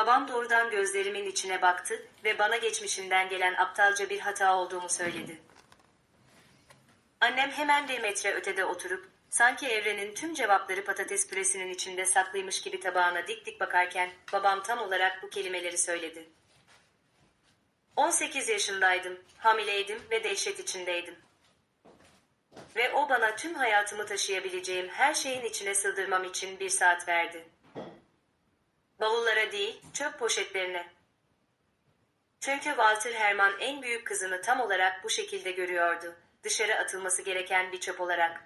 Babam doğrudan gözlerimin içine baktı ve bana geçmişinden gelen aptalca bir hata olduğumu söyledi. Annem hemen bir metre ötede oturup, sanki evrenin tüm cevapları patates püresinin içinde saklıymış gibi tabağına dik dik bakarken, babam tam olarak bu kelimeleri söyledi. 18 yaşındaydım, hamileydim ve dehşet içindeydim. Ve o bana tüm hayatımı taşıyabileceğim her şeyin içine sığdırmam için 1 saat verdi. Bavullara değil, çöp poşetlerine. Çünkü Walter Hermann en büyük kızını tam olarak bu şekilde görüyordu, dışarı atılması gereken bir çöp olarak.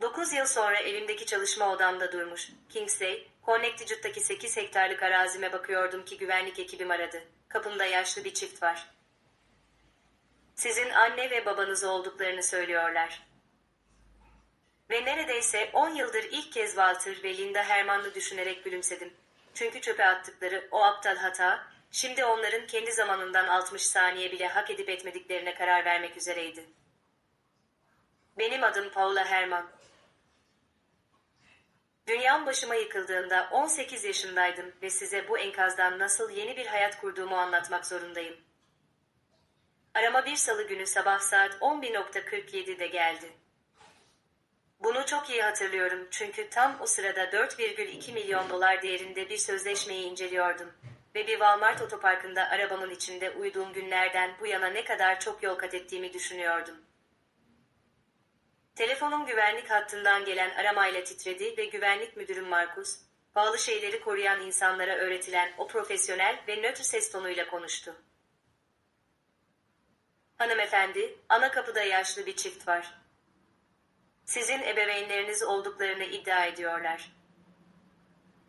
9 yıl sonra evimdeki çalışma odamda durmuş, Kingsley, Connecticut'taki 8 hektarlık arazime bakıyordum ki güvenlik ekibim aradı. Kapımda yaşlı bir çift var. Sizin anne ve babanız olduklarını söylüyorlar. Ve neredeyse 10 yıldır ilk kez Walter ve Linda Hermann'ı düşünerek gülümsedim. Çünkü çöpe attıkları o aptal hata, şimdi onların kendi zamanından 60 saniye bile hak edip etmediklerine karar vermek üzereydi. Benim adım Paula Hermann. Dünyam başıma yıkıldığında 18 yaşındaydım ve size bu enkazdan nasıl yeni bir hayat kurduğumu anlatmak zorundayım. Arama bir salı günü sabah saat 11.47'de geldi. Bunu çok iyi hatırlıyorum çünkü tam o sırada 4,2 milyon dolar değerinde bir sözleşmeyi inceliyordum ve bir Walmart otoparkında arabamın içinde uyuduğum günlerden bu yana ne kadar çok yol kat ettiğimi düşünüyordum. Telefonum güvenlik hattından gelen aramayla titredi ve güvenlik müdürüm Marcus, pahalı şeyleri koruyan insanlara öğretilen o profesyonel ve nötr ses tonuyla konuştu. Hanımefendi, ana kapıda yaşlı bir çift var. Sizin ebeveynleriniz olduklarını iddia ediyorlar.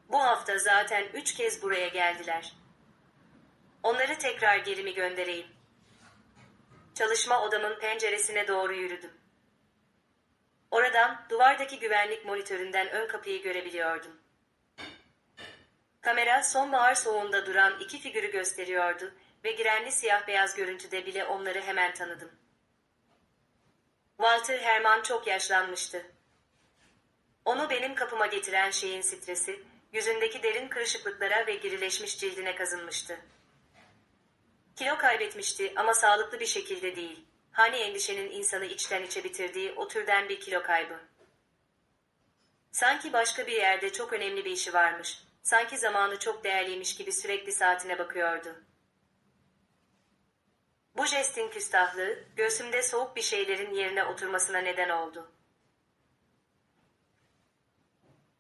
Bu hafta zaten 3 kez buraya geldiler. Onları tekrar geri mi göndereyim? Çalışma odamın penceresine doğru yürüdüm. Oradan, duvardaki güvenlik monitöründen ön kapıyı görebiliyordum. Kamera sonbahar soğuğunda duran 2 figürü gösteriyordu ve girenli siyah beyaz görüntüde bile onları hemen tanıdım. Walter Hermann çok yaşlanmıştı. Onu benim kapıma getiren şeyin stresi, yüzündeki derin kırışıklıklara ve girileşmiş cildine kazınmıştı. Kilo kaybetmişti ama sağlıklı bir şekilde değil. Hani endişenin insanı içten içe bitirdiği o türden bir kilo kaybı. Sanki başka bir yerde çok önemli bir işi varmış. Sanki zamanı çok değerliymiş gibi sürekli saatine bakıyordu. Bu jestin küstahlığı, göğsümde soğuk bir şeylerin yerine oturmasına neden oldu.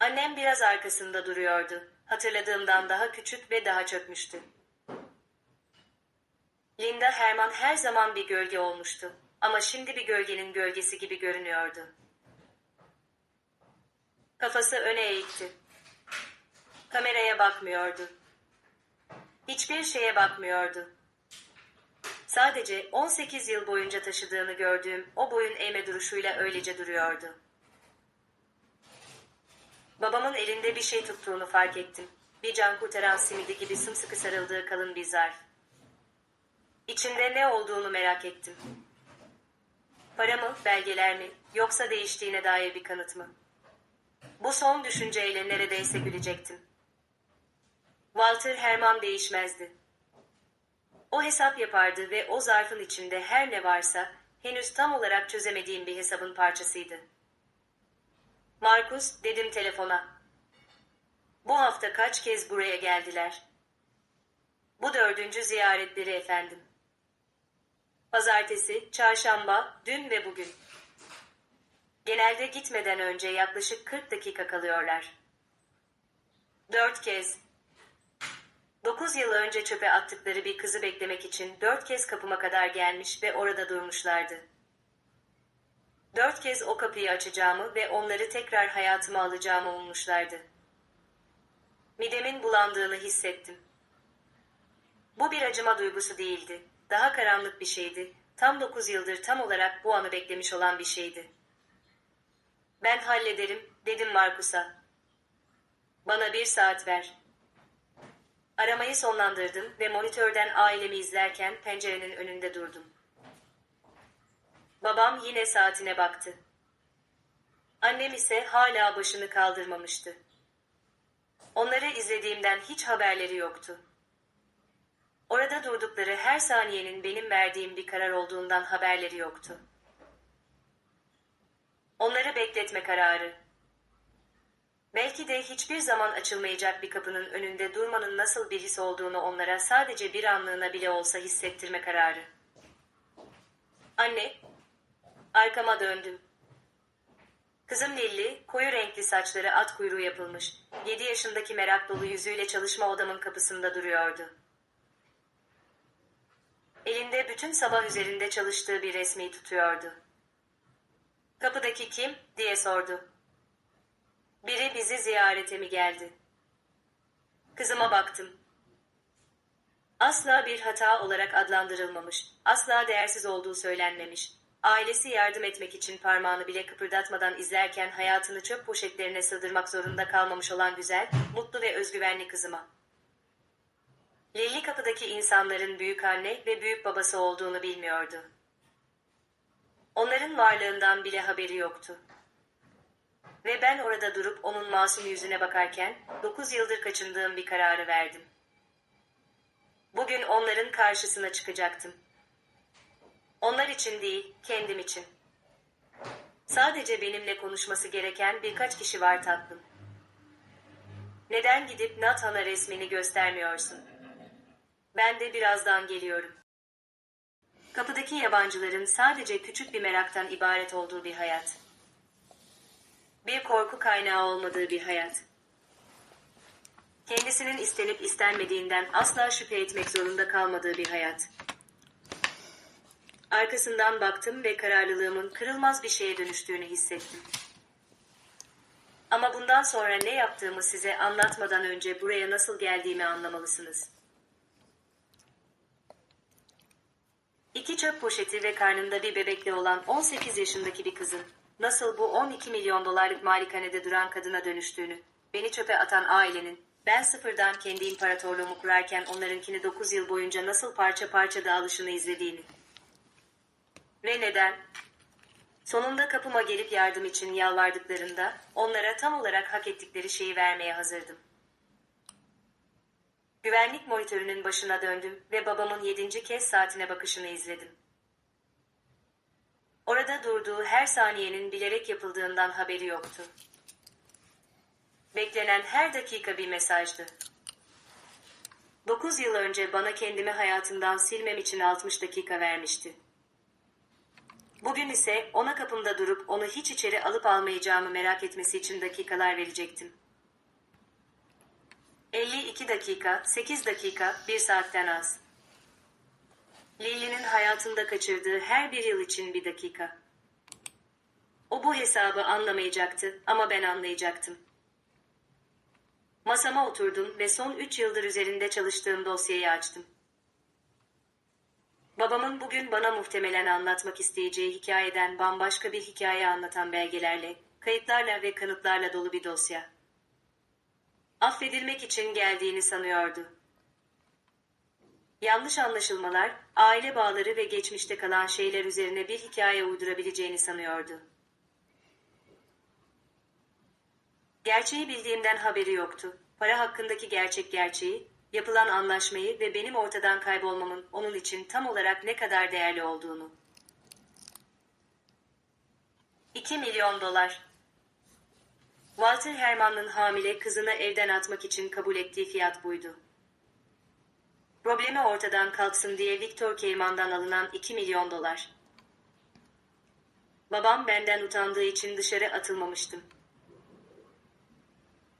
Annem biraz arkasında duruyordu. Hatırladığımdan daha küçük ve daha çökmüştü. Linda Hermann her zaman bir gölge olmuştu. Ama şimdi bir gölgenin gölgesi gibi görünüyordu. Kafası öne eğikti. Kameraya bakmıyordu. Hiçbir şeye bakmıyordu. Sadece 18 yıl boyunca taşıdığını gördüğüm o boyun eğme duruşuyla öylece duruyordu. Babamın elinde bir şey tuttuğunu fark ettim. Bir can kurtaran simidi gibi sımsıkı sarıldığı kalın bir zarf. İçinde ne olduğunu merak ettim. Para mı, belgeler mi, yoksa değiştiğine dair bir kanıt mı? Bu son düşünceyle neredeyse gülecektim. Walter Hermann değişmezdi. O hesap yapardı ve o zarfın içinde her ne varsa, henüz tam olarak çözemediğim bir hesabın parçasıydı. Marcus, dedim telefona. Bu hafta kaç kez buraya geldiler? Bu 4. ziyaretleri efendim. Pazartesi, çarşamba, dün ve bugün. Genelde gitmeden önce yaklaşık 40 dakika kalıyorlar. 4 kez. 9 yıl önce çöpe attıkları bir kızı beklemek için 4 kez kapıma kadar gelmiş ve orada durmuşlardı. 4 kez o kapıyı açacağımı ve onları tekrar hayatıma alacağımı ummuşlardı. Midemin bulandığını hissettim. Bu bir acıma duygusu değildi. Daha karanlık bir şeydi. Tam 9 yıldır tam olarak bu anı beklemiş olan bir şeydi. Ben hallederim, dedim Marcus'a. Bana 1 saat ver. Aramayı sonlandırdım ve monitörden ailemi izlerken pencerenin önünde durdum. Babam yine saatine baktı. Annem ise hala başını kaldırmamıştı. Onları izlediğimden hiç haberleri yoktu. Orada durdukları her saniyenin benim verdiğim bir karar olduğundan haberleri yoktu. Onları bekletme kararı. Belki de hiçbir zaman açılmayacak bir kapının önünde durmanın nasıl bir his olduğunu onlara sadece bir anlığına bile olsa hissettirme kararı. Anne, arkama döndüm. Kızım Lilli, koyu renkli saçları at kuyruğu yapılmış, 7 yaşındaki merak dolu yüzüyle çalışma odamın kapısında duruyordu. Elinde bütün sabah üzerinde çalıştığı bir resmi tutuyordu. "Kapıdaki kim?" diye sordu. "Biri bizi ziyarete mi geldi?" Kızıma baktım. Asla bir hata olarak adlandırılmamış, asla değersiz olduğu söylenmemiş. Ailesi yardım etmek için parmağını bile kıpırdatmadan izlerken hayatını çöp poşetlerine sığdırmak zorunda kalmamış olan güzel, mutlu ve özgüvenli kızıma. Lilli kapıdaki insanların büyük anne ve büyük babası olduğunu bilmiyordu. Onların varlığından bile haberi yoktu. Ve ben orada durup onun masum yüzüne bakarken 9 yıldır kaçındığım bir kararı verdim. Bugün onların karşısına çıkacaktım. Onlar için değil, kendim için. Sadece benimle konuşması gereken birkaç kişi var tatlım. Neden gidip Nathan'a resmini göstermiyorsun? Ben de birazdan geliyorum. Kapıdaki yabancıların sadece küçük bir meraktan ibaret olduğu bir hayat. Bir korku kaynağı olmadığı bir hayat. Kendisinin istenip istenmediğinden asla şüphe etmek zorunda kalmadığı bir hayat. Arkasından baktım ve kararlılığımın kırılmaz bir şeye dönüştüğünü hissettim. Ama bundan sonra ne yaptığımı size anlatmadan önce buraya nasıl geldiğimi anlamalısınız. 2 çöp poşeti ve karnında bir bebekle olan 18 yaşındaki bir kızın nasıl bu 12 milyon dolarlık malikanede duran kadına dönüştüğünü, beni çöpe atan ailenin, ben sıfırdan kendi imparatorluğumu kurarken onlarınkini 9 yıl boyunca nasıl parça parça dağılışını izlediğini. Ve neden? Sonunda kapıma gelip yardım için yalvardıklarında onlara tam olarak hak ettikleri şeyi vermeye hazırdım. Güvenlik monitörünün başına döndüm ve babamın 7. kez saatine bakışını izledim. Orada durduğu her saniyenin bilerek yapıldığından haberi yoktu. Beklenen her dakika bir mesajdı. 9 yıl önce bana kendimi hayatımdan silmem için 60 dakika vermişti. Bugün ise ona kapımda durup onu hiç içeri alıp almayacağımı merak etmesi için dakikalar verecektim. 52 dakika, 8 dakika, 1 saatten az. Lilli'nin hayatında kaçırdığı her bir yıl için bir dakika. O bu hesabı anlamayacaktı ama ben anlayacaktım. Masama oturdum ve son 3 yıldır üzerinde çalıştığım dosyayı açtım. Babamın bugün bana muhtemelen anlatmak isteyeceği hikayeden bambaşka bir hikaye anlatan belgelerle, kayıtlarla ve kanıtlarla dolu bir dosya. Affedilmek için geldiğini sanıyordu. Yanlış anlaşılmalar, aile bağları ve geçmişte kalan şeyler üzerine bir hikaye uydurabileceğini sanıyordu. Gerçeği bildiğimden haberi yoktu. Para hakkındaki gerçeği, yapılan anlaşmayı ve benim ortadan kaybolmamın onun için tam olarak ne kadar değerli olduğunu. 2 milyon dolar. Walter Herman'ın hamile kızını evden atmak için kabul ettiği fiyat buydu. Problemi ortadan kalksın diye Viktor Keyman'dan alınan 2 milyon dolar. Babam benden utandığı için dışarı atılmamıştım.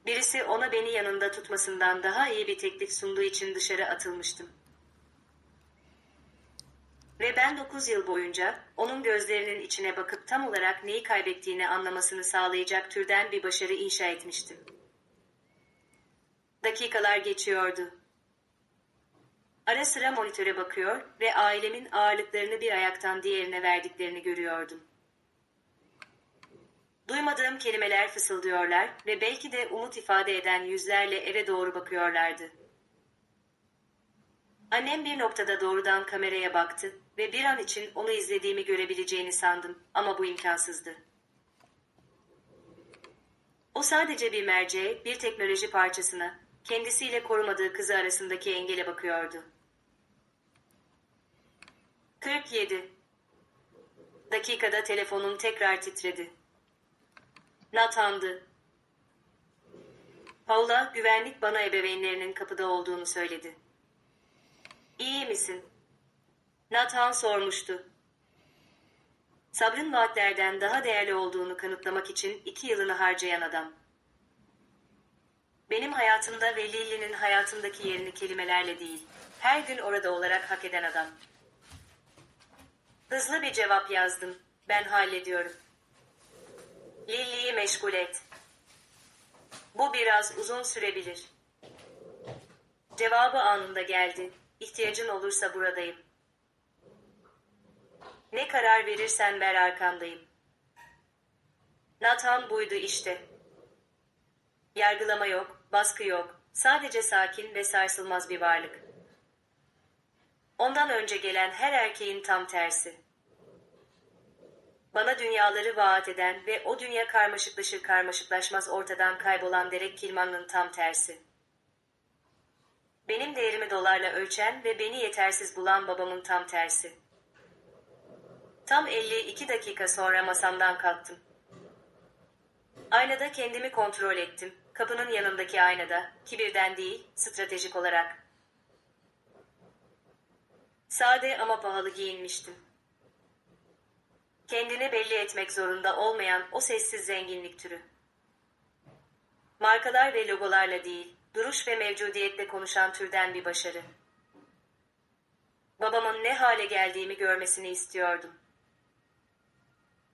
Birisi ona beni yanında tutmasından daha iyi bir teklif sunduğu için dışarı atılmıştım. Ve ben 9 yıl boyunca onun gözlerinin içine bakıp tam olarak neyi kaybettiğini anlamasını sağlayacak türden bir başarı inşa etmiştim. Dakikalar geçiyordu. Ara sıra monitöre bakıyor ve ailemin ağırlıklarını bir ayaktan diğerine verdiklerini görüyordum. Duymadığım kelimeler fısıldıyorlar ve belki de umut ifade eden yüzlerle eve doğru bakıyorlardı. Annem bir noktada doğrudan kameraya baktı ve bir an için onu izlediğimi görebileceğini sandım ama bu imkansızdı. O sadece bir merceğe, bir teknoloji parçasına, kendisiyle korumadığı kızı arasındaki engele bakıyordu. 47 dakikada telefonum tekrar titredi. Nathan'dı. Paula, güvenlik bana ebeveynlerinin kapıda olduğunu söyledi. İyi misin? Nathan sormuştu. Sabrın vaatlerden daha değerli olduğunu kanıtlamak için 2 yılını harcayan adam. Benim hayatımda ve Lily'nin hayatındaki yerini kelimelerle değil, her gün orada olarak hak eden adam. Hızlı bir cevap yazdım. Ben hallediyorum. Lily'yi meşgul et. Bu biraz uzun sürebilir. Cevabı anında geldi. İhtiyacın olursa buradayım. Ne karar verirsen ver, arkandayım. Nathan buydu işte. Yargılama yok, baskı yok. Sadece sakin ve sarsılmaz bir varlık. Ondan önce gelen her erkeğin tam tersi. Bana dünyaları vaat eden ve o dünya karmaşıklaşır karmaşıklaşmaz ortadan kaybolan Derek Kilman'ın tam tersi. Benim değerimi dolarla ölçen ve beni yetersiz bulan babamın tam tersi. Tam 52 dakika sonra masamdan kalktım. Aynada kendimi kontrol ettim. Kapının yanındaki aynada, kibirden değil, stratejik olarak. Sade ama pahalı giyinmiştim. Kendini belli etmek zorunda olmayan o sessiz zenginlik türü. Markalar ve logolarla değil, duruş ve mevcudiyetle konuşan türden bir başarı. Babamın ne hale geldiğimi görmesini istiyordum.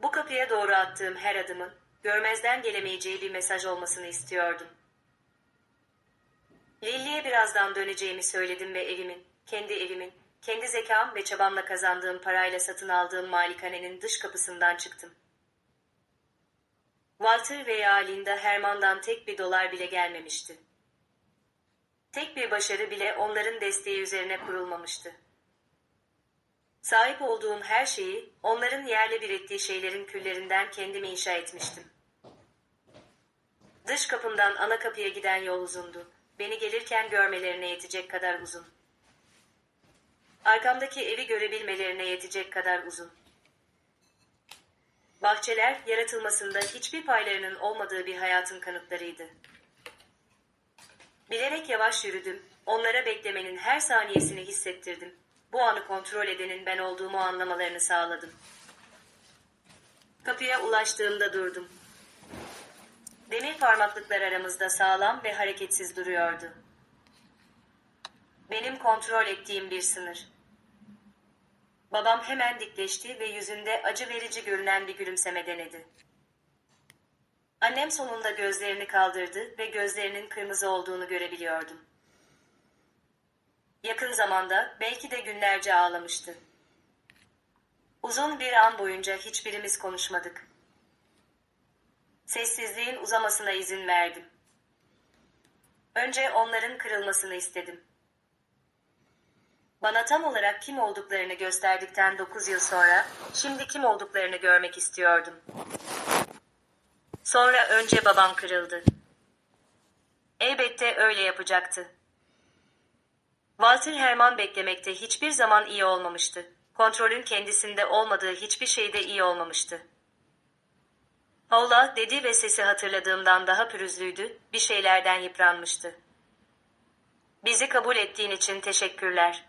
Bu kapıya doğru attığım her adımın, görmezden gelemeyeceği bir mesaj olmasını istiyordum. Lily'ye birazdan döneceğimi söyledim ve evimin, kendi zekam ve çabamla kazandığım parayla satın aldığım malikanenin dış kapısından çıktım. Walter veya Linda Herman'dan tek $1 bile gelmemişti. Tek bir başarı bile onların desteği üzerine kurulmamıştı. Sahip olduğum her şeyi, onların yerle bir ettiği şeylerin küllerinden kendimi inşa etmiştim. Dış kapımdan ana kapıya giden yol uzundu. Beni gelirken görmelerine yetecek kadar uzun. Arkamdaki evi görebilmelerine yetecek kadar uzun. Bahçeler, yaratılmasında hiçbir paylarının olmadığı bir hayatın kanıtlarıydı. Bilerek yavaş yürüdüm, onlara beklemenin her saniyesini hissettirdim. Bu anı kontrol edenin ben olduğumu anlamalarını sağladım. Kapıya ulaştığımda durdum. Demir parmaklıklar aramızda sağlam ve hareketsiz duruyordu. Benim kontrol ettiğim bir sınır. Babam hemen dikleşti ve yüzünde acı verici görünen bir gülümseme denedi. Annem sonunda gözlerini kaldırdı ve gözlerinin kırmızı olduğunu görebiliyordum. Yakın zamanda, belki de günlerce ağlamıştı. Uzun bir an boyunca hiçbirimiz konuşmadık. Sessizliğin uzamasına izin verdim. Önce onların kırılmasını istedim. Bana tam olarak kim olduklarını gösterdikten 9 yıl sonra, şimdi kim olduklarını görmek istiyordum. Sonra önce babam kırıldı. Elbette öyle yapacaktı. Walter Herman beklemekte hiçbir zaman iyi olmamıştı. Kontrolün kendisinde olmadığı hiçbir şeyde iyi olmamıştı. Paula, dedi ve sesi hatırladığımdan daha pürüzlüydü, bir şeylerden yıpranmıştı. Bizi kabul ettiğin için teşekkürler.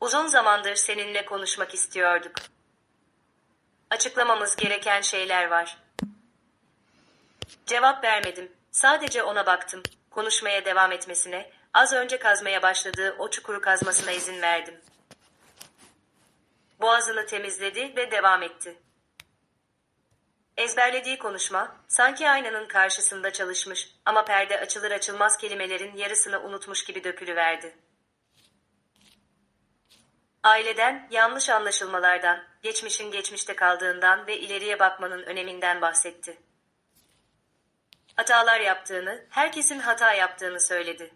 Uzun zamandır seninle konuşmak istiyorduk. Açıklamamız gereken şeyler var. Cevap vermedim. Sadece ona baktım. Konuşmaya devam etmesine, az önce kazmaya başladığı o çukuru kazmasına izin verdim. Boğazını temizledi ve devam etti. Ezberlediği konuşma, sanki aynanın karşısında çalışmış ama perde açılır açılmaz kelimelerin yarısını unutmuş gibi dökülüverdi. Aileden, yanlış anlaşılmalardan, geçmişin geçmişte kaldığından ve ileriye bakmanın öneminden bahsetti. Hatalar yaptığını, herkesin hata yaptığını söyledi.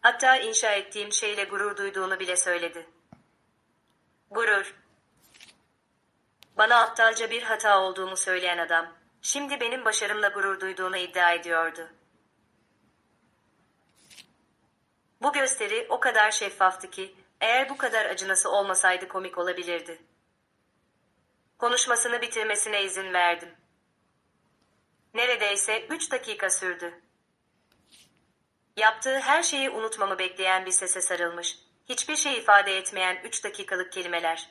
Hatta inşa ettiğim şeyle gurur duyduğunu bile söyledi. Gurur. Bana aptalca bir hata olduğumu söyleyen adam. Şimdi benim başarımla gurur duyduğunu iddia ediyordu. Bu gösteri o kadar şeffaftı ki, eğer bu kadar acınası olmasaydı komik olabilirdi. Konuşmasını bitirmesine izin verdim. Neredeyse 3 dakika sürdü. Yaptığı her şeyi unutmamı bekleyen bir sese sarılmış, hiçbir şey ifade etmeyen 3 dakikalık kelimeler.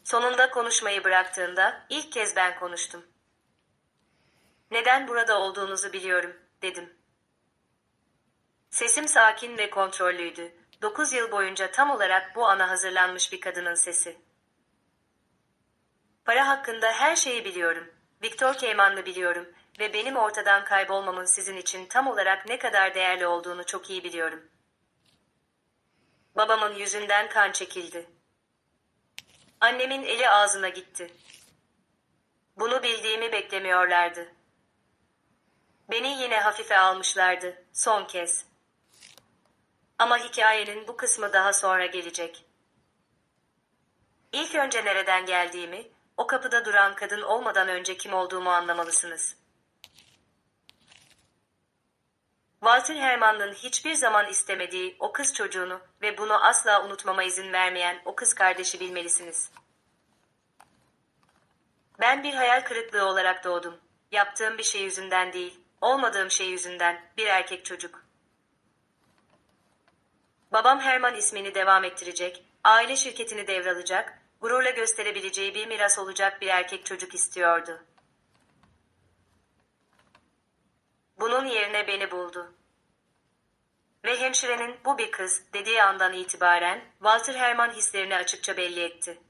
Sonunda konuşmayı bıraktığında ilk kez ben konuştum. "Neden burada olduğunuzu biliyorum," dedim. Sesim sakin ve kontrollüydü. 9 yıl boyunca tam olarak bu ana hazırlanmış bir kadının sesi. "Para hakkında her şeyi biliyorum. Viktor Keyman'ı biliyorum ve benim ortadan kaybolmamın sizin için tam olarak ne kadar değerli olduğunu çok iyi biliyorum." Babamın yüzünden kan çekildi. Annemin eli ağzına gitti. Bunu bildiğimi beklemiyorlardı. Beni yine hafife almışlardı, son kez. Ama hikayenin bu kısmı daha sonra gelecek. İlk önce nereden geldiğimi, o kapıda duran kadın olmadan önce kim olduğumu anlamalısınız. Walter Herrmann'ın hiçbir zaman istemediği o kız çocuğunu ve bunu asla unutmama izin vermeyen o kız kardeşi bilmelisiniz. Ben bir hayal kırıklığı olarak doğdum. Yaptığım bir şey yüzünden değil, olmadığım şey yüzünden, bir erkek çocuk. Babam Hermann ismini devam ettirecek, aile şirketini devralacak, gururla gösterebileceği bir miras olacak bir erkek çocuk istiyordu. Bunun yerine beni buldu. Ve hemşirenin "bu bir kız" dediği andan itibaren Walter Herrmann hislerini açıkça belli etti.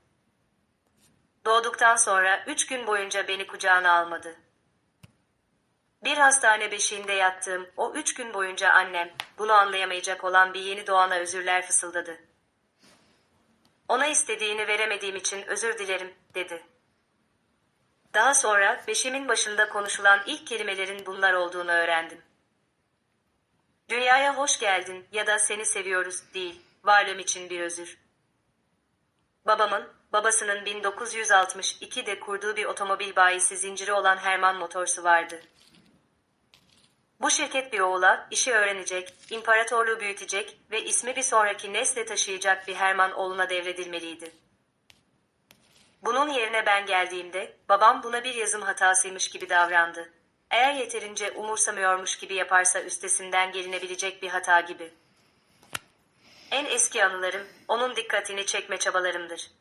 Doğduktan sonra 3 gün boyunca beni kucağına almadı. Bir hastane beşiğinde yattığım o 3 gün boyunca annem, bunu anlayamayacak olan bir yeni doğana özürler fısıldadı. "Ona istediğini veremediğim için özür dilerim," dedi. Daha sonra beşiğimin başında konuşulan ilk kelimelerin bunlar olduğunu öğrendim. "Dünyaya hoş geldin" ya da "seni seviyoruz" değil, varlığım için bir özür. Babasının 1962'de kurduğu bir otomobil bayisi zinciri olan Hermann Motors'u vardı. Bu şirket bir oğula, işi öğrenecek, imparatorluğu büyütecek ve ismi bir sonraki nesle taşıyacak bir Hermann oğluna devredilmeliydi. Bunun yerine ben geldiğimde, babam buna bir yazım hatasıymış gibi davrandı. Eğer yeterince umursamıyormuş gibi yaparsa üstesinden gelinebilecek bir hata gibi. En eski anılarım, onun dikkatini çekme çabalarımdır.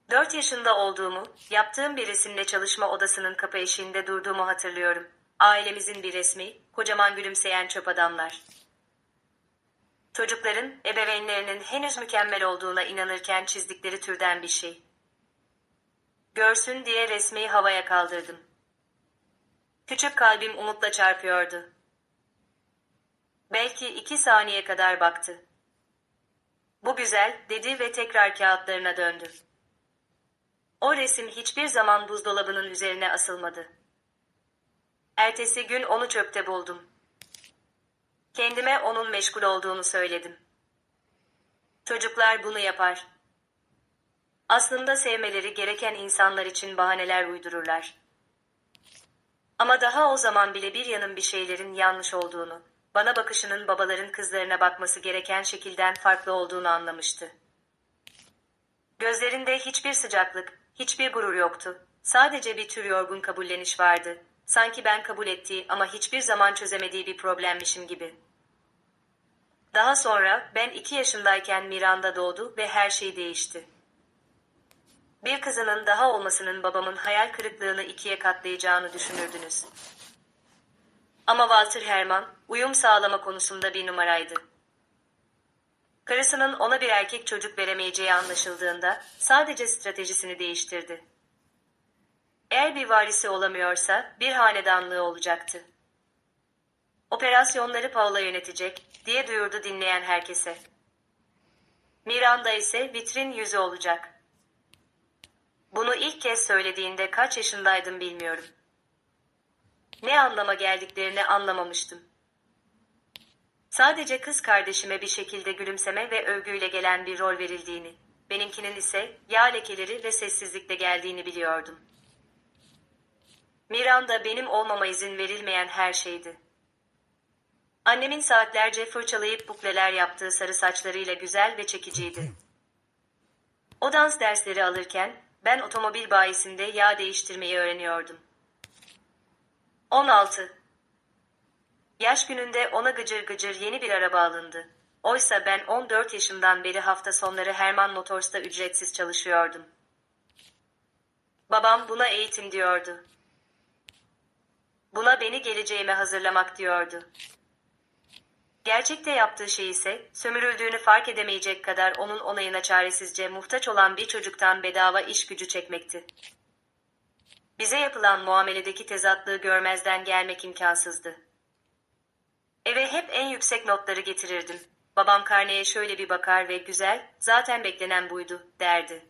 4 yaşında olduğumu, yaptığım bir resimle çalışma odasının kapı eşiğinde durduğumu hatırlıyorum. Ailemizin bir resmi, kocaman gülümseyen çöp adamlar. Çocukların, ebeveynlerinin henüz mükemmel olduğuna inanırken çizdikleri türden bir şey. Görsün diye resmi havaya kaldırdım. Küçük kalbim umutla çarpıyordu. Belki 2 saniye kadar baktı. "Bu güzel," dedi ve tekrar kağıtlarına döndü. O resim hiçbir zaman buzdolabının üzerine asılmadı. Ertesi gün onu çöpte buldum. Kendime onun meşgul olduğunu söyledim. Çocuklar bunu yapar. Aslında sevmeleri gereken insanlar için bahaneler uydururlar. Ama daha o zaman bile bir yanım bir şeylerin yanlış olduğunu, bana bakışının babaların kızlarına bakması gereken şekilden farklı olduğunu anlamıştı. Gözlerinde hiçbir sıcaklık, hiçbir gurur yoktu. Sadece bir tür yorgun kabulleniş vardı. Sanki ben kabul ettiği ama hiçbir zaman çözemediği bir problemmişim gibi. Daha sonra ben 2 yaşındayken Miranda doğdu ve her şey değişti. Bir kızının daha olmasının babamın hayal kırıklığını 2'ye katlayacağını düşünürdünüz. Ama Walter Herrmann, uyum sağlama konusunda bir numaraydı. Karısının ona bir erkek çocuk veremeyeceği anlaşıldığında sadece stratejisini değiştirdi. Eğer bir varisi olamıyorsa bir hanedanlığı olacaktı. "Operasyonları Paula yönetecek," diye duyurdu dinleyen herkese. Miranda ise vitrin yüzü olacak. Bunu ilk kez söylediğinde kaç yaşındaydım bilmiyorum. Ne anlama geldiklerini anlamamıştım. Sadece kız kardeşime bir şekilde gülümseme ve övgüyle gelen bir rol verildiğini, benimkinin ise yağ lekeleri ve sessizlikle geldiğini biliyordum. Miranda benim olmama izin verilmeyen her şeydi. Annemin saatlerce fırçalayıp bukleler yaptığı sarı saçlarıyla güzel ve çekiciydi. O dans dersleri alırken ben otomobil bayisinde yağ değiştirmeyi öğreniyordum. 16. Yaş gününde ona gıcır gıcır yeni bir araba alındı. Oysa ben 14 yaşımdan beri hafta sonları Herman Motors'ta ücretsiz çalışıyordum. Babam buna eğitim diyordu. Buna beni geleceğime hazırlamak diyordu. Gerçekte yaptığı şey ise, sömürüldüğünü fark edemeyecek kadar onun onayına çaresizce muhtaç olan bir çocuktan bedava iş gücü çekmekti. Bize yapılan muameledeki tezatlığı görmezden gelmek imkansızdı. Eve hep en yüksek notları getirirdim. Babam karneye şöyle bir bakar ve güzel, zaten beklenen buydu, derdi.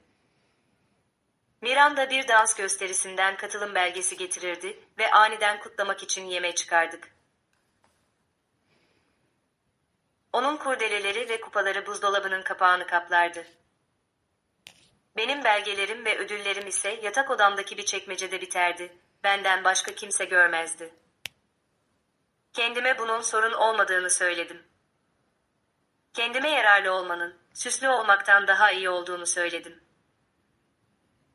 Miranda bir dans gösterisinden katılım belgesi getirirdi ve aniden kutlamak için yemeğe çıkardık. Onun kurdeleleri ve kupaları buzdolabının kapağını kaplardı. Benim belgelerim ve ödüllerim ise yatak odamdaki bir çekmecede biterdi. Benden başka kimse görmezdi. Kendime bunun sorun olmadığını söyledim. Kendime yararlı olmanın, süslü olmaktan daha iyi olduğunu söyledim.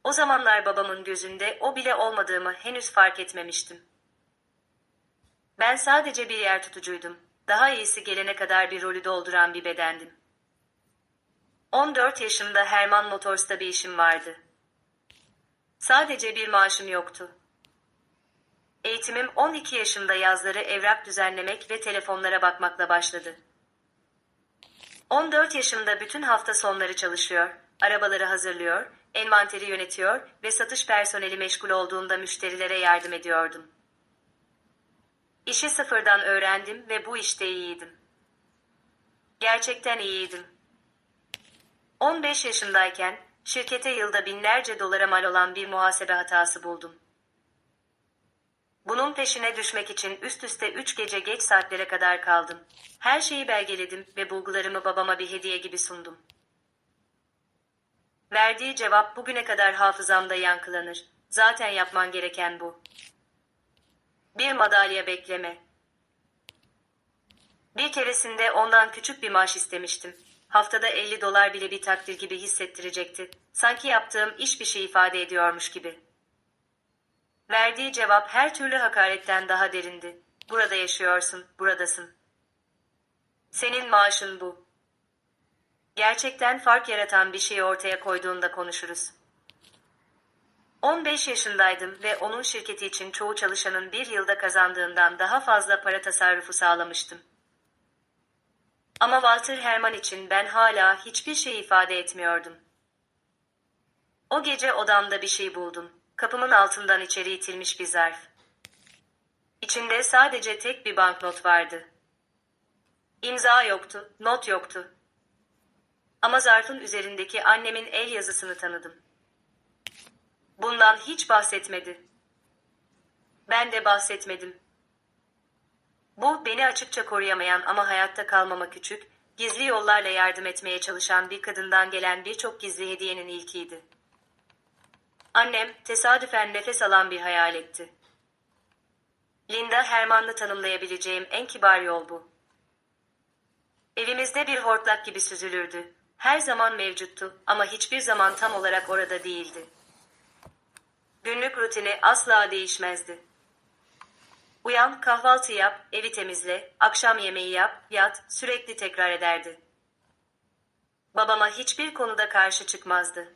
O zamanlar babamın gözünde o bile olmadığımı henüz fark etmemiştim. Ben sadece bir yer tutucuydum. Daha iyisi gelene kadar bir rolü dolduran bir bedendim. 14 yaşımda Herman Motors'ta bir işim vardı. Sadece bir maaşım yoktu. Eğitimim 12 yaşımda yazları evrak düzenlemek ve telefonlara bakmakla başladı. 14 yaşımda bütün hafta sonları çalışıyor, arabaları hazırlıyor, envanteri yönetiyor ve satış personeli meşgul olduğunda müşterilere yardım ediyordum. İşi sıfırdan öğrendim ve bu işte iyiydim. Gerçekten iyiydim. 15 yaşındayken şirkete yılda binlerce dolara mal olan bir muhasebe hatası buldum. Bunun peşine düşmek için üst üste 3 gece geç saatlere kadar kaldım. Her şeyi belgeledim ve bulgularımı babama bir hediye gibi sundum. Verdiği cevap bugüne kadar hafızamda yankılanır. Zaten yapman gereken bu. Bir madalya bekleme. Bir keresinde ondan küçük bir maaş istemiştim. Haftada 50 dolar bile bir takdir gibi hissettirecekti. Sanki yaptığım iş bir şey ifade ediyormuş gibi. Verdiği cevap her türlü hakaretten daha derindi. Burada yaşıyorsun, buradasın. Senin maaşın bu. Gerçekten fark yaratan bir şeyi ortaya koyduğunda konuşuruz. 15 yaşındaydım ve onun şirketi için çoğu çalışanın bir yılda kazandığından daha fazla para tasarrufu sağlamıştım. Ama Walter Herman için ben hala hiçbir şey ifade etmiyordum. O gece odamda bir şey buldum. Kapımın altından içeri itilmiş bir zarf. İçinde sadece tek bir banknot vardı. İmza yoktu, not yoktu. Ama zarfın üzerindeki annemin el yazısını tanıdım. Bundan hiç bahsetmedi. Ben de bahsetmedim. Bu, beni açıkça koruyamayan ama hayatta kalmama küçük, gizli yollarla yardım etmeye çalışan bir kadından gelen birçok gizli hediyenin ilkiydi. Annem, tesadüfen nefes alan bir hayaletti. Linda Herman'ı tanımlayabileceğim en kibar yol bu. Evimizde bir hortlak gibi süzülürdü. Her zaman mevcuttu ama hiçbir zaman tam olarak orada değildi. Günlük rutini asla değişmezdi. Uyan, kahvaltı yap, evi temizle, akşam yemeği yap, yat, sürekli tekrar ederdi. Babama hiçbir konuda karşı çıkmazdı.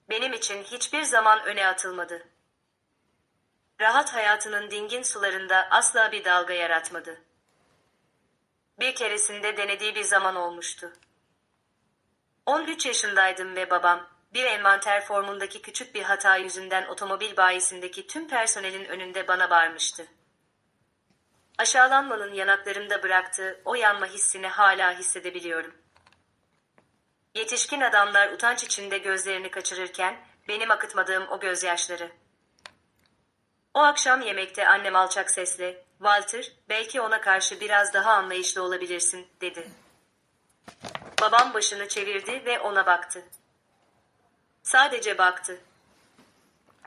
Benim için hiçbir zaman öne atılmadı. Rahat hayatının dingin sularında asla bir dalga yaratmadı. Bir keresinde denediği bir zaman olmuştu. 13 yaşındaydım ve babam, bir envanter formundaki küçük bir hata yüzünden otomobil bayisindeki tüm personelin önünde bana bağırmıştı. Aşağılanmanın yanaklarımda bıraktığı o yanma hissini hala hissedebiliyorum. Yetişkin adamlar utanç içinde gözlerini kaçırırken, benim akıtmadığım o gözyaşları. O akşam yemekte annem alçak sesle, "Walter, belki ona karşı biraz daha anlayışlı olabilirsin," dedi. Babam başını çevirdi ve ona baktı. Sadece baktı.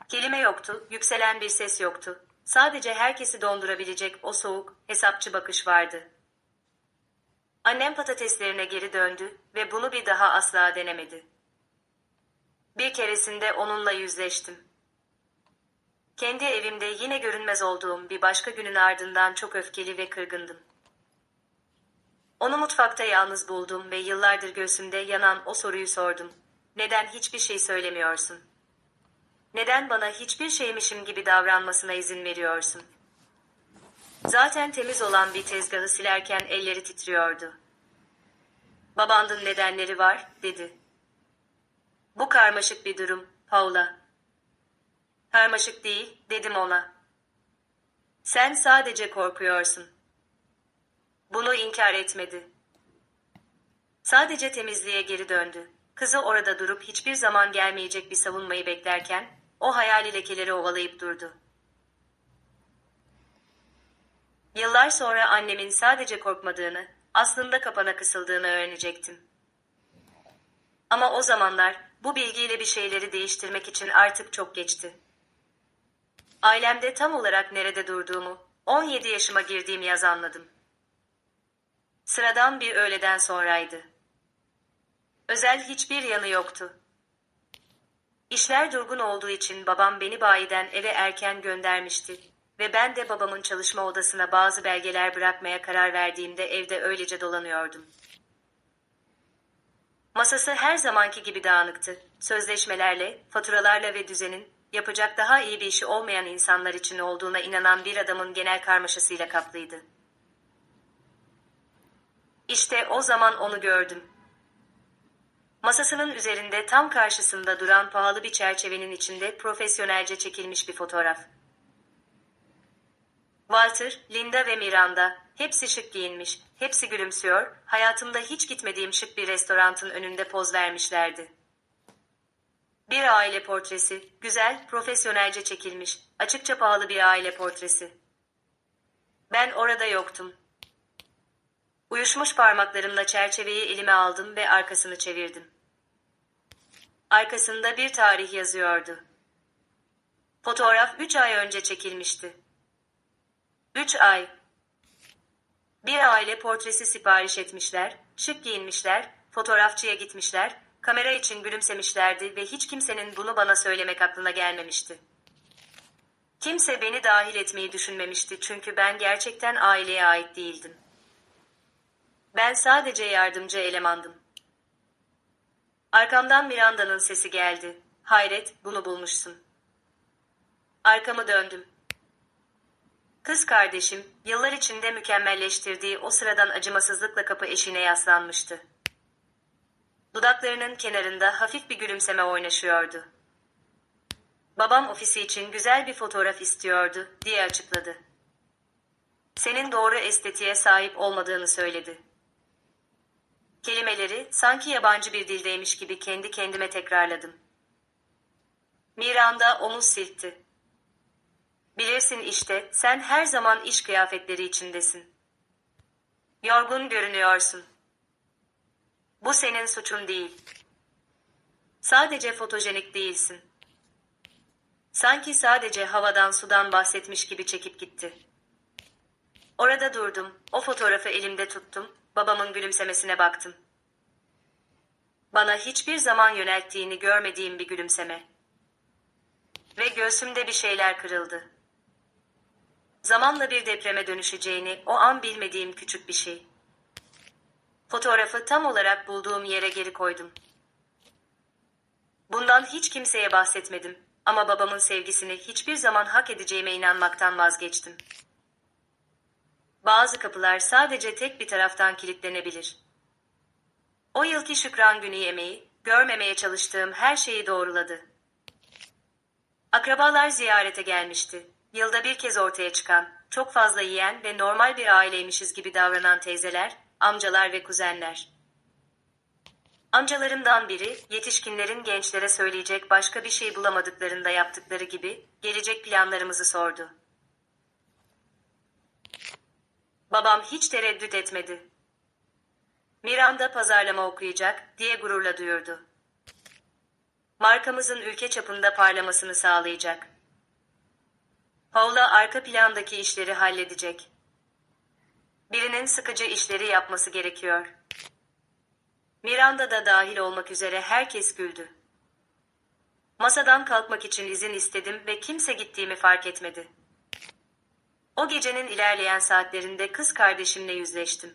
Kelime yoktu, yükselen bir ses yoktu. Sadece herkesi dondurabilecek o soğuk, hesapçı bakış vardı. Annem patateslerine geri döndü ve bunu bir daha asla denemedi. Bir keresinde onunla yüzleştim. Kendi evimde yine görünmez olduğum bir başka günün ardından çok öfkeli ve kırgındım. Onu mutfakta yalnız buldum ve yıllardır göğsümde yanan o soruyu sordum. Neden hiçbir şey söylemiyorsun? Neden bana hiçbir şeymişim gibi davranmasına izin veriyorsun? Zaten temiz olan bir tezgahı silerken elleri titriyordu. Babanın nedenleri var, dedi. Bu karmaşık bir durum, Paula. Karmaşık değil, dedim ona. Sen sadece korkuyorsun. Bunu inkar etmedi. Sadece temizliğe geri döndü. Kızı orada durup hiçbir zaman gelmeyecek bir savunmayı beklerken, o hayali lekeleri ovalayıp durdu. Yıllar sonra annemin sadece korkmadığını, aslında kapana kısıldığını öğrenecektim. Ama o zamanlar, bu bilgiyle bir şeyleri değiştirmek için artık çok geçti. Ailemde tam olarak nerede durduğumu, 17 yaşıma girdiğim yaz anladım. Sıradan bir öğleden sonraydı. Özel hiçbir yanı yoktu. İşler durgun olduğu için babam beni bayiden eve erken göndermişti ve ben de babamın çalışma odasına bazı belgeler bırakmaya karar verdiğimde evde öylece dolanıyordum. Masası her zamanki gibi dağınıktı. Sözleşmelerle, faturalarla ve düzenin, yapacak daha iyi bir işi olmayan insanlar için olduğuna inanan bir adamın genel karmaşasıyla kaplıydı. İşte o zaman onu gördüm. Masasının üzerinde tam karşısında duran pahalı bir çerçevenin içinde profesyonelce çekilmiş bir fotoğraf. Walter, Linda ve Miranda, hepsi şık giyinmiş, hepsi gülümsüyor, hayatımda hiç gitmediğim şık bir restoranın önünde poz vermişlerdi. Bir aile portresi, güzel, profesyonelce çekilmiş, açıkça pahalı bir aile portresi. Ben orada yoktum. Uyuşmuş parmaklarımla çerçeveyi elime aldım ve arkasını çevirdim. Arkasında bir tarih yazıyordu. Fotoğraf 3 ay önce çekilmişti. 3 ay. Bir aile portresi sipariş etmişler, şık giyinmişler, fotoğrafçıya gitmişler, kamera için gülümsemişlerdi ve hiç kimsenin bunu bana söylemek aklına gelmemişti. Kimse beni dahil etmeyi düşünmemişti çünkü ben gerçekten aileye ait değildim. Ben sadece yardımcı elemandım. Arkamdan Miranda'nın sesi geldi. Hayret, bunu bulmuşsun. Arkamı döndüm. Kız kardeşim, yıllar içinde mükemmelleştirdiği o sıradan acımasızlıkla kapı eşiğine yaslanmıştı. Dudaklarının kenarında hafif bir gülümseme oynaşıyordu. Babam ofisi için güzel bir fotoğraf istiyordu, diye açıkladı. Senin doğru estetiğe sahip olmadığını söyledi. Kelimeleri sanki yabancı bir dildeymiş gibi kendi kendime tekrarladım. Miranda omuz silkti. Bilirsin işte, sen her zaman iş kıyafetleri içindesin. Yorgun görünüyorsun. Bu senin suçun değil. Sadece fotojenik değilsin. Sanki sadece havadan sudan bahsetmiş gibi çekip gitti. Orada durdum, o fotoğrafı elimde tuttum, babamın gülümsemesine baktım. Bana hiçbir zaman yönelttiğini görmediğim bir gülümseme. Ve göğsümde bir şeyler kırıldı. Zamanla bir depreme dönüşeceğini o an bilmediğim küçük bir şey. Fotoğrafı tam olarak bulduğum yere geri koydum. Bundan hiç kimseye bahsetmedim ama babamın sevgisini hiçbir zaman hak edeceğime inanmaktan vazgeçtim. Bazı kapılar sadece tek bir taraftan kilitlenebilir. O yılki Şükran Günü yemeği, görmemeye çalıştığım her şeyi doğruladı. Akrabalar ziyarete gelmişti. Yılda bir kez ortaya çıkan, çok fazla yiyen ve normal bir aileymişiz gibi davranan teyzeler, amcalar ve kuzenler. Amcalarımdan biri, yetişkinlerin gençlere söyleyecek başka bir şey bulamadıklarında yaptıkları gibi, gelecek planlarımızı sordu. Babam hiç tereddüt etmedi. Miranda pazarlama okuyacak, diye gururla duyurdu. Markamızın ülke çapında parlamasını sağlayacak. Paula arka plandaki işleri halledecek. Birinin sıkıcı işleri yapması gerekiyor. Miranda da dahil olmak üzere herkes güldü. Masadan kalkmak için izin istedim ve kimse gittiğimi fark etmedi. O gecenin ilerleyen saatlerinde kız kardeşimle yüzleştim.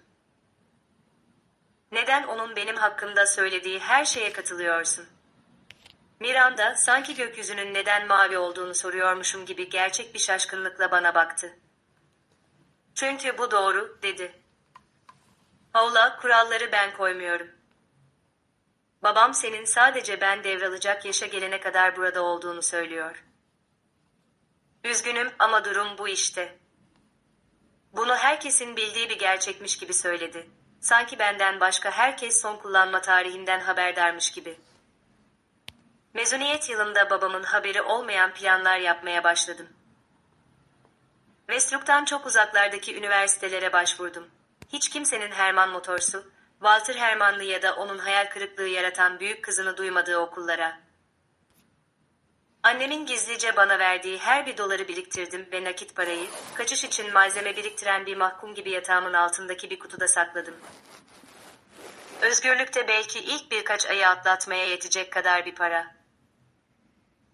Neden onun benim hakkımda söylediği her şeye katılıyorsun? Miranda sanki gökyüzünün neden mavi olduğunu soruyormuşum gibi gerçek bir şaşkınlıkla bana baktı. Çünkü bu doğru, dedi. Paula, kuralları ben koymuyorum. Babam senin sadece ben devralacak yaşa gelene kadar burada olduğunu söylüyor. Üzgünüm ama durum bu işte. Bunu herkesin bildiği bir gerçekmiş gibi söyledi. Sanki benden başka herkes son kullanma tarihinden haberdarmış gibi. Mezuniyet yılımda babamın haberi olmayan planlar yapmaya başladım. Westbrook'tan çok uzaklardaki üniversitelere başvurdum. Hiç kimsenin Herman Motors'u, Walter Herman'lı ya da onun hayal kırıklığı yaratan büyük kızını duymadığı okullara. Annemin gizlice bana verdiği her bir doları biriktirdim ve nakit parayı, kaçış için malzeme biriktiren bir mahkum gibi yatağımın altındaki bir kutuda sakladım. Özgürlükte belki ilk birkaç ayı atlatmaya yetecek kadar bir para.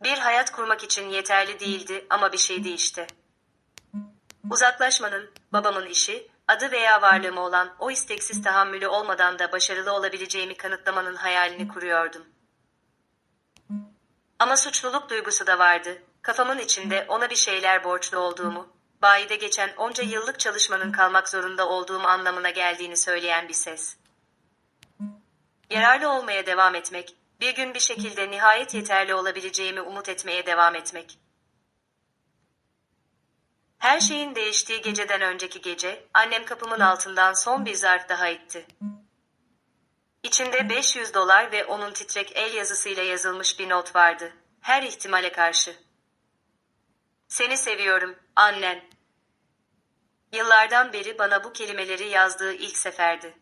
Bir hayat kurmak için yeterli değildi ama bir şeydi işte. Uzaklaşmanın, babamın işi, adı veya varlığıma olan o isteksiz tahammülü olmadan da başarılı olabileceğimi kanıtlamanın hayalini kuruyordum. Ama suçluluk duygusu da vardı, kafamın içinde ona bir şeyler borçlu olduğumu, bayide geçen onca yıllık çalışmanın kalmak zorunda olduğum anlamına geldiğini söyleyen bir ses. Yararlı olmaya devam etmek, bir gün bir şekilde nihayet yeterli olabileceğimi umut etmeye devam etmek. Her şeyin değiştiği geceden önceki gece, annem kapımın altından son bir zarf daha itti. İçinde 500 dolar ve onun titrek el yazısıyla yazılmış bir not vardı. Her ihtimale karşı. Seni seviyorum, annen. Yıllardan beri bana bu kelimeleri yazdığı ilk seferdi.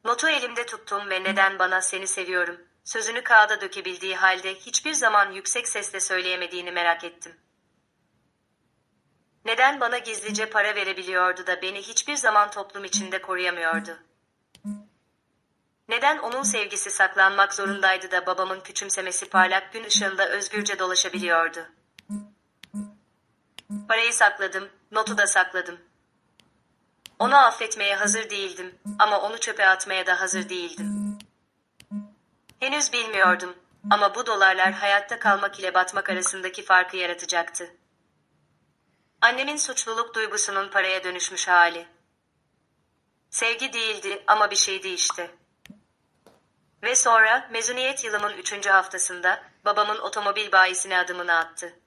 Notu elimde tuttum ve neden bana seni seviyorum, sözünü kağıda dökebildiği halde hiçbir zaman yüksek sesle söyleyemediğini merak ettim. Neden bana gizlice para verebiliyordu da beni hiçbir zaman toplum içinde koruyamıyordu? Neden onun sevgisi saklanmak zorundaydı da babamın küçümsemesi parlak gün ışığında özgürce dolaşabiliyordu? Parayı sakladım, notu da sakladım. Onu affetmeye hazır değildim ama onu çöpe atmaya da hazır değildim. Henüz bilmiyordum ama bu dolarlar hayatta kalmak ile batmak arasındaki farkı yaratacaktı. Annemin suçluluk duygusunun paraya dönüşmüş hali. Sevgi değildi ama bir şeydi işte. Ve sonra mezuniyet yılımın 3. haftasında babamın otomobil bayisine adımını attı.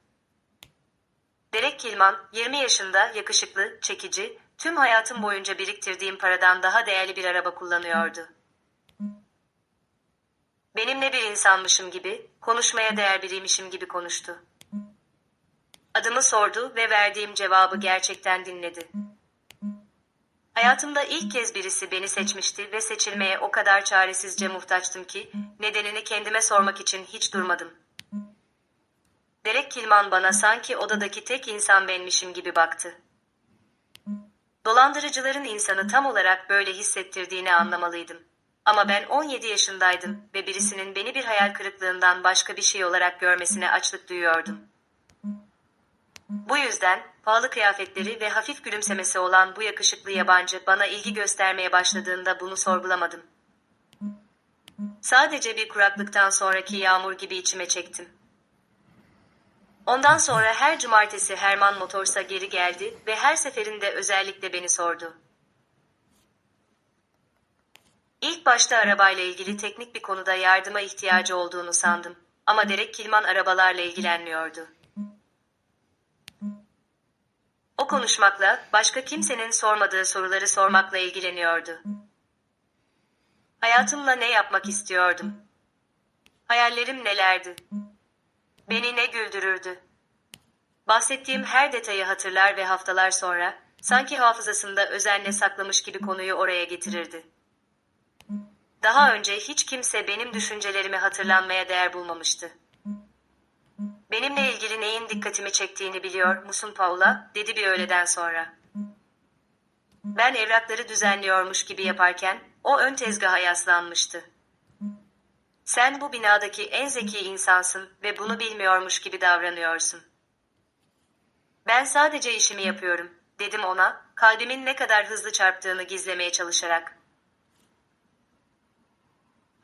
Derek Kilman, 20 yaşında, yakışıklı, çekici, tüm hayatım boyunca biriktirdiğim paradan daha değerli bir araba kullanıyordu. Benimle bir insanmışım gibi, konuşmaya değer biriymişim gibi konuştu. Adımı sordu ve verdiğim cevabı gerçekten dinledi. Hayatımda ilk kez birisi beni seçmişti ve seçilmeye o kadar çaresizce muhtaçtım ki, nedenini kendime sormak için hiç durmadım. Derek Kilman bana sanki odadaki tek insan benmişim gibi baktı. Dolandırıcıların insanı tam olarak böyle hissettirdiğini anlamalıydım. Ama ben 17 yaşındaydım ve birisinin beni bir hayal kırıklığından başka bir şey olarak görmesine açlık duyuyordum. Bu yüzden, pahalı kıyafetleri ve hafif gülümsemesi olan bu yakışıklı yabancı bana ilgi göstermeye başladığında bunu sorgulamadım. Sadece bir kuraklıktan sonraki yağmur gibi içime çektim. Ondan sonra her cumartesi Herman Motors'a geri geldi ve her seferinde özellikle beni sordu. İlk başta arabayla ilgili teknik bir konuda yardıma ihtiyacı olduğunu sandım. Ama Derek Kilman arabalarla ilgilenmiyordu. O konuşmakla, başka kimsenin sormadığı soruları sormakla ilgileniyordu. Hayatımla ne yapmak istiyordum? Hayallerim nelerdi? Beni ne güldürürdü? Bahsettiğim her detayı hatırlar ve haftalar sonra, sanki hafızasında özenle saklamış gibi konuyu oraya getirirdi. Daha önce hiç kimse benim düşüncelerimi hatırlanmaya değer bulmamıştı. Benimle ilgili neyin dikkatimi çektiğini biliyor musun Paula, dedi bir öğleden sonra. Ben evrakları düzenliyormuş gibi yaparken, o ön tezgaha yaslanmıştı. Sen bu binadaki en zeki insansın ve bunu bilmiyormuş gibi davranıyorsun. Ben sadece işimi yapıyorum, dedim ona, kalbimin ne kadar hızlı çarptığını gizlemeye çalışarak.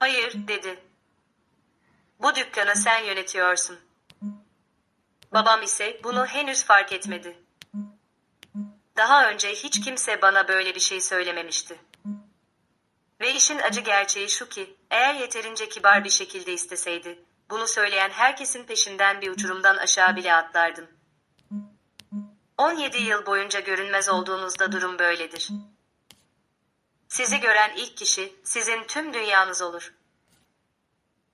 Hayır, dedi. Bu dükkanı sen yönetiyorsun. Babam ise bunu henüz fark etmedi. Daha önce hiç kimse bana böyle bir şey söylememişti. Ve işin acı gerçeği şu ki, eğer yeterince kibar bir şekilde isteseydi, bunu söyleyen herkesin peşinden bir uçurumdan aşağı bile atlardım. 17 yıl boyunca görünmez olduğunuzda durum böyledir. Sizi gören ilk kişi, sizin tüm dünyanız olur.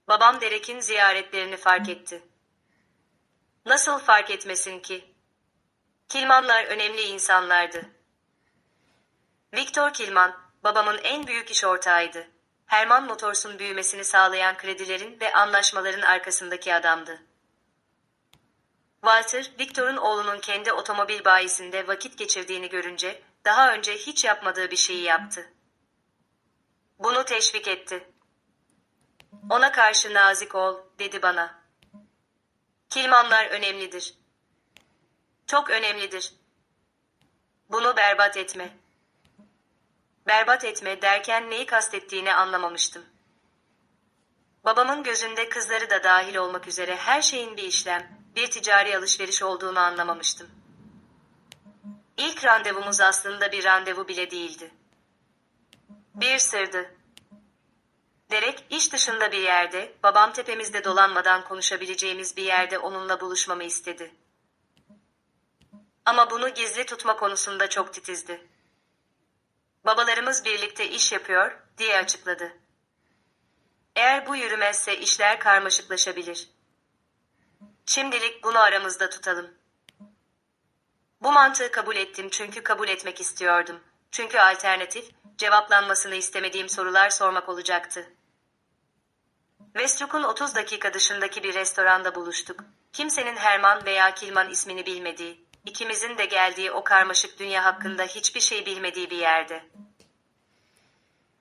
Babam Derek'in ziyaretlerini fark etti. Nasıl fark etmesin ki? Kilmanlar önemli insanlardı. Victor Kilman, babamın en büyük iş ortağıydı. Herman Motors'un büyümesini sağlayan kredilerin ve anlaşmaların arkasındaki adamdı. Walter, Victor'un oğlunun kendi otomobil bayisinde vakit geçirdiğini görünce, daha önce hiç yapmadığı bir şeyi yaptı. Bunu teşvik etti. Ona karşı nazik ol, dedi bana. Kilmanlar önemlidir. Çok önemlidir. Bunu berbat etme. Berbat etme derken neyi kastettiğini anlamamıştım. Babamın gözünde kızları da dahil olmak üzere her şeyin bir işlem, bir ticari alışveriş olduğunu anlamamıştım. İlk randevumuz aslında bir randevu bile değildi. Bir sırdı. Derek, iş dışında bir yerde, babam tepemizde dolanmadan konuşabileceğimiz bir yerde onunla buluşmamı istedi. Ama bunu gizli tutma konusunda çok titizdi. Babalarımız birlikte iş yapıyor, diye açıkladı. Eğer bu yürümezse işler karmaşıklaşabilir. Şimdilik bunu aramızda tutalım. Bu mantığı kabul ettim çünkü kabul etmek istiyordum. Çünkü alternatif, cevaplanmasını istemediğim sorular sormak olacaktı. Westbrook'un 30 dakika dışındaki bir restoranda buluştuk. Kimsenin Herman veya Kilman ismini bilmediği, ikimizin de geldiği o karmaşık dünya hakkında hiçbir şey bilmediği bir yerde.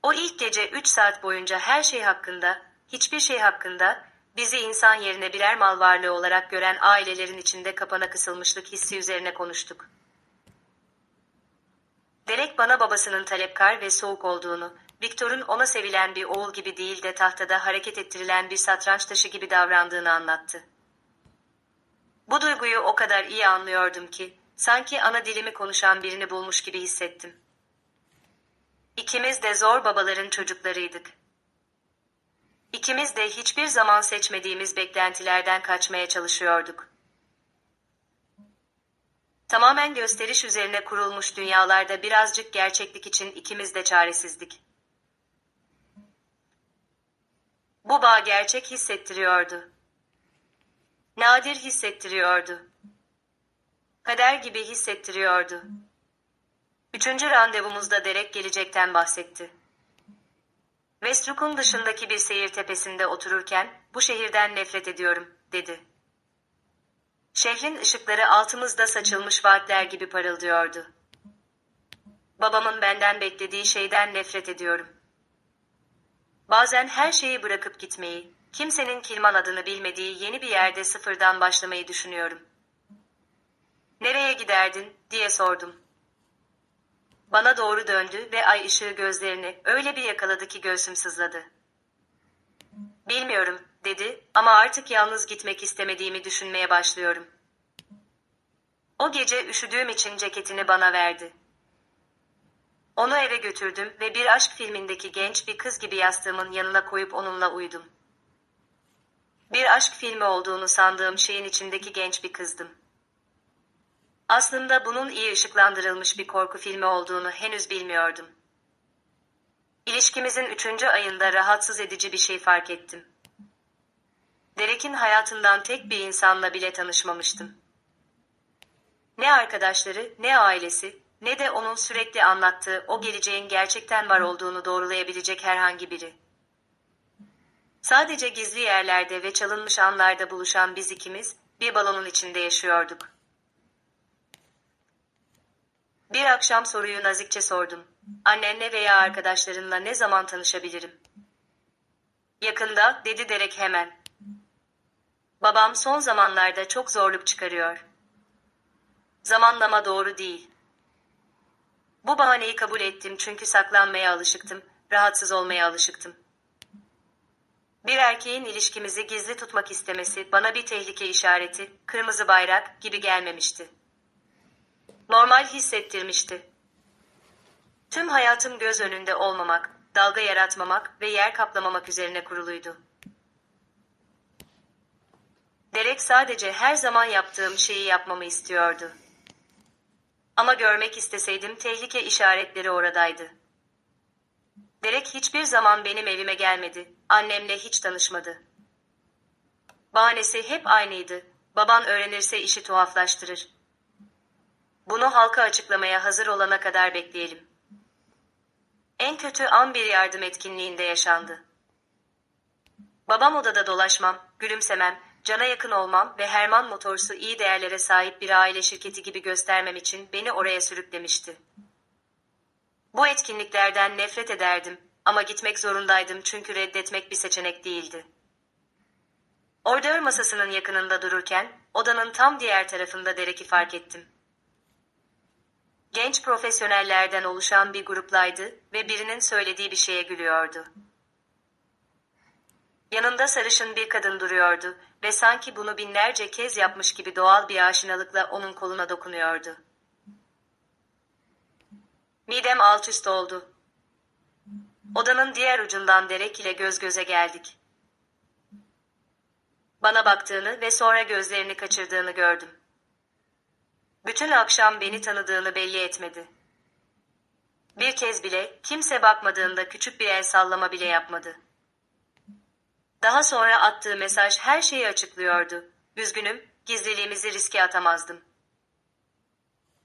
O ilk gece 3 saat boyunca her şey hakkında, hiçbir şey hakkında, bizi insan yerine birer mal varlığı olarak gören ailelerin içinde kapana kısılmışlık hissi üzerine konuştuk. Derek bana babasının talepkar ve soğuk olduğunu, Victor'un ona sevilen bir oğul gibi değil de tahtada hareket ettirilen bir satranç taşı gibi davrandığını anlattı. Bu duyguyu o kadar iyi anlıyordum ki, sanki ana dilimi konuşan birini bulmuş gibi hissettim. İkimiz de zor babaların çocuklarıydık. İkimiz de hiçbir zaman seçmediğimiz beklentilerden kaçmaya çalışıyorduk. Tamamen gösteriş üzerine kurulmuş dünyalarda birazcık gerçeklik için ikimiz de çaresizdik. Bu bağ gerçek hissettiriyordu. Nadir hissettiriyordu. Kader gibi hissettiriyordu. 3. randevumuzda Derek gelecekten bahsetti. Westbrook'un dışındaki bir seyir tepesinde otururken, bu şehirden nefret ediyorum, dedi. Şehrin ışıkları altımızda saçılmış vaatler gibi parıldıyordu. Babamın benden beklediği şeyden nefret ediyorum. Bazen her şeyi bırakıp gitmeyi, kimsenin Kilman adını bilmediği yeni bir yerde sıfırdan başlamayı düşünüyorum. Nereye giderdin, diye sordum. Bana doğru döndü ve ay ışığı gözlerini öyle bir yakaladı ki göğsüm sızladı. Bilmiyorum, dedi, ama artık yalnız gitmek istemediğimi düşünmeye başlıyorum. O gece üşüdüğüm için ceketini bana verdi. Onu eve götürdüm ve bir aşk filmindeki genç bir kız gibi yastığımın yanına koyup onunla uyudum. Bir aşk filmi olduğunu sandığım şeyin içindeki genç bir kızdım. Aslında bunun iyi ışıklandırılmış bir korku filmi olduğunu henüz bilmiyordum. İlişkimizin 3. ayında rahatsız edici bir şey fark ettim. Derek'in hayatından tek bir insanla bile tanışmamıştım. Ne arkadaşları, ne ailesi, ne de onun sürekli anlattığı o geleceğin gerçekten var olduğunu doğrulayabilecek herhangi biri. Sadece gizli yerlerde ve çalınmış anlarda buluşan biz ikimiz, bir balonun içinde yaşıyorduk. Bir akşam soruyu nazikçe sordum. Annenle veya arkadaşlarınla ne zaman tanışabilirim? Yakında, dedi Derek hemen. Babam son zamanlarda çok zorluk çıkarıyor. Zamanlama doğru değil. Bu bahaneyi kabul ettim çünkü saklanmaya alışıktım, rahatsız olmaya alışıktım. Bir erkeğin ilişkimizi gizli tutmak istemesi bana bir tehlike işareti, kırmızı bayrak gibi gelmemişti. Normal hissettirmişti. Tüm hayatım göz önünde olmamak, dalga yaratmamak ve yer kaplamamak üzerine kuruluydu. Derek sadece her zaman yaptığım şeyi yapmamı istiyordu. Ama görmek isteseydim tehlike işaretleri oradaydı. Derek hiçbir zaman benim evime gelmedi, annemle hiç tanışmadı. Bahanesi hep aynıydı, baban öğrenirse işi tuhaflaştırır. Bunu halka açıklamaya hazır olana kadar bekleyelim. En kötü an bir yardım etkinliğinde yaşandı. Babam odada dolaşmam, gülümsemem, cana yakın olmam ve Herman Motors'u iyi değerlere sahip bir aile şirketi gibi göstermem için beni oraya sürüklemişti. Bu etkinliklerden nefret ederdim ama gitmek zorundaydım çünkü reddetmek bir seçenek değildi. Ordör masasının yakınında dururken odanın tam diğer tarafında Derek'i fark ettim. Genç profesyonellerden oluşan bir gruplaydı ve birinin söylediği bir şeye gülüyordu. Yanında sarışın bir kadın duruyordu ve sanki bunu binlerce kez yapmış gibi doğal bir aşinalıkla onun koluna dokunuyordu. Midem alt üst oldu. Odanın diğer ucundan Derek ile göz göze geldik. Bana baktığını ve sonra gözlerini kaçırdığını gördüm. Bütün akşam beni tanıdığını belli etmedi. Bir kez bile kimse bakmadığında küçük bir el sallama bile yapmadı. Daha sonra attığı mesaj her şeyi açıklıyordu. Üzgünüm, gizliliğimizi riske atamazdım.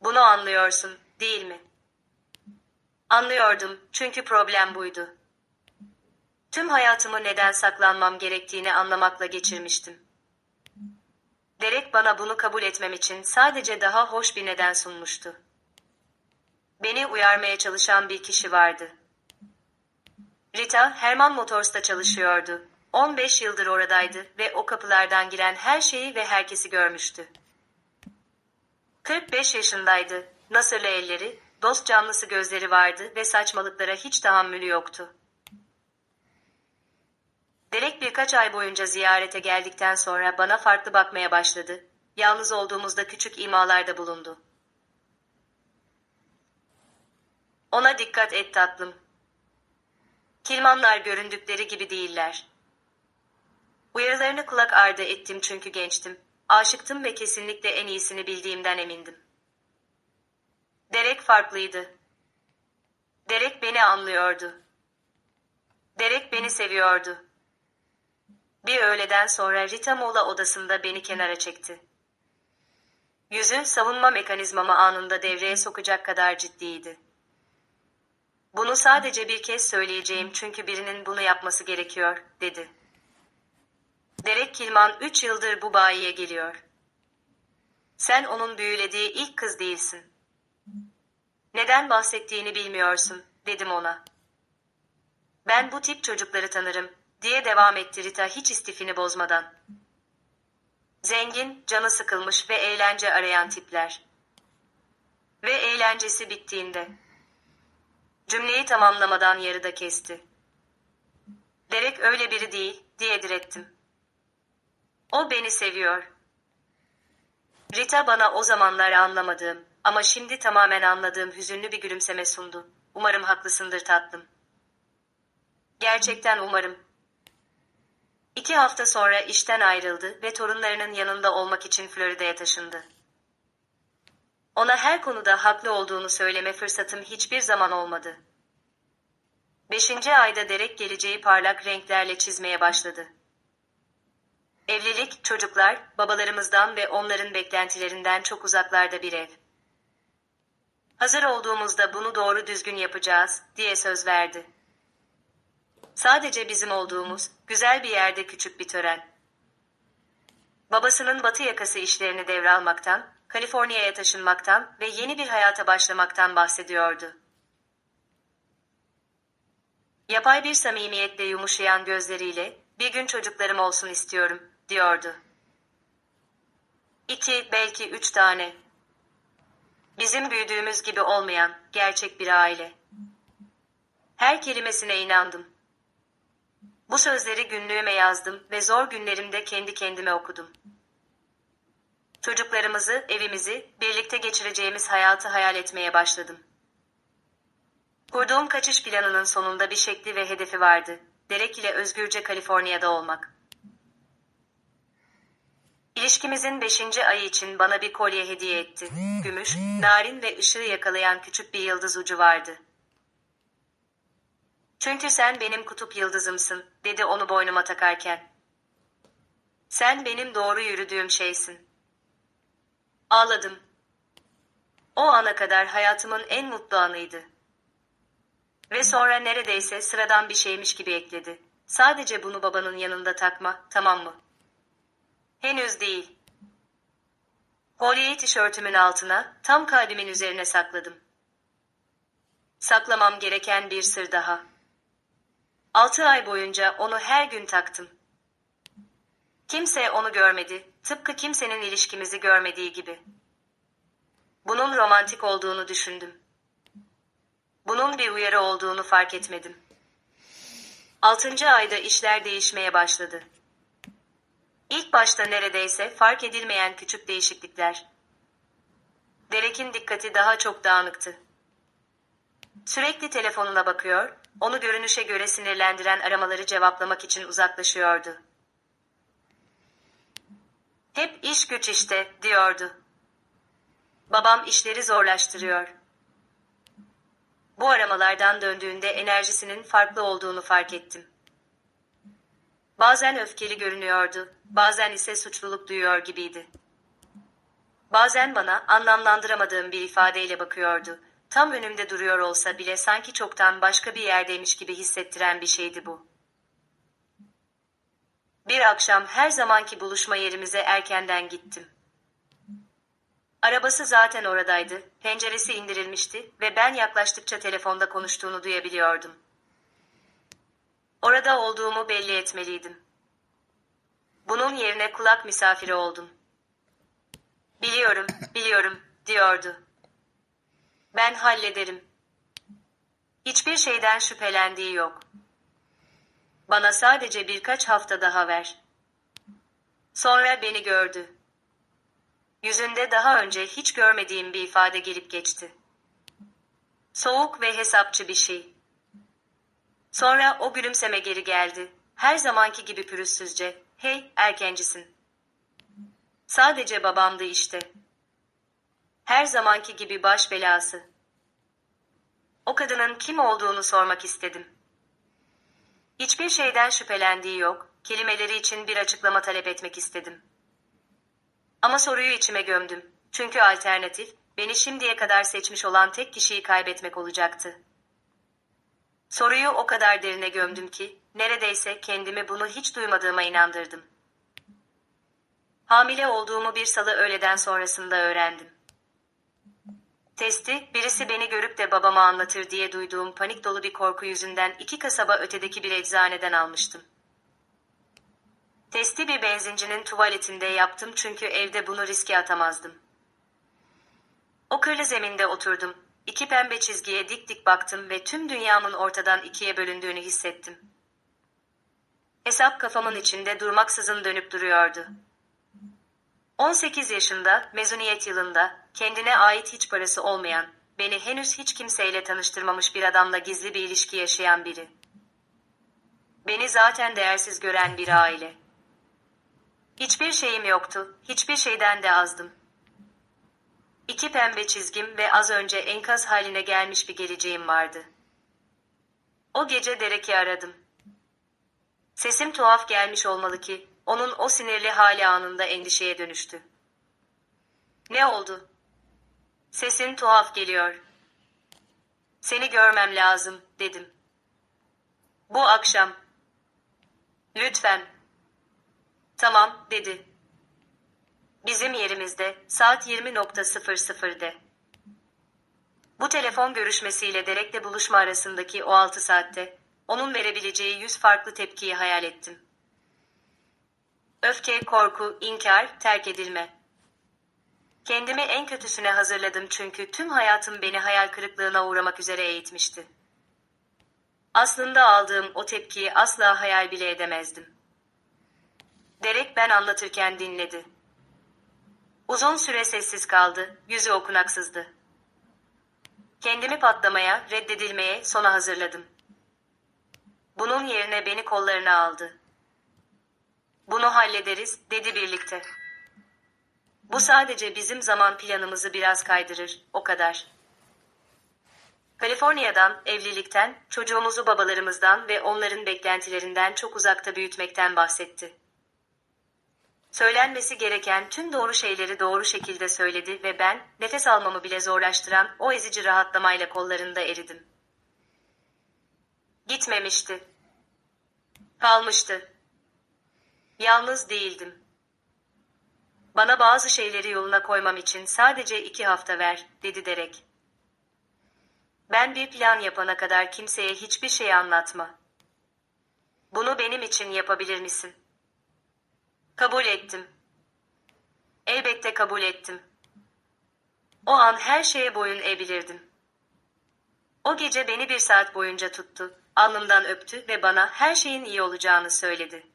Bunu anlıyorsun, değil mi? Anlıyordum, çünkü problem buydu. Tüm hayatımı neden saklanmam gerektiğini anlamakla geçirmiştim. Derek bana bunu kabul etmem için sadece daha hoş bir neden sunmuştu. Beni uyarmaya çalışan bir kişi vardı. Rita, Herman Motors'ta çalışıyordu. 15 yıldır oradaydı ve o kapılardan giren her şeyi ve herkesi görmüştü. 45 yaşındaydı, nasırlı elleri, dost canlısı gözleri vardı ve saçmalıklara hiç tahammülü yoktu. Derek birkaç ay boyunca ziyarete geldikten sonra bana farklı bakmaya başladı. Yalnız olduğumuzda küçük imalarda bulundu. Ona dikkat et tatlım. Kilmanlar göründükleri gibi değiller. Uyarılarını kulak ardı ettim çünkü gençtim. Aşıktım ve kesinlikle en iyisini bildiğimden emindim. Derek farklıydı. Derek beni anlıyordu. Derek beni seviyordu. Bir öğleden sonra Rita mola odasında beni kenara çekti. Yüzü savunma mekanizmamı anında devreye sokacak kadar ciddiydi. Bunu sadece bir kez söyleyeceğim çünkü birinin bunu yapması gerekiyor, dedi. Derek Kilman 3 yıldır bu bayiye geliyor. Sen onun büyülediği ilk kız değilsin. Neden bahsettiğini bilmiyorsun, dedim ona. Ben bu tip çocukları tanırım, diye devam etti Rita hiç istifini bozmadan. Zengin, canı sıkılmış ve eğlence arayan tipler. Ve eğlencesi bittiğinde. Cümleyi tamamlamadan yarıda kesti. Derek öyle biri değil, diye direttim. O beni seviyor. Rita bana o zamanlar anlamadığım ama şimdi tamamen anladığım hüzünlü bir gülümseme sundu. Umarım haklısındır tatlım. Gerçekten umarım. 2 hafta sonra işten ayrıldı ve torunlarının yanında olmak için Florida'ya taşındı. Ona her konuda haklı olduğunu söyleme fırsatım hiçbir zaman olmadı. 5. ayda Derek geleceği parlak renklerle çizmeye başladı. Evlilik, çocuklar, babalarımızdan ve onların beklentilerinden çok uzaklarda bir ev. Hazır olduğumuzda bunu doğru düzgün yapacağız, diye söz verdi. Sadece bizim olduğumuz, güzel bir yerde küçük bir tören. Babasının batı yakası işlerini devralmaktan, Kaliforniya'ya taşınmaktan ve yeni bir hayata başlamaktan bahsediyordu. Yapay bir samimiyetle yumuşayan gözleriyle, "Bir gün çocuklarım olsun istiyorum," diyordu. 2, belki 3 tane. Bizim büyüdüğümüz gibi olmayan, gerçek bir aile. Her kelimesine inandım. Bu sözleri günlüğüme yazdım ve zor günlerimde kendi kendime okudum. Çocuklarımızı, evimizi, birlikte geçireceğimiz hayatı hayal etmeye başladım. Kurduğum kaçış planının sonunda bir şekli ve hedefi vardı. Derek ile özgürce Kaliforniya'da olmak. İlişkimizin 5. ayı için bana bir kolye hediye etti. Gümüş, narin ve ışığı yakalayan küçük bir yıldız ucu vardı. "Çünkü sen benim kutup yıldızımsın," dedi onu boynuma takarken. "Sen benim doğru yürüdüğüm şeysin." Ağladım. O ana kadar hayatımın en mutlu anıydı. Ve sonra neredeyse sıradan bir şeymiş gibi ekledi. "Sadece bunu babanın yanında takma, tamam mı?" "Henüz değil." Kolyeyi tişörtümün altına, tam kalbimin üzerine sakladım. Saklamam gereken bir sır daha. 6 ay boyunca onu her gün taktım. Kimse onu görmedi, tıpkı kimsenin ilişkimizi görmediği gibi. Bunun romantik olduğunu düşündüm. Bunun bir uyarı olduğunu fark etmedim. 6. ayda işler değişmeye başladı. İlk başta neredeyse fark edilmeyen küçük değişiklikler. Derek'in dikkati daha çok dağınıktı. Sürekli telefonuna bakıyor, onu görünüşe göre sinirlendiren aramaları cevaplamak için uzaklaşıyordu. "Hep iş güç işte," diyordu. "Babam işleri zorlaştırıyor." Bu aramalardan döndüğünde enerjisinin farklı olduğunu fark ettim. Bazen öfkeli görünüyordu, bazen ise suçluluk duyuyor gibiydi. Bazen bana anlamlandıramadığım bir ifadeyle bakıyordu. Tam önümde duruyor olsa bile sanki çoktan başka bir yerdeymiş gibi hissettiren bir şeydi bu. Bir akşam her zamanki buluşma yerimize erkenden gittim. Arabası zaten oradaydı, penceresi indirilmişti ve ben yaklaştıkça telefonda konuştuğunu duyabiliyordum. Orada olduğumu belli etmeliydim. Bunun yerine kulak misafiri oldum. "Biliyorum, biliyorum," diyordu. "Ben hallederim. Hiçbir şeyden şüphelendiği yok. Bana sadece birkaç hafta daha ver." Sonra beni gördü. Yüzünde daha önce hiç görmediğim bir ifade gelip geçti. Soğuk ve hesapçı bir şey. Sonra o gülümseme geri geldi. Her zamanki gibi pürüzsüzce. "Hey, erkencisin." Sadece babamdı işte. Her zamanki gibi baş belası. O kadının kim olduğunu sormak istedim. Hiçbir şeyden şüphelendiği yok, kelimeleri için bir açıklama talep etmek istedim. Ama soruyu içime gömdüm. Çünkü alternatif, beni şimdiye kadar seçmiş olan tek kişiyi kaybetmek olacaktı. Soruyu o kadar derine gömdüm ki, neredeyse kendimi bunu hiç duymadığıma inandırdım. Hamile olduğumu bir salı öğleden sonrasında öğrendim. Testi, birisi beni görüp de babama anlatır diye duyduğum panik dolu bir korku yüzünden 2 kasaba ötedeki bir eczaneden almıştım. Testi bir benzincinin tuvaletinde yaptım çünkü evde bunu riske atamazdım. O kırlı zeminde oturdum, 2 pembe çizgiye dik dik baktım ve tüm dünyamın ortadan 2'ye bölündüğünü hissettim. Hesap kafamın içinde durmaksızın dönüp duruyordu. 18 yaşında, mezuniyet yılında, kendine ait hiç parası olmayan, beni henüz hiç kimseyle tanıştırmamış bir adamla gizli bir ilişki yaşayan biri. Beni zaten değersiz gören bir aile. Hiçbir şeyim yoktu, hiçbir şeyden de azdım. 2 pembe çizgim ve az önce enkaz haline gelmiş bir geleceğim vardı. O gece Derek'i aradım. Sesim tuhaf gelmiş olmalı ki, onun o sinirli hali anında endişeye dönüştü. "Ne oldu?" "Sesin tuhaf geliyor." "Seni görmem lazım," dedim. Bu akşam. Lütfen. Tamam, dedi. Bizim yerimizde, saat 20.00'de. Bu telefon görüşmesiyle Derek'le buluşma arasındaki o 6 saatte, onun verebileceği 100 farklı tepkiyi hayal ettim. Öfke, korku, inkar, terk edilme. Kendimi en kötüsüne hazırladım çünkü tüm hayatım beni hayal kırıklığına uğramak üzere eğitmişti. Aslında aldığım o tepkiyi asla hayal bile edemezdim. Derek ben anlatırken dinledi. Uzun süre sessiz kaldı, yüzü okunaksızdı. Kendimi patlamaya, reddedilmeye, sona hazırladım. Bunun yerine beni kollarına aldı. Bunu hallederiz, dedi birlikte. Bu sadece bizim zaman planımızı biraz kaydırır, o kadar. Kaliforniya'dan, evlilikten, çocuğumuzu babalarımızdan ve onların beklentilerinden çok uzakta büyütmekten bahsetti. Söylenmesi gereken tüm doğru şeyleri doğru şekilde söyledi ve ben, nefes almamı bile zorlaştıran o ezici rahatlamayla kollarında eridim. Gitmemişti. Kalmıştı. Yalnız değildim. Bana bazı şeyleri yoluna koymam için sadece 2 hafta ver, dedi Derek. Ben bir plan yapana kadar kimseye hiçbir şey anlatma. Bunu benim için yapabilir misin? Kabul ettim. Elbette kabul ettim. O an her şeye boyun eğebilirdim. O gece beni 1 saat boyunca tuttu, alnımdan öptü ve bana her şeyin iyi olacağını söyledi.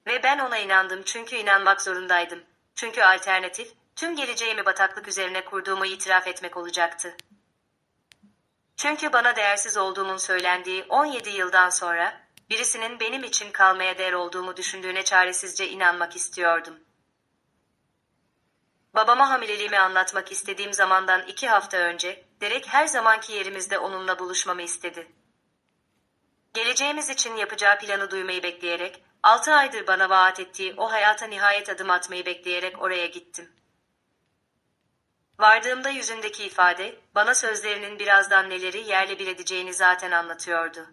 Ve ben ona inandım çünkü inanmak zorundaydım. Çünkü alternatif, tüm geleceğimi bataklık üzerine kurduğumu itiraf etmek olacaktı. Çünkü bana değersiz olduğumun söylendiği 17 yıldan sonra, birisinin benim için kalmaya değer olduğumu düşündüğüne çaresizce inanmak istiyordum. Babama hamileliğimi anlatmak istediğim zamandan 2 hafta önce, Derek her zamanki yerimizde onunla buluşmamı istedi. Geleceğimiz için yapacağı planı duymayı bekleyerek, 6 aydır bana vaat ettiği o hayata nihayet adım atmayı bekleyerek oraya gittim. Vardığımda yüzündeki ifade, bana sözlerinin birazdan neleri yerle bir edeceğini zaten anlatıyordu.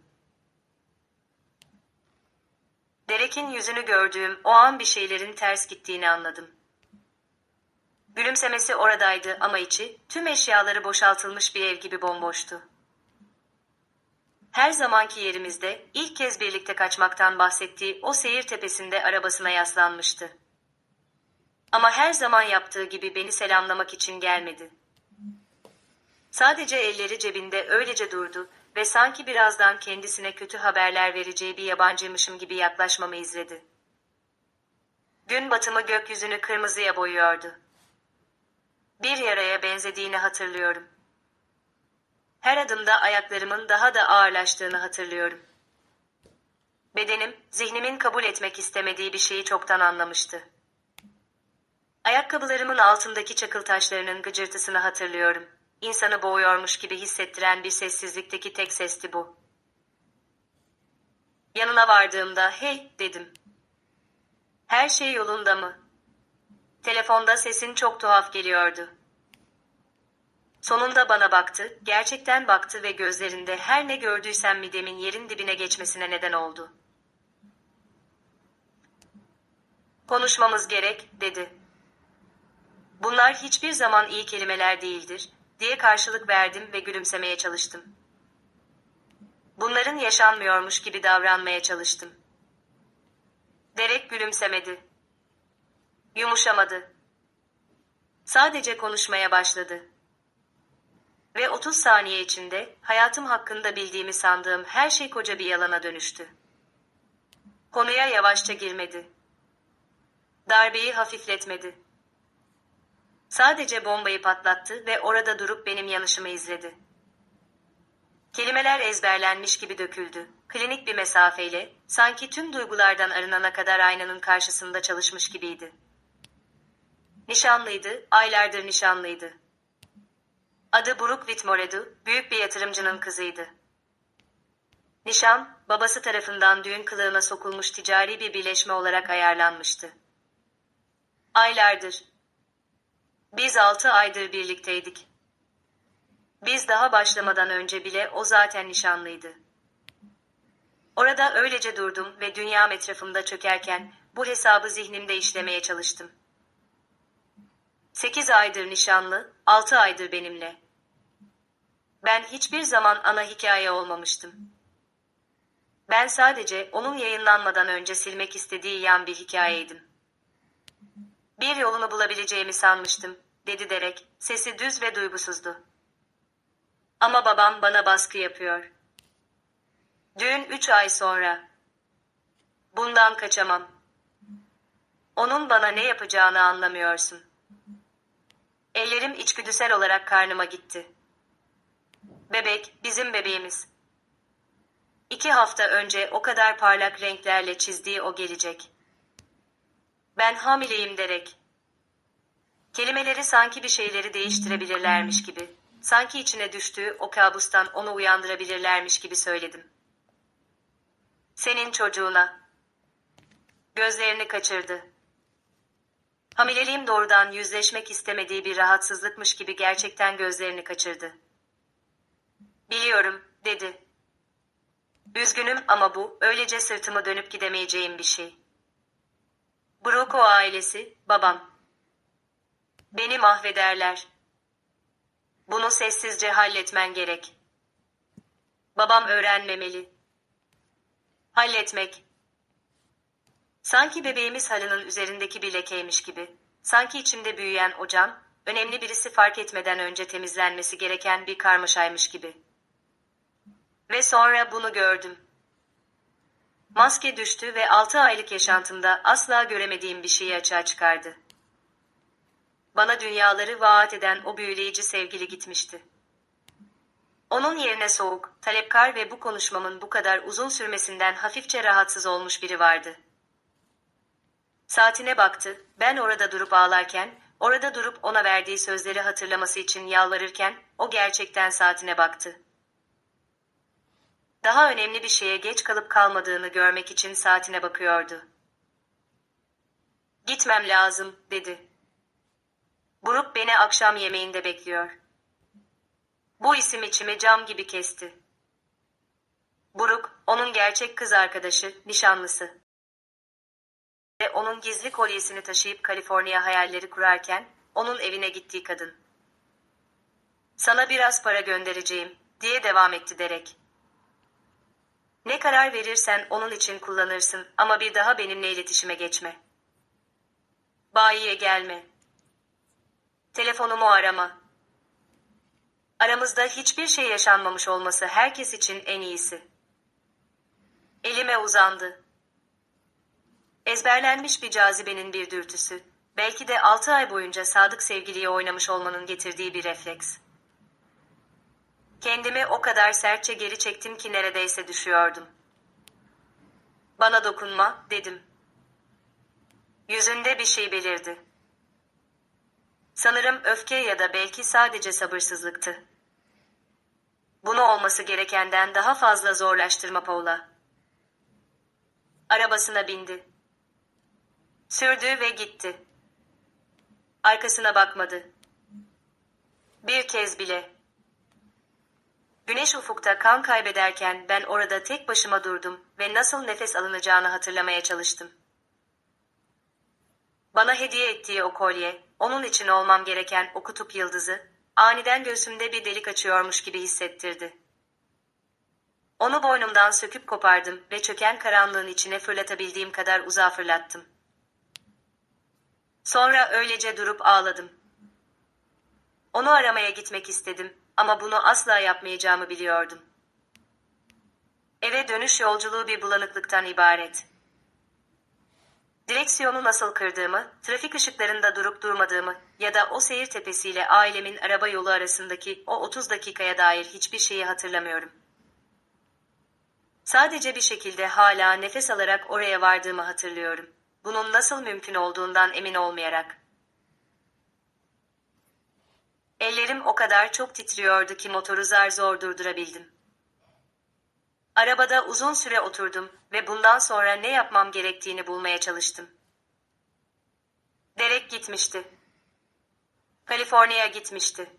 Derek'in yüzünü gördüğüm o an bir şeylerin ters gittiğini anladım. Gülümsemesi oradaydı ama içi, tüm eşyaları boşaltılmış bir ev gibi bomboştu. Her zamanki yerimizde, ilk kez birlikte kaçmaktan bahsettiği o seyir tepesinde arabasına yaslanmıştı. Ama her zaman yaptığı gibi beni selamlamak için gelmedi. Sadece elleri cebinde öylece durdu ve sanki birazdan kendisine kötü haberler vereceği bir yabancıymışım gibi yaklaşmamı izledi. Gün batımı gökyüzünü kırmızıya boyuyordu. Bir yaraya benzediğini hatırlıyorum. Her adımda ayaklarımın daha da ağırlaştığını hatırlıyorum. Bedenim, zihnimin kabul etmek istemediği bir şeyi çoktan anlamıştı. Ayakkabılarımın altındaki çakıl taşlarının gıcırtısını hatırlıyorum. İnsanı boğuyormuş gibi hissettiren bir sessizlikteki tek sesti bu. Yanına vardığımda, "Hey," dedim. "Her şey yolunda mı?" Telefonda sesin çok tuhaf geliyordu. Sonunda bana baktı, gerçekten baktı ve gözlerinde her ne gördüysem midemin yerin dibine geçmesine neden oldu. "Konuşmamız gerek," dedi. "Bunlar hiçbir zaman iyi kelimeler değildir," diye karşılık verdim ve gülümsemeye çalıştım. Bunların yaşanmıyormuş gibi davranmaya çalıştım. Derek gülümsemedi. Yumuşamadı. Sadece konuşmaya başladı. Ve 30 saniye içinde hayatım hakkında bildiğimi sandığım her şey koca bir yalana dönüştü. Konuya yavaşça girmedi. Darbeyi hafifletmedi. Sadece bombayı patlattı ve orada durup benim yanışımı izledi. Kelimeler ezberlenmiş gibi döküldü. Klinik bir mesafeyle, sanki tüm duygulardan arınana kadar aynanın karşısında çalışmış gibiydi. Nişanlıydı, aylardır nişanlıydı. Adı Brooke Whitmore'du, büyük bir yatırımcının kızıydı. Nişan, babası tarafından düğün kılığına sokulmuş ticari bir birleşme olarak ayarlanmıştı. Aylardır. Biz 6 aydır birlikteydik. Biz daha başlamadan önce bile o zaten nişanlıydı. Orada öylece durdum ve dünyam etrafımda çökerken bu hesabı zihnimde işlemeye çalıştım. 8 aydır nişanlı, 6 aydır benimle. Ben hiçbir zaman ana hikaye olmamıştım. Ben sadece onun yayınlanmadan önce silmek istediği yan bir hikayeydim. Bir yolunu bulabileceğimi sanmıştım, dedi Derek, sesi düz ve duygusuzdu. Ama babam bana baskı yapıyor. Düğün 3 ay sonra. Bundan kaçamam. Onun bana ne yapacağını anlamıyorsun. Ellerim içgüdüsel olarak karnıma gitti. Bebek, bizim bebeğimiz. 2 hafta önce o kadar parlak renklerle çizdiği o gelecek. Ben hamileyim Derek. Kelimeleri sanki bir şeyleri değiştirebilirlermiş gibi, sanki içine düştüğü o kabustan onu uyandırabilirlermiş gibi söyledim. Senin çocuğuna. Gözlerini kaçırdı. Hamileliğim doğrudan yüzleşmek istemediği bir rahatsızlıkmış gibi gerçekten gözlerini kaçırdı. Biliyorum, dedi. Üzgünüm ama bu, öylece sırtımı dönüp gidemeyeceğim bir şey. Brocco ailesi, babam. Beni mahvederler. Bunu sessizce halletmen gerek. Babam öğrenmemeli. Halletmek. Sanki bebeğimiz halının üzerindeki bir lekeymiş gibi. Sanki içimde büyüyen o can, önemli birisi fark etmeden önce temizlenmesi gereken bir karmaşaymış gibi. Ve sonra bunu gördüm. Maske düştü ve 6 aylık yaşantımda asla göremediğim bir şeyi açığa çıkardı. Bana dünyaları vaat eden o büyüleyici sevgili gitmişti. Onun yerine soğuk, talepkar ve bu konuşmamın bu kadar uzun sürmesinden hafifçe rahatsız olmuş biri vardı. Saatine baktı, ben orada durup ağlarken, orada durup ona verdiği sözleri hatırlaması için yalvarırken, o gerçekten saatine baktı. Daha önemli bir şeye geç kalıp kalmadığını görmek için saatine bakıyordu. Gitmem lazım, dedi. Brooke beni akşam yemeğinde bekliyor. Bu isim içimi cam gibi kesti. Brooke, onun gerçek kız arkadaşı, nişanlısı. Ve onun gizli kolyesini taşıyıp Kaliforniya hayalleri kurarken, onun evine gittiği kadın. Sana biraz para göndereceğim, diye devam etti Derek. Ne karar verirsen onun için kullanırsın ama bir daha benimle iletişime geçme. Bayiye gelme. Telefonumu arama. Aramızda hiçbir şey yaşanmamış olması herkes için en iyisi. Elime uzandı. Ezberlenmiş bir cazibenin bir dürtüsü, belki de 6 ay boyunca sadık sevgiliye oynamış olmanın getirdiği bir refleks. Kendimi o kadar sertçe geri çektim ki neredeyse düşüyordum. Bana dokunma, dedim. Yüzünde bir şey belirdi. Sanırım öfke ya da belki sadece sabırsızlıktı. Bunu olması gerekenden daha fazla zorlaştırma Paula. Arabasına bindi. Sürdü ve gitti. Arkasına bakmadı. Bir kez bile. Güneş ufukta kan kaybederken ben orada tek başıma durdum ve nasıl nefes alınacağını hatırlamaya çalıştım. Bana hediye ettiği o kolye, onun için olmam gereken o kutup yıldızı, aniden göğsümde bir delik açıyormuş gibi hissettirdi. Onu boynumdan söküp kopardım ve çöken karanlığın içine fırlatabildiğim kadar uzağa fırlattım. Sonra öylece durup ağladım. Onu aramaya gitmek istedim ama bunu asla yapmayacağımı biliyordum. Eve dönüş yolculuğu bir bulanıklıktan ibaret. Direksiyonu nasıl kırdığımı, trafik ışıklarında durup durmadığımı ya da o seyir tepesiyle ailemin araba yolu arasındaki o 30 dakikaya dair hiçbir şeyi hatırlamıyorum. Sadece bir şekilde hala nefes alarak oraya vardığımı hatırlıyorum. Bunun nasıl mümkün olduğundan emin olmayarak. Ellerim o kadar çok titriyordu ki motoru zar zor durdurabildim. Arabada uzun süre oturdum ve bundan sonra ne yapmam gerektiğini bulmaya çalıştım. Derek gitmişti. Kaliforniya gitmişti.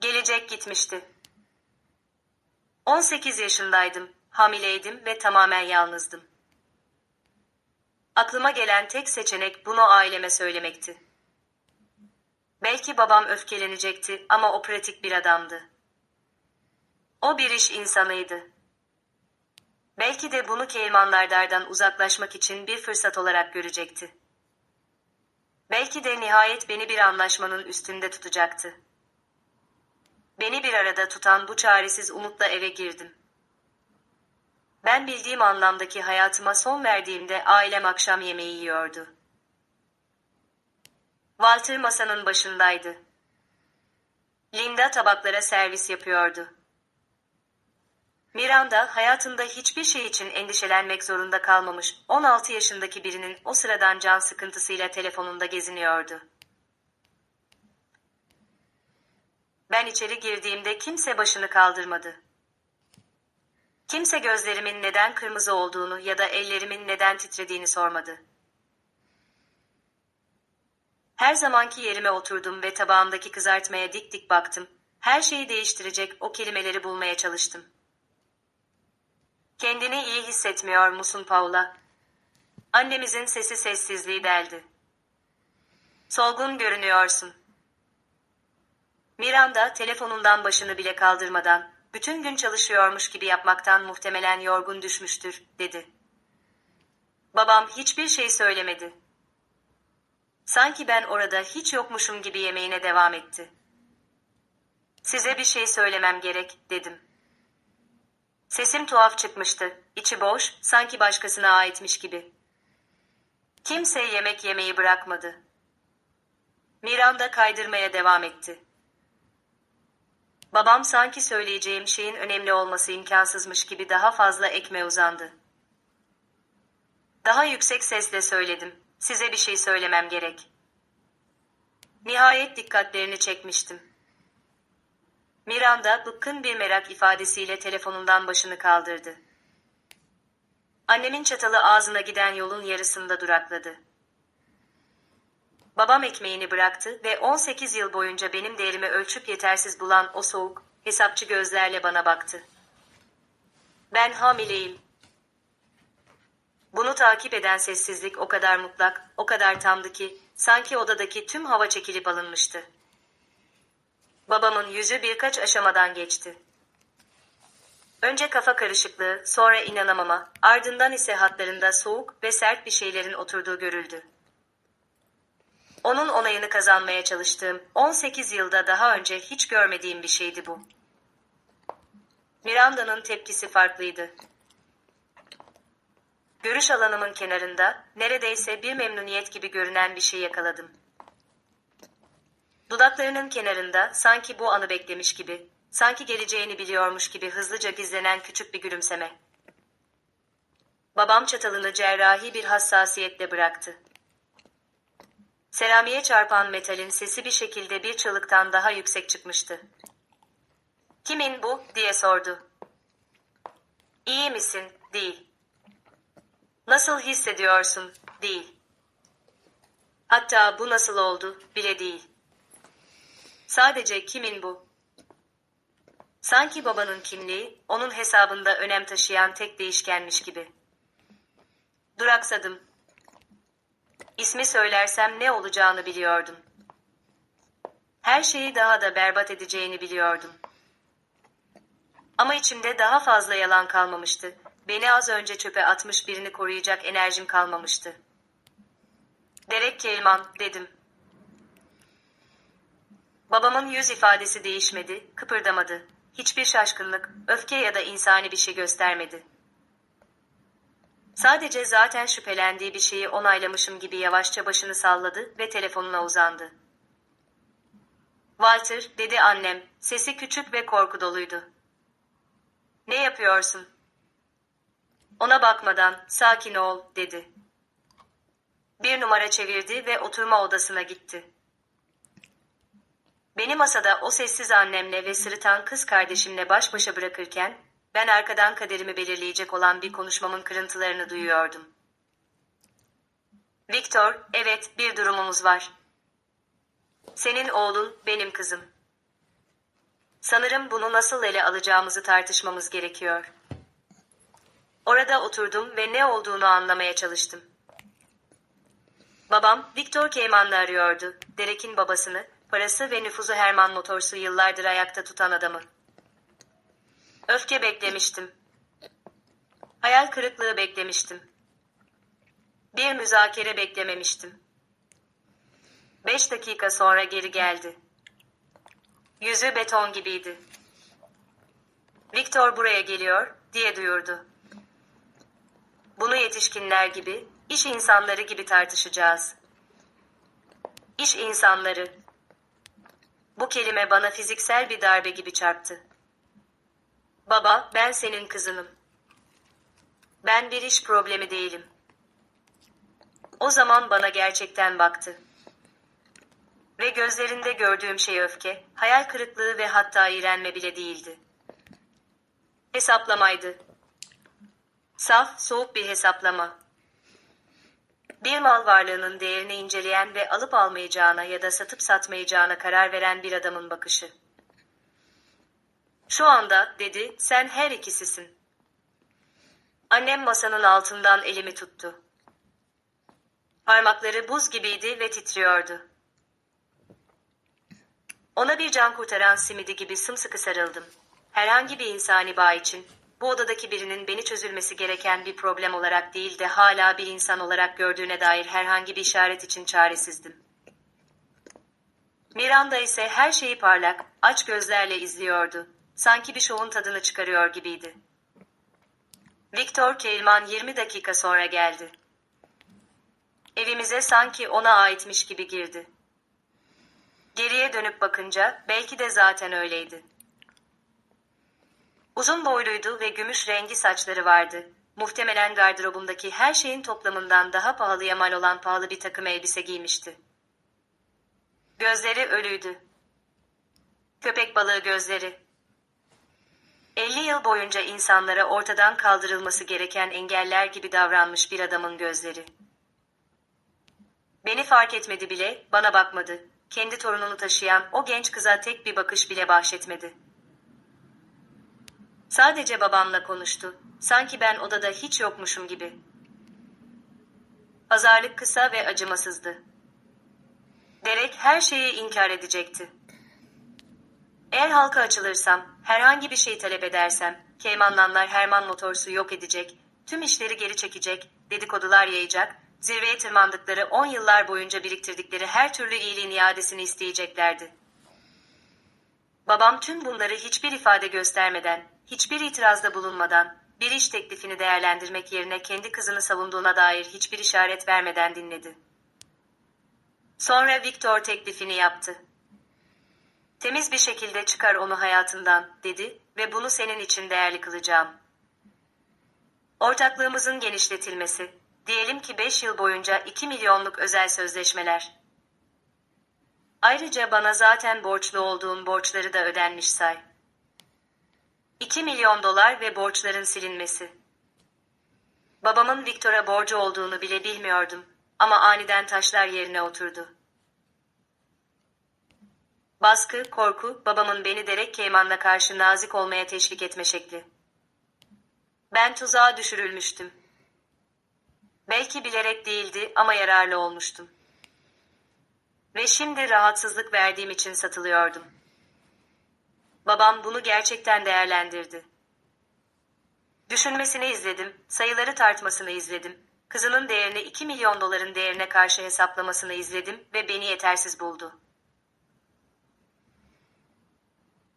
Gelecek gitmişti. 18 yaşındaydım, hamileydim ve tamamen yalnızdım. Aklıma gelen tek seçenek bunu aileme söylemekti. Belki babam öfkelenecekti ama o pratik bir adamdı. O bir iş insanıydı. Belki de bunu Keymanlardar'dan uzaklaşmak için bir fırsat olarak görecekti. Belki de nihayet beni bir anlaşmanın üstünde tutacaktı. Beni bir arada tutan bu çaresiz umutla eve girdim. Ben bildiğim anlamdaki hayatıma son verdiğimde ailem akşam yemeği yiyordu. Walter masanın başındaydı. Linda tabaklara servis yapıyordu. Miranda hayatında hiçbir şey için endişelenmek zorunda kalmamış 16 yaşındaki birinin o sıradan can sıkıntısıyla telefonunda geziniyordu. Ben içeri girdiğimde kimse başını kaldırmadı. Kimse gözlerimin neden kırmızı olduğunu ya da ellerimin neden titrediğini sormadı. Her zamanki yerime oturdum ve tabağımdaki kızartmaya dik dik baktım. Her şeyi değiştirecek o kelimeleri bulmaya çalıştım. Kendini iyi hissetmiyor musun Paula? Annemizin sesi sessizliği deldi. Solgun görünüyorsun. Miranda telefonundan başını bile kaldırmadan, bütün gün çalışıyormuş gibi yapmaktan muhtemelen yorgun düşmüştür, dedi. Babam hiçbir şey söylemedi. Sanki ben orada hiç yokmuşum gibi yemeğine devam etti. Size bir şey söylemem gerek, dedim. Sesim tuhaf çıkmıştı, içi boş, sanki başkasına aitmiş gibi. Kimse yemek yemeyi bırakmadı. Miranda kaydırmaya devam etti. Babam sanki söyleyeceğim şeyin önemli olması imkansızmış gibi daha fazla ekmeğe uzandı. Daha yüksek sesle söyledim, size bir şey söylemem gerek. Nihayet dikkatlerini çekmiştim. Miranda bıkkın bir merak ifadesiyle telefonundan başını kaldırdı. Annemin çatalı ağzına giden yolun yarısında durakladı. Babam ekmeğini bıraktı ve 18 yıl boyunca benim değerimi ölçüp yetersiz bulan o soğuk, hesapçı gözlerle bana baktı. Ben hamileyim. Bunu takip eden sessizlik o kadar mutlak, o kadar tamdı ki, sanki odadaki tüm hava çekilip alınmıştı. Babamın yüzü birkaç aşamadan geçti. Önce kafa karışıklığı, sonra inanamama, ardından ise hatlarında soğuk ve sert bir şeylerin oturduğu görüldü. Onun onayını kazanmaya çalıştığım 18 yılda daha önce hiç görmediğim bir şeydi bu. Miranda'nın tepkisi farklıydı. Görüş alanımın kenarında, neredeyse bir memnuniyet gibi görünen bir şey yakaladım. Dudaklarının kenarında, sanki bu anı beklemiş gibi, sanki geleceğini biliyormuş gibi hızlıca gizlenen küçük bir gülümseme. Babam çatalını cerrahi bir hassasiyetle bıraktı. Seramiğe çarpan metalin sesi bir şekilde bir çığlıktan daha yüksek çıkmıştı. "Kimin bu?" diye sordu. "İyi misin?" "Değil." "Nasıl hissediyorsun?" "Değil." Hatta bu nasıl oldu bile değil. Sadece kimin bu? Sanki babanın kimliği, onun hesabında önem taşıyan tek değişkenmiş gibi. Duraksadım. İsmi söylersem ne olacağını biliyordum. Her şeyi daha da berbat edeceğini biliyordum. Ama içimde daha fazla yalan kalmamıştı. Beni az önce çöpe atmış birini koruyacak enerjim kalmamıştı. "Derek Kelman," dedim. Babamın yüz ifadesi değişmedi, kıpırdamadı. Hiçbir şaşkınlık, öfke ya da insani bir şey göstermedi. Sadece zaten şüphelendiği bir şeyi onaylamışım gibi yavaşça başını salladı ve telefonuna uzandı. "Walter," dedi annem, sesi küçük ve korku doluydu. "Ne yapıyorsun?" Ona bakmadan, "Sakin ol," dedi. Bir numara çevirdi ve oturma odasına gitti. Beni masada o sessiz annemle ve sırıtan kız kardeşimle baş başa bırakırken, ben arkadan kaderimi belirleyecek olan bir konuşmamın kırıntılarını duyuyordum. "Victor, evet, bir durumumuz var. Senin oğlun, benim kızım. Sanırım bunu nasıl ele alacağımızı tartışmamız gerekiyor. Orada oturdum ve ne olduğunu anlamaya çalıştım. Babam, Victor Cayman'la arıyordu. Derek'in babasını, parası ve nüfuzu Herman Motors'u yıllardır ayakta tutan adamı. Öfke beklemiştim. Hayal kırıklığı beklemiştim. Bir müzakere beklememiştim. 5 dakika sonra geri geldi. Yüzü beton gibiydi. Victor buraya geliyor, diye duyurdu. Bunu yetişkinler gibi, iş insanları gibi tartışacağız. İş insanları. Bu kelime bana fiziksel bir darbe gibi çarptı. Baba, ben senin kızınım. Ben bir iş problemi değilim. O zaman bana gerçekten baktı. Ve gözlerinde gördüğüm şey öfke, hayal kırıklığı ve hatta iğrenme bile değildi. Hesaplamaydı. Saf, soğuk bir hesaplama. Bir mal varlığının değerini inceleyen ve alıp almayacağına ya da satıp satmayacağına karar veren bir adamın bakışı. Şu anda, dedi, sen her ikisisin. Annem masanın altından elimi tuttu. Parmakları buz gibiydi ve titriyordu. Ona bir can kurtaran simidi gibi sımsıkı sarıldım. Herhangi bir insani bağ için, bu odadaki birinin beni çözülmesi gereken bir problem olarak değil de hala bir insan olarak gördüğüne dair herhangi bir işaret için çaresizdim. Miranda ise her şeyi parlak, aç gözlerle izliyordu. Sanki bir şovun tadını çıkarıyor gibiydi. Victor Cayman 20 dakika sonra geldi. Evimize sanki ona aitmiş gibi girdi. Geriye dönüp bakınca belki de zaten öyleydi. Uzun boyluydu ve gümüş rengi saçları vardı. Muhtemelen gardırobumdaki her şeyin toplamından daha pahalıya mal olan pahalı bir takım elbise giymişti. Gözleri ölüydü. Köpek balığı gözleri. 50 yıl boyunca insanlara ortadan kaldırılması gereken engeller gibi davranmış bir adamın gözleri. Beni fark etmedi bile, bana bakmadı. Kendi torununu taşıyan o genç kıza tek bir bakış bile bahşetmedi. Sadece babamla konuştu. Sanki ben odada hiç yokmuşum gibi. Pazarlık kısa ve acımasızdı. Derek her şeyi inkar edecekti. Eğer halka açılırsam, herhangi bir şey talep edersem, Caymanlar Herman Motors'u yok edecek, tüm işleri geri çekecek, dedikodular yayacak, zirveye tırmandıkları 10 yıllar boyunca biriktirdikleri her türlü iyiliğin iadesini isteyeceklerdi. Babam tüm bunları hiçbir ifade göstermeden, hiçbir itirazda bulunmadan, bir iş teklifini değerlendirmek yerine kendi kızını savunduğuna dair hiçbir işaret vermeden dinledi. Sonra Victor teklifini yaptı. Temiz bir şekilde çıkar onu hayatından, dedi ve bunu senin için değerli kılacağım. Ortaklığımızın genişletilmesi, diyelim ki 5 yıl boyunca 2 milyonluk özel sözleşmeler. Ayrıca bana zaten borçlu olduğum borçları da ödenmiş say. 2 milyon dolar ve borçların silinmesi. Babamın Victor'a borcu olduğunu bile bilmiyordum ama aniden taşlar yerine oturdu. Baskı, korku, babamın beni Derek Cayman'la karşı nazik olmaya teşvik etme şekli. Ben tuzağa düşürülmüştüm. Belki bilerek değildi ama yararlı olmuştum. Ve şimdi rahatsızlık verdiğim için satılıyordum. Babam bunu gerçekten değerlendirdi. Düşünmesini izledim, sayıları tartmasını izledim, kızının değerini 2 milyon doların değerine karşı hesaplamasını izledim ve beni yetersiz buldu.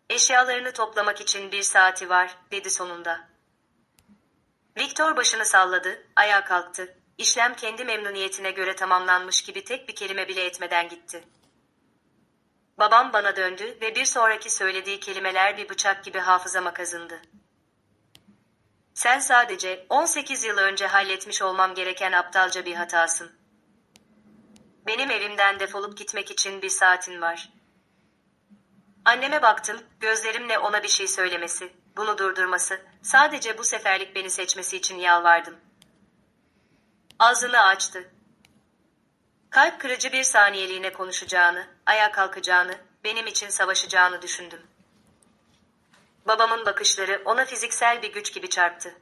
Eşyalarını toplamak için 1 saati var, dedi sonunda. Victor başını salladı, ayağa kalktı. İşlem kendi memnuniyetine göre tamamlanmış gibi tek bir kelime bile etmeden gitti. Babam bana döndü ve bir sonraki söylediği kelimeler bir bıçak gibi hafızama kazındı. Sen sadece 18 yıl önce halletmiş olmam gereken aptalca bir hatasın. Benim evimden defolup gitmek için 1 saatin var. Anneme baktım, gözlerimle ona bir şey söylemesi, bunu durdurması, sadece bu seferlik beni seçmesi için yalvardım. Ağzını açtı. Kalp kırıcı bir saniyeliğine konuşacağını, ayağa kalkacağını, benim için savaşacağını düşündüm. Babamın bakışları ona fiziksel bir güç gibi çarptı.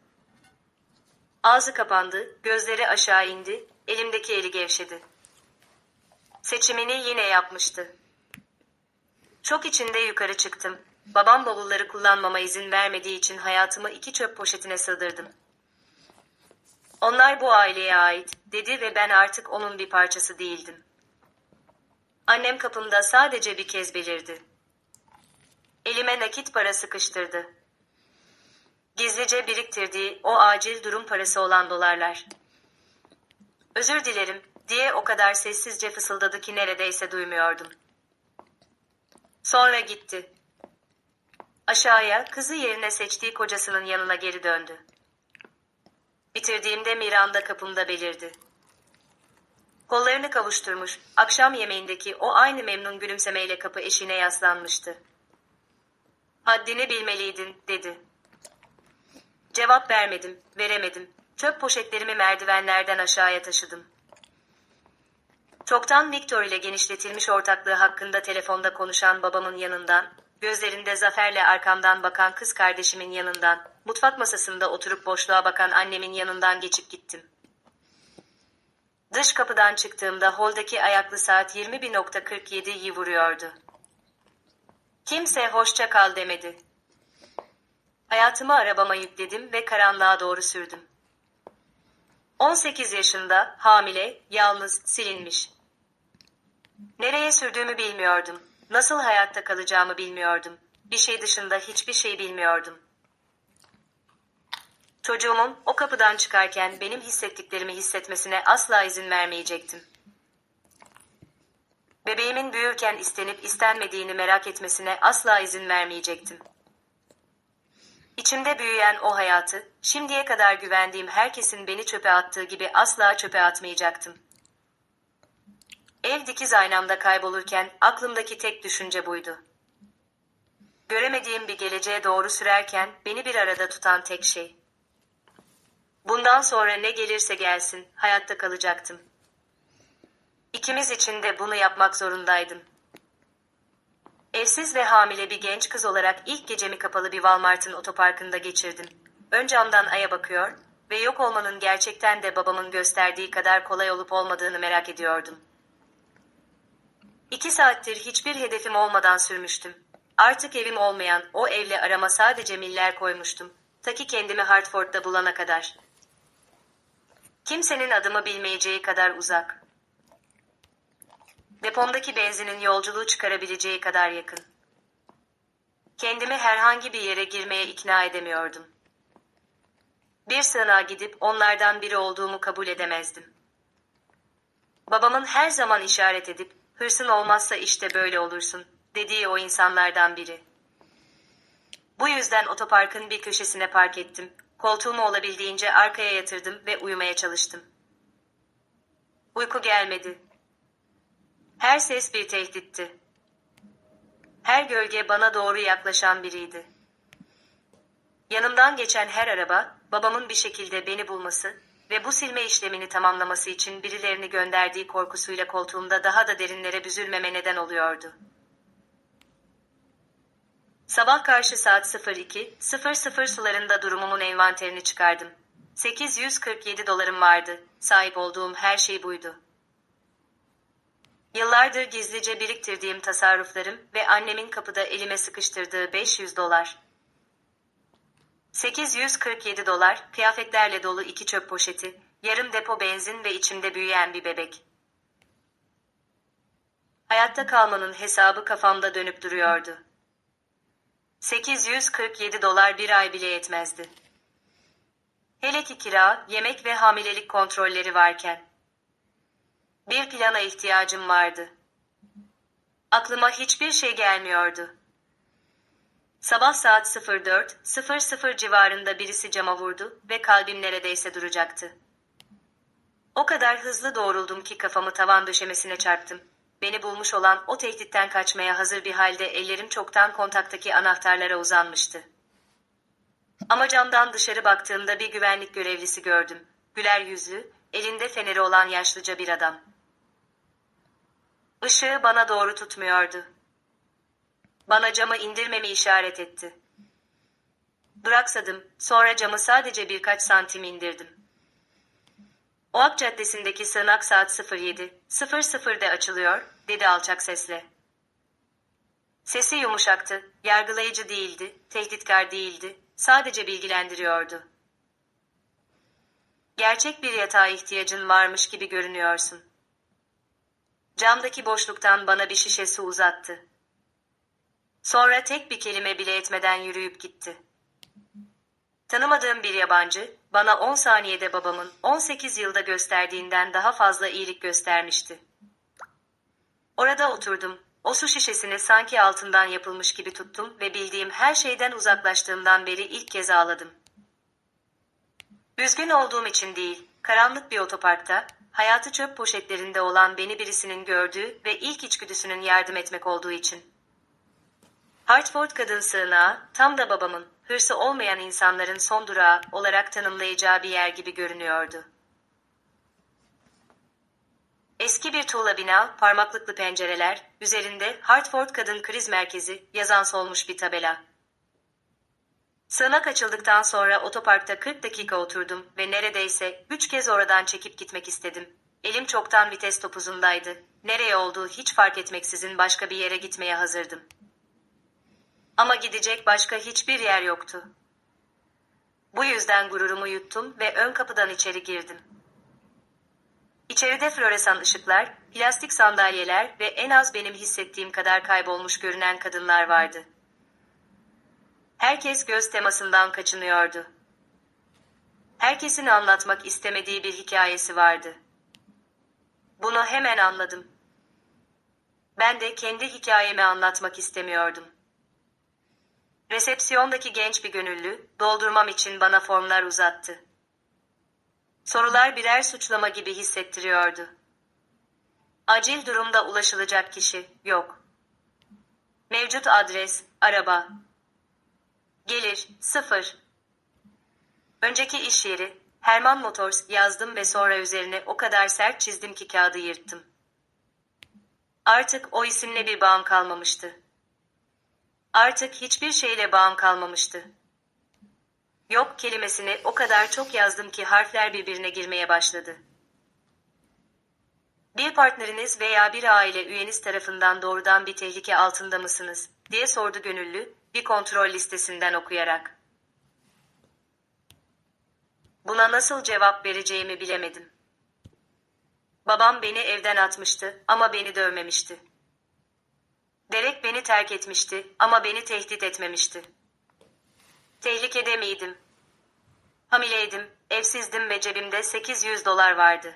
Ağzı kapandı, gözleri aşağı indi, elimdeki eli gevşedi. Seçimini yine yapmıştı. Şok içinde yukarı çıktım. Babam bavulları kullanmama izin vermediği için hayatımı 2 çöp poşetine sığdırdım. Onlar bu aileye ait, dedi ve ben artık onun bir parçası değildim. Annem kapımda sadece bir kez belirdi. Elime nakit para sıkıştırdı. Gizlice biriktirdiği o acil durum parası olan dolarlar. "Özür dilerim," diye o kadar sessizce fısıldadı ki neredeyse duymuyordum. Sonra gitti. Aşağıya, kızı yerine seçtiği kocasının yanına geri döndü. Bitirdiğimde Miranda kapımda belirdi. Kollarını kavuşturmuş, akşam yemeğindeki o aynı memnun gülümsemeyle kapı eşiğine yaslanmıştı. "Haddini bilmeliydin," dedi. Cevap vermedim, veremedim. Çöp poşetlerimi merdivenlerden aşağıya taşıdım. Çoktan Victor ile genişletilmiş ortaklığı hakkında telefonda konuşan babamın yanından, gözlerinde zaferle arkamdan bakan kız kardeşimin yanından, mutfak masasında oturup boşluğa bakan annemin yanından geçip gittim. Dış kapıdan çıktığımda holdaki ayaklı saat 21.47'yi vuruyordu. Kimse hoşça kal demedi. Hayatımı arabama yükledim ve karanlığa doğru sürdüm. 18 yaşında, hamile, yalnız, silinmiş. Nereye sürdüğümü bilmiyordum. Nasıl hayatta kalacağımı bilmiyordum. Bir şey dışında hiçbir şey bilmiyordum. Çocuğumun o kapıdan çıkarken benim hissettiklerimi hissetmesine asla izin vermeyecektim. Bebeğimin büyürken istenip istenmediğini merak etmesine asla izin vermeyecektim. İçimde büyüyen o hayatı, şimdiye kadar güvendiğim herkesin beni çöpe attığı gibi asla çöpe atmayacaktım. Ev dikiz aynamda kaybolurken aklımdaki tek düşünce buydu. Göremediğim bir geleceğe doğru sürerken beni bir arada tutan tek şey. Bundan sonra ne gelirse gelsin, hayatta kalacaktım. İkimiz için de bunu yapmak zorundaydım. Evsiz ve hamile bir genç kız olarak ilk gecemi kapalı bir Walmart'ın otoparkında geçirdim. Ön camdan aya bakıyor ve yok olmanın gerçekten de babamın gösterdiği kadar kolay olup olmadığını merak ediyordum. 2 saattir hiçbir hedefim olmadan sürmüştüm. Artık evim olmayan o evle arama sadece miller koymuştum. Ta ki kendimi Hartford'da bulana kadar. Kimsenin adımı bilmeyeceği kadar uzak. Depomdaki benzinin yolculuğu çıkarabileceği kadar yakın. Kendimi herhangi bir yere girmeye ikna edemiyordum. Bir sığınağa gidip onlardan biri olduğumu kabul edemezdim. Babamın her zaman işaret edip, "Hırsın olmazsa işte böyle olursun," dediği o insanlardan biri. Bu yüzden otoparkın bir köşesine park ettim. Koltuğumu olabildiğince arkaya yatırdım ve uyumaya çalıştım. Uyku gelmedi. Her ses bir tehditti. Her gölge bana doğru yaklaşan biriydi. Yanımdan geçen her araba, babamın bir şekilde beni bulması ve bu silme işlemini tamamlaması için birilerini gönderdiği korkusuyla koltuğumda daha da derinlere büzülmeme neden oluyordu. Sabah karşı saat 02:00 sularında durumumun envanterini çıkardım. 847 dolarım vardı, sahip olduğum her şey buydu. Yıllardır gizlice biriktirdiğim tasarruflarım ve annemin kapıda elime sıkıştırdığı 500 dolar. 847 dolar, kıyafetlerle dolu 2 çöp poşeti, yarım depo benzin ve içimde büyüyen bir bebek. Hayatta kalmanın hesabı kafamda dönüp duruyordu. 847 dolar bir ay bile yetmezdi. Hele ki kira, yemek ve hamilelik kontrolleri varken. Bir plana ihtiyacım vardı. Aklıma hiçbir şey gelmiyordu. Sabah saat 04:00 civarında birisi cama vurdu ve kalbim neredeyse duracaktı. O kadar hızlı doğruldum ki kafamı tavan döşemesine çarptım. Beni bulmuş olan o tehditten kaçmaya hazır bir halde ellerim çoktan kontaktaki anahtarlara uzanmıştı. Ama camdan dışarı baktığımda bir güvenlik görevlisi gördüm. Güler yüzlü, elinde feneri olan yaşlıca bir adam. Işığı bana doğru tutmuyordu. Bana camı indirmemi işaret etti. Duraksadım, sonra camı sadece birkaç santim indirdim. Oak Caddesi'ndeki sığınak saat 07:00'de açılıyor, dedi alçak sesle. Sesi yumuşaktı, yargılayıcı değildi, tehditkar değildi, sadece bilgilendiriyordu. Gerçek bir yatağa ihtiyacın varmış gibi görünüyorsun. Camdaki boşluktan bana bir şişe su uzattı. Sonra tek bir kelime bile etmeden yürüyüp gitti. Tanımadığım bir yabancı, bana 10 saniyede babamın 18 yılda gösterdiğinden daha fazla iyilik göstermişti. Orada oturdum, o su şişesini sanki altından yapılmış gibi tuttum ve bildiğim her şeyden uzaklaştığımdan beri ilk kez ağladım. Üzgün olduğum için değil, karanlık bir otoparkta, hayatı çöp poşetlerinde olan beni birisinin gördüğü ve ilk içgüdüsünün yardım etmek olduğu için. Hartford Kadın Sığınağı, tam da babamın, hırsı olmayan insanların son durağı olarak tanımlayacağı bir yer gibi görünüyordu. Eski bir tuğla bina, parmaklıklı pencereler, üzerinde Hartford Kadın Kriz Merkezi yazan solmuş bir tabela. Sığınak açıldıktan sonra otoparkta 40 dakika oturdum ve neredeyse 3 kez oradan çekip gitmek istedim. Elim çoktan vites topuzundaydı. Nereye olduğu hiç fark etmeksizin başka bir yere gitmeye hazırdım. Ama gidecek başka hiçbir yer yoktu. Bu yüzden gururumu yuttum ve ön kapıdan içeri girdim. İçeride floresan ışıklar, plastik sandalyeler ve en az benim hissettiğim kadar kaybolmuş görünen kadınlar vardı. Herkes göz temasından kaçınıyordu. Herkesin anlatmak istemediği bir hikayesi vardı. Bunu hemen anladım. Ben de kendi hikayemi anlatmak istemiyordum. Resepsiyondaki genç bir gönüllü, doldurmam için bana formlar uzattı. Sorular birer suçlama gibi hissettiriyordu. Acil durumda ulaşılacak kişi, yok. Mevcut adres, araba. Gelir, 0. Önceki iş yeri, Herman Motors yazdım ve sonra üzerine o kadar sert çizdim ki kağıdı yırttım. Artık o isimle bir bağım kalmamıştı. Artık hiçbir şeyle bağım kalmamıştı. Yok kelimesini o kadar çok yazdım ki harfler birbirine girmeye başladı. Bir partneriniz veya bir aile üyeniz tarafından doğrudan bir tehlike altında mısınız, diye sordu gönüllü, bir kontrol listesinden okuyarak. Buna nasıl cevap vereceğimi bilemedim. Babam beni evden atmıştı ama beni dövmemişti. Derek beni terk etmişti ama beni tehdit etmemişti. Tehlikede miydim? Hamileydim, evsizdim ve cebimde $800 vardı.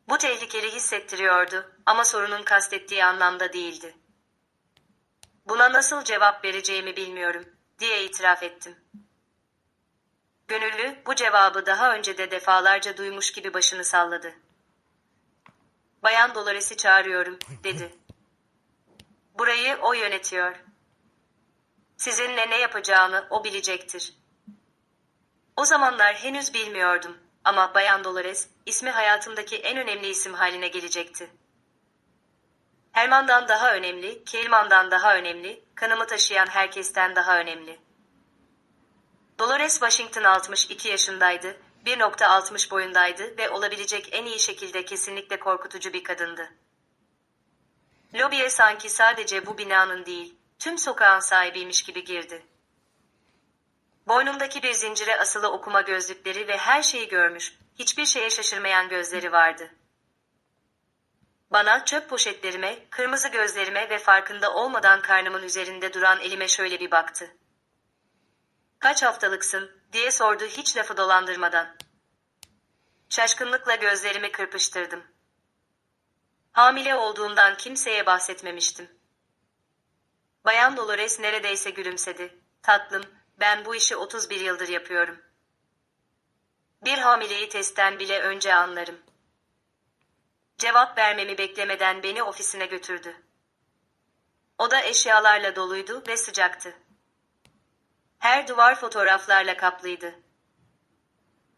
Bu tehlikeli hissettiriyordu ama sorunun kastettiği anlamda değildi. Buna nasıl cevap vereceğimi bilmiyorum, diye itiraf ettim. Gönüllü, bu cevabı daha önce de defalarca duymuş gibi başını salladı. Bayan Dolores'i çağırıyorum, dedi. Burayı o yönetiyor. Sizinle ne yapacağını o bilecektir. O zamanlar henüz bilmiyordum ama Bayan Dolores, ismi hayatımdaki en önemli isim haline gelecekti. Herman'dan daha önemli, Kelman'dan daha önemli, kanımı taşıyan herkesten daha önemli. Dolores Washington 62 yaşındaydı, 1.60 boyundaydı ve olabilecek en iyi şekilde kesinlikle korkutucu bir kadındı. Lobiye sanki sadece bu binanın değil, tüm sokağın sahibiymiş gibi girdi. Boynundaki bir zincire asılı okuma gözlükleri ve her şeyi görmüş, hiçbir şeye şaşırmayan gözleri vardı. Bana, çöp poşetlerime, kırmızı gözlerime ve farkında olmadan karnımın üzerinde duran elime şöyle bir baktı. "Kaç haftalıksın?" diye sordu hiç lafı dolandırmadan. Şaşkınlıkla gözlerimi kırpıştırdım. Hamile olduğumdan kimseye bahsetmemiştim. Bayan Dolores neredeyse gülümsedi. "Tatlım, ben bu işi 31 yıldır yapıyorum. Bir hamileyi testten bile önce anlarım." Cevap vermemi beklemeden beni ofisine götürdü. Oda eşyalarla doluydu ve sıcaktı. Her duvar fotoğraflarla kaplıydı.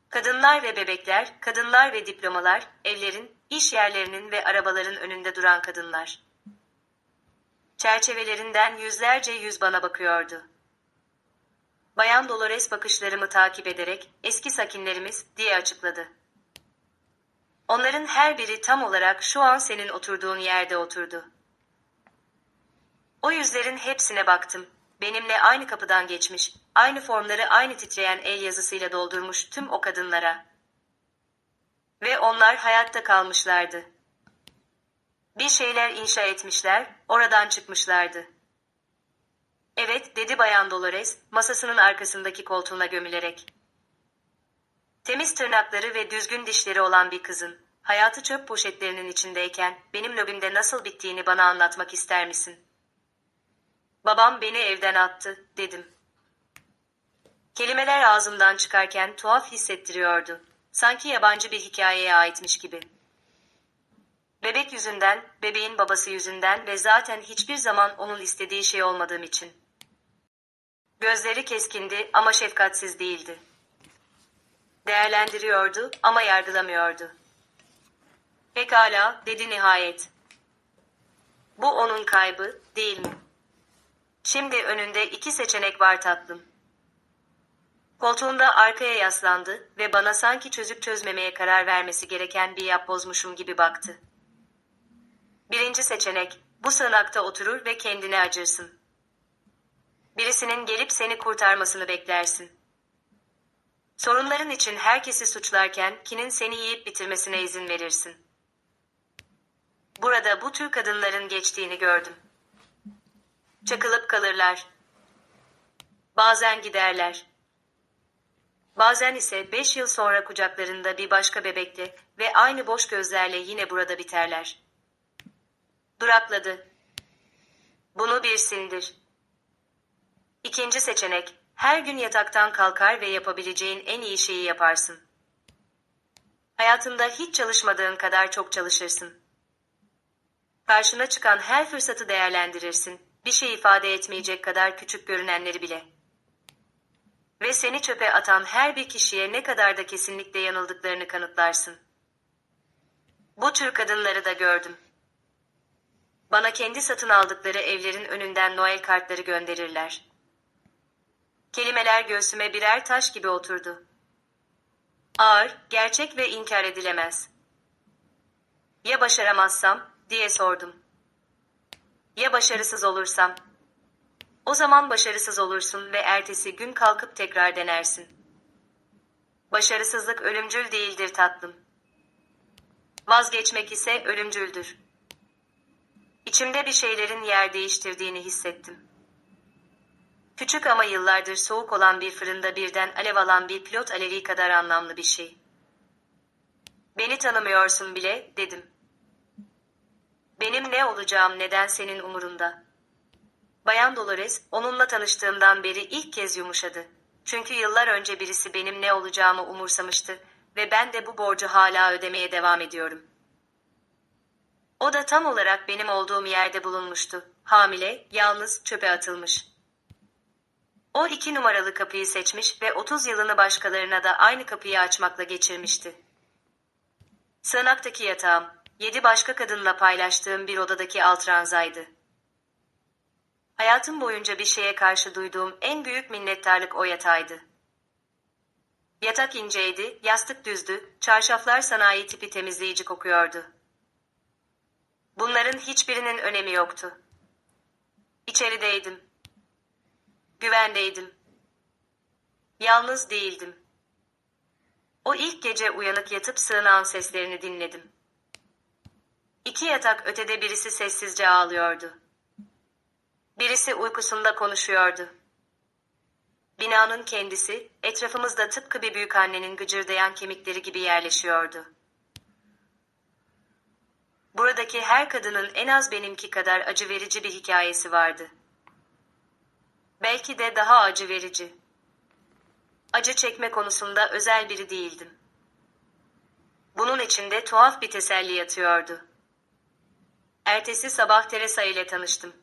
Kadınlar ve bebekler, kadınlar ve diplomalar, evlerin, iş yerlerinin ve arabaların önünde duran kadınlar. Çerçevelerinden yüzlerce yüz bana bakıyordu. Bayan Dolores bakışlarımı takip ederek, eski sakinlerimiz, diye açıkladı. Onların her biri tam olarak şu an senin oturduğun yerde oturdu. O yüzlerin hepsine baktım. Benimle aynı kapıdan geçmiş, aynı formları aynı titreyen el yazısıyla doldurmuş tüm o kadınlara. Ve onlar hayatta kalmışlardı. Bir şeyler inşa etmişler, oradan çıkmışlardı. Evet, dedi Bayan Dolores, masasının arkasındaki koltuğuna gömülerek. Temiz tırnakları ve düzgün dişleri olan bir kızın, hayatı çöp poşetlerinin içindeyken, benim lobimde nasıl bittiğini bana anlatmak ister misin? Babam beni evden attı, dedim. Kelimeler ağzımdan çıkarken tuhaf hissettiriyordu. Sanki yabancı bir hikayeye aitmiş gibi. Bebek yüzünden, bebeğin babası yüzünden ve zaten hiçbir zaman onun istediği şey olmadığım için. Gözleri keskindi ama şefkatsiz değildi. Değerlendiriyordu ama yargılamıyordu. Pekala, dedi nihayet. Bu onun kaybı, değil mi? Şimdi önünde 2 seçenek var tatlım. Koltuğunda arkaya yaslandı ve bana sanki çözüp çözmemeye karar vermesi gereken bir yapbozmuşum gibi baktı. Birinci seçenek, bu sığınakta oturur ve kendine acırsın. Birisinin gelip seni kurtarmasını beklersin. Sorunların için herkesi suçlarken kinin seni yiyip bitirmesine izin verirsin. Burada bu tür kadınların geçtiğini gördüm. Çakılıp kalırlar. Bazen giderler. Bazen ise 5 yıl sonra kucaklarında bir başka bebekle ve aynı boş gözlerle yine burada biterler. Durakladı. Bunu bir sindir. İkinci seçenek, her gün yataktan kalkar ve yapabileceğin en iyi şeyi yaparsın. Hayatında hiç çalışmadığın kadar çok çalışırsın. Karşına çıkan her fırsatı değerlendirirsin, bir şey ifade etmeyecek kadar küçük görünenleri bile. Ve seni çöpe atan her bir kişiye ne kadar da kesinlikle yanıldıklarını kanıtlarsın. Bu tür kadınları da gördüm. Bana kendi satın aldıkları evlerin önünden Noel kartları gönderirler. Kelimeler göğsüme birer taş gibi oturdu. Ağır, gerçek ve inkar edilemez. Ya başaramazsam, diye sordum. Ya başarısız olursam? O zaman başarısız olursun ve ertesi gün kalkıp tekrar denersin. Başarısızlık ölümcül değildir tatlım. Vazgeçmek ise ölümcüldür. İçimde bir şeylerin yer değiştirdiğini hissettim. Küçük ama yıllardır soğuk olan bir fırında birden alev alan bir pilot alevi kadar anlamlı bir şey. Beni tanımıyorsun bile, dedim. Benim ne olacağım neden senin umurunda? Bayan Dolores, onunla tanıştığımdan beri ilk kez yumuşadı. Çünkü yıllar önce birisi benim ne olacağımı umursamıştı ve ben de bu borcu hala ödemeye devam ediyorum. O da tam olarak benim olduğum yerde bulunmuştu. Hamile, yalnız, çöpe atılmış. O 2 numaralı kapıyı seçmiş ve 30 yılını başkalarına da aynı kapıyı açmakla geçirmişti. Sığınaktaki yatağım, 7 başka kadınla paylaştığım bir odadaki alt ranzaydı. Hayatım boyunca bir şeye karşı duyduğum en büyük minnettarlık o yatağıydı. Yatak inceydi, yastık düzdü, çarşaflar sanayi tipi temizleyici kokuyordu. Bunların hiçbirinin önemi yoktu. İçerideydim. Güvendeydim. Yalnız değildim. O ilk gece uyanık yatıp sığınağın seslerini dinledim. 2 yatak ötede birisi sessizce ağlıyordu. Birisi uykusunda konuşuyordu. Binanın kendisi, etrafımızda tıpkı bir büyükannenin gıcırdayan kemikleri gibi yerleşiyordu. Buradaki her kadının en az benimki kadar acı verici bir hikayesi vardı. Belki de daha acı verici. Acı çekme konusunda özel biri değildim. Bunun içinde tuhaf bir teselli yatıyordu. Ertesi sabah Teresa ile tanıştım.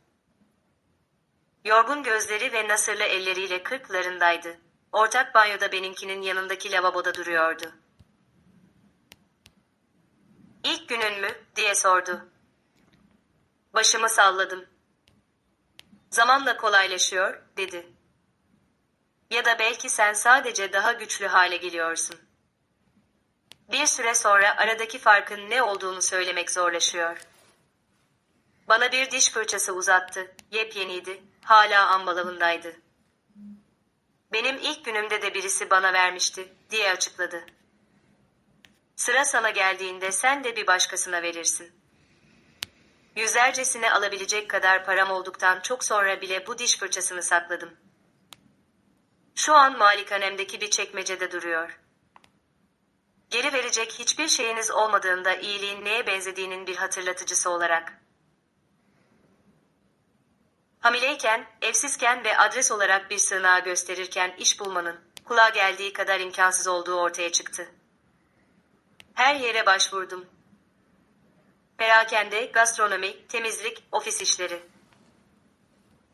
Yorgun gözleri ve nasırlı elleriyle kırklarındaydı. Ortak banyoda benimkinin yanındaki lavaboda duruyordu. "İlk günün mü?" diye sordu. Başımı salladım. "Zamanla kolaylaşıyor," dedi. Ya da belki sen sadece daha güçlü hale geliyorsun. Bir süre sonra aradaki farkın ne olduğunu söylemek zorlaşıyor. Bana bir diş fırçası uzattı. Yepyeniydi. Hala ambalajındaydı. Benim ilk günümde de birisi bana vermişti, diye açıkladı. Sıra sana geldiğinde sen de bir başkasına verirsin. Yüzlercesine alabilecek kadar param olduktan çok sonra bile bu diş fırçasını sakladım. Şu an malikanemdeki bir çekmecede duruyor. Geri verecek hiçbir şeyiniz olmadığında iyiliğin neye benzediğinin bir hatırlatıcısı olarak. Hamileyken, evsizken ve adres olarak bir sığınağı gösterirken iş bulmanın, kulağa geldiği kadar imkansız olduğu ortaya çıktı. Her yere başvurdum. Perakende, gastronomi, temizlik, ofis işleri.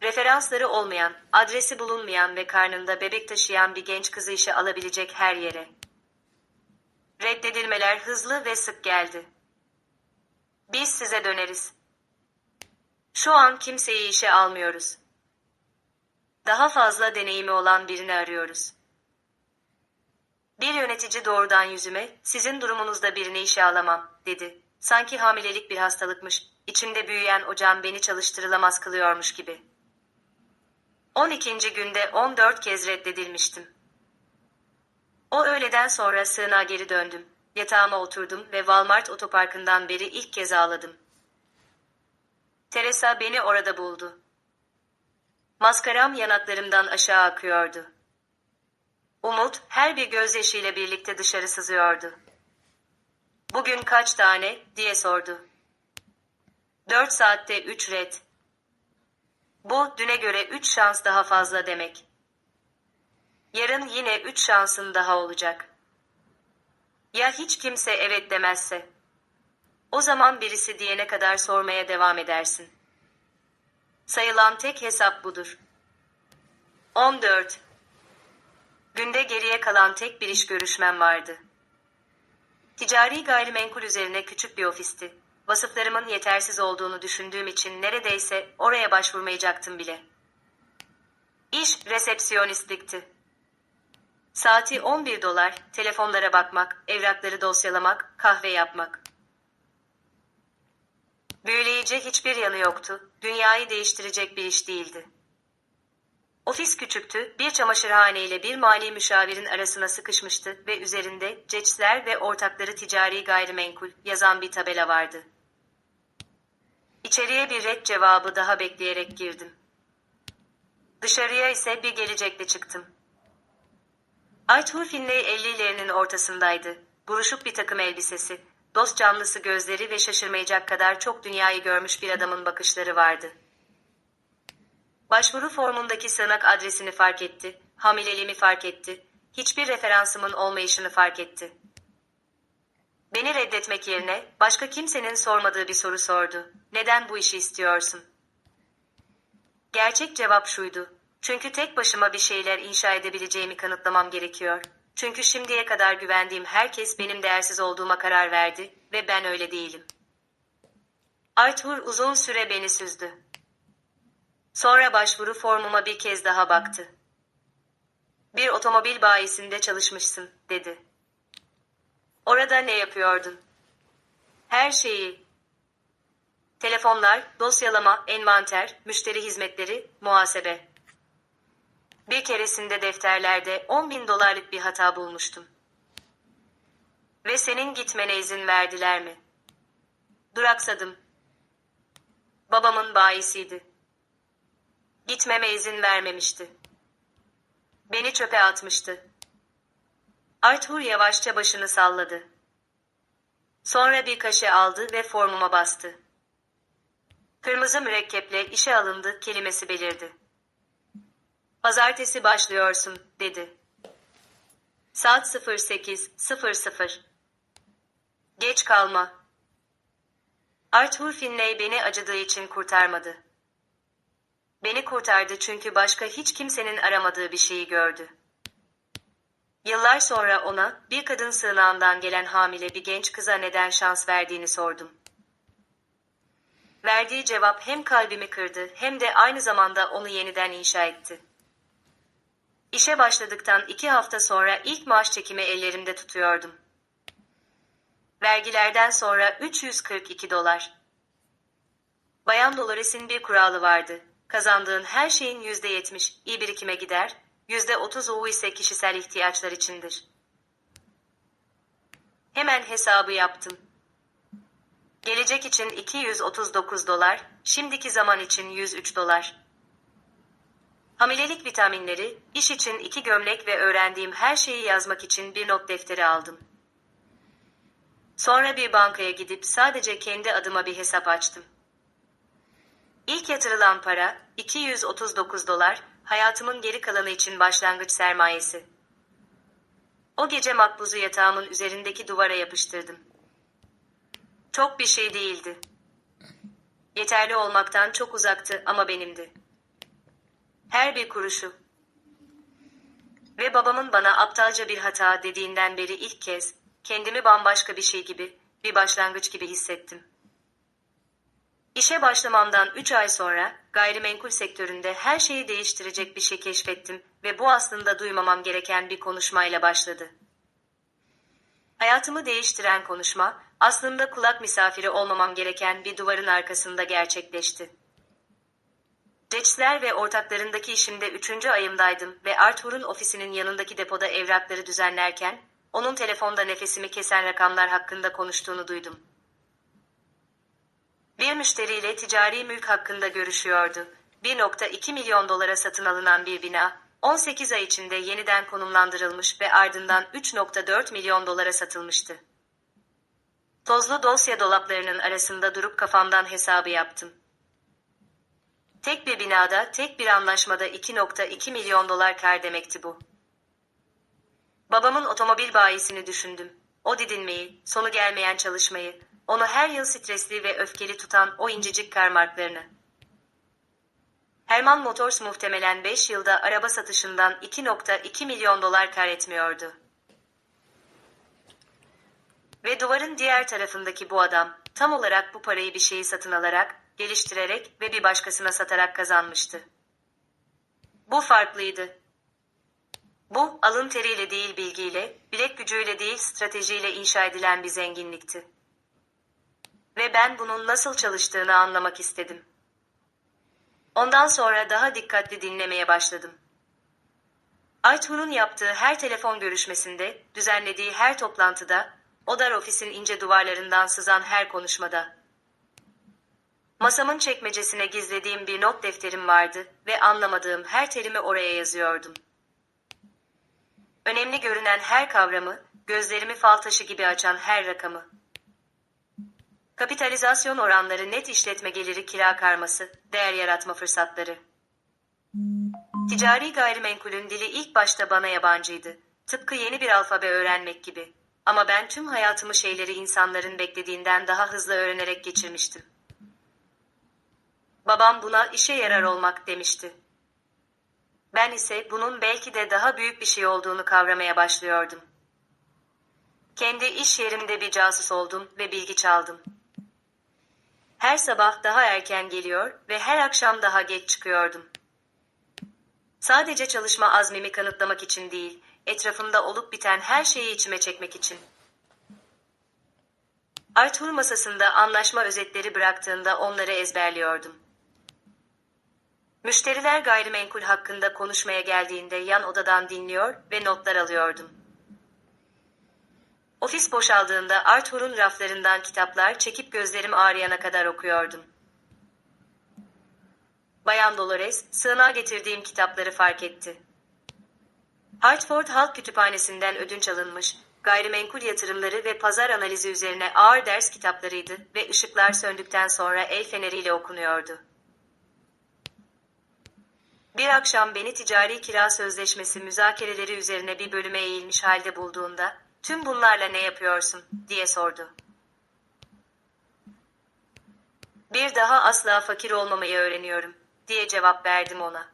Referansları olmayan, adresi bulunmayan ve karnında bebek taşıyan bir genç kızı işe alabilecek her yere. Reddedilmeler hızlı ve sık geldi. Biz size döneriz. Şu an kimseyi işe almıyoruz. Daha fazla deneyimi olan birini arıyoruz. Bir yönetici doğrudan yüzüme, sizin durumunuzda birini işe alamam, dedi. Sanki hamilelik bir hastalıkmış, içimde büyüyen ocağım beni çalıştırılamaz kılıyormuş gibi. 12. günde 14 kez reddedilmiştim. O öğleden sonra sığınağa geri döndüm. Yatağıma oturdum ve Walmart otoparkından beri ilk kez ağladım. Teresa beni orada buldu. Maskaram yanaklarımdan aşağı akıyordu. Umut her bir gözyaşıyla birlikte dışarı sızıyordu. "Bugün kaç tane?" diye sordu. 4 saatte 3 red. Bu, düne göre 3 şans daha fazla demek. Yarın yine 3 şansın daha olacak. Ya hiç kimse evet demezse? O zaman birisi diyene kadar sormaya devam edersin. Sayılan tek hesap budur. 14. Günde geriye kalan tek bir iş görüşmem vardı. Ticari gayrimenkul üzerine küçük bir ofisti. Vasıflarımın yetersiz olduğunu düşündüğüm için neredeyse oraya başvurmayacaktım bile. İş resepsiyonistlikti. Saati 11 dolar, telefonlara bakmak, evrakları dosyalamak, kahve yapmak. Büyüleyici hiçbir yanı yoktu, dünyayı değiştirecek bir iş değildi. Ofis küçüktü, bir çamaşırhane ile bir mali müşavirin arasına sıkışmıştı ve üzerinde "Ceçler ve ortakları ticari gayrimenkul" yazan bir tabela vardı. İçeriye bir ret cevabı daha bekleyerek girdim. Dışarıya ise bir gelecekle çıktım. Arthur Finlay 50'lerinin ortasındaydı. Buruşuk bir takım elbisesi, dost canlısı gözleri ve şaşırmayacak kadar çok dünyayı görmüş bir adamın bakışları vardı. Başvuru formundaki sığınak adresini fark etti, hamileliğimi fark etti, hiçbir referansımın olmayışını fark etti. Beni reddetmek yerine başka kimsenin sormadığı bir soru sordu. "Neden bu işi istiyorsun?" Gerçek cevap şuydu. Çünkü tek başıma bir şeyler inşa edebileceğimi kanıtlamam gerekiyor. Çünkü şimdiye kadar güvendiğim herkes benim değersiz olduğuma karar verdi ve ben öyle değilim. Arthur uzun süre beni süzdü. Sonra başvuru formuma bir kez daha baktı. "Bir otomobil bayisinde çalışmışsın," dedi. "Orada ne yapıyordun?" "Her şeyi. Telefonlar, dosyalama, envanter, müşteri hizmetleri, muhasebe. Bir keresinde defterlerde 10.000 dolarlık bir hata bulmuştum." "Ve senin gitmene izin verdiler mi?" Duraksadım. "Babamın bayisiydi. Gitmeme izin vermemişti. Beni çöpe atmıştı." Arthur yavaşça başını salladı. Sonra bir kaşe aldı ve formuma bastı. Kırmızı mürekkeple "işe alındı" kelimesi belirdi. "Pazartesi başlıyorsun," dedi. Saat 08:00. Geç kalma. Arthur Finlay beni acıdığı için kurtarmadı. Beni kurtardı çünkü başka hiç kimsenin aramadığı bir şeyi gördü. Yıllar sonra ona, bir kadın sığınağından gelen hamile bir genç kıza neden şans verdiğini sordum. Verdiği cevap hem kalbimi kırdı hem de aynı zamanda onu yeniden inşa etti. İşe başladıktan 2 hafta sonra ilk maaş çekimi ellerimde tutuyordum. Vergilerden sonra $342. Bayan Dolores'in bir kuralı vardı. Kazandığın her şeyin %70 iyi birikime gider, %30'u ise kişisel ihtiyaçlar içindir. Hemen hesabı yaptım. Gelecek için $239, şimdiki zaman için $103. Hamilelik vitaminleri, iş için 2 gömlek ve öğrendiğim her şeyi yazmak için bir not defteri aldım. Sonra bir bankaya gidip sadece kendi adıma bir hesap açtım. İlk yatırılan para, $239, hayatımın geri kalanı için başlangıç sermayesi. O gece makbuzu yatağımın üzerindeki duvara yapıştırdım. Çok bir şey değildi. Yeterli olmaktan çok uzaktı ama benimdi. Her bir kuruşu. Ve babamın bana aptalca bir hata dediğinden beri ilk kez, kendimi bambaşka bir şey gibi, bir başlangıç gibi hissettim. İşe başlamamdan 3 ay sonra, gayrimenkul sektöründe her şeyi değiştirecek bir şey keşfettim ve bu aslında duymamam gereken bir konuşmayla başladı. Hayatımı değiştiren konuşma, aslında kulak misafiri olmamam gereken bir duvarın arkasında gerçekleşti. Reçler ve ortaklarındaki işimde 3. ayımdaydım ve Arthur'un ofisinin yanındaki depoda evrakları düzenlerken, onun telefonda nefesimi kesen rakamlar hakkında konuştuğunu duydum. Bir müşteriyle ticari mülk hakkında görüşüyordu. $1.2 milyon satın alınan bir bina, 18 ay içinde yeniden konumlandırılmış ve ardından $3.4 milyon satılmıştı. Tozlu dosya dolaplarının arasında durup kafamdan hesabı yaptım. Tek bir binada, tek bir anlaşmada $2.2 milyon kar demekti bu. Babamın otomobil bayisini düşündüm. O didinmeyi, sonu gelmeyen çalışmayı, onu her yıl stresli ve öfkeli tutan o incecik kar marklarını. Herman Motors muhtemelen 5 yılda araba satışından $2.2 milyon kar etmiyordu. Ve duvarın diğer tarafındaki bu adam, tam olarak bu parayı bir şeyi satın alarak, geliştirerek ve bir başkasına satarak kazanmıştı. Bu farklıydı. Bu, alın teriyle değil bilgiyle, bilek gücüyle değil stratejiyle inşa edilen bir zenginlikti. Ve ben bunun nasıl çalıştığını anlamak istedim. Ondan sonra daha dikkatli dinlemeye başladım. Arthur'un yaptığı her telefon görüşmesinde, düzenlediği her toplantıda, o dar ofisin ince duvarlarından sızan her konuşmada. Masamın çekmecesine gizlediğim bir not defterim vardı ve anlamadığım her terimi oraya yazıyordum. Önemli görünen her kavramı, gözlerimi fal taşı gibi açan her rakamı. Kapitalizasyon oranları, net işletme geliri, kira karması, değer yaratma fırsatları. Ticari gayrimenkulün dili ilk başta bana yabancıydı. Tıpkı yeni bir alfabe öğrenmek gibi. Ama ben tüm hayatımı şeyleri insanların beklediğinden daha hızlı öğrenerek geçirmiştim. Babam buna işe yarar olmak demişti. Ben ise bunun belki de daha büyük bir şey olduğunu kavramaya başlıyordum. Kendi iş yerimde bir casus oldum ve bilgi çaldım. Her sabah daha erken geliyor ve her akşam daha geç çıkıyordum. Sadece çalışma azmimi kanıtlamak için değil, etrafımda olup biten her şeyi içime çekmek için. Arthur masasında anlaşma özetleri bıraktığında onları ezberliyordum. Müşteriler gayrimenkul hakkında konuşmaya geldiğinde yan odadan dinliyor ve notlar alıyordum. Ofis boşaldığında Arthur'un raflarından kitaplar çekip gözlerim ağrıyana kadar okuyordum. Bayan Dolores, sığınağa getirdiğim kitapları fark etti. Hartford Halk Kütüphanesi'nden ödünç alınmış, gayrimenkul yatırımları ve pazar analizi üzerine ağır ders kitaplarıydı ve ışıklar söndükten sonra el feneriyle okunuyordu. Bir akşam beni ticari kira sözleşmesi müzakereleri üzerine bir bölüme eğilmiş halde bulduğunda, "Tüm bunlarla ne yapıyorsun?" diye sordu. "Bir daha asla fakir olmamayı öğreniyorum," diye cevap verdim ona.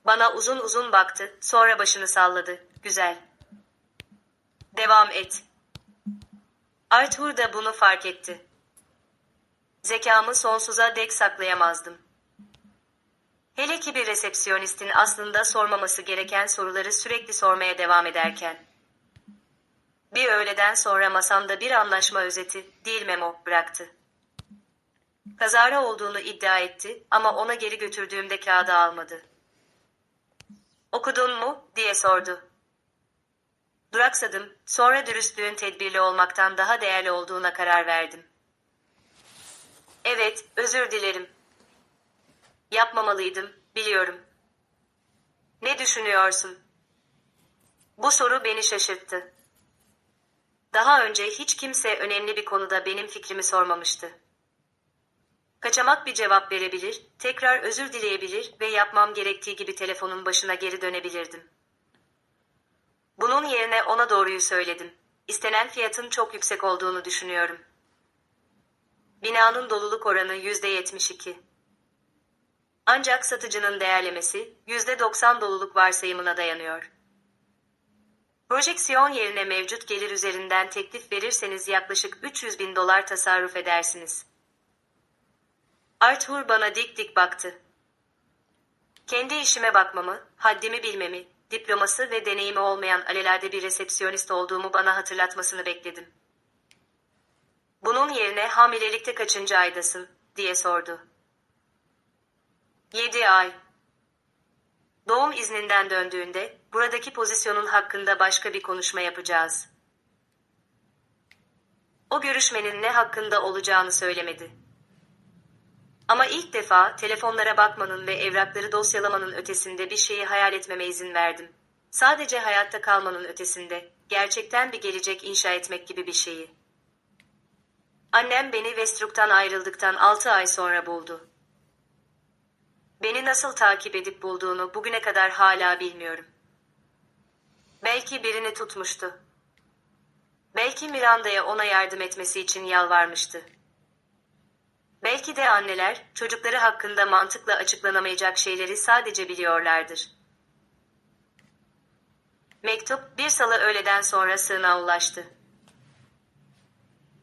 Bana uzun uzun baktı, sonra başını salladı. "Güzel. Devam et." Arthur da bunu fark etti. Zekamı sonsuza dek saklayamazdım. Hele ki bir resepsiyonistin aslında sormaması gereken soruları sürekli sormaya devam ederken. Bir öğleden sonra masamda bir anlaşma özeti, değil memo, bıraktı. Kazara olduğunu iddia etti ama ona geri götürdüğümde kağıdı almadı. "Okudun mu?" diye sordu. Duraksadım, sonra dürüstlüğün tedbirli olmaktan daha değerli olduğuna karar verdim. "Evet, özür dilerim. Yapmamalıydım, biliyorum." "Ne düşünüyorsun?" Bu soru beni şaşırttı. Daha önce hiç kimse önemli bir konuda benim fikrimi sormamıştı. Kaçamak bir cevap verebilir, tekrar özür dileyebilir ve yapmam gerektiği gibi telefonun başına geri dönebilirdim. Bunun yerine ona doğruyu söyledim. İstenen fiyatın çok yüksek olduğunu düşünüyorum. Binanın doluluk oranı %72. Ancak satıcının değerlemesi %90 doluluk varsayımına dayanıyor. Projeksiyon yerine mevcut gelir üzerinden teklif verirseniz yaklaşık 300 bin dolar tasarruf edersiniz. Arthur bana dik dik baktı. Kendi işime bakmamı, haddimi bilmemi, diploması ve deneyimi olmayan alelade bir resepsiyonist olduğumu bana hatırlatmasını bekledim. "Bunun yerine hamilelikte kaçıncı aydasın?" diye sordu. 7 ay. Doğum izninden döndüğünde, buradaki pozisyonun hakkında başka bir konuşma yapacağız. O görüşmenin ne hakkında olacağını söylemedi. Ama ilk defa telefonlara bakmanın ve evrakları dosyalamanın ötesinde bir şeyi hayal etmeme izin verdim. Sadece hayatta kalmanın ötesinde, gerçekten bir gelecek inşa etmek gibi bir şeyi. Annem beni Westbrook'tan ayrıldıktan 6 ay sonra buldu. Beni nasıl takip edip bulduğunu bugüne kadar hala bilmiyorum. Belki birini tutmuştu. Belki Miranda'ya ona yardım etmesi için yalvarmıştı. Belki de anneler, çocukları hakkında mantıkla açıklanamayacak şeyleri sadece biliyorlardır. Mektup, bir salı öğleden sonra sığınağa ulaştı.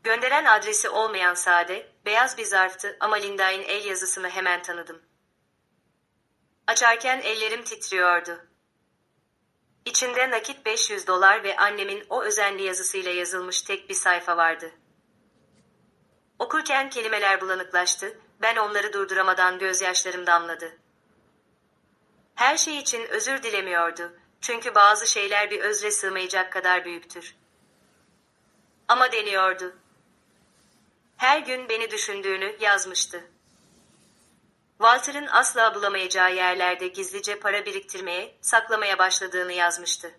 Gönderen adresi olmayan sade, beyaz bir zarftı ama Linda'nın el yazısını hemen tanıdım. Açarken ellerim titriyordu. İçinde nakit 500 dolar ve annemin o özenli yazısıyla yazılmış tek bir sayfa vardı. Okurken kelimeler bulanıklaştı, ben onları durduramadan gözyaşlarım damladı. Her şey için özür dilemiyordu, çünkü bazı şeyler bir özre sığmayacak kadar büyüktür. Ama deniyordu. Her gün beni düşündüğünü yazmıştı. Walter'ın asla bulamayacağı yerlerde gizlice para biriktirmeye, saklamaya başladığını yazmıştı.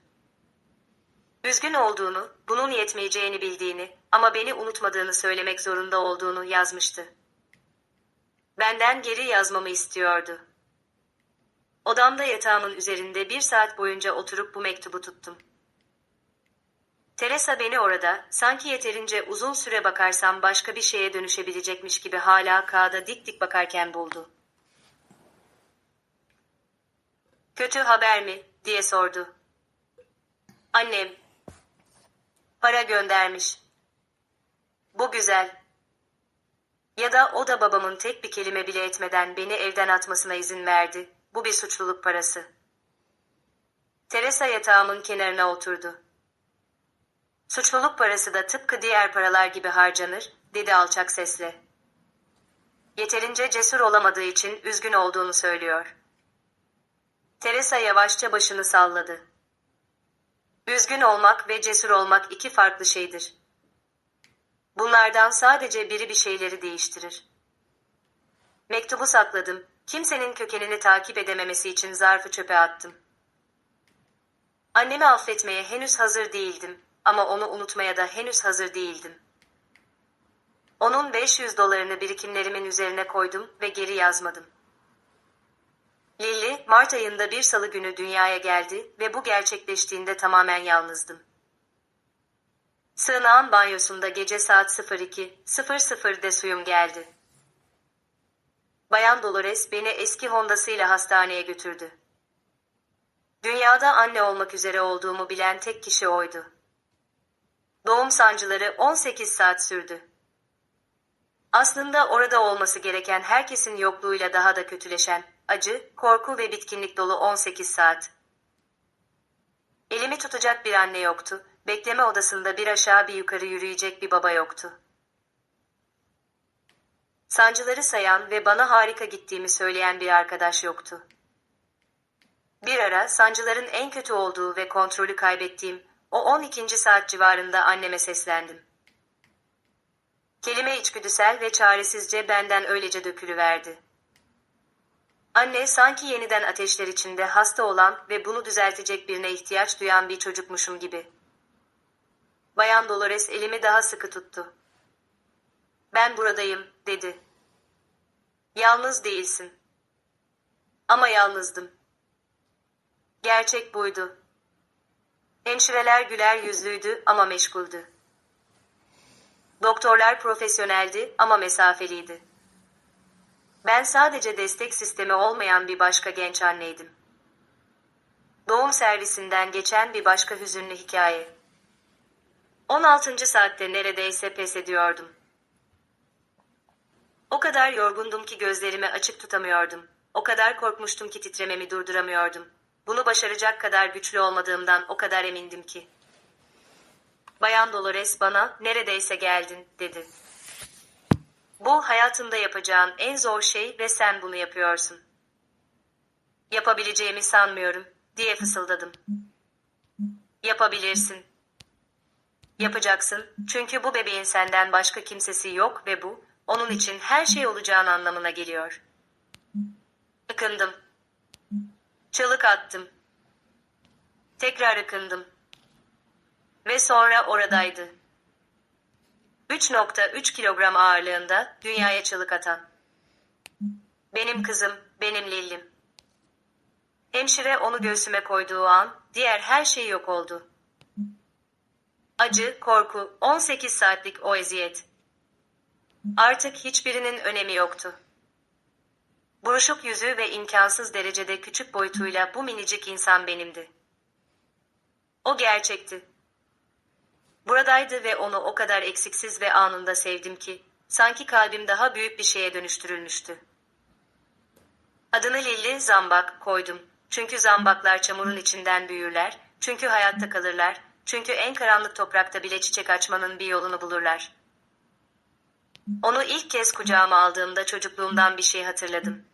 Üzgün olduğunu, bunun yetmeyeceğini bildiğini ama beni unutmadığını söylemek zorunda olduğunu yazmıştı. Benden geri yazmamı istiyordu. Odamda yatağımın üzerinde 1 saat boyunca oturup bu mektubu tuttum. Teresa beni orada, sanki yeterince uzun süre bakarsam başka bir şeye dönüşebilecekmiş gibi hala kağıda dik dik bakarken buldu. "Kötü haber mi?" diye sordu. Annem. Para göndermiş. Bu güzel. Ya da o da babamın tek bir kelime bile etmeden beni evden atmasına izin verdi. Bu bir suçluluk parası. Teresa yatağımın kenarına oturdu. "Suçluluk parası da tıpkı diğer paralar gibi harcanır," dedi alçak sesle. Yeterince cesur olamadığı için üzgün olduğunu söylüyor. Teresa yavaşça başını salladı. Üzgün olmak ve cesur olmak iki farklı şeydir. Bunlardan sadece biri bir şeyleri değiştirir. Mektubu sakladım. Kimsenin kökenini takip edememesi için zarfı çöpe attım. Annemi affetmeye henüz hazır değildim ama onu unutmaya da henüz hazır değildim. Onun 500 dolarını birikimlerimin üzerine koydum ve geri yazmadım. Lily, Mart ayında bir salı günü dünyaya geldi ve bu gerçekleştiğinde tamamen yalnızdım. Sığınağın banyosunda gece saat 02:00'de suyum geldi. Bayan Dolores beni eski Honda'sıyla hastaneye götürdü. Dünyada anne olmak üzere olduğumu bilen tek kişi oydu. Doğum sancıları 18 saat sürdü. Aslında orada olması gereken herkesin yokluğuyla daha da kötüleşen, acı, korku ve bitkinlik dolu 18 saat. Elimi tutacak bir anne yoktu, bekleme odasında bir aşağı bir yukarı yürüyecek bir baba yoktu. Sancıları sayan ve bana harika gittiğimi söyleyen bir arkadaş yoktu. Bir ara sancıların en kötü olduğu ve kontrolü kaybettiğim o 12. saat civarında anneme seslendim. Kelime içgüdüsel ve çaresizce benden öylece dökülüverdi. Anne sanki yeniden ateşler içinde hasta olan ve bunu düzeltecek birine ihtiyaç duyan bir çocukmuşum gibi. Bayan Dolores elimi daha sıkı tuttu. "Ben buradayım," dedi. "Yalnız değilsin." Ama yalnızdım. Gerçek buydu. Hemşireler güler yüzlüydü ama meşguldü. Doktorlar profesyoneldi ama mesafeliydi. Ben sadece destek sistemi olmayan bir başka genç anneydim. Doğum servisinden geçen bir başka hüzünlü hikaye. 16. saatte neredeyse pes ediyordum. O kadar yorgundum ki gözlerimi açık tutamıyordum. O kadar korkmuştum ki titrememi durduramıyordum. Bunu başaracak kadar güçlü olmadığımdan o kadar emindim ki. Bayan Dolores bana "Neredeyse geldin," dedi. "Bu hayatında yapacağın en zor şey ve sen bunu yapıyorsun." "Yapabileceğimi sanmıyorum," diye fısıldadım. "Yapabilirsin. Yapacaksın, çünkü bu bebeğin senden başka kimsesi yok ve bu, onun için her şey olacağın anlamına geliyor." Ikındım. Çığlık attım. Tekrar ıkındım. Ve sonra oradaydı. 3,3 kilogram ağırlığında, dünyaya çığlık atan. Benim kızım, benim Lillim. Hemşire onu göğsüme koyduğu an, diğer her şey yok oldu. Acı, korku, 18 saatlik o eziyet. Artık hiçbirinin önemi yoktu. Buruşuk yüzü ve imkansız derecede küçük boyutuyla bu minicik insan benimdi. O gerçekti. Buradaydı ve onu o kadar eksiksiz ve anında sevdim ki, sanki kalbim daha büyük bir şeye dönüştürülmüştü. Adını Lilli Zambak koydum. Çünkü zambaklar çamurun içinden büyürler, çünkü hayatta kalırlar, çünkü en karanlık toprakta bile çiçek açmanın bir yolunu bulurlar. Onu ilk kez kucağıma aldığımda çocukluğumdan bir şey hatırladım.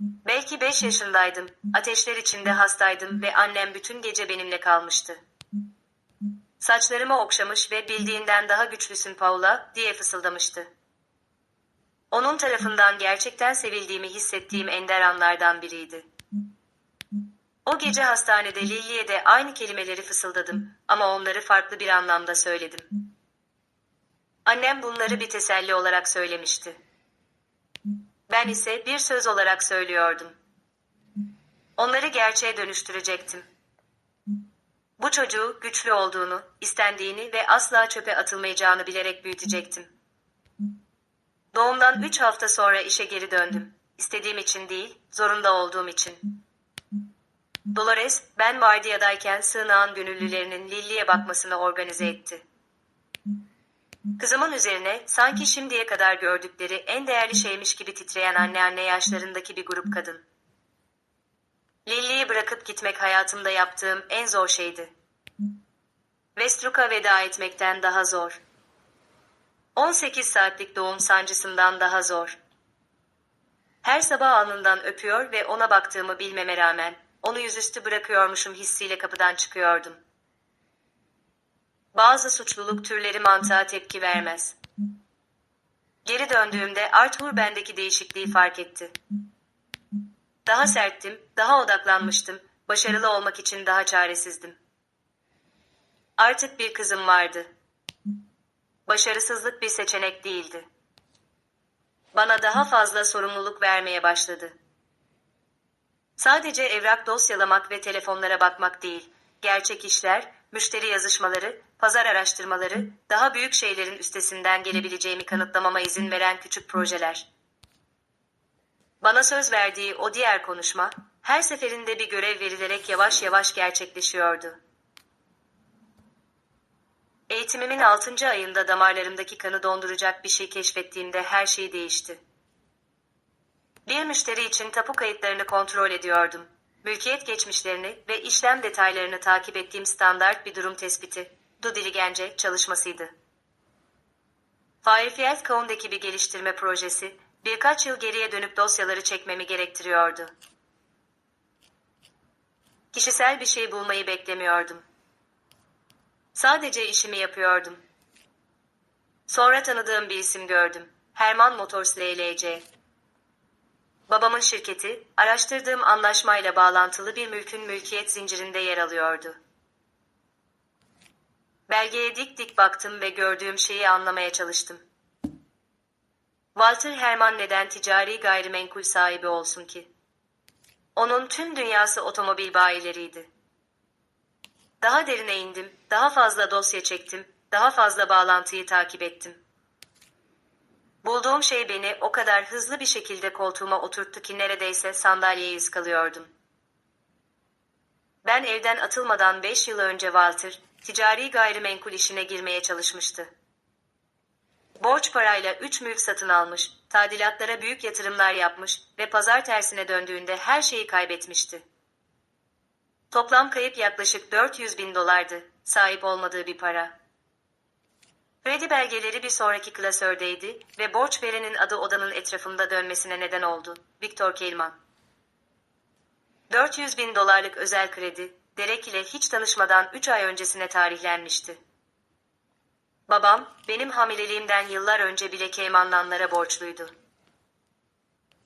Belki 5 yaşındaydım, ateşler içinde hastaydım ve annem bütün gece benimle kalmıştı. Saçlarımı okşamış ve "Bildiğinden daha güçlüsün Paula," diye fısıldamıştı. Onun tarafından gerçekten sevildiğimi hissettiğim ender anlardan biriydi. O gece hastanede Lilli'ye de aynı kelimeleri fısıldadım ama onları farklı bir anlamda söyledim. Annem bunları bir teselli olarak söylemişti. Ben ise bir söz olarak söylüyordum. Onları gerçeğe dönüştürecektim. Bu çocuğu güçlü olduğunu, istendiğini ve asla çöpe atılmayacağını bilerek büyütecektim. Doğumdan 3 hafta sonra işe geri döndüm. İstediğim için değil, zorunda olduğum için. Dolores, ben vardiyadayken sığınağın gönüllülerinin Lilli'ye bakmasını organize etti. Kızımın üzerine sanki şimdiye kadar gördükleri en değerli şeymiş gibi titreyen anne yaşlarındaki bir grup kadın. Lilli'yi bırakıp gitmek hayatımda yaptığım en zor şeydi. Westruck'a veda etmekten daha zor. 18 saatlik doğum sancısından daha zor. Her sabah alnından öpüyor ve ona baktığımı bilmeme rağmen, onu yüzüstü bırakıyormuşum hissiyle kapıdan çıkıyordum. Bazı suçluluk türleri mantığa tepki vermez. Geri döndüğümde Arthur bendeki değişikliği fark etti. Daha serttim, daha odaklanmıştım, başarılı olmak için daha çaresizdim. Artık bir kızım vardı. Başarısızlık bir seçenek değildi. Bana daha fazla sorumluluk vermeye başladı. Sadece evrak dosyalamak ve telefonlara bakmak değil, gerçek işler, müşteri yazışmaları, pazar araştırmaları, daha büyük şeylerin üstesinden gelebileceğimi kanıtlamama izin veren küçük projeler. Bana söz verdiği o diğer konuşma, her seferinde bir görev verilerek yavaş yavaş gerçekleşiyordu. Eğitimimin 6. ayında damarlarımdaki kanı donduracak bir şey keşfettiğimde her şey değişti. Bir müşteri için tapu kayıtlarını kontrol ediyordum. Mülkiyet geçmişlerini ve işlem detaylarını takip ettiğim standart bir durum tespiti, due diligence çalışmasıydı. Fairfield Count ekibi geliştirme projesi, birkaç yıl geriye dönüp dosyaları çekmemi gerektiriyordu. Kişisel bir şey bulmayı beklemiyordum. Sadece işimi yapıyordum. Sonra tanıdığım bir isim gördüm. Herman Motors LLC. Babamın şirketi, araştırdığım anlaşmayla bağlantılı bir mülkün mülkiyet zincirinde yer alıyordu. Belgeye dik dik baktım ve gördüğüm şeyi anlamaya çalıştım. Walter Herman neden ticari gayrimenkul sahibi olsun ki? Onun tüm dünyası otomobil bayileriydi. Daha derine indim, daha fazla dosya çektim, daha fazla bağlantıyı takip ettim. Bulduğum şey beni o kadar hızlı bir şekilde koltuğuma oturttu ki neredeyse sandalyeye ıskalıyordum. Ben evden atılmadan 5 yıl önce Walter, ticari gayrimenkul işine girmeye çalışmıştı. Borç parayla 3 mülk satın almış, tadilatlara büyük yatırımlar yapmış ve pazar tersine döndüğünde her şeyi kaybetmişti. Toplam kayıp yaklaşık 400 bin dolardı, sahip olmadığı bir para. Kredi belgeleri bir sonraki klasördeydi ve borç verenin adı odanın etrafında dönmesine neden oldu. Victor Kelman. 400 bin dolarlık özel kredi, Derek ile hiç tanışmadan 3 ay öncesine tarihlenmişti. Babam, benim hamileliğimden yıllar önce bile Kelmanlanlara borçluydu.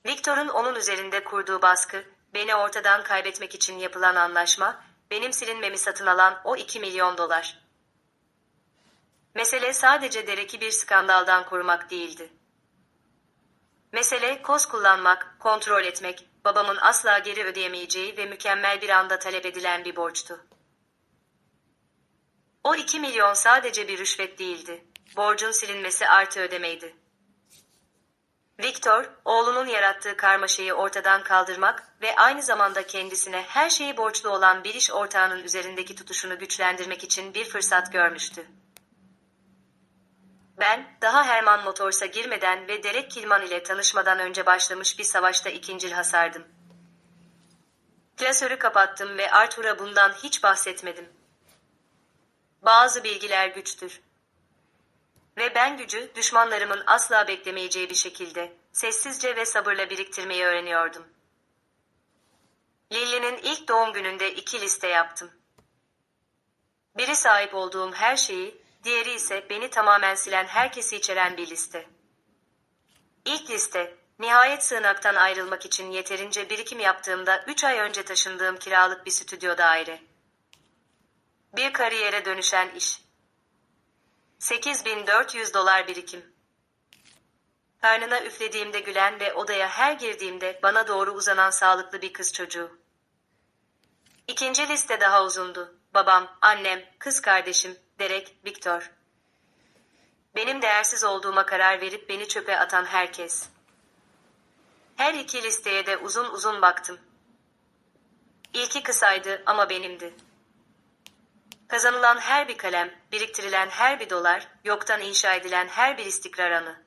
Victor'un onun üzerinde kurduğu baskı, beni ortadan kaybetmek için yapılan anlaşma, benim silinmemi satın alan o 2 milyon dolar. Mesele sadece Derek'i bir skandaldan korumak değildi. Mesele koz kullanmak, kontrol etmek, babamın asla geri ödeyemeyeceği ve mükemmel bir anda talep edilen bir borçtu. O 2 milyon sadece bir rüşvet değildi. Borcun silinmesi artı ödemeydi. Victor, oğlunun yarattığı karmaşayı ortadan kaldırmak ve aynı zamanda kendisine her şeyi borçlu olan bir iş ortağının üzerindeki tutuşunu güçlendirmek için bir fırsat görmüştü. Ben, daha Herman Motors'a girmeden ve Derek Kilman ile tanışmadan önce başlamış bir savaşta ikincil hasardım. Klasörü kapattım ve Arthur'a bundan hiç bahsetmedim. Bazı bilgiler güçtür. Ve ben gücü, düşmanlarımın asla beklemeyeceği bir şekilde, sessizce ve sabırla biriktirmeyi öğreniyordum. Lily'nin ilk doğum gününde 2 liste yaptım. Biri sahip olduğum her şeyi, diğeri ise beni tamamen silen herkesi içeren bir liste. İlk liste, nihayet sığınaktan ayrılmak için yeterince birikim yaptığımda 3 ay önce taşındığım kiralık bir stüdyo daire. Bir kariyere dönüşen iş. 8.400 dolar birikim. Karnına üflediğimde gülen ve odaya her girdiğimde bana doğru uzanan sağlıklı bir kız çocuğu. İkinci liste daha uzundu. Babam, annem, kız kardeşim, Derek, Victor. Benim değersiz olduğuma karar verip beni çöpe atan herkes. Her iki listeye de uzun uzun baktım. İlki kısaydı ama benimdi. Kazanılan her bir kalem, biriktirilen her bir dolar, yoktan inşa edilen her bir istikrar anı.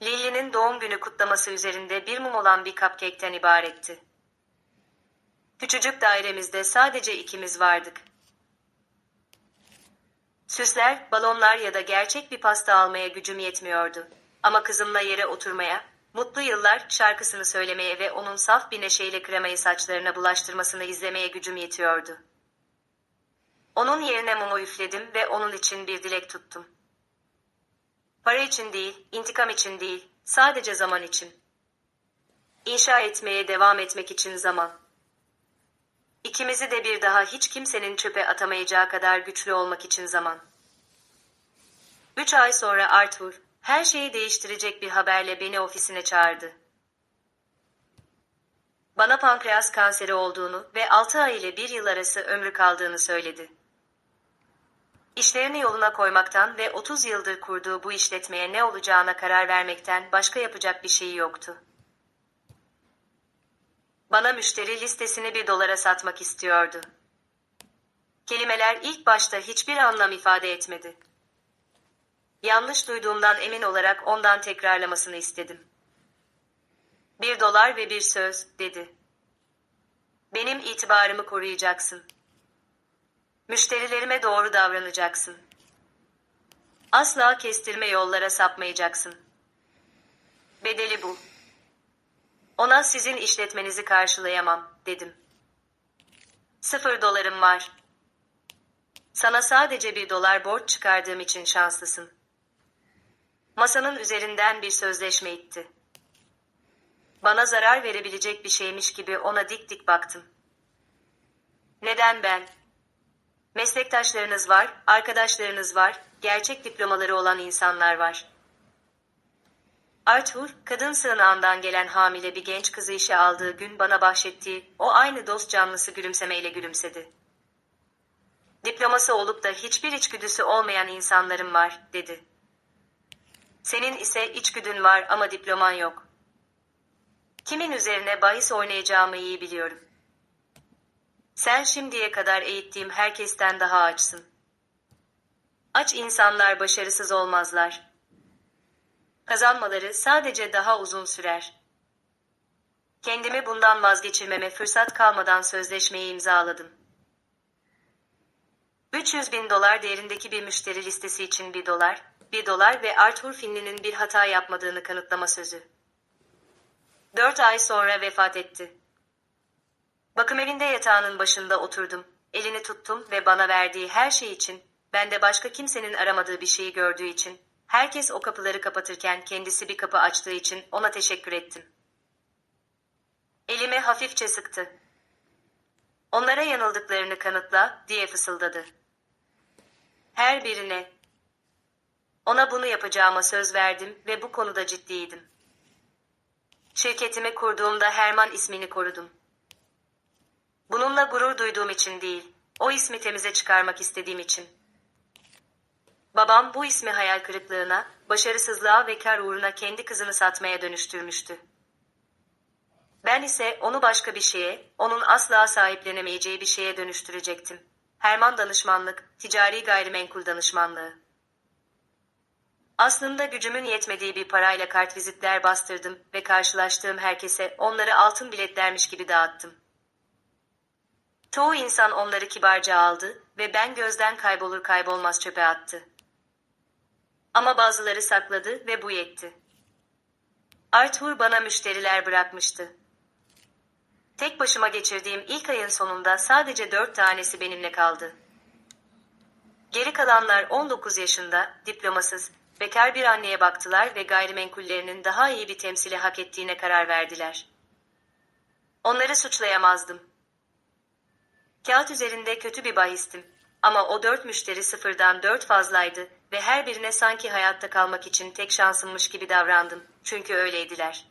Lily'nin doğum günü kutlaması üzerinde bir mum olan bir cupcake'ten ibaretti. Küçücük dairemizde sadece ikimiz vardık. Süsler, balonlar ya da gerçek bir pasta almaya gücüm yetmiyordu. Ama kızımla yere oturmaya, mutlu yıllar şarkısını söylemeye ve onun saf bir neşeyle kremayı saçlarına bulaştırmasını izlemeye gücüm yetiyordu. Onun yerine mumu üfledim ve onun için bir dilek tuttum. Para için değil, intikam için değil, sadece zaman için. İnşa etmeye devam etmek için zaman. İkimizi de bir daha hiç kimsenin çöpe atamayacağı kadar güçlü olmak için zaman. 3 ay sonra Arthur, her şeyi değiştirecek bir haberle beni ofisine çağırdı. Bana pankreas kanseri olduğunu ve 6 ay ile 1 yıl arası ömrü kaldığını söyledi. İşlerini yoluna koymaktan ve 30 yıldır kurduğu bu işletmeye ne olacağına karar vermekten başka yapacak bir şeyi yoktu. Bana müşteri listesini $1 satmak istiyordu. Kelimeler ilk başta hiçbir anlam ifade etmedi. Yanlış duyduğumdan emin olarak ondan tekrarlamasını istedim. $1 ve bir söz, dedi. Benim itibarımı koruyacaksın. Müşterilerime doğru davranacaksın. Asla kestirme yollara sapmayacaksın. Bedeli bu. Ona sizin işletmenizi karşılayamam, dedim. $0 var. Sana sadece $1 borç çıkardığım için şanslısın. Masanın üzerinden bir sözleşme itti. Bana zarar verebilecek bir şeymiş gibi ona dik dik baktım. Neden ben? Meslektaşlarınız var, arkadaşlarınız var, gerçek diplomaları olan insanlar var. Arthur, kadın sığınağından gelen hamile bir genç kızı işe aldığı gün bana bahşettiği o aynı dost canlısı gülümsemeyle gülümsedi. Diploması olup da hiçbir içgüdüsü olmayan insanlarım var, dedi. Senin ise içgüdün var ama diploman yok. Kimin üzerine bahis oynayacağımı iyi biliyorum. Sen şimdiye kadar eğittiğim herkesten daha açsın. Aç insanlar başarısız olmazlar. Kazanmaları sadece daha uzun sürer. Kendimi bundan vazgeçirmeme fırsat kalmadan sözleşmeyi imzaladım. $300.000 değerindeki bir müşteri listesi için $1 ve Arthur Finley'nin bir hata yapmadığını kanıtlama sözü. 4 ay sonra vefat etti. Bakımevinde yatağının başında oturdum, elini tuttum ve bana verdiği her şey için, ben de başka kimsenin aramadığı bir şeyi gördüğü için, herkes o kapıları kapatırken kendisi bir kapı açtığı için ona teşekkür ettim. Elimi hafifçe sıktı. Onlara yanıldıklarını kanıtla, diye fısıldadı. Her birine. Ona bunu yapacağıma söz verdim ve bu konuda ciddiydim. Şirketimi kurduğumda Herman ismini korudum. Bununla gurur duyduğum için değil, o ismi temize çıkarmak istediğim için. Babam bu ismi hayal kırıklığına, başarısızlığa ve kar uğruna kendi kızını satmaya dönüştürmüştü. Ben ise onu başka bir şeye, onun asla sahiplenemeyeceği bir şeye dönüştürecektim. Herman danışmanlık, ticari gayrimenkul danışmanlığı. Aslında gücümün yetmediği bir parayla kartvizitler bastırdım ve karşılaştığım herkese onları altın biletlermiş gibi dağıttım. Çoğu insan onları kibarca aldı ve ben gözden kaybolur kaybolmaz çöpe attı. Ama bazıları sakladı ve bu yetti. Arthur bana müşteriler bırakmıştı. Tek başıma geçirdiğim ilk ayın sonunda sadece 4 tanesi benimle kaldı. Geri kalanlar 19 yaşında, diplomasız, bekar bir anneye baktılar ve gayrimenkullerinin daha iyi bir temsili hak ettiğine karar verdiler. Onları suçlayamazdım. Kağıt üzerinde kötü bir bahistim ama o 4 müşteri 0'dan 4 fazlaydı ve her birine sanki hayatta kalmak için tek şansımmış gibi davrandım, çünkü öyleydiler.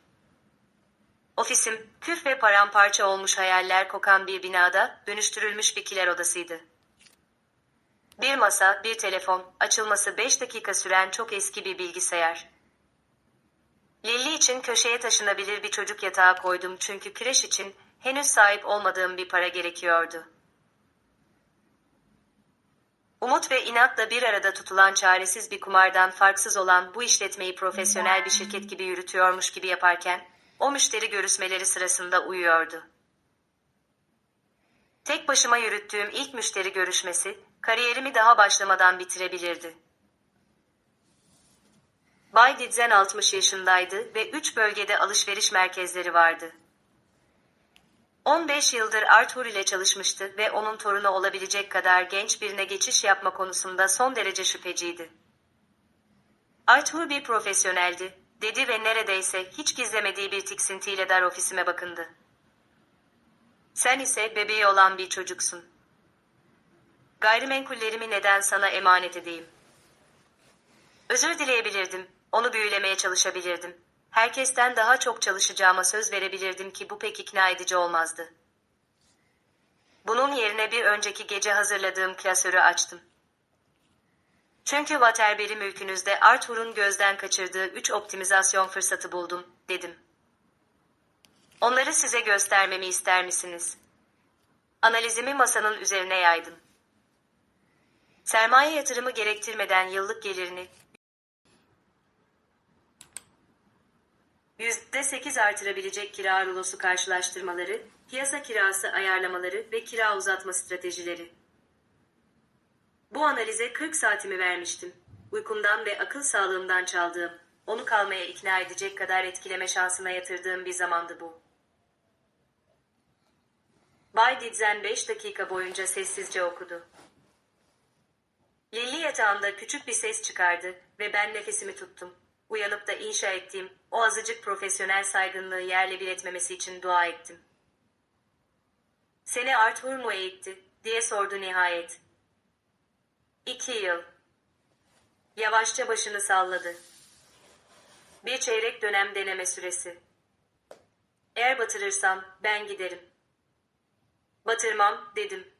Ofisim, küf ve paramparça olmuş hayaller kokan bir binada, dönüştürülmüş bir kiler odasıydı. Bir masa, bir telefon, açılması 5 dakika süren çok eski bir bilgisayar. Lilli için köşeye taşınabilir bir çocuk yatağı koydum çünkü kreş için henüz sahip olmadığım bir para gerekiyordu. Umut ve inatla bir arada tutulan çaresiz bir kumardan farksız olan bu işletmeyi profesyonel bir şirket gibi yürütüyormuş gibi yaparken, o müşteri görüşmeleri sırasında uyuyordu. Tek başıma yürüttüğüm ilk müşteri görüşmesi, kariyerimi daha başlamadan bitirebilirdi. Bay Didzen 60 yaşındaydı ve 3 bölgede alışveriş merkezleri vardı. 15 yıldır Arthur ile çalışmıştı ve onun torunu olabilecek kadar genç birine geçiş yapma konusunda son derece şüpheciydi. Arthur bir profesyoneldi, dedi ve neredeyse hiç gizlemediği bir tiksintiyle dar ofisime bakındı. Sen ise bebeği olan bir çocuksun. Gayrimenkullerimi neden sana emanet edeyim? Özür dileyebilirdim, onu büyülemeye çalışabilirdim. Herkesten daha çok çalışacağıma söz verebilirdim ki bu pek ikna edici olmazdı. Bunun yerine bir önceki gece hazırladığım klasörü açtım. Çünkü Waterbury mülkünüzde Arthur'un gözden kaçırdığı 3 optimizasyon fırsatı buldum, dedim. Onları size göstermemi ister misiniz? Analizimi masanın üzerine yaydım. Sermaye yatırımı gerektirmeden yıllık gelirini %8 artırabilecek kira rulosu karşılaştırmaları, piyasa kirası ayarlamaları ve kira uzatma stratejileri. Bu analize 40 saatimi vermiştim. Uykumdan ve akıl sağlığımdan çaldığım, onu kalmaya ikna edecek kadar etkileme şansına yatırdığım bir zamandı bu. Bay Didzen 5 dakika boyunca sessizce okudu. Lilli yatağında küçük bir ses çıkardı ve ben nefesimi tuttum. Uyanıp da inşa ettiğim o azıcık profesyonel saygınlığı yerle bir etmemesi için dua ettim. "Seni Arthur mu eğitti?" diye sordu nihayet. 2 yıl. Yavaşça başını salladı. Bir çeyrek dönem deneme süresi. "Eğer batırırsam ben giderim." "Batırmam," dedim.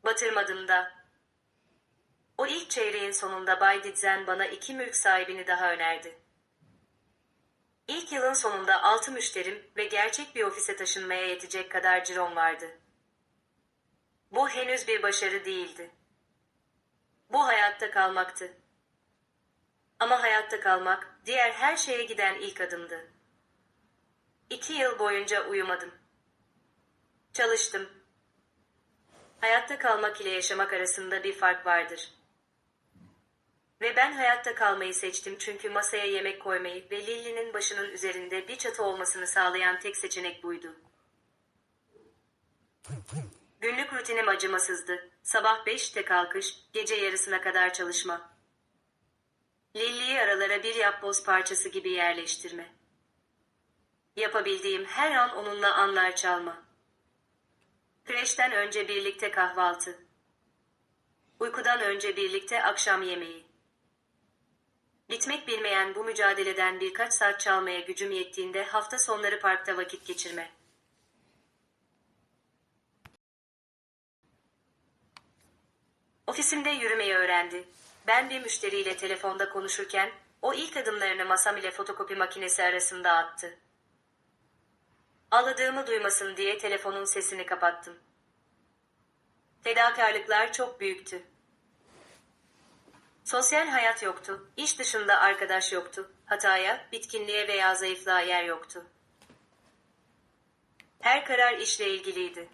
Batırmadım da. O ilk çeyreğin sonunda Bay Didzen bana 2 mülk sahibini daha önerdi. İlk yılın sonunda 6 müşterim ve gerçek bir ofise taşınmaya yetecek kadar cirom vardı. Bu henüz bir başarı değildi. Bu hayatta kalmaktı. Ama hayatta kalmak, diğer her şeye giden ilk adımdı. 2 yıl boyunca uyumadım. Çalıştım. Hayatta kalmak ile yaşamak arasında bir fark vardır. Ve ben hayatta kalmayı seçtim çünkü masaya yemek koymayı ve Lily'nin başının üzerinde bir çatı olmasını sağlayan tek seçenek buydu. Günlük rutinim acımasızdı. Sabah 5'te kalkış, gece yarısına kadar çalışma. Lily'yi aralara bir yapboz parçası gibi yerleştirme. Yapabildiğim her an onunla anlar çalma. Kreşten önce birlikte kahvaltı. Uykudan önce birlikte akşam yemeği. Bitmek bilmeyen bu mücadeleden birkaç saat çalmaya gücüm yettiğinde hafta sonları parkta vakit geçirme. Ofisimde yürümeyi öğrendi. Ben bir müşteriyle telefonda konuşurken o ilk adımlarını masam ile fotokopi makinesi arasında attı. Ağladığımı duymasın diye telefonun sesini kapattım. Fedakarlıklar çok büyüktü. Sosyal hayat yoktu, iş dışında arkadaş yoktu, hataya, bitkinliğe veya zayıflığa yer yoktu. Her karar işle ilgiliydi.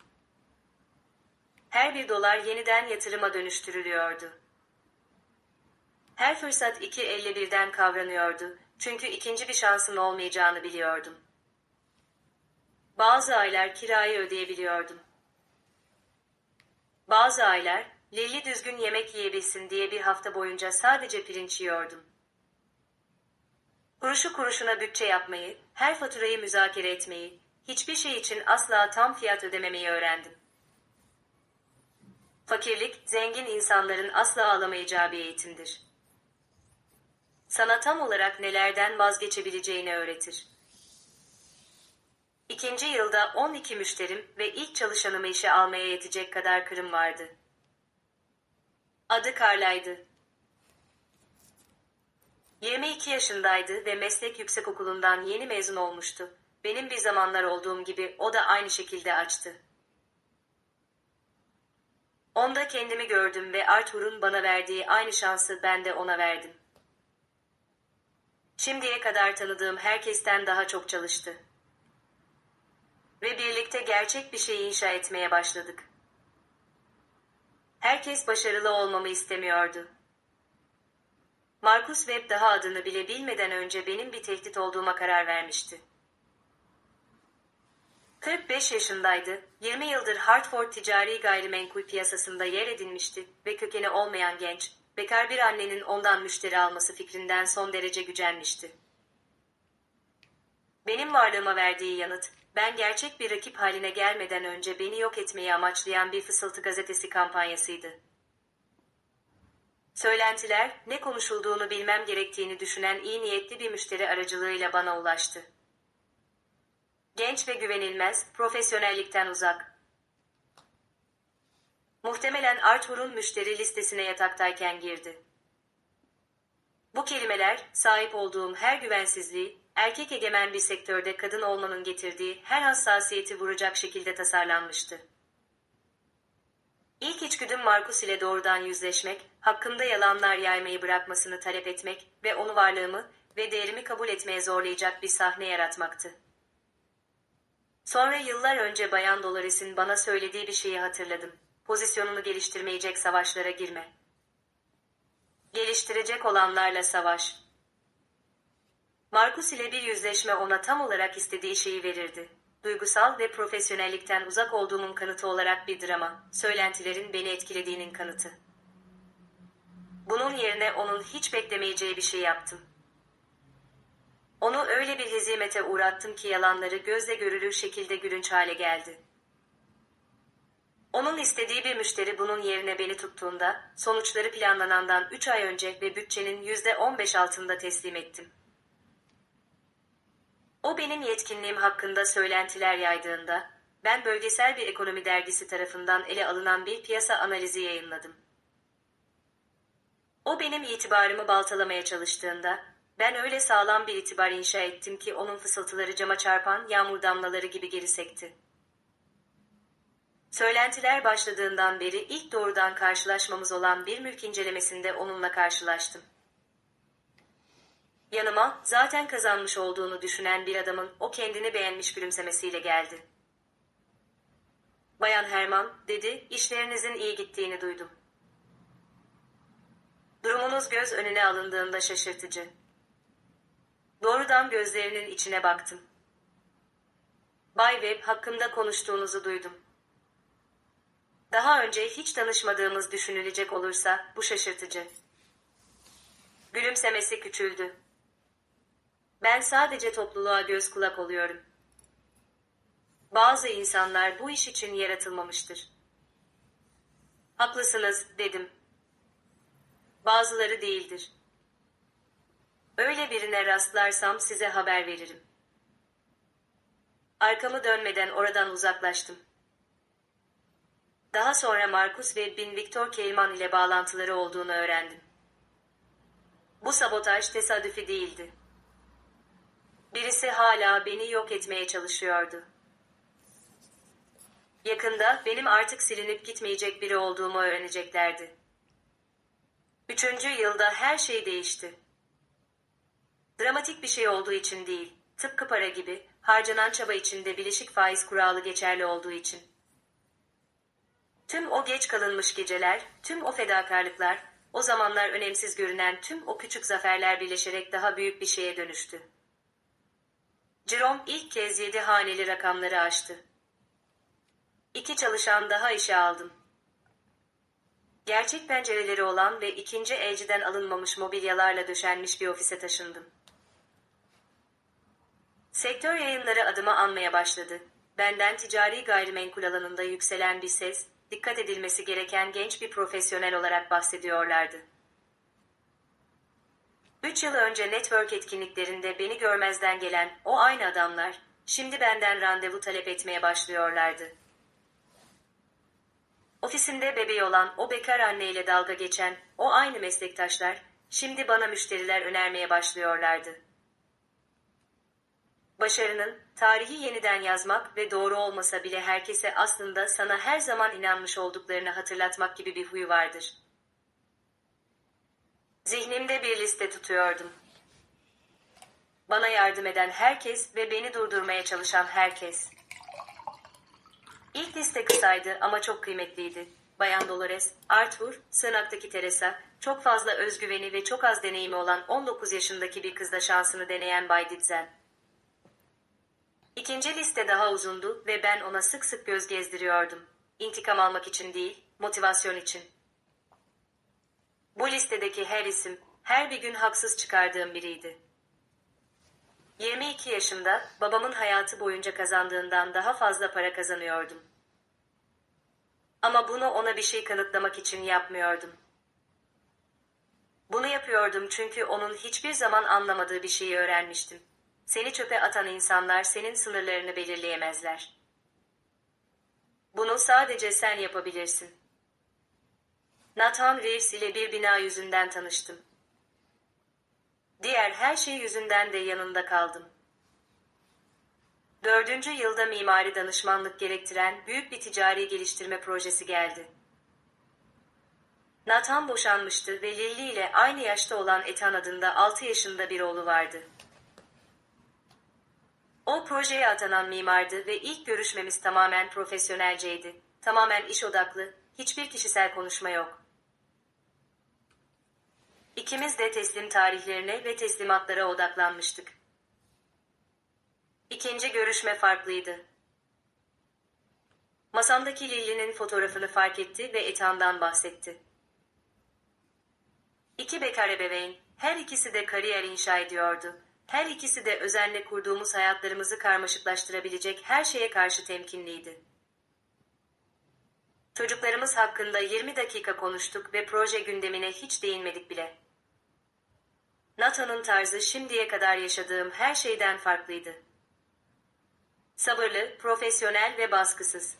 Her bir dolar yeniden yatırıma dönüştürülüyordu. Her fırsat 2.51'den kavranıyordu, çünkü ikinci bir şansın olmayacağını biliyordum. Bazı aylar kirayı ödeyebiliyordum. Bazı aylar, Lilli düzgün yemek yiyebilsin diye bir hafta boyunca sadece pirinç yiyordum. Kuruşu kuruşuna bütçe yapmayı, her faturayı müzakere etmeyi, hiçbir şey için asla tam fiyat ödememeyi öğrendim. Fakirlik, zengin insanların asla alamayacağı bir eğitimdir. Sana tam olarak nelerden vazgeçebileceğini öğretir. 2. yılda 12 müşterim ve ilk çalışanımı işe almaya yetecek kadar kırım vardı. Adı Carla'ydı. 22 yaşındaydı ve meslek yüksekokulundan yeni mezun olmuştu. Benim bir zamanlar olduğum gibi o da aynı şekilde açtı. Onda kendimi gördüm ve Arthur'un bana verdiği aynı şansı ben de ona verdim. Şimdiye kadar tanıdığım herkesten daha çok çalıştı. Ve birlikte gerçek bir şey inşa etmeye başladık. Herkes başarılı olmamı istemiyordu. Marcus Webb daha adını bile bilmeden önce benim bir tehdit olduğuma karar vermişti. 45 yaşındaydı, 20 yıldır Hartford ticari gayrimenkul piyasasında yer edinmişti ve kökeni olmayan genç, bekar bir annenin ondan müşteri alması fikrinden son derece gücenmişti. Benim varlığıma verdiği yanıt, ben gerçek bir rakip haline gelmeden önce beni yok etmeyi amaçlayan bir fısıltı gazetesi kampanyasıydı. Söylentiler, ne konuşulduğunu bilmem gerektiğini düşünen iyi niyetli bir müşteri aracılığıyla bana ulaştı. Genç ve güvenilmez, profesyonellikten uzak. Muhtemelen Arthur'un müşteri listesine yataktayken girdi. Bu kelimeler, sahip olduğum her güvensizliği, erkek egemen bir sektörde kadın olmanın getirdiği her hassasiyeti vuracak şekilde tasarlanmıştı. İlk içgüdüm Marcus ile doğrudan yüzleşmek, hakkında yalanlar yaymayı bırakmasını talep etmek ve onu varlığımı, ve değerimi kabul etmeye zorlayacak bir sahne yaratmaktı. Sonra yıllar önce Bayan Dolores'in bana söylediği bir şeyi hatırladım. Pozisyonunu geliştirmeyecek savaşlara girme. Geliştirecek olanlarla savaş. Marcus ile bir yüzleşme ona tam olarak istediği şeyi verirdi. Duygusal ve profesyonellikten uzak olduğumun kanıtı olarak bir drama, söylentilerin beni etkilediğinin kanıtı. Bunun yerine onun hiç beklemeyeceği bir şey yaptım. Onu öyle bir hezimete uğrattım ki yalanları gözle görülür şekilde gülünç hale geldi. Onun istediği bir müşteri bunun yerine beni tuttuğunda, sonuçları planlanandan 3 ay önce ve bütçenin %15 altında teslim ettim. O benim yetkinliğim hakkında söylentiler yaydığında, ben bölgesel bir ekonomi dergisi tarafından ele alınan bir piyasa analizi yayınladım. O benim itibarımı baltalamaya çalıştığında, ben öyle sağlam bir itibar inşa ettim ki onun fısıltıları cama çarpan yağmur damlaları gibi geri sekti. Söylentiler başladığından beri ilk doğrudan karşılaşmamız olan bir mülk incelemesinde onunla karşılaştım. Yanıma, zaten kazanmış olduğunu düşünen bir adamın o kendini beğenmiş gülümsemesiyle geldi. "Bayan Herman," dedi, "işlerinizin iyi gittiğini duydum. Durumunuz göz önüne alındığında şaşırtıcı." Doğrudan gözlerinin içine baktım. "Bay Webb hakkında konuştuğunuzu duydum. Daha önce hiç tanışmadığımız düşünülecek olursa bu şaşırtıcı." Gülümsemesi küçüldü. "Ben sadece topluluğa göz kulak oluyorum. Bazı insanlar bu iş için yaratılmamıştır." "Haklısınız," dedim. "Bazıları değildir. Öyle birine rastlarsam size haber veririm." Arkamı dönmeden oradan uzaklaştım. Daha sonra Marcus Webb'in Victor Keilman ile bağlantıları olduğunu öğrendim. Bu sabotaj tesadüfi değildi. Birisi hala beni yok etmeye çalışıyordu. Yakında benim artık silinip gitmeyecek biri olduğumu öğreneceklerdi. 3. yılda her şey değişti. Dramatik bir şey olduğu için değil, tıpkı para gibi, harcanan çaba içinde bileşik faiz kuralı geçerli olduğu için. Tüm o geç kalınmış geceler, tüm o fedakarlıklar, o zamanlar önemsiz görünen tüm o küçük zaferler birleşerek daha büyük bir şeye dönüştü. Jerome ilk kez 7 haneli rakamları aştı. 2 çalışan daha işe aldım. Gerçek pencereleri olan ve ikinci elciden alınmamış mobilyalarla döşenmiş bir ofise taşındım. Sektör yayınları adımı anmaya başladı. Benden ticari gayrimenkul alanında yükselen bir ses, dikkat edilmesi gereken genç bir profesyonel olarak bahsediyorlardı. 3 yıl önce network etkinliklerinde beni görmezden gelen o aynı adamlar, şimdi benden randevu talep etmeye başlıyorlardı. Ofisinde bebeği olan o bekar anneyle dalga geçen o aynı meslektaşlar, şimdi bana müşteriler önermeye başlıyorlardı. Başarının, tarihi yeniden yazmak ve doğru olmasa bile herkese aslında sana her zaman inanmış olduklarını hatırlatmak gibi bir huyu vardır. Zihnimde bir liste tutuyordum. Bana yardım eden herkes ve beni durdurmaya çalışan herkes. İlk liste kısaydı ama çok kıymetliydi. Bayan Dolores, Arthur, sığınaktaki Teresa, çok fazla özgüveni ve çok az deneyimi olan 19 yaşındaki bir kızla şansını deneyen Bay Ditzel. İkinci liste daha uzundu ve ben ona sık sık göz gezdiriyordum. İntikam almak için değil, motivasyon için. Bu listedeki her isim, her bir gün haksız çıkardığım biriydi. 22 yaşında, babamın hayatı boyunca kazandığından daha fazla para kazanıyordum. Ama bunu ona bir şey kanıtlamak için yapmıyordum. Bunu yapıyordum çünkü onun hiçbir zaman anlamadığı bir şeyi öğrenmiştim. Seni çöpe atan insanlar senin sınırlarını belirleyemezler. Bunu sadece sen yapabilirsin. Nathan Reeves ile bir bina yüzünden tanıştım. Diğer her şey yüzünden de yanında kaldım. 4. yılda mimari danışmanlık gerektiren büyük bir ticari geliştirme projesi geldi. Nathan boşanmıştı ve Lily ile aynı yaşta olan Ethan adında 6 yaşında bir oğlu vardı. O projeye atanan mimardı ve ilk görüşmemiz tamamen profesyonelceydi. Tamamen iş odaklı, hiçbir kişisel konuşma yok. İkimiz de teslim tarihlerine ve teslimatlara odaklanmıştık. İkinci görüşme farklıydı. Masamdaki Lily'nin fotoğrafını fark etti ve Ethan'dan bahsetti. İki bekar ebeveyn, her ikisi de kariyer inşa ediyordu. Her ikisi de özenle kurduğumuz hayatlarımızı karmaşıklaştırabilecek her şeye karşı temkinliydi. Çocuklarımız hakkında 20 dakika konuştuk ve proje gündemine hiç değinmedik bile. Nathan'ın tarzı şimdiye kadar yaşadığım her şeyden farklıydı. Sabırlı, profesyonel ve baskısız.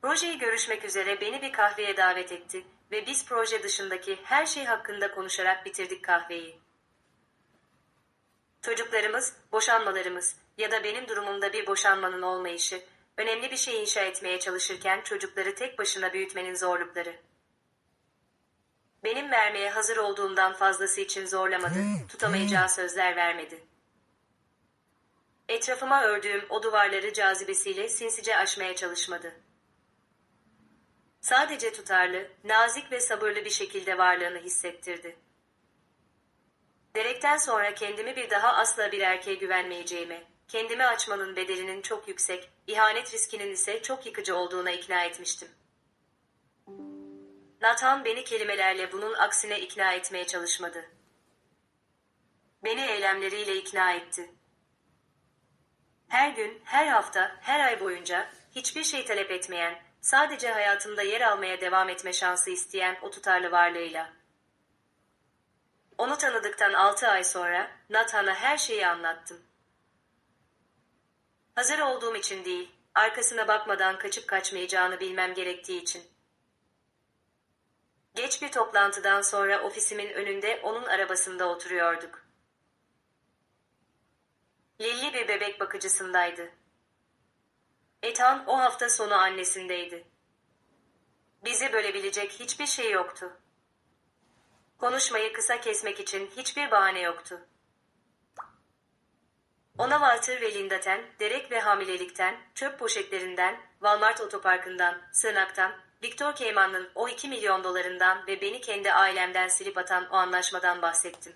Projeyi görüşmek üzere beni bir kahveye davet etti ve biz proje dışındaki her şey hakkında konuşarak bitirdik kahveyi. Çocuklarımız, boşanmalarımız ya da benim durumumda bir boşanmanın olmayışı, önemli bir şey inşa etmeye çalışırken çocukları tek başına büyütmenin zorlukları. Benim vermeye hazır olduğumdan fazlası için zorlamadı, tutamayacağı sözler vermedi. Etrafıma ördüğüm o duvarları cazibesiyle sinsice aşmaya çalışmadı. Sadece tutarlı, nazik ve sabırlı bir şekilde varlığını hissettirdi. Derekten sonra kendimi bir daha asla bir erkeğe güvenmeyeceğime, kendimi açmanın bedelinin çok yüksek, ihanet riskinin ise çok yıkıcı olduğuna ikna etmiştim. Nathan beni kelimelerle bunun aksine ikna etmeye çalışmadı. Beni eylemleriyle ikna etti. Her gün, her hafta, her ay boyunca hiçbir şey talep etmeyen, sadece hayatımda yer almaya devam etme şansı isteyen o tutarlı varlığıyla. Onu tanıdıktan 6 ay sonra Nathan'a her şeyi anlattım. Hazır olduğum için değil, arkasına bakmadan kaçıp kaçmayacağını bilmem gerektiği için. Geç bir toplantıdan sonra ofisimin önünde onun arabasında oturuyorduk. Lily bir bebek bakıcısındaydı. Ethan o hafta sonu annesindeydi. Bizi bölebilecek hiçbir şey yoktu. Konuşmayı kısa kesmek için hiçbir bahane yoktu. Ona Walter ve Linda'ten, Derek ve hamilelikten, çöp poşetlerinden, Walmart otoparkından, sığınaktan, Victor Cayman'ın o 2 milyon dolarından ve beni kendi ailemden silip atan o anlaşmadan bahsettim.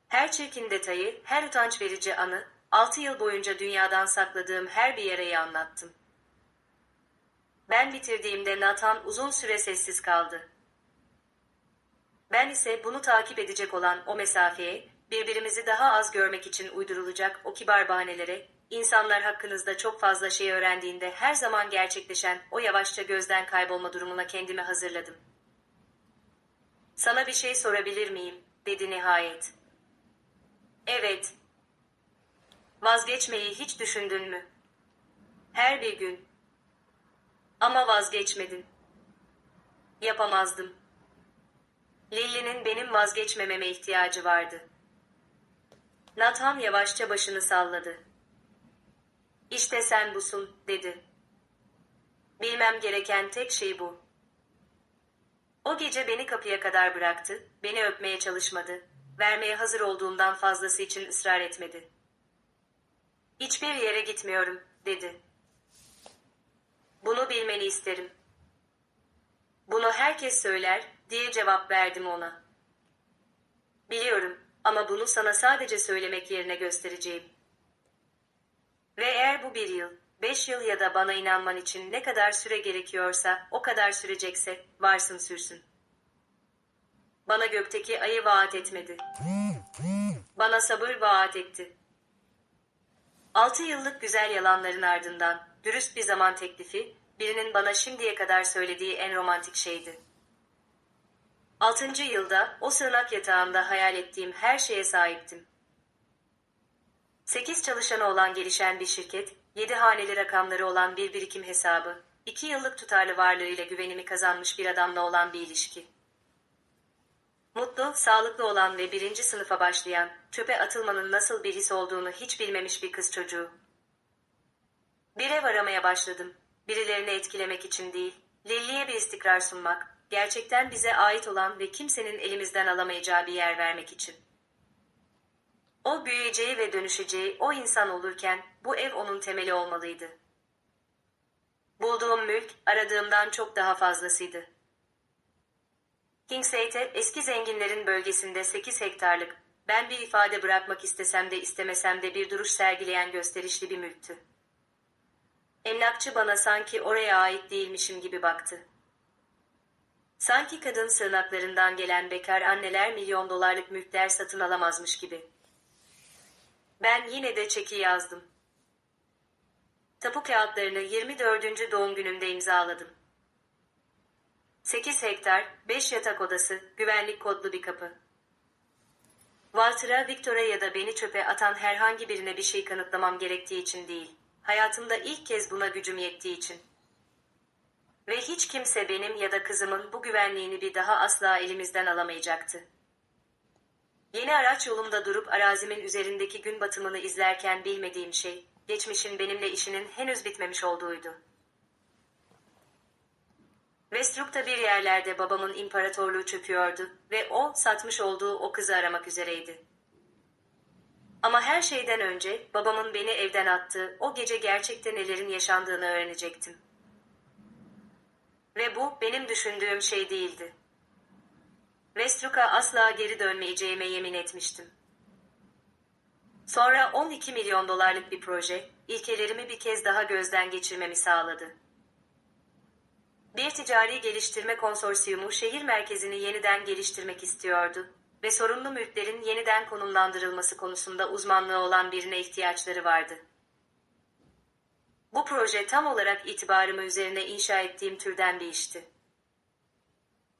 Her çirkin detayı, her utanç verici anı, 6 yıl boyunca dünyadan sakladığım her bir yarayı anlattım. Ben bitirdiğimde Nathan uzun süre sessiz kaldı. Ben ise bunu takip edecek olan o mesafeye, birbirimizi daha az görmek için uydurulacak o kibar bahanelere, insanlar hakkınızda çok fazla şey öğrendiğinde her zaman gerçekleşen o yavaşça gözden kaybolma durumuna kendimi hazırladım. "Sana bir şey sorabilir miyim?" dedi nihayet. "Evet." "Vazgeçmeyi hiç düşündün mü?" "Her bir gün." "Ama vazgeçmedin." "Yapamazdım." Lily'nin benim vazgeçmememe ihtiyacı vardı. Nathan yavaşça başını salladı. "İşte sen busun," dedi. "Bilmem gereken tek şey bu." O gece beni kapıya kadar bıraktı, beni öpmeye çalışmadı, vermeye hazır olduğumdan fazlası için ısrar etmedi. "Hiçbir yere gitmiyorum," dedi. "Bunu bilmeni isterim." "Bunu herkes söyler," diye cevap verdim ona. "Biliyorum ama bunu sana sadece söylemek yerine göstereceğim. Ve eğer bu 1 yıl, 5 yıl ya da bana inanman için ne kadar süre gerekiyorsa o kadar sürecekse varsın sürsün." Bana gökteki ayı vaat etmedi. Bana sabır vaat etti. 6 yıllık güzel yalanların ardından dürüst bir zaman teklifi, birinin bana şimdiye kadar söylediği en romantik şeydi. 6. yılda o sığınak yatağında hayal ettiğim her şeye sahiptim. 8 çalışanı olan gelişen bir şirket, 7 haneli rakamları olan bir birikim hesabı, 2 yıllık tutarlı varlığıyla güvenimi kazanmış bir adamla olan bir ilişki. Mutlu, sağlıklı olan ve 1. sınıfa başlayan, çöpe atılmanın nasıl bir his olduğunu hiç bilmemiş bir kız çocuğu. Bir ev aramaya başladım. Birilerini etkilemek için değil, Lilli'ye bir istikrar sunmak, gerçekten bize ait olan ve kimsenin elimizden alamayacağı bir yer vermek için. O büyüyeceği ve dönüşeceği o insan olurken bu ev onun temeli olmalıydı. Bulduğum mülk aradığımdan çok daha fazlasıydı. Kingsate eski zenginlerin bölgesinde 8 hektarlık, ben bir ifade bırakmak istesem de istemesem de bir duruş sergileyen gösterişli bir mülktü. Emlakçı bana sanki oraya ait değilmişim gibi baktı. Sanki kadın sığınaklarından gelen bekar anneler milyon dolarlık mülkler satın alamazmış gibi. Ben yine de çeki yazdım. Tapu kağıtlarını 24. doğum günümde imzaladım. 8 hektar, 5 yatak odası, güvenlik kodlu bir kapı. Walter'a, Victor'a ya da beni çöpe atan herhangi birine bir şey kanıtlamam gerektiği için değil, hayatımda ilk kez buna gücüm yettiği için. Ve hiç kimse benim ya da kızımın bu güvenliğini bir daha asla elimizden alamayacaktı. Yeni araç yolumda durup arazimin üzerindeki gün batımını izlerken bilmediğim şey, geçmişin benimle işinin henüz bitmemiş olduğuydu. Westbrook'ta bir yerlerde babamın imparatorluğu çöküyordu ve o, satmış olduğu o kızı aramak üzereydi. Ama her şeyden önce babamın beni evden attığı o gece gerçekte nelerin yaşandığını öğrenecektim. Ve bu benim düşündüğüm şey değildi. Westbrook'a asla geri dönmeyeceğime yemin etmiştim. Sonra 12 milyon dolarlık bir proje, ilkelerimi bir kez daha gözden geçirmemi sağladı. Bir ticari geliştirme konsorsiyumu şehir merkezini yeniden geliştirmek istiyordu ve sorunlu mülklerin yeniden konumlandırılması konusunda uzmanlığı olan birine ihtiyaçları vardı. Bu proje tam olarak itibarımı üzerine inşa ettiğim türden bir işti.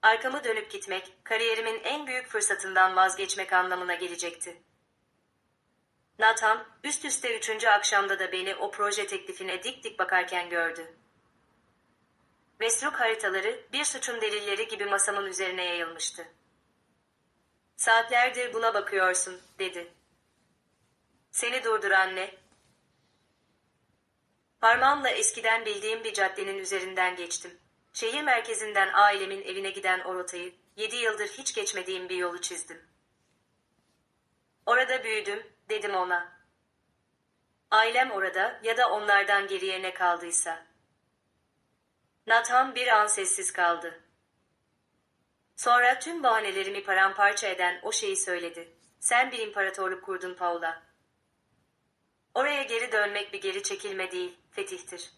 Arkamı dönüp gitmek, kariyerimin en büyük fırsatından vazgeçmek anlamına gelecekti. Nathan, üst üste 3. akşamda da beni o proje teklifine dik dik bakarken gördü. Westbrook haritaları, bir suçun delilleri gibi masamın üzerine yayılmıştı. "Saatlerdir buna bakıyorsun," dedi. "Seni durduran ne?" Parmağımla eskiden bildiğim bir caddenin üzerinden geçtim. Şehir merkezinden ailemin evine giden o rotayı, 7 yıldır hiç geçmediğim bir yolu çizdim. "Orada büyüdüm," dedim ona. "Ailem orada ya da onlardan geriye ne kaldıysa." Nathan bir an sessiz kaldı. Sonra tüm bahanelerimi paramparça eden o şeyi söyledi. "Sen bir imparatorluk kurdun Paula. Oraya geri dönmek bir geri çekilme değil, fetihtir."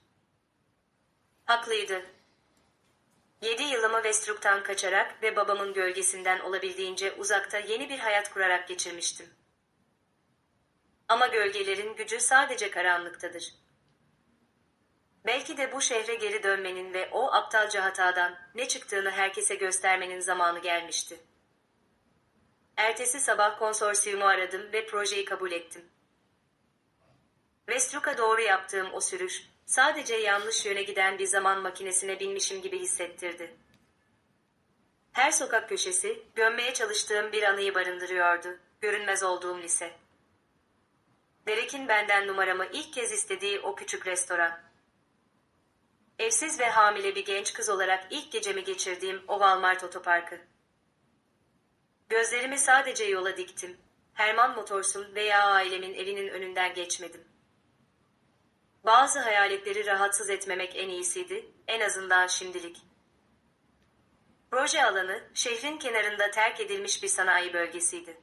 Haklıydı. 7 yılımı Westbrook'tan kaçarak ve babamın gölgesinden olabildiğince uzakta yeni bir hayat kurarak geçirmiştim. Ama gölgelerin gücü sadece karanlıktadır. Belki de bu şehre geri dönmenin ve o aptalca hatadan ne çıktığını herkese göstermenin zamanı gelmişti. Ertesi sabah konsorsiyumu aradım ve projeyi kabul ettim. Westbrook'a doğru yaptığım o sürüş, sadece yanlış yöne giden bir zaman makinesine binmişim gibi hissettirdi. Her sokak köşesi, gömmeye çalıştığım bir anıyı barındırıyordu, görünmez olduğum lise. Derek'in benden numaramı ilk kez istediği o küçük restoran. Evsiz ve hamile bir genç kız olarak ilk gecemi geçirdiğim o Walmart otoparkı. Gözlerimi sadece yola diktim. Herman Motors'un veya ailemin evinin önünden geçmedim. Bazı hayaletleri rahatsız etmemek en iyisiydi, en azından şimdilik. Proje alanı, şehrin kenarında terk edilmiş bir sanayi bölgesiydi.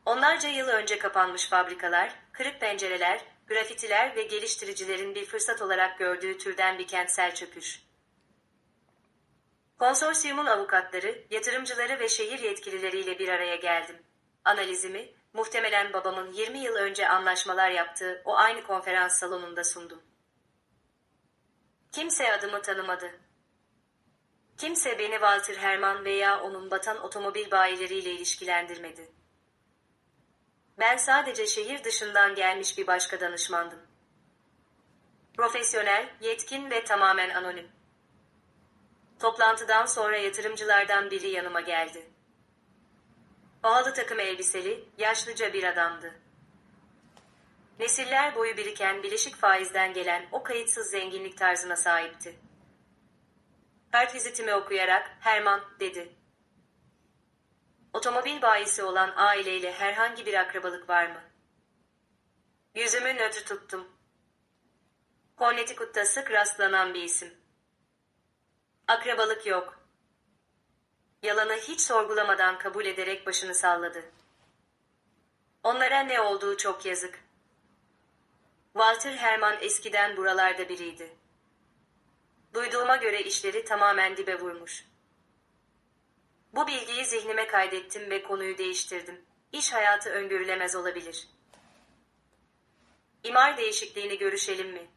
Onlarca yıl önce kapanmış fabrikalar, kırık pencereler, grafitiler ve geliştiricilerin bir fırsat olarak gördüğü türden bir kentsel çöküş. Konsorsiyumun avukatları, yatırımcıları ve şehir yetkilileriyle bir araya geldim. Analizimi, muhtemelen babamın 20 yıl önce anlaşmalar yaptığı o aynı konferans salonunda sundum. Kimse adımı tanımadı. Kimse beni Walter Herman veya onun batan otomobil bayileriyle ilişkilendirmedi. Ben sadece şehir dışından gelmiş bir başka danışmandım. Profesyonel, yetkin ve tamamen anonim. Toplantıdan sonra yatırımcılardan biri yanıma geldi. Pahalı takım elbiseli, yaşlıca bir adamdı. Nesiller boyu biriken bileşik faizden gelen o kayıtsız zenginlik tarzına sahipti. Kartvizitimi okuyarak, Herman, dedi. Otomobil bayisi olan aileyle herhangi bir akrabalık var mı? Yüzümü nötr tuttum. Connecticut'ta sık rastlanan bir isim. Akrabalık yok. Yalanı hiç sorgulamadan kabul ederek başını salladı. Onlara ne olduğu çok yazık. Walter Herman eskiden buralarda biriydi. Duyduğuma göre işleri tamamen dibe vurmuş. Bu bilgiyi zihnime kaydettim ve konuyu değiştirdim. İş hayatı öngörülemez olabilir. İmar değişikliğini görüşelim mi?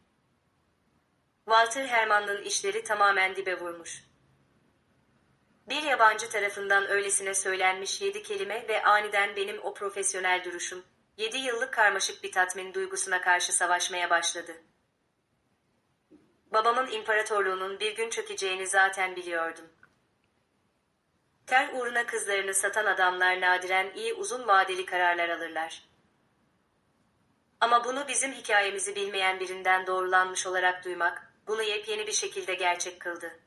Walter Herman'ın işleri tamamen dibe vurmuş. Bir yabancı tarafından öylesine söylenmiş 7 kelime ve aniden benim o profesyonel duruşum, 7 yıllık karmaşık bir tatmin duygusuna karşı savaşmaya başladı. Babamın imparatorluğunun bir gün çökeceğini zaten biliyordum. Kar uğruna kızlarını satan adamlar nadiren iyi uzun vadeli kararlar alırlar. Ama bunu bizim hikayemizi bilmeyen birinden doğrulanmış olarak duymak, bunu yepyeni bir şekilde gerçek kıldı.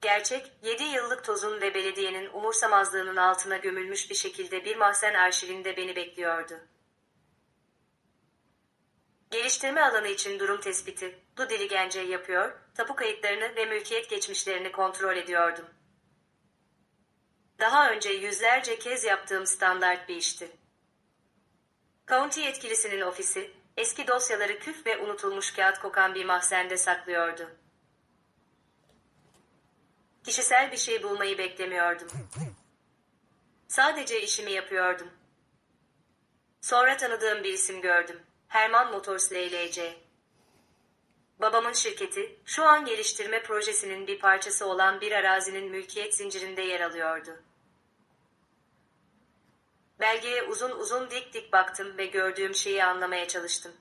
Gerçek, 7 yıllık tozun ve belediyenin umursamazlığının altına gömülmüş bir şekilde bir mahzen arşivinde beni bekliyordu. Geliştirme alanı için durum tespiti, due diligence yapıyor, tapu kayıtlarını ve mülkiyet geçmişlerini kontrol ediyordum. Daha önce yüzlerce kez yaptığım standart bir işti. County yetkilisinin ofisi, eski dosyaları küf ve unutulmuş kağıt kokan bir mahzende saklıyordu. Kişisel bir şey bulmayı beklemiyordum. Sadece işimi yapıyordum. Sonra tanıdığım bir isim gördüm. Herman Motors LLC. Babamın şirketi, şu an geliştirme projesinin bir parçası olan bir arazinin mülkiyet zincirinde yer alıyordu. Belgeye uzun uzun dik dik baktım ve gördüğüm şeyi anlamaya çalıştım.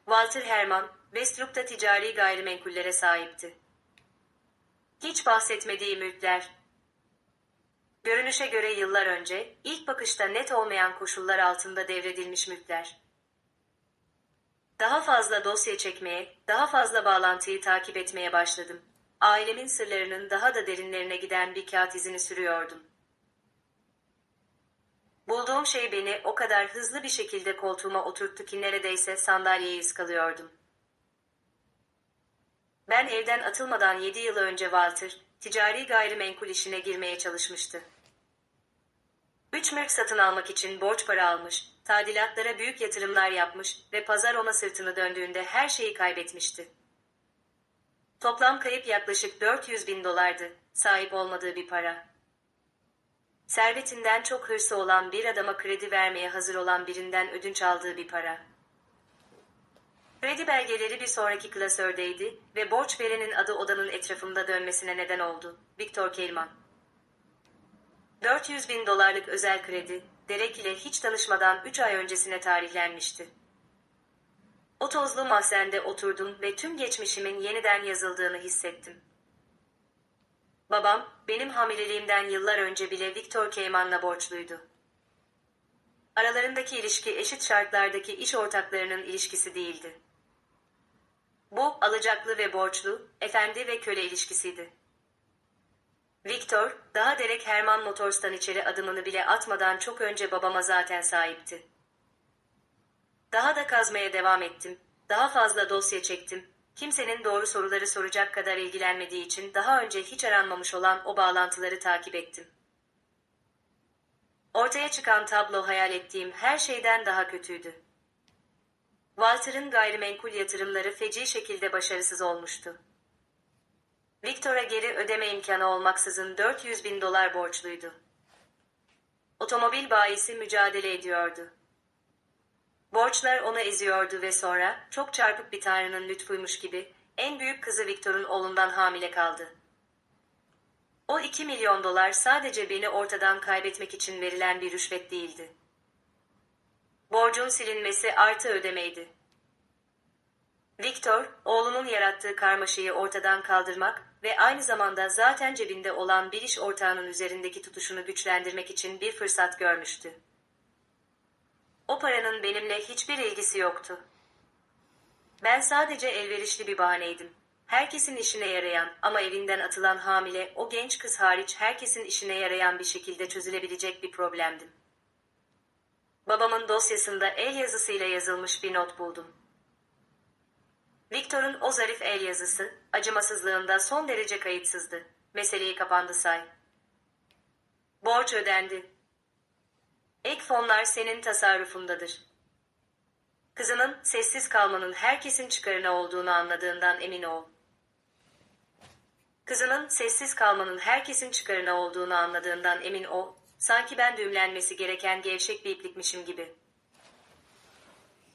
Walter Herman, Westbrook'ta ticari gayrimenkullere sahipti. Hiç bahsetmediği mülkler. Görünüşe göre yıllar önce, ilk bakışta net olmayan koşullar altında devredilmiş mülkler. Daha fazla dosya çekmeye, daha fazla bağlantıyı takip etmeye başladım. Ailemin sırlarının daha da derinlerine giden bir kağıt izini sürüyordum. Bulduğum şey beni o kadar hızlı bir şekilde koltuğuma oturttu ki neredeyse sandalyeyi ıskalıyordum. Ben evden atılmadan 7 yıl önce Walter, ticari gayrimenkul işine girmeye çalışmıştı. 3 mülk satın almak için borç para almış, tadilatlara büyük yatırımlar yapmış ve pazar ona sırtını döndüğünde her şeyi kaybetmişti. Toplam kayıp yaklaşık 400 bin dolardı, sahip olmadığı bir para. Servetinden çok hırsı olan bir adama kredi vermeye hazır olan birinden ödünç aldığı bir para. Kredi belgeleri bir sonraki klasördeydi ve borç verenin adı odanın etrafında dönmesine neden oldu. Victor Kelman. 400 bin dolarlık özel kredi, Derek ile hiç tanışmadan 3 ay öncesine tarihlenmişti. O tozlu mahzende oturdum ve tüm geçmişimin yeniden yazıldığını hissettim. Babam, benim hamileliğimden yıllar önce bile Victor Kelman'la borçluydu. Aralarındaki ilişki eşit şartlardaki iş ortaklarının ilişkisi değildi. Bu, alacaklı ve borçlu, efendi ve köle ilişkisiydi. Victor, daha Derek Herman Motors'tan içeri adımını bile atmadan çok önce babama zaten sahipti. Daha da kazmaya devam ettim, daha fazla dosya çektim, kimsenin doğru soruları soracak kadar ilgilenmediği için daha önce hiç aranmamış olan o bağlantıları takip ettim. Ortaya çıkan tablo hayal ettiğim her şeyden daha kötüydü. Walter'ın gayrimenkul yatırımları feci şekilde başarısız olmuştu. Victor'a geri ödeme imkanı olmaksızın 400 bin dolar borçluydu. Otomobil bayisi mücadele ediyordu. Borçlar onu eziyordu ve sonra, çok çarpık bir tanrının lütfuymuş gibi, en büyük kızı Victor'un oğlundan hamile kaldı. O 2 milyon dolar sadece beni ortadan kaybetmek için verilen bir rüşvet değildi. Borcun silinmesi artı ödemeydi. Victor, oğlunun yarattığı karmaşayı ortadan kaldırmak ve aynı zamanda zaten cebinde olan bir iş ortağının üzerindeki tutuşunu güçlendirmek için bir fırsat görmüştü. O paranın benimle hiçbir ilgisi yoktu. Ben sadece elverişli bir bahaneydim. Herkesin işine yarayan ama evinden atılan hamile o genç kız hariç herkesin işine yarayan bir şekilde çözülebilecek bir problemdim. Babamın dosyasında el yazısıyla yazılmış bir not buldum. Victor'un o zarif el yazısı, acımasızlığında son derece kayıtsızdı. Meseleyi kapandı say. Borç ödendi. Ek fonlar senin tasarrufundadır. Kızının sessiz kalmanın herkesin çıkarına olduğunu anladığından emin ol. Kızının sessiz kalmanın herkesin çıkarına olduğunu anladığından emin ol. Sanki ben düğümlenmesi gereken gevşek bir iplikmişim gibi.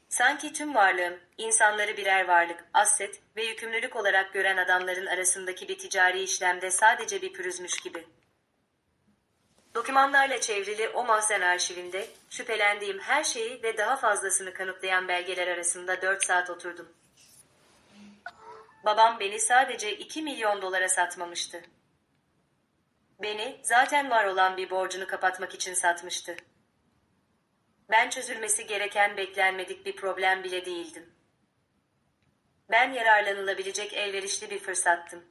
Sanki tüm varlığım, insanları birer varlık, asset ve yükümlülük olarak gören adamların arasındaki bir ticari işlemde sadece bir pürüzmüş gibi. Dokümanlarla çevrili o mahzen arşivinde, şüphelendiğim her şeyi ve daha fazlasını kanıtlayan belgeler arasında 4 saat oturdum. Babam beni sadece 2 milyon dolara satmamıştı. Beni, zaten var olan bir borcunu kapatmak için satmıştı. Ben çözülmesi gereken beklenmedik bir problem bile değildim. Ben yararlanılabilecek elverişli bir fırsattım.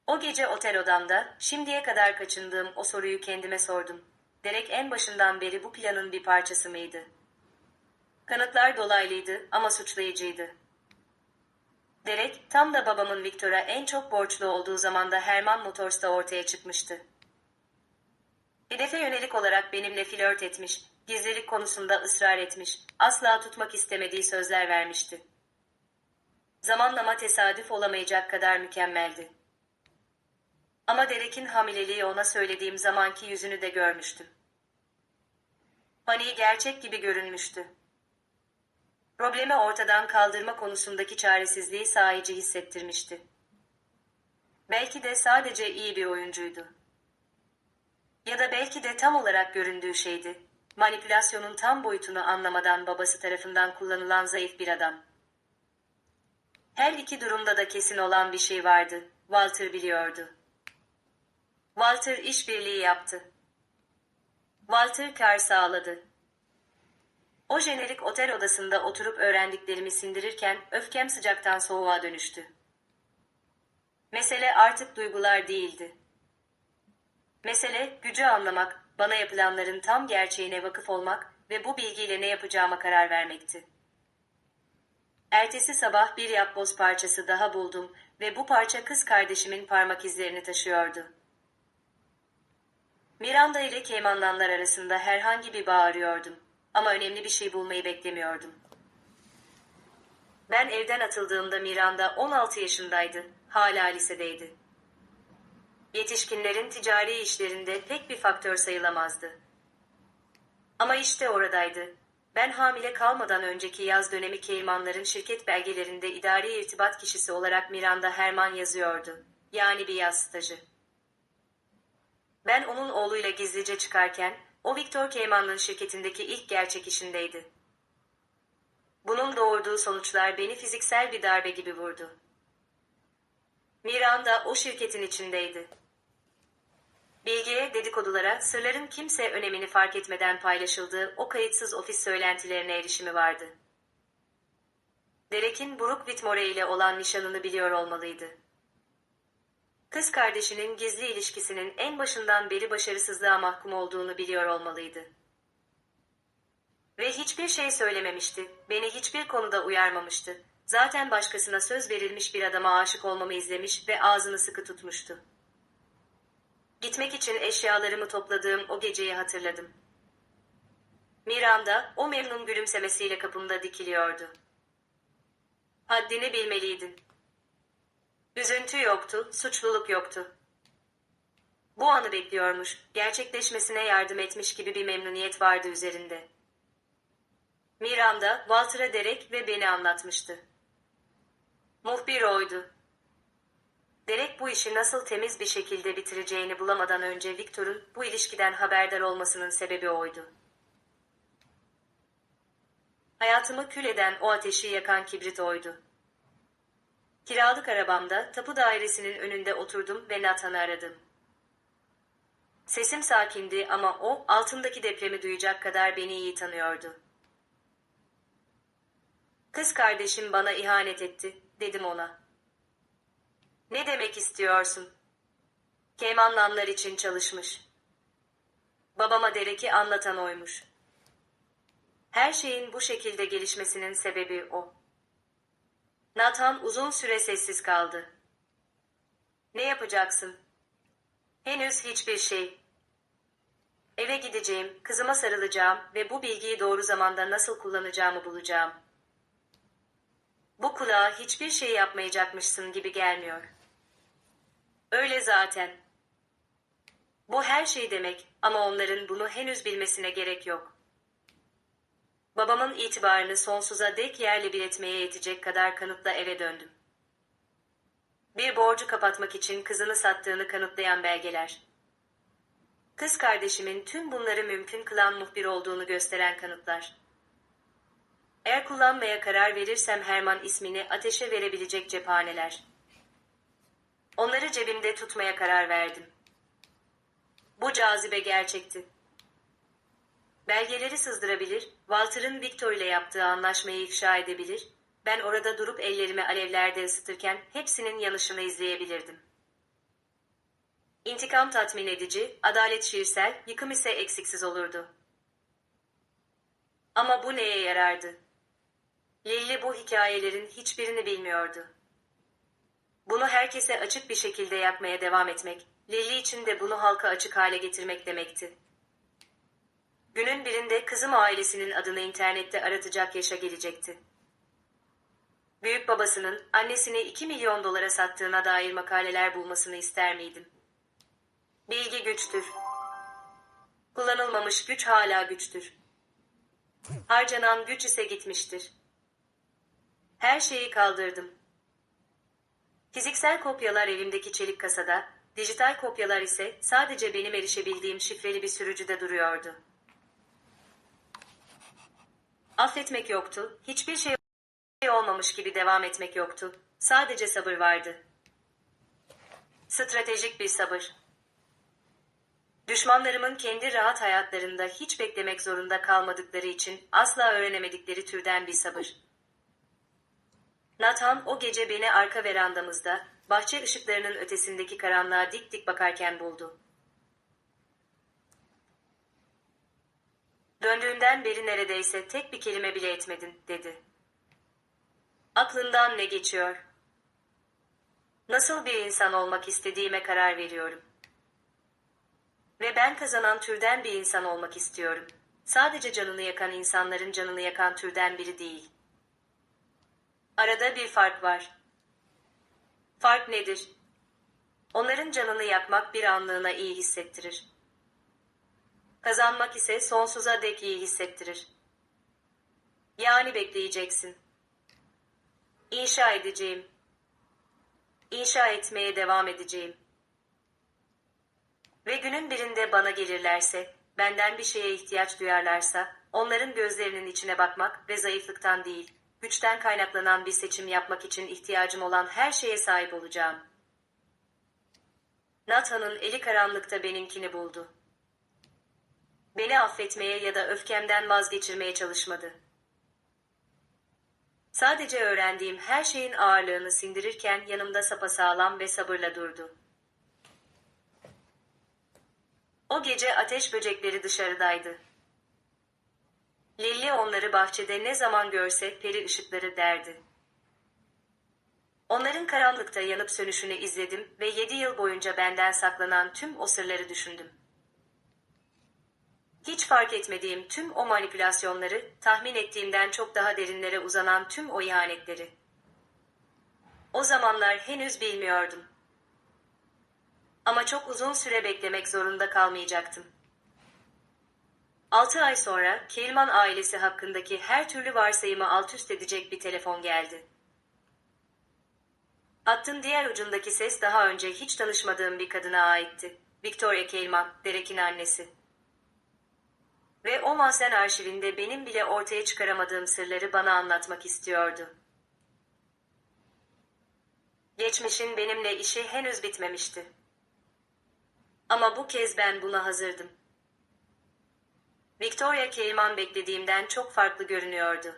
O gece otel odamda, şimdiye kadar kaçındığım o soruyu kendime sordum. Derek en başından beri bu planın bir parçası mıydı? Kanıtlar dolaylıydı ama suçlayıcıydı. Derek, tam da babamın Victor'a en çok borçlu olduğu zamanda Herman Motors'ta ortaya çıkmıştı. Hedefe yönelik olarak benimle flört etmiş, gizlilik konusunda ısrar etmiş, asla tutmak istemediği sözler vermişti. Zamanlama tesadüf olamayacak kadar mükemmeldi. Ama Derek'in hamileliği ona söylediğim zamanki yüzünü de görmüştüm. Paniği gerçek gibi görünmüştü. Problemi ortadan kaldırma konusundaki çaresizliği sahici hissettirmişti. Belki de sadece iyi bir oyuncuydu. Ya da belki de tam olarak göründüğü şeydi. Manipülasyonun tam boyutunu anlamadan babası tarafından kullanılan zayıf bir adam. Her iki durumda da kesin olan bir şey vardı. Walter biliyordu. Walter işbirliği yaptı. Walter kar sağladı. O jenerik otel odasında oturup öğrendiklerimi sindirirken öfkem sıcaktan soğuğa dönüştü. Mesele artık duygular değildi. Mesele gücü anlamak, bana yapılanların tam gerçeğine vakıf olmak ve bu bilgiyle ne yapacağıma karar vermekti. Ertesi sabah bir yapboz parçası daha buldum ve bu parça kız kardeşimin parmak izlerini taşıyordu. Miranda ile Keymanlanlar arasında herhangi bir bağ arıyordum ama önemli bir şey bulmayı beklemiyordum. Ben evden atıldığımda Miranda 16 yaşındaydı, hala lisedeydi. Yetişkinlerin ticari işlerinde pek bir faktör sayılamazdı. Ama işte oradaydı. Ben hamile kalmadan önceki yaz dönemi Keymanların şirket belgelerinde idari irtibat kişisi olarak Miranda Herman yazıyordu. Yani bir yaz stajı. Ben onun oğluyla gizlice çıkarken, o Victor Keyman'ın şirketindeki ilk gerçek işindeydi. Bunun doğurduğu sonuçlar beni fiziksel bir darbe gibi vurdu. Miranda o şirketin içindeydi. Bilgiye, dedikodulara, sırların kimse önemini fark etmeden paylaşıldığı o kayıtsız ofis söylentilerine erişimi vardı. Derek'in Brooke Whitmore ile olan nişanını biliyor olmalıydı. Kız kardeşinin gizli ilişkisinin en başından beri başarısızlığa mahkum olduğunu biliyor olmalıydı. Ve hiçbir şey söylememişti, beni hiçbir konuda uyarmamıştı. Zaten başkasına söz verilmiş bir adama aşık olmamı izlemiş ve ağzını sıkı tutmuştu. Gitmek için eşyalarımı topladığım o geceyi hatırladım. Miranda, o memnun gülümsemesiyle kapımda dikiliyordu. Haddini bilmeliydin. Üzüntü yoktu, suçluluk yoktu. Bu anı bekliyormuş, gerçekleşmesine yardım etmiş gibi bir memnuniyet vardı üzerinde. Miranda, Walter'a Derek ve beni anlatmıştı. Muhbir oydu. Derek bu işi nasıl temiz bir şekilde bitireceğini bulamadan önce Victor'un bu ilişkiden haberdar olmasının sebebi oydu. Hayatımı kül eden o ateşi yakan kibrit oydu. Kiralık arabamda tapu dairesinin önünde oturdum ve Nathan'ı aradım. Sesim sakindi ama o altındaki depremi duyacak kadar beni iyi tanıyordu. Kız kardeşim bana ihanet etti, dedim ona. Ne demek istiyorsun? Kemanlanlar için çalışmış. Babama Derek'i anlatan oymuş. Her şeyin bu şekilde gelişmesinin sebebi o. Nathan uzun süre sessiz kaldı. Ne yapacaksın? Henüz hiçbir şey. Eve gideceğim, kızıma sarılacağım ve bu bilgiyi doğru zamanda nasıl kullanacağımı bulacağım. Bu kulağa hiçbir şey yapmayacakmışsın gibi gelmiyor. Öyle zaten. Bu her şey demek ama onların bunu henüz bilmesine gerek yok. Babamın itibarını sonsuza dek yerle bir etmeye yetecek kadar kanıtla eve döndüm. Bir borcu kapatmak için kızını sattığını kanıtlayan belgeler. Kız kardeşimin tüm bunları mümkün kılan muhbir olduğunu gösteren kanıtlar. Eğer kullanmaya karar verirsem Herman ismini ateşe verebilecek cephaneler. Onları cebimde tutmaya karar verdim. Bu cazibe gerçekti. Belgeleri sızdırabilir, Walter'ın Victor ile yaptığı anlaşmayı ifşa edebilir, ben orada durup ellerimi alevlerde ısıtırken hepsinin yanışını izleyebilirdim. İntikam tatmin edici, adalet şiirsel, yıkım ise eksiksiz olurdu. Ama bu neye yarardı? Lily bu hikayelerin hiçbirini bilmiyordu. Bunu herkese açık bir şekilde yapmaya devam etmek, Lily için de bunu halka açık hale getirmek demekti. Günün birinde kızım ailesinin adını internette aratacak yaşa gelecekti. Büyük babasının annesini 2 milyon dolara sattığına dair makaleler bulmasını ister miydim? Bilgi güçtür. Kullanılmamış güç hala güçtür. Harcanan güç ise gitmiştir. Her şeyi kaldırdım. Fiziksel kopyalar elimdeki çelik kasada, dijital kopyalar ise sadece benim erişebildiğim şifreli bir sürücüde duruyordu. Affetmek yoktu, hiçbir şey olmamış gibi devam etmek yoktu, sadece sabır vardı. Stratejik bir sabır. Düşmanlarımın kendi rahat hayatlarında hiç beklemek zorunda kalmadıkları için asla öğrenemedikleri türden bir sabır. Nathan o gece beni arka verandamızda, bahçe ışıklarının ötesindeki karanlığa dik dik bakarken buldu. Döndüğünden beri neredeyse tek bir kelime bile etmedin, dedi. Aklından ne geçiyor? Nasıl bir insan olmak istediğime karar veriyorum. Ve ben kazanan türden bir insan olmak istiyorum. Sadece canını yakan insanların canını yakan türden biri değil. Arada bir fark var. Fark nedir? Onların canını yakmak bir anlığına iyi hissettirir. Kazanmak ise sonsuza dek iyi hissettirir. Yani bekleyeceksin. İnşa edeceğim. İnşa etmeye devam edeceğim. Ve günün birinde bana gelirlerse, benden bir şeye ihtiyaç duyarlarsa, onların gözlerinin içine bakmak ve zayıflıktan değil, güçten kaynaklanan bir seçim yapmak için ihtiyacım olan her şeye sahip olacağım. Nathan'ın eli karanlıkta benimkini buldu. Beni affetmeye ya da öfkemden vazgeçirmeye çalışmadı. Sadece öğrendiğim her şeyin ağırlığını sindirirken yanımda sapasağlam ve sabırla durdu. O gece ateş böcekleri dışarıdaydı. Lily onları bahçede ne zaman görse peri ışıkları derdi. Onların karanlıkta yanıp sönüşünü izledim ve 7 yıl boyunca benden saklanan tüm o sırları düşündüm. Hiç fark etmediğim tüm o manipülasyonları, tahmin ettiğimden çok daha derinlere uzanan tüm o ihanetleri. O zamanlar henüz bilmiyordum. Ama çok uzun süre beklemek zorunda kalmayacaktım. 6 ay sonra Kelman ailesi hakkındaki her türlü varsayımı alt üst edecek bir telefon geldi. Hattın diğer ucundaki ses daha önce hiç tanışmadığım bir kadına aitti. Victoria Kelman, Derek'in annesi. Ve o mahzen arşivinde benim bile ortaya çıkaramadığım sırları bana anlatmak istiyordu. Geçmişin benimle işi henüz bitmemişti. Ama bu kez ben buna hazırdım. Victoria Kelman beklediğimden çok farklı görünüyordu.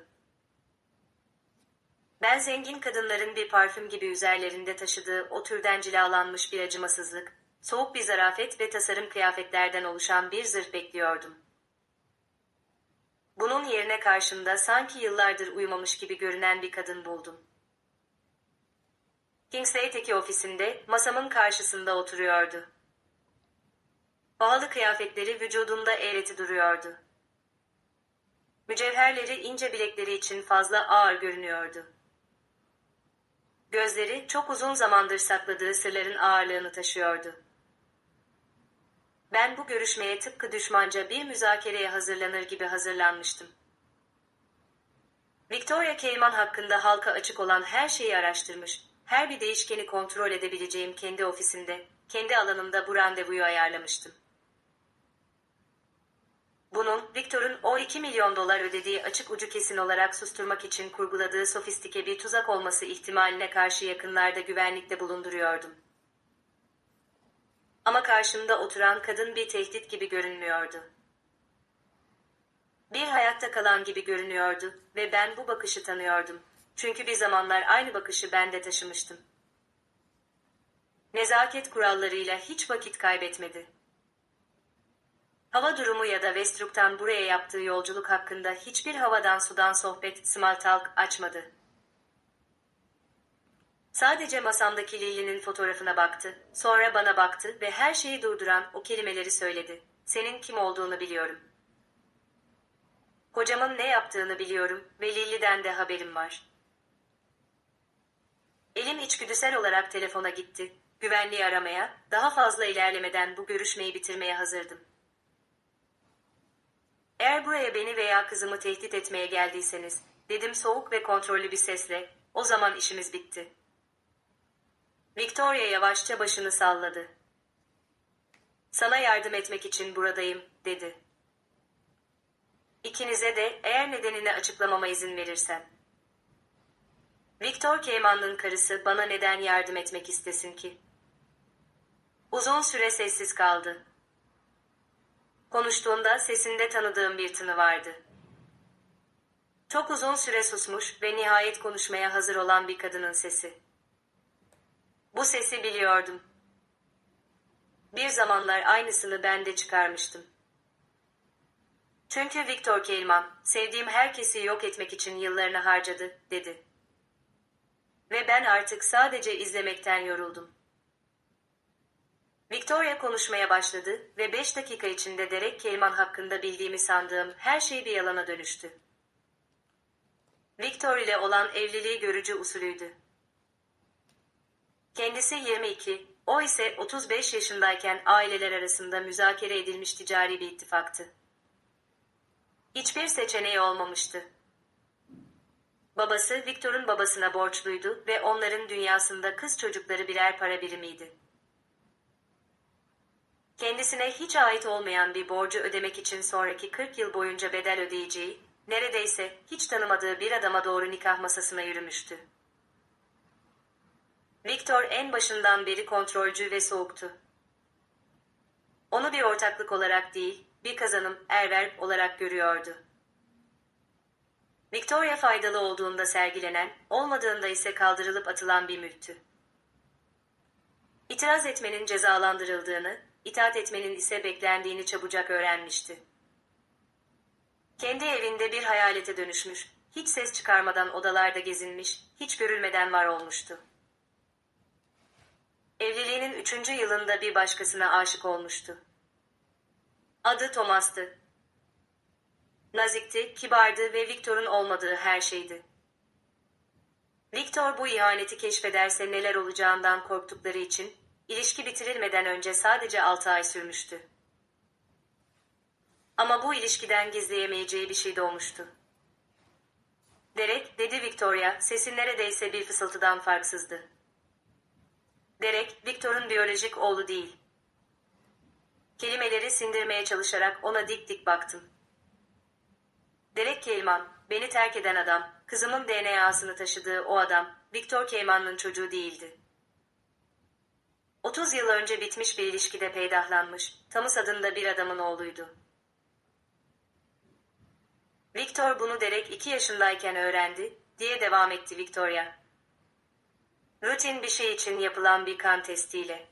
Ben zengin kadınların bir parfüm gibi üzerlerinde taşıdığı o türden cilalanmış bir acımasızlık, soğuk bir zarafet ve tasarım kıyafetlerden oluşan bir zırh bekliyordum. Bunun yerine karşımda sanki yıllardır uyumamış gibi görünen bir kadın buldum. Kingsway'teki ofisinde masamın karşısında oturuyordu. Pahalı kıyafetleri vücudunda eğreti duruyordu. Mücevherleri ince bilekleri için fazla ağır görünüyordu. Gözleri çok uzun zamandır sakladığı sırların ağırlığını taşıyordu. Ben bu görüşmeye tıpkı düşmanca bir müzakereye hazırlanır gibi hazırlanmıştım. Victoria Keyman hakkında halka açık olan her şeyi araştırmış, her bir değişkeni kontrol edebileceğim kendi ofisimde, kendi alanımda bu randevuyu ayarlamıştım. Bunun, Victor'un o 2 milyon dolar ödediği açık ucu kesin olarak susturmak için kurguladığı sofistike bir tuzak olması ihtimaline karşı yakınlarda güvenlikte bulunduruyordum. Ama karşımda oturan kadın bir tehdit gibi görünmüyordu. Bir hayatta kalan gibi görünüyordu ve ben bu bakışı tanıyordum. Çünkü bir zamanlar aynı bakışı ben de taşımıştım. Nezaket kurallarıyla hiç vakit kaybetmedi. Hava durumu ya da Westruck'tan buraya yaptığı yolculuk hakkında hiçbir havadan sudan sohbet, small talk açmadı. Sadece masamdaki Lily'nin fotoğrafına baktı, sonra bana baktı ve her şeyi durduran o kelimeleri söyledi. Senin kim olduğunu biliyorum. Kocamın ne yaptığını biliyorum ve Lily'den de haberim var. Elim içgüdüsel olarak telefona gitti. Güvenliği aramaya, daha fazla ilerlemeden bu görüşmeyi bitirmeye hazırdım. Eğer buraya beni veya kızımı tehdit etmeye geldiyseniz, dedim soğuk ve kontrollü bir sesle, o zaman işimiz bitti. Victoria yavaşça başını salladı. Sana yardım etmek için buradayım, dedi. İkinize de eğer nedenini açıklamama izin verirsen. Victor Keyman'ın karısı bana neden yardım etmek istesin ki? Uzun süre sessiz kaldı. Konuştuğunda sesinde tanıdığım bir tını vardı. Çok uzun süre susmuş ve nihayet konuşmaya hazır olan bir kadının sesi. Bu sesi biliyordum. Bir zamanlar aynısını ben de çıkarmıştım. Çünkü Victor Keyman, sevdiğim herkesi yok etmek için yıllarını harcadı, dedi. Ve ben artık sadece izlemekten yoruldum. Victoria konuşmaya başladı ve 5 dakika içinde Derek Keyman hakkında bildiğimi sandığım her şey bir yalana dönüştü. Victor ile olan evliliği görücü usulüydü. Kendisi 22, o ise 35 yaşındayken aileler arasında müzakere edilmiş ticari bir ittifaktı. Hiçbir seçeneği olmamıştı. Babası Victor'un babasına borçluydu ve onların dünyasında kız çocukları birer para birimiydi. Kendisine hiç ait olmayan bir borcu ödemek için sonraki 40 yıl boyunca bedel ödeyeceği, neredeyse hiç tanımadığı bir adama doğru nikah masasına yürümüştü. Victor en başından beri kontrolcü ve soğuktu. Onu bir ortaklık olarak değil, bir kazanım, erverb olarak görüyordu. Victoria faydalı olduğunda sergilenen, olmadığında ise kaldırılıp atılan bir mülktü. İtiraz etmenin cezalandırıldığını, itaat etmenin ise beklendiğini çabucak öğrenmişti. Kendi evinde bir hayalete dönüşmüş, hiç ses çıkarmadan odalarda gezinmiş, hiç görülmeden var olmuştu. Evliliğinin 3. yılında bir başkasına aşık olmuştu. Adı Thomas'tı. Nazikti, kibardı ve Victor'un olmadığı her şeydi. Victor bu ihaneti keşfederse neler olacağından korktukları için, ilişki bitirilmeden önce sadece 6 ay sürmüştü. Ama bu ilişkiden gizleyemeyeceği bir şey doğmuştu. Derek, dedi Victoria, sesi neredeyse bir fısıltıdan farksızdı. Derek, Victor'un biyolojik oğlu değil. Kelimeleri sindirmeye çalışarak ona dik dik baktım. Derek Keyman, beni terk eden adam, kızımın DNA'sını taşıdığı o adam, Victor Keyman'ın çocuğu değildi. 30 yıl önce bitmiş bir ilişkide peydahlanmış, Thomas adında bir adamın oğluydu. Victor bunu Derek 2 yaşındayken öğrendi diye devam etti Victoria. Rutin bir şey için yapılan bir kan testiyle.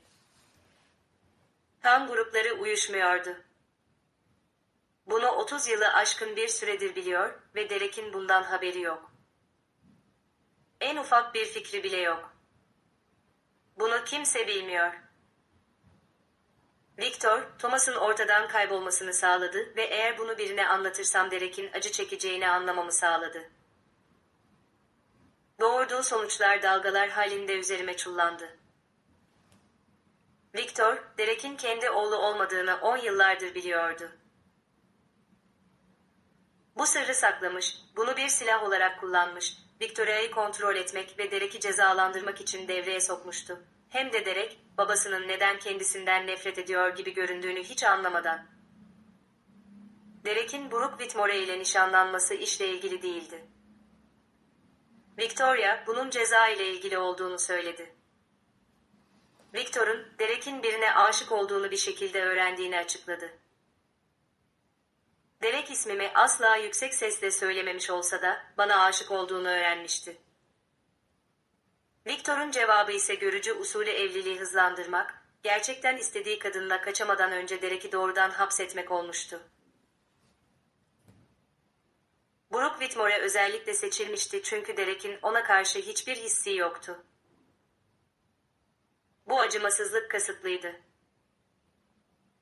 Kan grupları uyuşmuyordu. Bunu 30 yılı aşkın bir süredir biliyor ve Derek'in bundan haberi yok. En ufak bir fikri bile yok. Bunu kimse bilmiyor. Victor, Thomas'ın ortadan kaybolmasını sağladı ve eğer bunu birine anlatırsam Derek'in acı çekeceğini anlamamı sağladı. Doğurduğu sonuçlar dalgalar halinde üzerime çullandı. Victor, Derek'in kendi oğlu olmadığını 10 yıllardır biliyordu. Bu sırrı saklamış, bunu bir silah olarak kullanmış, Victoria'yı kontrol etmek ve Derek'i cezalandırmak için devreye sokmuştu. Hem de Derek, babasının neden kendisinden nefret ediyor gibi göründüğünü hiç anlamadan. Derek'in Brooke Whitmore ile nişanlanması işle ilgili değildi. Victoria, bunun ceza ile ilgili olduğunu söyledi. Victor'un, Derek'in birine aşık olduğunu bir şekilde öğrendiğini açıkladı. Derek ismimi asla yüksek sesle söylememiş olsa da bana aşık olduğunu öğrenmişti. Victor'un cevabı ise görücü usulü evliliği hızlandırmak, gerçekten istediği kadınla kaçamadan önce Derek'i doğrudan hapsetmek olmuştu. Brooke Whitmore özellikle seçilmişti çünkü Derek'in ona karşı hiçbir hissi yoktu. Bu acımasızlık kasıtlıydı.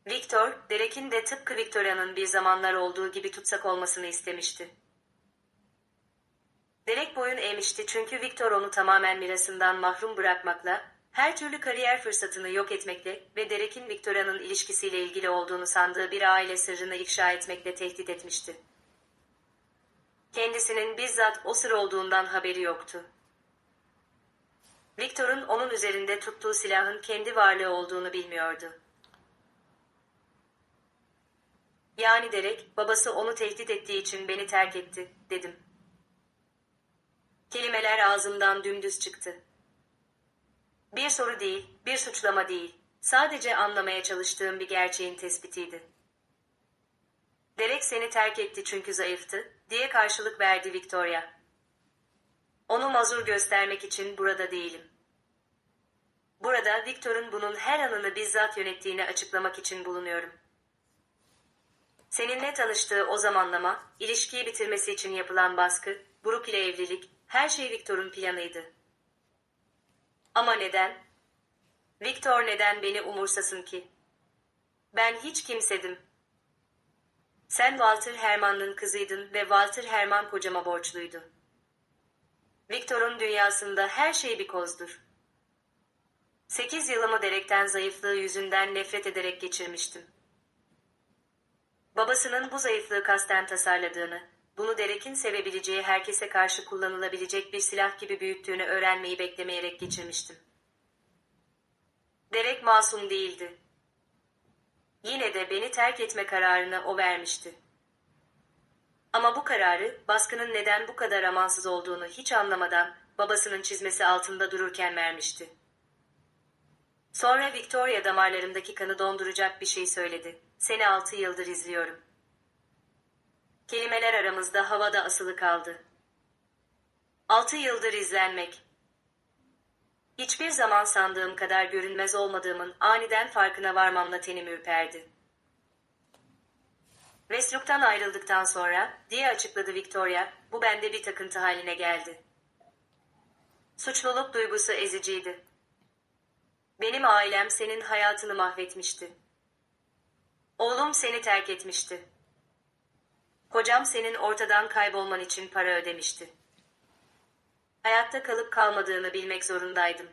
Victor, Derek'in de tıpkı Victoria'nın bir zamanlar olduğu gibi tutsak olmasını istemişti. Derek boyun eğmişti çünkü Victor onu tamamen mirasından mahrum bırakmakla, her türlü kariyer fırsatını yok etmekle ve Derek'in Victoria'nın ilişkisiyle ilgili olduğunu sandığı bir aile sırrını ifşa etmekle tehdit etmişti. Kendisinin bizzat o sır olduğundan haberi yoktu. Victor'un onun üzerinde tuttuğu silahın kendi varlığı olduğunu bilmiyordu. Yani Derek, babası onu tehdit ettiği için beni terk etti, dedim. Kelimeler ağzımdan dümdüz çıktı. Bir soru değil, bir suçlama değil, sadece anlamaya çalıştığım bir gerçeğin tespitiydi. Derek seni terk etti çünkü zayıftı, diye karşılık verdi Victoria. Onu mazur göstermek için burada değilim. Burada Victor'un bunun her anını bizzat yönettiğini açıklamak için bulunuyorum. Seninle tanıştığı o zamanlama, ilişkiyi bitirmesi için yapılan baskı, Brooke ile evlilik, her şey Victor'un planıydı. Ama neden? Victor neden beni umursasın ki? Ben hiç kimsedim. Sen Walter Herman'ın kızıydın ve Walter Herman kocama borçluydu. Victor'un dünyasında her şey bir kozdur. 8 yılımı Derek'ten zayıflığı yüzünden nefret ederek geçirmiştim. Babasının bu zayıflığı kasten tasarladığını, bunu Derek'in sevebileceği herkese karşı kullanılabilecek bir silah gibi büyüttüğünü öğrenmeyi beklemeyerek geçirmiştim. Derek masum değildi. Yine de beni terk etme kararını o vermişti. Ama bu kararı, baskının neden bu kadar amansız olduğunu hiç anlamadan, babasının çizmesi altında dururken vermişti. Sonra Victoria damarlarımdaki kanı donduracak bir şey söyledi. Seni 6 yıldır izliyorum. Kelimeler aramızda havada asılı kaldı. 6 yıldır izlenmek. Hiçbir zaman sandığım kadar görünmez olmadığımın aniden farkına varmamla tenim ürperdi. Westbrook'tan ayrıldıktan sonra, diye açıkladı Victoria, bu bende bir takıntı haline geldi. Suçluluk duygusu eziciydi. Benim ailem senin hayatını mahvetmişti. Oğlum seni terk etmişti. Kocam senin ortadan kaybolman için para ödemişti. Hayatta kalıp kalmadığını bilmek zorundaydım.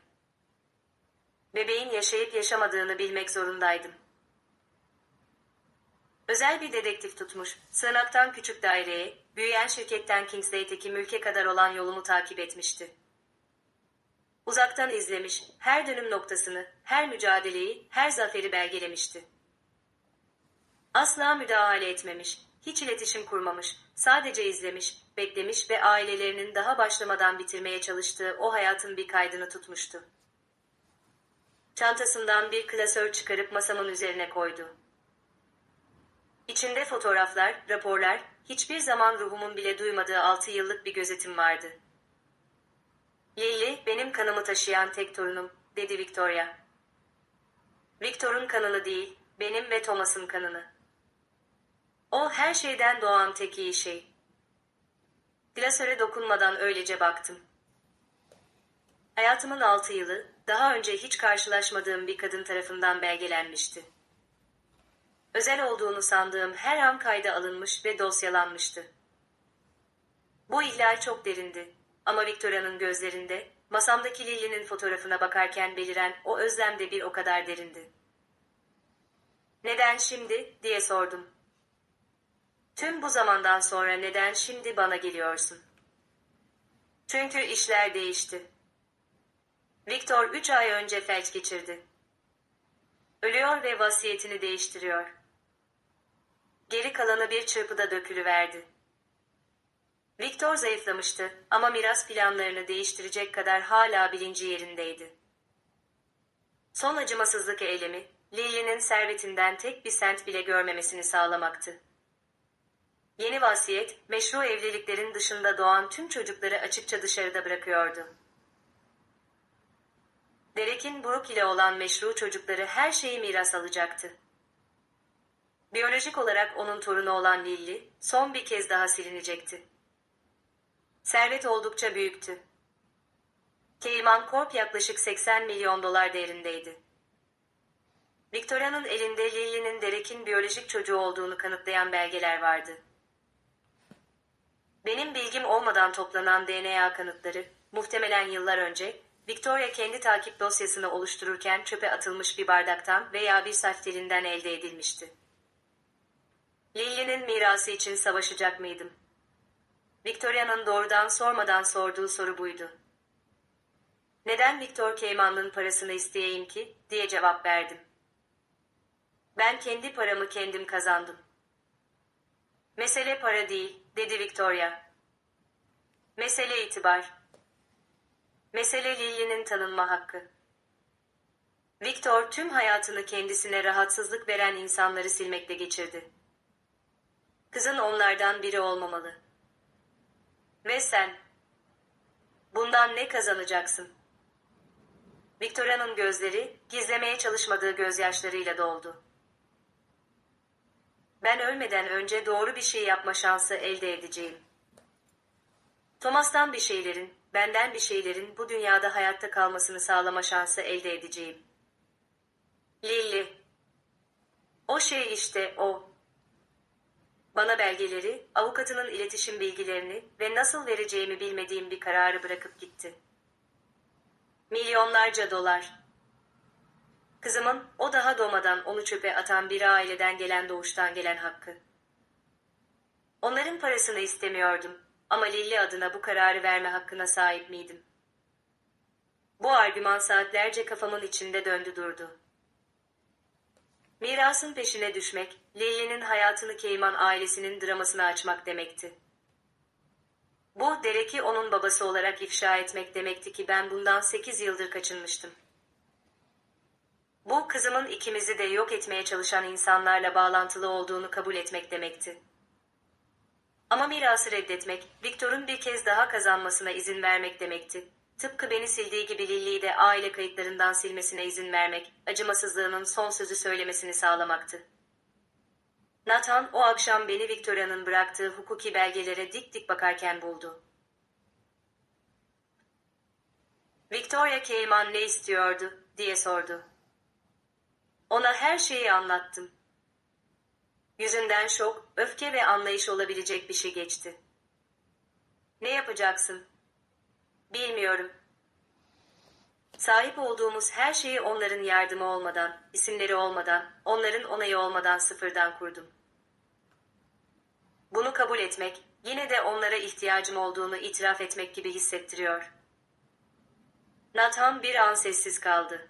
Bebeğin yaşayıp yaşamadığını bilmek zorundaydım. Özel bir dedektif tutmuş, sığınaktan küçük daireye, büyüyen şirketten Kingslate'deki mülke kadar olan yolumu takip etmişti. Uzaktan izlemiş, her dönüm noktasını, her mücadeleyi, her zaferi belgelemişti. Asla müdahale etmemiş, hiç iletişim kurmamış, sadece izlemiş, beklemiş ve ailelerinin daha başlamadan bitirmeye çalıştığı o hayatın bir kaydını tutmuştu. Çantasından bir klasör çıkarıp masamın üzerine koydu. İçinde fotoğraflar, raporlar, hiçbir zaman ruhumun bile duymadığı 6 yıllık bir gözetim vardı. Lily, benim kanımı taşıyan tek torunum, dedi Victoria. Victor'un kanını değil, benim ve Thomas'ın kanını. O her şeyden doğan tek iyi şey. Klasöre dokunmadan öylece baktım. Hayatımın 6 yılı, daha önce hiç karşılaşmadığım bir kadın tarafından belgelenmişti. Özel olduğunu sandığım her an kayda alınmış ve dosyalanmıştı. Bu ihlal çok derindi ama Victoria'nın gözlerinde, masamdaki Lily'nin fotoğrafına bakarken beliren o özlem de bir o kadar derindi. "Neden şimdi?" diye sordum. "Tüm bu zamandan sonra neden şimdi bana geliyorsun?" "Çünkü işler değişti. Victor 3 ay önce felç geçirdi. Ölüyor ve vasiyetini değiştiriyor. Geri kalanı bir çırpıda dökülüverdi. Victor zayıflamıştı ama miras planlarını değiştirecek kadar hala bilinci yerindeydi. Son acımasızlık eylemi, Lily'nin servetinden tek bir sent bile görmemesini sağlamaktı. Yeni vasiyet, meşru evliliklerin dışında doğan tüm çocukları açıkça dışarıda bırakıyordu. Derek'in Brooke ile olan meşru çocukları her şeyi miras alacaktı. Biyolojik olarak onun torunu olan Lily, son bir kez daha silinecekti. Servet oldukça büyüktü. Cayman Corp yaklaşık 80 milyon dolar değerindeydi. Victoria'nın elinde Lily'nin Derek'in biyolojik çocuğu olduğunu kanıtlayan belgeler vardı. Benim bilgim olmadan toplanan DNA kanıtları, muhtemelen yıllar önce, Victoria kendi takip dosyasını oluştururken çöpe atılmış bir bardaktan veya bir saç telinden elde edilmişti. Lily'nin mirası için savaşacak mıydım? Victoria'nın doğrudan sormadan sorduğu soru buydu. "Neden Victor Cayman'ın parasını isteyeyim ki?" diye cevap verdim. "Ben kendi paramı kendim kazandım." "Mesele para değil," dedi Victoria. "Mesele itibar. Mesele Lily'nin tanınma hakkı." Victor tüm hayatını kendisine rahatsızlık veren insanları silmekle geçirdi. Kızın onlardan biri olmamalı. Ve sen? Bundan ne kazanacaksın? Victoria'nın gözleri, gizlemeye çalışmadığı gözyaşlarıyla doldu. Ben ölmeden önce doğru bir şey yapma şansı elde edeceğim. Thomas'tan bir şeylerin, benden bir şeylerin bu dünyada hayatta kalmasını sağlama şansı elde edeceğim. Lily. O şey işte o. Bana belgeleri, avukatının iletişim bilgilerini ve nasıl vereceğimi bilmediğim bir kararı bırakıp gitti. Milyonlarca dolar. Kızımın, o daha doğmadan onu çöpe atan bir aileden gelen doğuştan gelen hakkı. Onların parasını istemiyordum ama Lily adına bu kararı verme hakkına sahip miydim? Bu argüman saatlerce kafamın içinde döndü durdu. Mirasın peşine düşmek, Lily'nin hayatını Cayman ailesinin dramasını açmak demekti. Bu, Derek'i onun babası olarak ifşa etmek demekti ki ben bundan 8 yıldır kaçınmıştım. Bu, kızımın ikimizi de yok etmeye çalışan insanlarla bağlantılı olduğunu kabul etmek demekti. Ama mirası reddetmek, Victor'un bir kez daha kazanmasına izin vermek demekti. Tıpkı beni sildiği gibi Lily'yi de aile kayıtlarından silmesine izin vermek, acımasızlığının son sözü söylemesini sağlamaktı. Nathan o akşam beni Victoria'nın bıraktığı hukuki belgelere dik dik bakarken buldu. "Victoria Cayman ne istiyordu?" diye sordu. Ona her şeyi anlattım. Yüzünden şok, öfke ve anlayış olabilecek bir şey geçti. "Ne yapacaksın?" "Bilmiyorum. Sahip olduğumuz her şeyi onların yardımı olmadan, isimleri olmadan, onların onayı olmadan sıfırdan kurdum. Bunu kabul etmek, yine de onlara ihtiyacım olduğunu itiraf etmek gibi hissettiriyor." Nathan bir an sessiz kaldı.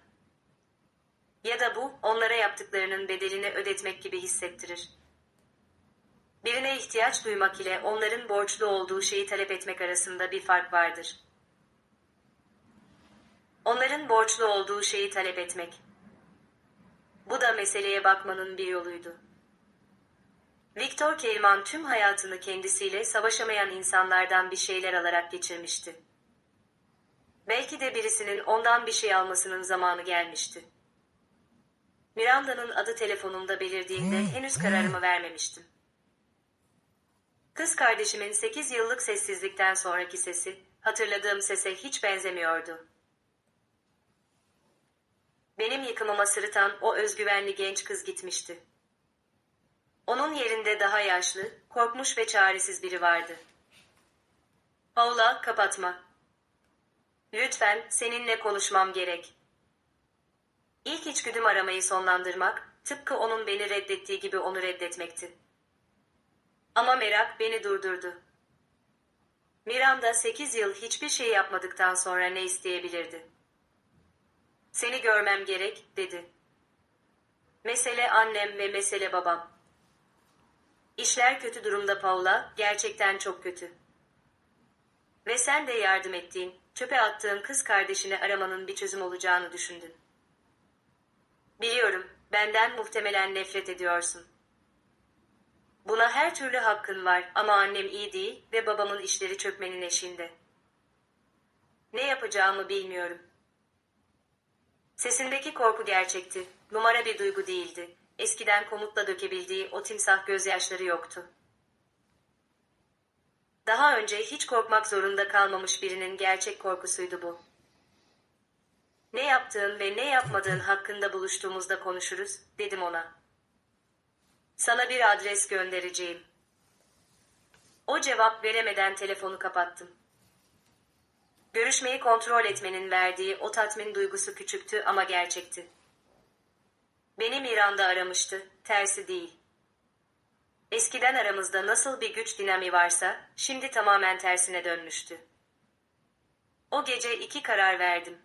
"Ya da bu, onlara yaptıklarının bedelini ödetmek gibi hissettirir. Birine ihtiyaç duymak ile onların borçlu olduğu şeyi talep etmek arasında bir fark vardır. Onların borçlu olduğu şeyi talep etmek. Bu da meseleye bakmanın bir yoluydu. Victor Cayman tüm hayatını kendisiyle savaşamayan insanlardan bir şeyler alarak geçirmişti. Belki de birisinin ondan bir şey almasının zamanı gelmişti. Miranda'nın adı telefonumda belirdiğinde henüz kararımı vermemiştim. Kız kardeşimin 8 yıllık sessizlikten sonraki sesi, hatırladığım sese hiç benzemiyordu. Benim yıkımıma sırıtan o özgüvenli genç kız gitmişti. Onun yerinde daha yaşlı, korkmuş ve çaresiz biri vardı. Paula, kapatma. Lütfen, seninle konuşmam gerek. İlk içgüdüm aramayı sonlandırmak, tıpkı onun beni reddettiği gibi onu reddetmekti. Ama merak beni durdurdu. Miranda 8 yıl hiçbir şey yapmadıktan sonra ne isteyebilirdi? Seni görmem gerek, dedi. Mesele annem ve mesele babam. İşler kötü durumda Paula, gerçekten çok kötü. Ve sen de yardım ettiğin, çöpe attığın kız kardeşini aramanın bir çözüm olacağını düşündün. Biliyorum, benden muhtemelen nefret ediyorsun. Buna her türlü hakkın var ama annem iyi değil ve babamın işleri çökmenin eşiğinde. Ne yapacağımı bilmiyorum. Sesindeki korku gerçekti, numara bir duygu değildi. Eskiden komutla dökebildiği o timsah gözyaşları yoktu. Daha önce hiç korkmak zorunda kalmamış birinin gerçek korkusuydu bu. Ne yaptığın ve ne yapmadığın hakkında buluştuğumuzda konuşuruz, dedim ona. Sana bir adres göndereceğim. O cevap veremeden telefonu kapattım. Görüşmeyi kontrol etmenin verdiği o tatmin duygusu küçüktü ama gerçekti. Beni Miranda aramıştı, tersi değil. Eskiden aramızda nasıl bir güç dinamiği varsa, şimdi tamamen tersine dönmüştü. O gece 2 karar verdim.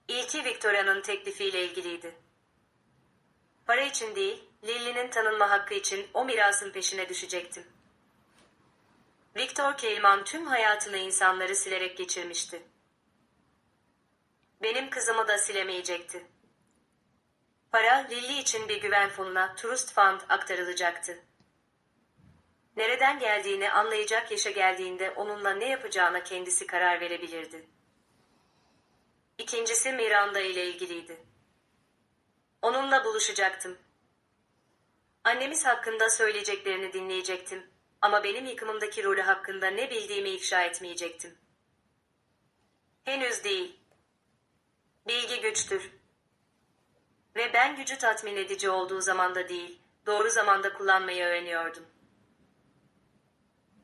İlki Victoria'nın teklifiyle ilgiliydi. Para için değil, Lily'nin tanınma hakkı için o mirasın peşine düşecektim. Victor Keleman tüm hayatını insanları silerek geçirmişti. Benim kızımı da silemeyecekti. Para, Lily için bir güven fonuna, Trust Fund aktarılacaktı. Nereden geldiğini anlayacak yaşa geldiğinde onunla ne yapacağına kendisi karar verebilirdi. İkincisi Miranda ile ilgiliydi. Onunla buluşacaktım. Annemiz hakkında söyleyeceklerini dinleyecektim ama benim yıkımımdaki rolü hakkında ne bildiğimi ifşa etmeyecektim. Henüz değil. Bilgi güçtür. Ve ben gücü tatmin edici olduğu zamanda değil, doğru zamanda kullanmayı öğreniyordum.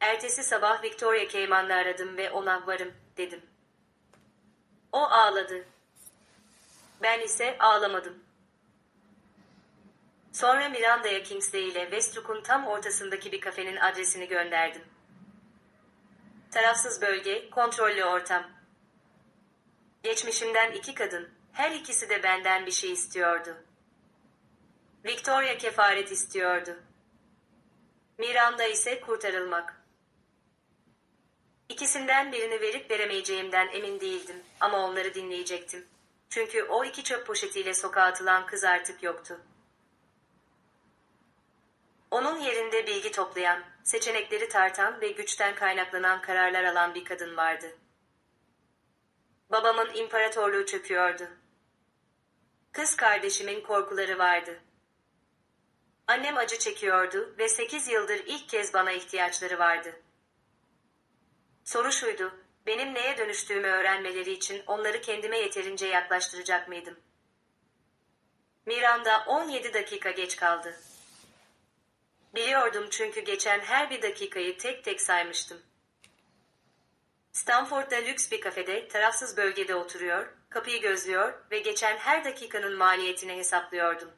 Ertesi sabah Victoria Cayman'la aradım ve ona varım, dedim. O ağladı. Ben ise ağlamadım. Sonra Miranda'ya Kingsley ile Westbrook'un tam ortasındaki bir kafenin adresini gönderdim. Tarafsız bölge, kontrollü ortam. Geçmişimden 2 kadın, her ikisi de benden bir şey istiyordu. Victoria kefaret istiyordu. Miranda ise kurtarılmak. İkisinden birini verip veremeyeceğimden emin değildim ama onları dinleyecektim. Çünkü o 2 çöp poşetiyle sokağa atılan kız artık yoktu. Onun yerinde bilgi toplayan, seçenekleri tartan ve güçten kaynaklanan kararlar alan bir kadın vardı. Babamın imparatorluğu çöküyordu. Kız kardeşimin korkuları vardı. Annem acı çekiyordu ve 8 yıldır ilk kez bana ihtiyaçları vardı. Soru şuydu, benim neye dönüştüğümü öğrenmeleri için onları kendime yeterince yaklaştıracak mıydım? Miranda 17 dakika geç kaldı. Biliyordum çünkü geçen her bir dakikayı tek tek saymıştım. Stanford'da lüks bir kafede, tarafsız bölgede oturuyor, kapıyı gözlüyor ve geçen her dakikanın maliyetini hesaplıyordum.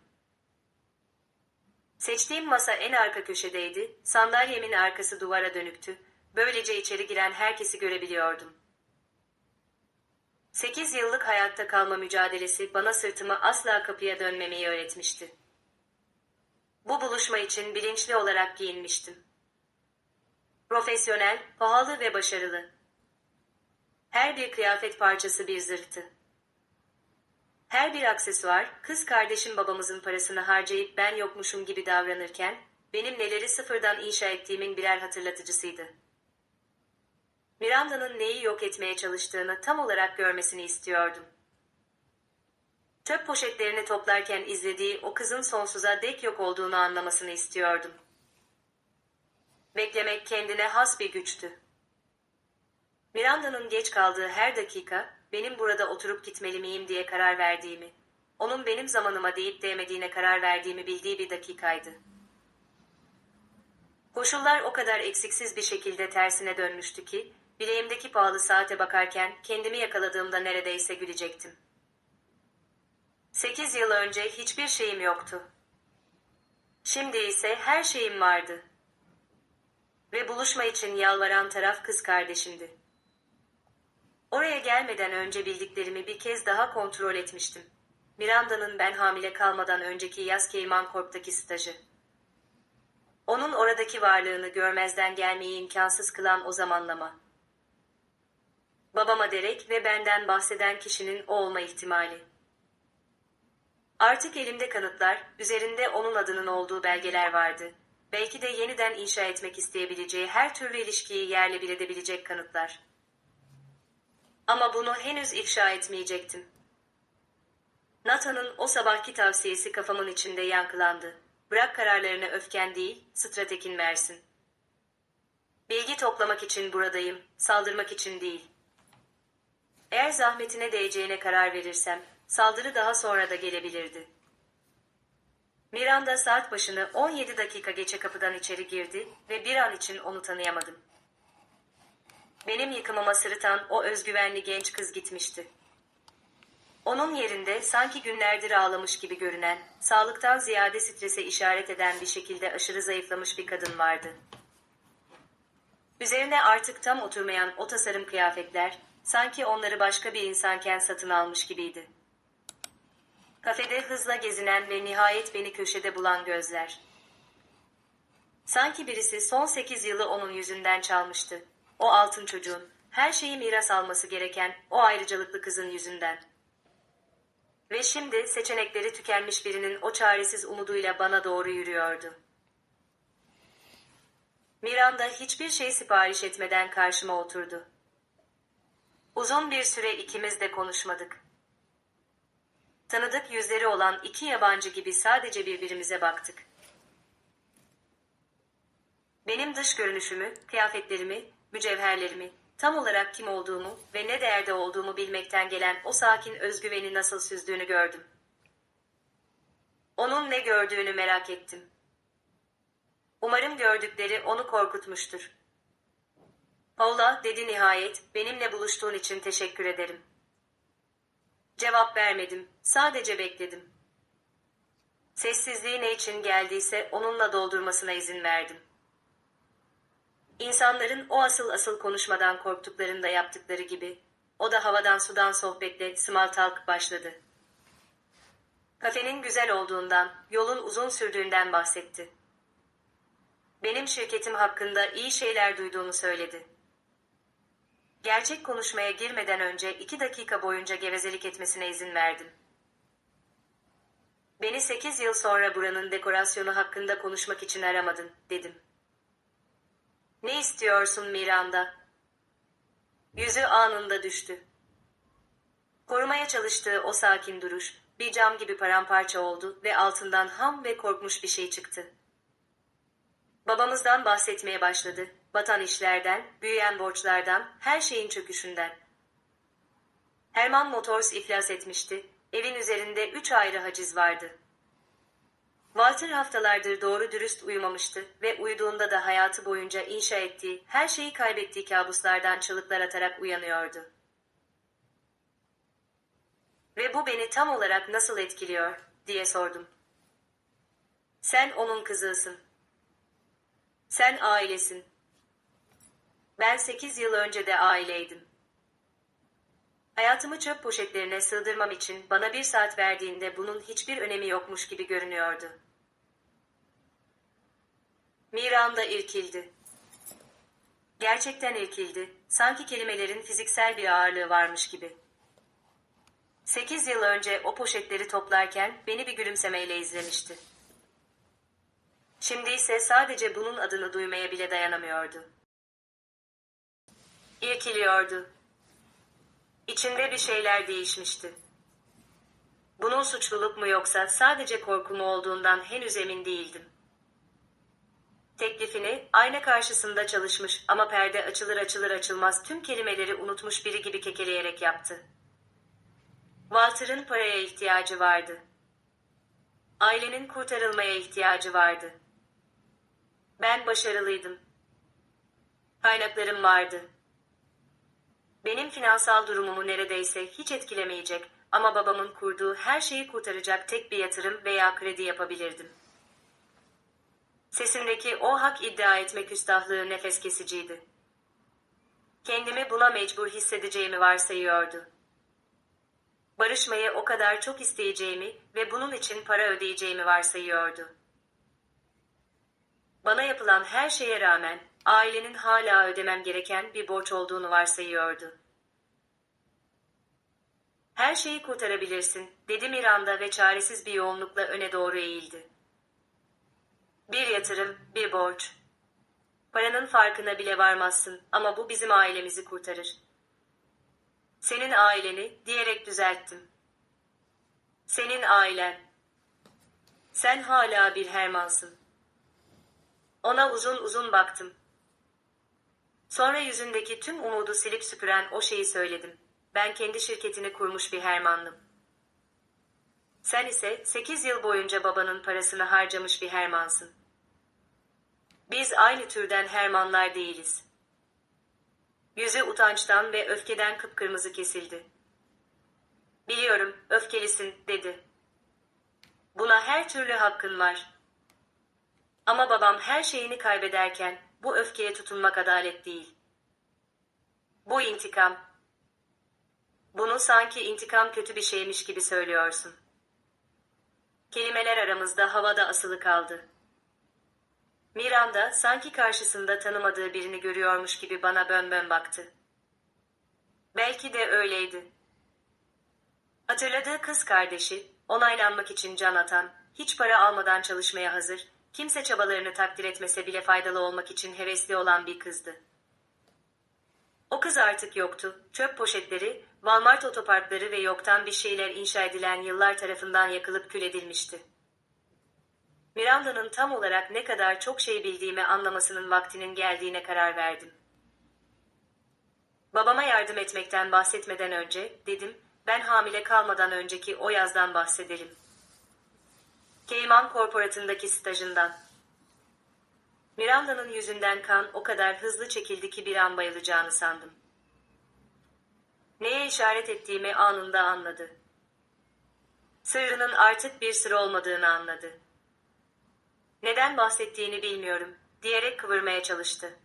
Seçtiğim masa en arka köşedeydi, sandalyemin arkası duvara dönüktü, böylece içeri giren herkesi görebiliyordum. 8 yıllık hayatta kalma mücadelesi bana sırtımı asla kapıya dönmemeyi öğretmişti. Bu buluşma için bilinçli olarak giyinmiştim. Profesyonel, pahalı ve başarılı. Her bir kıyafet parçası bir zırhtı. Her bir aksesuar, kız kardeşim babamızın parasını harcayıp ben yokmuşum gibi davranırken, benim neleri sıfırdan inşa ettiğimin birer hatırlatıcısıydı. Miranda'nın neyi yok etmeye çalıştığını tam olarak görmesini istiyordum. Çöp poşetlerini toplarken izlediği o kızın sonsuza dek yok olduğunu anlamasını istiyordum. Beklemek kendine has bir güçtü. Miranda'nın geç kaldığı her dakika, benim burada oturup gitmeli miyim diye karar verdiğimi, onun benim zamanıma değip değmediğine karar verdiğimi bildiği bir dakikaydı. Koşullar o kadar eksiksiz bir şekilde tersine dönmüştü ki, bileğimdeki pahalı saate bakarken kendimi yakaladığımda neredeyse gülecektim. 8 yıl önce hiçbir şeyim yoktu. Şimdi ise her şeyim vardı. Ve buluşma için yalvaran taraf kız kardeşimdi. Oraya gelmeden önce bildiklerimi bir kez daha kontrol etmiştim. Miranda'nın ben hamile kalmadan önceki yaz Keymankorp'taki stajı. Onun oradaki varlığını görmezden gelmeyi imkansız kılan o zamanlama. Babama Derek ve benden bahseden kişinin o olma ihtimali. Artık elimde kanıtlar, üzerinde onun adının olduğu belgeler vardı. Belki de yeniden inşa etmek isteyebileceği her türlü ilişkiyi yerle bir edebilecek kanıtlar. Ama bunu henüz ifşa etmeyecektim. Nathan'ın o sabahki tavsiyesi kafamın içinde yankılandı. Bırak kararlarını öfken değil, strategin versin. Bilgi toplamak için buradayım, saldırmak için değil. Eğer zahmetine değeceğine karar verirsem, saldırı daha sonra da gelebilirdi. Miranda saat başını 17 dakika geçe kapıdan içeri girdi ve bir an için onu tanıyamadım. Benim yıkımıma sırıtan o özgüvenli genç kız gitmişti. Onun yerinde sanki günlerdir ağlamış gibi görünen, sağlıktan ziyade strese işaret eden bir şekilde aşırı zayıflamış bir kadın vardı. Üzerine artık tam oturmayan o tasarım kıyafetler, sanki onları başka bir insanken satın almış gibiydi. Kafede hızla gezinen ve nihayet beni köşede bulan gözler. Sanki birisi son 8 yılı onun yüzünden çalmıştı. O altın çocuğun, her şeyi miras alması gereken o ayrıcalıklı kızın yüzünden. Ve şimdi seçenekleri tükenmiş birinin o çaresiz umuduyla bana doğru yürüyordu. Miranda hiçbir şey sipariş etmeden karşıma oturdu. Uzun bir süre ikimiz de konuşmadık. Tanıdık yüzleri olan iki yabancı gibi sadece birbirimize baktık. Benim dış görünüşümü, kıyafetlerimi, mücevherlerimi, tam olarak kim olduğumu ve ne değerde olduğumu bilmekten gelen o sakin özgüveni nasıl süzdüğünü gördüm. Onun ne gördüğünü merak ettim. Umarım gördükleri onu korkutmuştur. Paula, dedi nihayet, benimle buluştuğun için teşekkür ederim. Cevap vermedim, sadece bekledim. Sessizliği ne için geldiyse onunla doldurmasına izin verdim. İnsanların o asıl konuşmadan korktuklarında yaptıkları gibi, o da havadan sudan sohbetle small talk başladı. Kafenin güzel olduğundan, yolun uzun sürdüğünden bahsetti. Benim şirketim hakkında iyi şeyler duyduğunu söyledi. Gerçek konuşmaya girmeden önce 2 dakika boyunca gevezelik etmesine izin verdim. Beni 8 yıl sonra buranın dekorasyonu hakkında konuşmak için aramadın, dedim. Ne istiyorsun Miranda? Yüzü anında düştü. Korumaya çalıştığı o sakin duruş, bir cam gibi paramparça oldu ve altından ham ve korkmuş bir şey çıktı. Babamızdan bahsetmeye başladı. Batan işlerden, büyüyen borçlardan, her şeyin çöküşünden. Herman Motors iflas etmişti. Evin üzerinde 3 ayrı haciz vardı. Walter haftalardır doğru dürüst uyumamıştı ve uyuduğunda da hayatı boyunca inşa ettiği, her şeyi kaybettiği kabuslardan çığlıklar atarak uyanıyordu. Ve bu beni tam olarak nasıl etkiliyor, diye sordum. Sen onun kızısın. Sen ailesin. Ben 8 yıl önce de aileydim. Hayatımı çöp poşetlerine sığdırmam için bana 1 saat verdiğinde bunun hiçbir önemi yokmuş gibi görünüyordu. Miranda irkildi. Gerçekten irkildi, sanki kelimelerin fiziksel bir ağırlığı varmış gibi. 8 yıl önce o poşetleri toplarken beni bir gülümsemeyle izlemişti. Şimdi ise sadece bunun adını duymaya bile dayanamıyordu. İrkiliyordu. İçinde bir şeyler değişmişti. Bunun suçluluk mu yoksa sadece korku mu olduğundan henüz emin değildim. Teklifini, ayna karşısında çalışmış ama perde açılır açılır açılmaz tüm kelimeleri unutmuş biri gibi kekeleyerek yaptı. Walter'ın paraya ihtiyacı vardı. Ailenin kurtarılmaya ihtiyacı vardı. Ben başarılıydım. Kaynaklarım vardı. Benim finansal durumumu neredeyse hiç etkilemeyecek ama babamın kurduğu her şeyi kurtaracak tek bir yatırım veya kredi yapabilirdim. Sesimdeki o hak iddia etme küstahlığı nefes kesiciydi. Kendimi buna mecbur hissedeceğimi varsayıyordu. Barışmayı o kadar çok isteyeceğimi ve bunun için para ödeyeceğimi varsayıyordu. Bana yapılan her şeye rağmen ailenin hala ödemem gereken bir borç olduğunu varsayıyordu. Her şeyi kurtarabilirsin, dedi Miranda ve çaresiz bir yoğunlukla öne doğru eğildi. Bir yatırım, bir borç. Paranın farkına bile varmazsın ama bu bizim ailemizi kurtarır. Senin aileni, diyerek düzelttim. Senin ailen. Sen hala bir Hermansın. Ona uzun uzun baktım. Sonra yüzündeki tüm umudu silip süpüren o şeyi söyledim. Ben kendi şirketini kurmuş bir Hermanlım. Sen ise 8 yıl boyunca babanın parasını harcamış bir Hermansın. Biz aynı türden Hermanlar değiliz. Yüzü utançtan ve öfkeden kıpkırmızı kesildi. Biliyorum, öfkelisin, dedi. Buna her türlü hakkın var. Ama babam her şeyini kaybederken bu öfkeye tutunmak adalet değil. Bu intikam. Bunu sanki intikam kötü bir şeymiş gibi söylüyorsun. Kelimeler aramızda havada asılı kaldı. Miranda sanki karşısında tanımadığı birini görüyormuş gibi bana bön baktı. Belki de öyleydi. Hatırladığı kız kardeşi, onaylanmak için can atan, hiç para almadan çalışmaya hazır, kimse çabalarını takdir etmese bile faydalı olmak için hevesli olan bir kızdı. O kız artık yoktu. Çöp poşetleri, Walmart otoparkları ve yoktan bir şeyler inşa edilen yıllar tarafından yakılıp kül edilmişti. Miranda'nın tam olarak ne kadar çok şey bildiğimi anlamasının vaktinin geldiğine karar verdim. Babama yardım etmekten bahsetmeden önce, dedim, ben hamile kalmadan önceki o yazdan bahsedelim. Cayman Korporatı'ndaki stajından. Miranda'nın yüzünden kan o kadar hızlı çekildi ki bir an bayılacağını sandım. Neye işaret ettiğimi anında anladı. Sırrının artık bir sır olmadığını anladı. Neden bahsettiğini bilmiyorum, diyerek kıvırmaya çalıştı.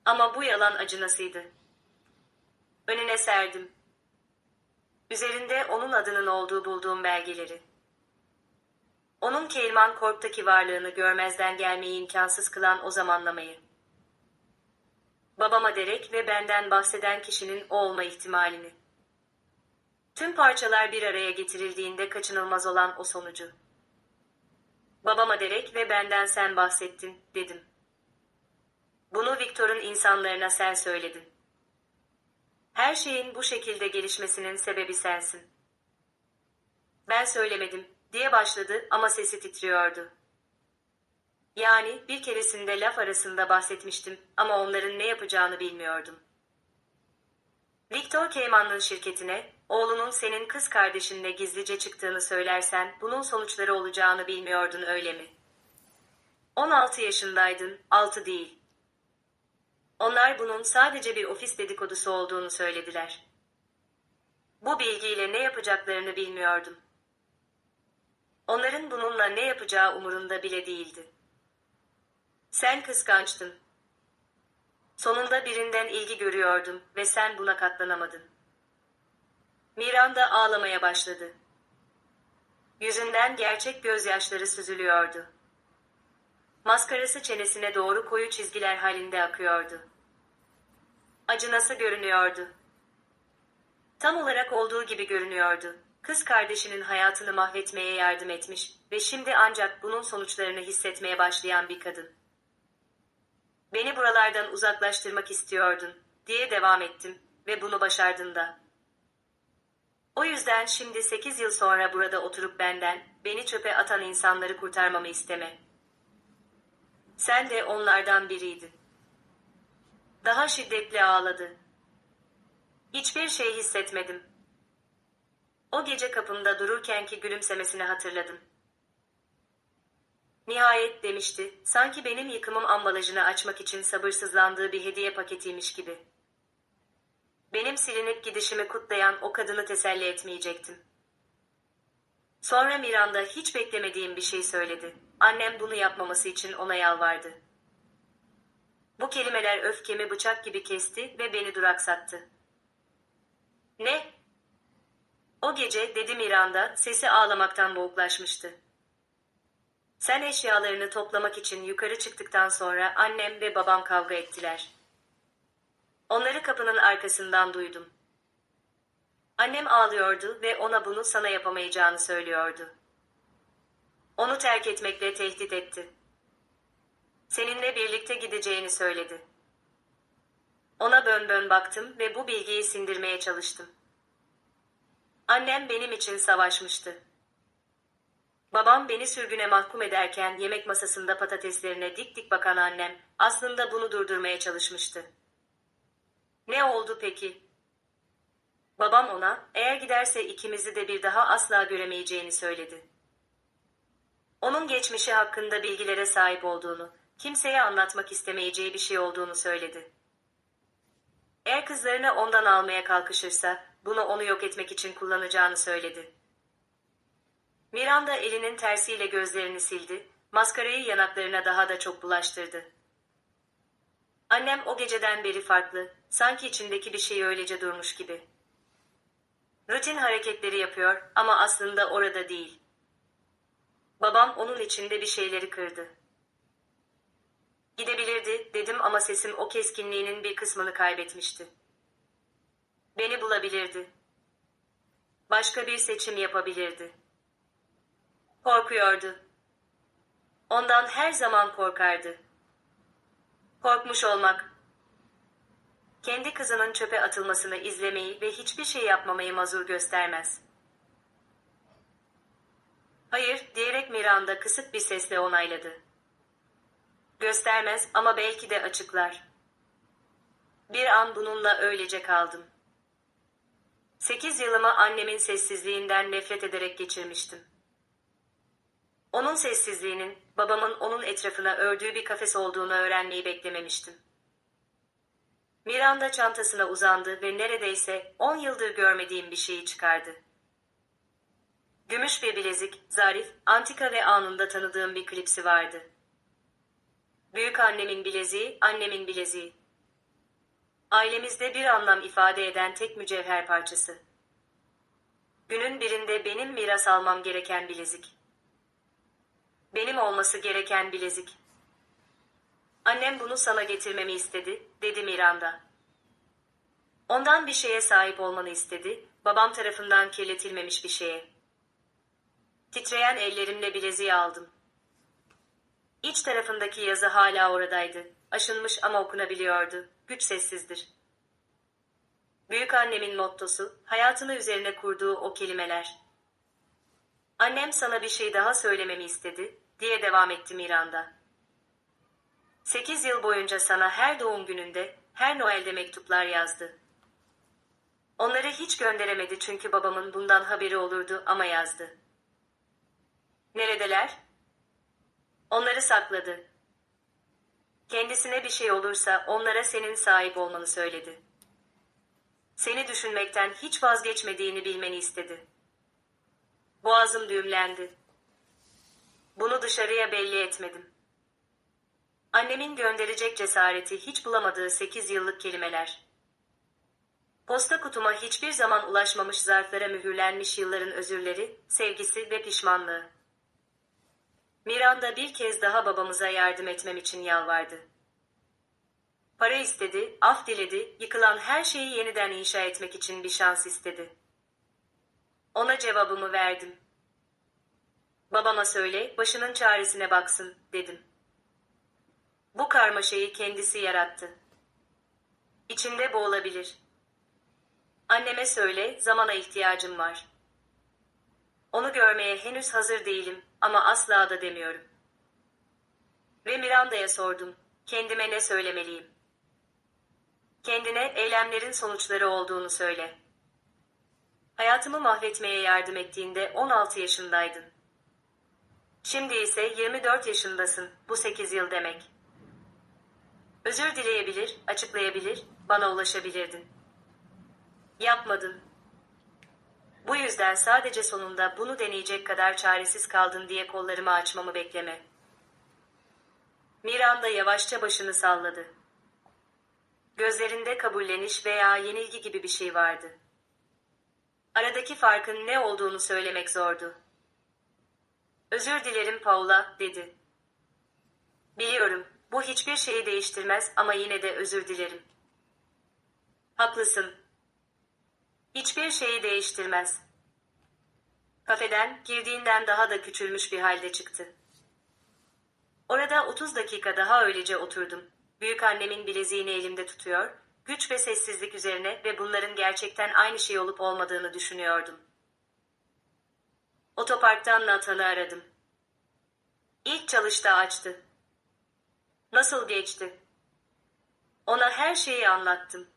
Ama bu yalan acınasıydı. Önüne serdim. Üzerinde onun adının olduğu bulduğum belgeleri. Onun Cayman Corp'taki varlığını görmezden gelmeyi imkansız kılan o zamanlamayı. Babama Derek ve benden bahseden kişinin o olma ihtimalini. Tüm parçalar bir araya getirildiğinde kaçınılmaz olan o sonucu. Babama Derek ve benden sen bahsettin, dedim. Bunu Victor'un insanlarına sen söyledin. Her şeyin bu şekilde gelişmesinin sebebi sensin. Ben söylemedim, diye başladı ama sesi titriyordu. Yani bir keresinde laf arasında bahsetmiştim ama onların ne yapacağını bilmiyordum. Victor Cayman'ın şirketine, oğlunun senin kız kardeşinle gizlice çıktığını söylersen bunun sonuçları olacağını bilmiyordun öyle mi? 16 yaşındaydın, 6 değil. Onlar bunun sadece bir ofis dedikodusu olduğunu söylediler. Bu bilgiyle ne yapacaklarını bilmiyordum. Onların bununla ne yapacağı umurunda bile değildi. Sen kıskançtın. Sonunda birinden ilgi görüyordum ve sen buna katlanamadın. Miranda ağlamaya başladı. Yüzünden gerçek gözyaşları süzülüyordu. Maskarası çenesine doğru koyu çizgiler halinde akıyordu. Acınası görünüyordu. Tam olarak olduğu gibi görünüyordu. Kız kardeşinin hayatını mahvetmeye yardım etmiş ve şimdi ancak bunun sonuçlarını hissetmeye başlayan bir kadın. Beni buralardan uzaklaştırmak istiyordun, diye devam ettim ve bunu başardın da. O yüzden şimdi 8 yıl sonra burada oturup beni çöpe atan insanları kurtarmamı isteme. Sen de onlardan biriydin. Daha şiddetli ağladı. Hiçbir şey hissetmedim. O gece kapımda dururkenki gülümsemesini hatırladım. Nihayet demişti, sanki benim yıkımım ambalajını açmak için sabırsızlandığı bir hediye paketiymiş gibi. Benim silinip gidişimi kutlayan o kadını teselli etmeyecektim. Sonra Miranda hiç beklemediğim bir şey söyledi. Annem bunu yapmaması için ona yalvardı. Bu kelimeler öfkemi bıçak gibi kesti ve beni duraksattı. Ne? O gece, dedi Miranda, sesi ağlamaktan boğuklaşmıştı. Sen eşyalarını toplamak için yukarı çıktıktan sonra annem ve babam kavga ettiler. Onları kapının arkasından duydum. Annem ağlıyordu ve ona bunu sana yapamayacağını söylüyordu. Onu terk etmekle tehdit etti. Seninle birlikte gideceğini söyledi. Ona bön baktım ve bu bilgiyi sindirmeye çalıştım. Annem benim için savaşmıştı. Babam beni sürgüne mahkum ederken yemek masasında patateslerine dik dik bakan annem aslında bunu durdurmaya çalışmıştı. Ne oldu peki? Babam ona, eğer giderse ikimizi de bir daha asla göremeyeceğini söyledi. Onun geçmişi hakkında bilgilere sahip olduğunu, kimseye anlatmak istemeyeceği bir şey olduğunu söyledi. Eğer kızlarını ondan almaya kalkışırsa, bunu onu yok etmek için kullanacağını söyledi. Miranda elinin tersiyle gözlerini sildi, maskarayı yanaklarına daha da çok bulaştırdı. Annem o geceden beri farklı, sanki içindeki bir şey öylece durmuş gibi. Rutin hareketleri yapıyor ama aslında orada değil. Babam onun içinde bir şeyleri kırdı. Gidebilirdi, dedim ama sesim o keskinliğinin bir kısmını kaybetmişti. Beni bulabilirdi. Başka bir seçim yapabilirdi. Korkuyordu. Ondan her zaman korkardı. Korkmuş olmak. Kendi kızının çöpe atılmasını izlemeyi ve hiçbir şey yapmamayı mazur göstermez. Hayır, diyerek Miranda kısık bir sesle onayladı. Göstermez ama belki de açıklar. Bir an bununla öylece kaldım. 8 yılımı annemin sessizliğinden nefret ederek geçirmiştim. Onun sessizliğinin, babamın onun etrafına ördüğü bir kafes olduğunu öğrenmeyi beklememiştim. Miranda çantasına uzandı ve neredeyse 10 yıldır görmediğim bir şeyi çıkardı. Gümüş bir bilezik, zarif, antika ve anında tanıdığım bir klipsi vardı. Büyük annemin bileziği, annemin bileziği. Ailemizde bir anlam ifade eden tek mücevher parçası. Günün birinde benim miras almam gereken bilezik. Benim olması gereken bilezik. Annem bunu sana getirmemi istedi, dedi Miranda. Ondan bir şeye sahip olmanı istedi, babam tarafından kirletilmemiş bir şeye. Titreyen ellerimle bileziği aldım. İç tarafındaki yazı hala oradaydı. Aşınmış ama okunabiliyordu. Güç sessizdir. Büyük annemin mottosu, hayatını üzerine kurduğu o kelimeler. Annem sana bir şey daha söylememi istedi, diye devam etti Miranda. 8 yıl boyunca sana her doğum gününde, her Noel'de mektuplar yazdı. Onları hiç gönderemedi çünkü babamın bundan haberi olurdu ama yazdı. Neredeler? Onları sakladı. Kendisine bir şey olursa onlara senin sahip olmanı söyledi. Seni düşünmekten hiç vazgeçmediğini bilmeni istedi. Boğazım düğümlendi. Bunu dışarıya belli etmedim. Annemin gönderecek cesareti hiç bulamadığı 8 yıllık kelimeler. Posta kutuma hiçbir zaman ulaşmamış zarflara mühürlenmiş yılların özürleri, sevgisi ve pişmanlığı. Miranda bir kez daha babamıza yardım etmem için yalvardı. Para istedi, af diledi, yıkılan her şeyi yeniden inşa etmek için bir şans istedi. Ona cevabımı verdim. Babama söyle, başının çaresine baksın, dedim. Bu karmaşayı kendisi yarattı. İçinde boğulabilir. Anneme söyle, zamana ihtiyacım var. Onu görmeye henüz hazır değilim ama asla da demiyorum. Ve Miranda'ya sordum. Kendime ne söylemeliyim? Kendine eylemlerin sonuçları olduğunu söyle. Hayatımı mahvetmeye yardım ettiğinde 16 yaşındaydın. Şimdi ise 24 yaşındasın. Bu 8 yıl demek. Özür dileyebilir, açıklayabilir, bana ulaşabilirdin. Yapmadın. Bu yüzden sadece sonunda bunu deneyecek kadar çaresiz kaldın diye kollarımı açmamı bekleme. Miranda yavaşça başını salladı. Gözlerinde kabulleniş veya yenilgi gibi bir şey vardı. Aradaki farkın ne olduğunu söylemek zordu. Özür dilerim Paula, dedi. Biliyorum, bu hiçbir şeyi değiştirmez ama yine de özür dilerim. Haklısın. Hiçbir şeyi değiştirmez. Kafeden girdiğinden daha da küçülmüş bir halde çıktı. Orada 30 dakika daha öylece oturdum. Büyükannemin bileziğini elimde tutuyor, güç ve sessizlik üzerine ve bunların gerçekten aynı şey olup olmadığını düşünüyordum. Otoparktan Nathan'ı aradım. İlk çalışta açtı. Nasıl geçti? Ona her şeyi anlattım.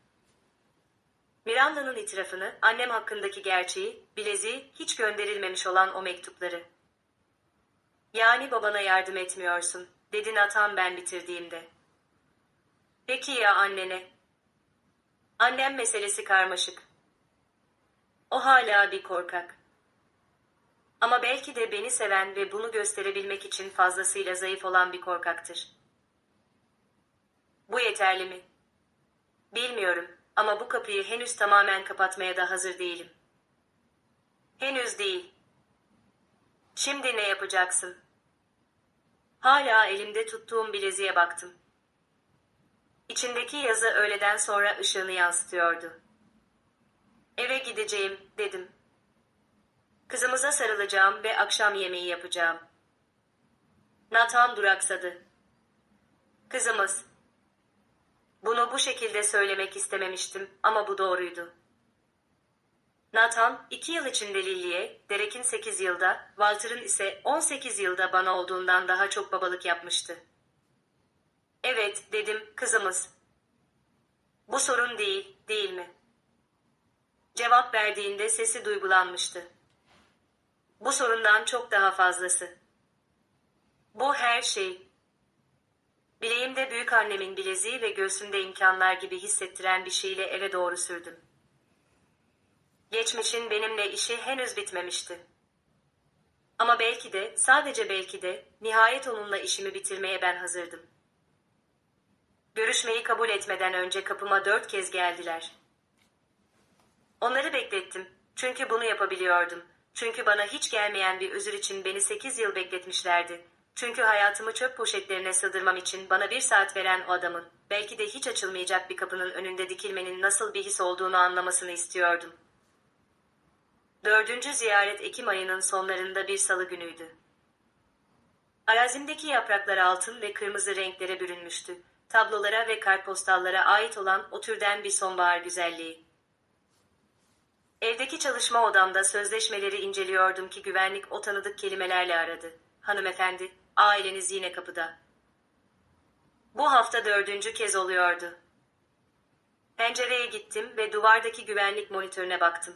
Miranda'nın itirafını, annem hakkındaki gerçeği, bileziği, hiç gönderilmemiş olan o mektupları. Yani babana yardım etmiyorsun, dedi Nathan ben bitirdiğimde. Peki ya annene? Annem meselesi karmaşık. O hala bir korkak. Ama belki de beni seven ve bunu gösterebilmek için fazlasıyla zayıf olan bir korkaktır. Bu yeterli mi? Bilmiyorum ama bu kapıyı henüz tamamen kapatmaya da hazır değilim. Henüz değil. Şimdi ne yapacaksın? Hala elimde tuttuğum bileziğe baktım. İçindeki yazı öğleden sonra ışığını yansıtıyordu. Eve gideceğim, dedim. Kızımıza sarılacağım ve akşam yemeği yapacağım. Nathan duraksadı. Kızımız. Bunu bu şekilde söylemek istememiştim ama bu doğruydu. Nathan, 2 yıl içinde Lily'ye, Derek'in 8 yılda, Walter'ın ise 18 yılda bana olduğundan daha çok babalık yapmıştı. Evet, dedim, kızımız. Bu sorun değil, değil mi? Cevap verdiğinde sesi duygulanmıştı. Bu sorundan çok daha fazlası. Bu her şey. Bileğimde büyükannemin bileziği ve göğsümde imkanlar gibi hissettiren bir şeyle eve doğru sürdüm. Geçmişin benimle işi henüz bitmemişti. Ama belki de, sadece belki de, nihayet onunla işimi bitirmeye ben hazırdım. Görüşmeyi kabul etmeden önce kapıma 4 kez geldiler. Onları beklettim. Çünkü bunu yapabiliyordum. Çünkü bana hiç gelmeyen bir özür için beni 8 yıl bekletmişlerdi. Çünkü hayatımı çöp poşetlerine sığdırmam için bana 1 saat veren o adamın, belki de hiç açılmayacak bir kapının önünde dikilmenin nasıl bir his olduğunu anlamasını istiyordum. 4. ziyaret Ekim ayının sonlarında bir salı günüydü. Arazimdeki yapraklar altın ve kırmızı renklere bürünmüştü. Tablolara ve kartpostallara ait olan o türden bir sonbahar güzelliği. Evdeki çalışma odamda sözleşmeleri inceliyordum ki güvenlik o tanıdık kelimelerle aradı. Hanımefendi, aileniz yine kapıda. Bu hafta 4. kez oluyordu. Pencereye gittim ve duvardaki güvenlik monitörüne baktım.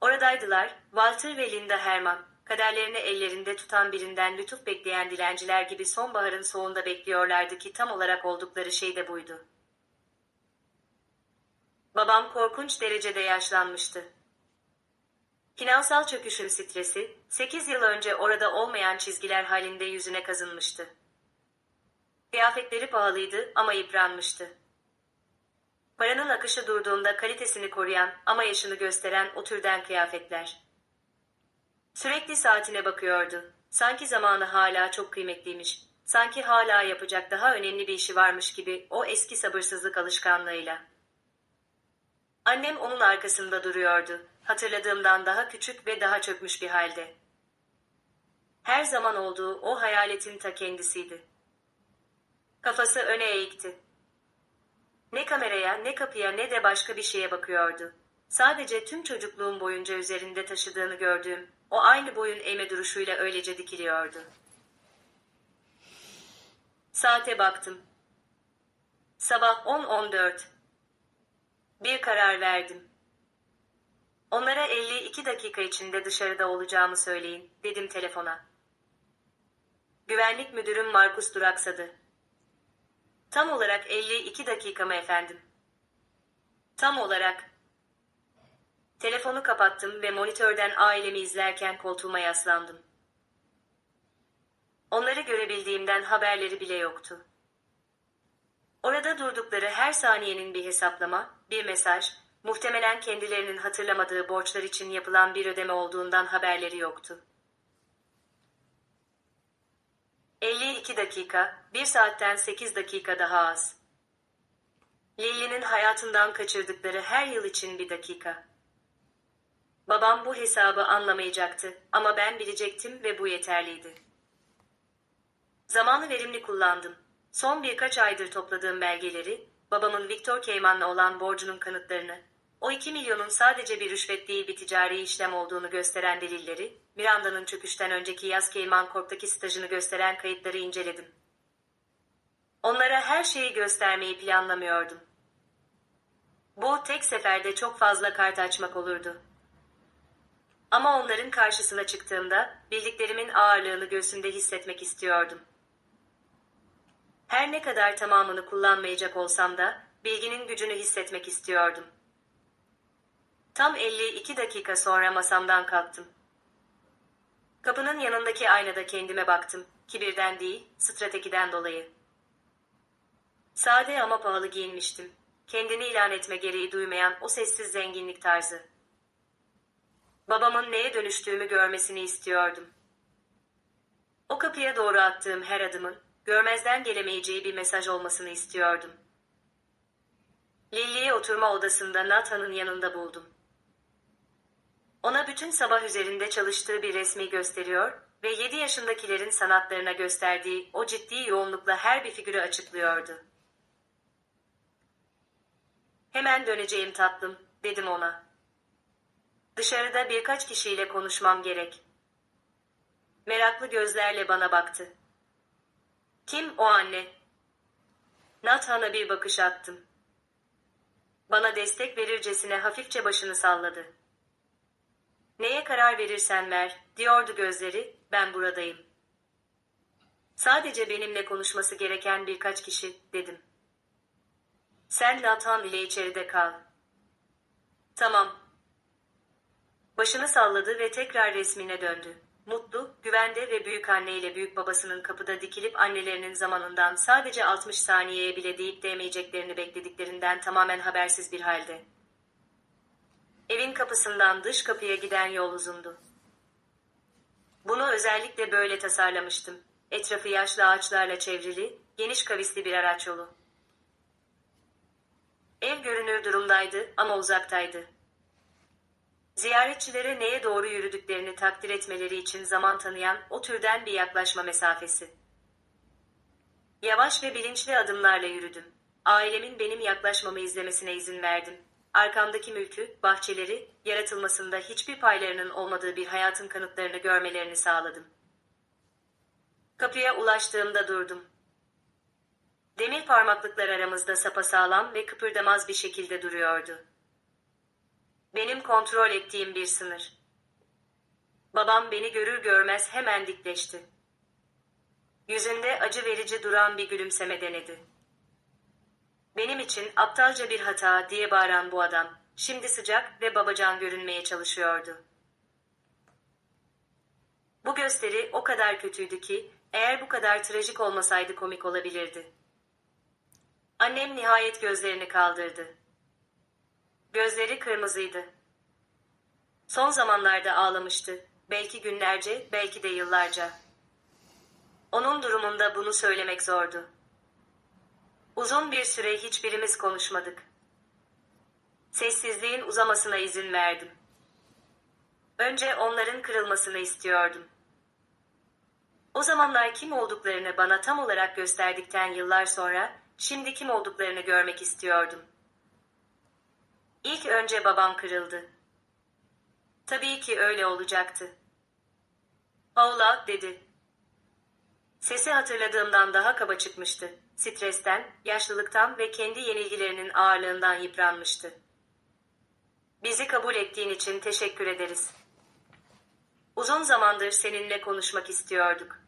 Oradaydılar, Walter ve Linda Herman, kaderlerini ellerinde tutan birinden lütuf bekleyen dilenciler gibi sonbaharın soğuğunda bekliyorlardı ki tam olarak oldukları şey de buydu. Babam korkunç derecede yaşlanmıştı. Finansal çöküşün stresi, 8 yıl önce orada olmayan çizgiler halinde yüzüne kazınmıştı. Kıyafetleri pahalıydı ama yıpranmıştı. Paranın akışı durduğunda kalitesini koruyan ama yaşını gösteren o türden kıyafetler. Sürekli saatine bakıyordu. Sanki zamanı hala çok kıymetliymiş. Sanki hala yapacak daha önemli bir işi varmış gibi o eski sabırsızlık alışkanlığıyla. Annem onun arkasında duruyordu. Hatırladığımdan daha küçük ve daha çökmüş bir halde. Her zaman olduğu o hayaletin ta kendisiydi. Kafası öne eğikti. Ne kameraya, ne kapıya, ne de başka bir şeye bakıyordu. Sadece tüm çocukluğum boyunca üzerinde taşıdığını gördüğüm, o aynı boyun eğme duruşuyla öylece dikiliyordu. Saate baktım. Sabah 10:14. Bir karar verdim. Onlara 52 dakika içinde dışarıda olacağımı söyleyin, dedim telefona. Güvenlik müdürüm Markus duraksadı. Tam olarak 52 dakika mı efendim? Tam olarak. Telefonu kapattım ve monitörden ailemi izlerken koltuğuma yaslandım. Onları görebildiğimden haberleri bile yoktu. Orada durdukları her saniyenin bir hesaplama, bir mesaj, muhtemelen kendilerinin hatırlamadığı borçlar için yapılan bir ödeme olduğundan haberleri yoktu. 52 dakika, 1 saatten 8 dakika daha az. Lily'nin hayatından kaçırdıkları her yıl için bir dakika. Babam bu hesabı anlamayacaktı ama ben bilecektim ve bu yeterliydi. Zamanı verimli kullandım. Son birkaç aydır topladığım belgeleri, babamın Victor Cayman'la olan borcunun kanıtlarını, o 2 milyonun sadece bir rüşvet değil bir ticari işlem olduğunu gösteren delilleri, Miranda'nın çöküşten önceki yaz Cayman Corp'taki stajını gösteren kayıtları inceledim. Onlara her şeyi göstermeyi planlamıyordum. Bu tek seferde çok fazla kart açmak olurdu. Ama onların karşısına çıktığımda bildiklerimin ağırlığını göğsümde hissetmek istiyordum. Her ne kadar tamamını kullanmayacak olsam da bilginin gücünü hissetmek istiyordum. Tam 52 dakika sonra masamdan kalktım. Kapının yanındaki aynada kendime baktım. Kibirden değil, stratejiden dolayı. Sade ama pahalı giyinmiştim. Kendini ilan etme gereği duymayan o sessiz zenginlik tarzı. Babamın neye dönüştüğümü görmesini istiyordum. O kapıya doğru attığım her adımın, görmezden gelemeyeceği bir mesaj olmasını istiyordum. Lily'yi oturma odasında Nathan'ın yanında buldum. Ona bütün sabah üzerinde çalıştığı bir resmi gösteriyor ve 7 yaşındakilerin sanatlarına gösterdiği o ciddi yoğunlukla her bir figürü açıklıyordu. "Hemen döneceğim tatlım," dedim ona. "Dışarıda birkaç kişiyle konuşmam gerek." Meraklı gözlerle bana baktı. "Kim o anne?" Nathan'a bir bakış attım. Bana destek verircesine hafifçe başını salladı. "Neye karar verirsen ver," diyordu gözleri, "ben buradayım." "Sadece benimle konuşması gereken birkaç kişi," dedim. "Sen Nathan ile içeride kal." "Tamam." Başını salladı ve tekrar resmine döndü. Mutlu, güvende ve büyükanne ile büyükbabasının kapıda dikilip annelerinin zamanından sadece 60 saniyeye bile deyip değmeyeceklerini beklediklerinden tamamen habersiz bir halde. Evin kapısından dış kapıya giden yol uzundu. Bunu özellikle böyle tasarlamıştım. Etrafı yaşlı ağaçlarla çevrili, geniş kavisli bir araç yolu. Ev görünür durumdaydı ama uzaktaydı. Ziyaretçilere neye doğru yürüdüklerini takdir etmeleri için zaman tanıyan o türden bir yaklaşma mesafesi. Yavaş ve bilinçli adımlarla yürüdüm. Ailemin benim yaklaşmamı izlemesine izin verdim. Arkamdaki mülkü, bahçeleri, yaratılmasında hiçbir paylarının olmadığı bir hayatın kanıtlarını görmelerini sağladım. Kapıya ulaştığımda durdum. Demir parmaklıklar aramızda sapasağlam ve kıpırdamaz bir şekilde duruyordu. Benim kontrol ettiğim bir sınır. Babam beni görür görmez hemen dikleşti. Yüzünde acı verici duran bir gülümseme denedi. "Benim için aptalca bir hata," diye bağıran bu adam, şimdi sıcak ve babacan görünmeye çalışıyordu. Bu gösteri o kadar kötüydü ki, eğer bu kadar trajik olmasaydı komik olabilirdi. Annem nihayet gözlerini kaldırdı. Gözleri kırmızıydı. Son zamanlarda ağlamıştı. Belki günlerce, belki de yıllarca. Onun durumunda bunu söylemek zordu. Uzun bir süre hiçbirimiz konuşmadık. Sessizliğin uzamasına izin verdim. Önce onların kırılmasını istiyordum. O zamanlar kim olduklarını bana tam olarak gösterdikten yıllar sonra, şimdi kim olduklarını görmek istiyordum. İlk önce babam kırıldı. Tabii ki öyle olacaktı. Paula, dedi. Sesi hatırladığımdan daha kaba çıkmıştı. Stresten, yaşlılıktan ve kendi yenilgilerinin ağırlığından yıpranmıştı. Bizi kabul ettiğin için teşekkür ederiz. Uzun zamandır seninle konuşmak istiyorduk.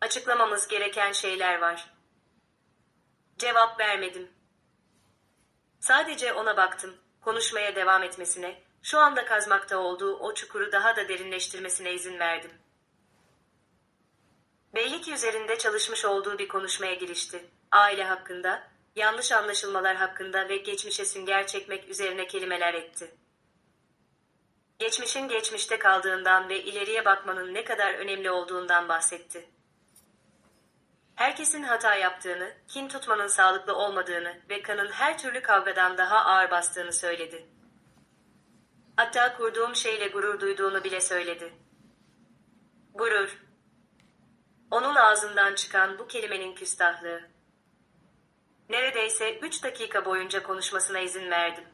Açıklamamız gereken şeyler var. Cevap vermedim. Sadece ona baktım, konuşmaya devam etmesine, şu anda kazmakta olduğu o çukuru daha da derinleştirmesine izin verdim. Belli ki üzerinde çalışmış olduğu bir konuşmaya girişti. Aile hakkında, yanlış anlaşılmalar hakkında ve geçmişe sünger çekmek üzerine kelimeler etti. Geçmişin geçmişte kaldığından ve ileriye bakmanın ne kadar önemli olduğundan bahsetti. Herkesin hata yaptığını, kin tutmanın sağlıklı olmadığını ve kanın her türlü kavgadan daha ağır bastığını söyledi. Hatta kurduğum şeyle gurur duyduğunu bile söyledi. Gurur. Onun ağzından çıkan bu kelimenin küstahlığı. Neredeyse 3 dakika boyunca konuşmasına izin verdim.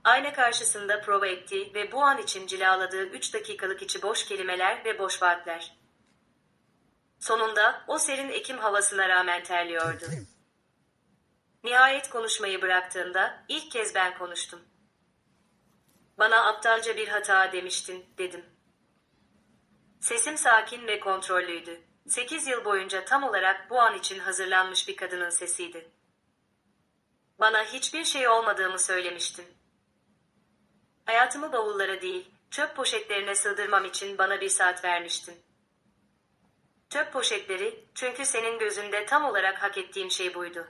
Ayna karşısında prova ettiği ve bu an için cilaladığı 3 dakikalık içi boş kelimeler ve boş vaatler. Sonunda o serin Ekim havasına rağmen terliyordu. Nihayet konuşmayı bıraktığında ilk kez ben konuştum. Bana aptalca bir hata demiştin, dedim. Sesim sakin ve kontrollüydü. 8 yıl boyunca tam olarak bu an için hazırlanmış bir kadının sesiydi. Bana hiçbir şey olmadığımı söylemiştin. Hayatımı bavullara değil, çöp poşetlerine sığdırmam için bana 1 saat vermiştin. Çöp poşetleri, çünkü senin gözünde tam olarak hak ettiğim şey buydu.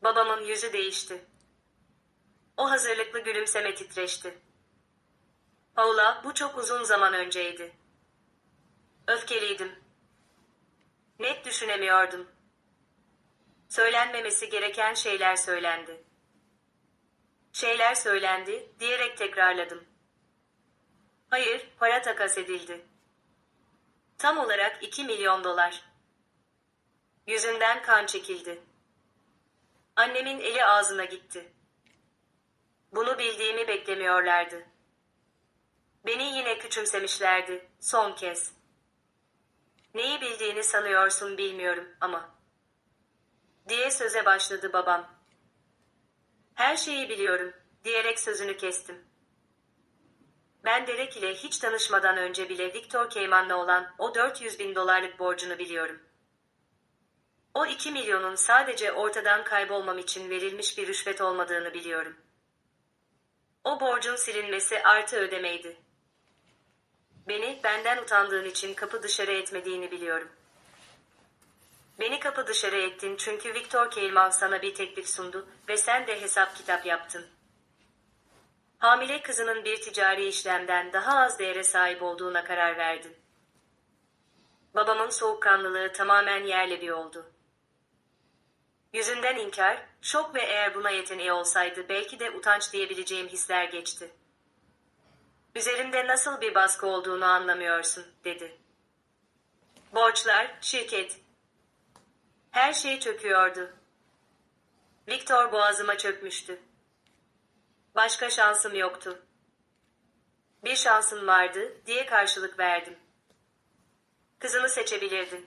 Babamın yüzü değişti. O hazırlıklı gülümseme titreşti. Paula, bu çok uzun zaman önceydi. Öfkeliydim. Net düşünemiyordum. Söylenmemesi gereken şeyler söylendi. Şeyler söylendi, diyerek tekrarladım. Hayır, para takas edildi. Tam olarak 2 milyon dolar. Yüzünden kan çekildi. Annemin eli ağzına gitti. Bunu bildiğimi beklemiyorlardı. Beni yine küçümsemişlerdi, son kez. Neyi bildiğini sanıyorsun bilmiyorum ama. Diye söze başladı babam. Her şeyi biliyorum, diyerek sözünü kestim. Ben Derek ile hiç tanışmadan önce bile Victor Cayman'la olan o 400 bin dolarlık borcunu biliyorum. O 2 milyonun sadece ortadan kaybolmam için verilmiş bir rüşvet olmadığını biliyorum. O borcun silinmesi artı ödemeydi. Beni benden utandığın için kapı dışarı etmediğini biliyorum. Beni kapı dışarı ettin çünkü Victor Cayman sana bir teklif sundu ve sen de hesap kitap yaptın. Hamile kızının bir ticari işlemden daha az değere sahip olduğuna karar verdin. Babamın soğukkanlılığı tamamen yerle bir oldu. Yüzünden inkar, şok ve eğer buna yeteneği olsaydı belki de utanç diyebileceğim hisler geçti. Üzerimde nasıl bir baskı olduğunu anlamıyorsun, dedi. Borçlar, şirket. Her şey çöküyordu. Victor boğazıma çökmüştü. Başka şansım yoktu. Bir şansın vardı, diye karşılık verdim. Kızını seçebilirdin.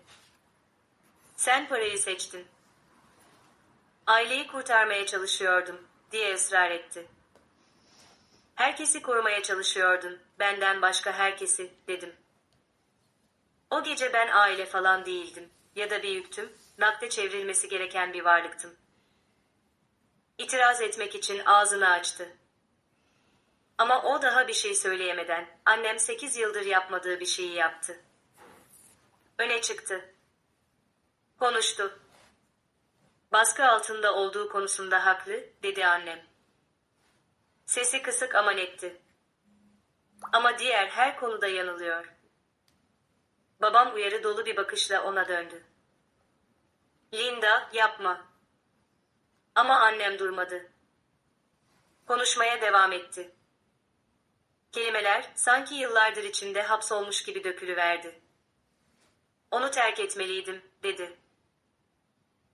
Sen parayı seçtin. Aileyi kurtarmaya çalışıyordum, diye ısrar etti. Herkesi korumaya çalışıyordun, benden başka herkesi, dedim. O gece ben aile falan değildim, ya da bir yüktüm, nakde çevrilmesi gereken bir varlıktım. İtiraz etmek için ağzını açtı. Ama o daha bir şey söyleyemeden, annem 8 yıldır yapmadığı bir şeyi yaptı. Öne çıktı. Konuştu. Baskı altında olduğu konusunda haklı, dedi annem. Sesi kısık ama netti. Ama diğer her konuda yanılıyor. Babam uyarı dolu bir bakışla ona döndü. Linda, yapma. Ama annem durmadı. Konuşmaya devam etti. Kelimeler sanki yıllardır içinde hapsolmuş gibi dökülüverdi. Onu terk etmeliydim, dedi.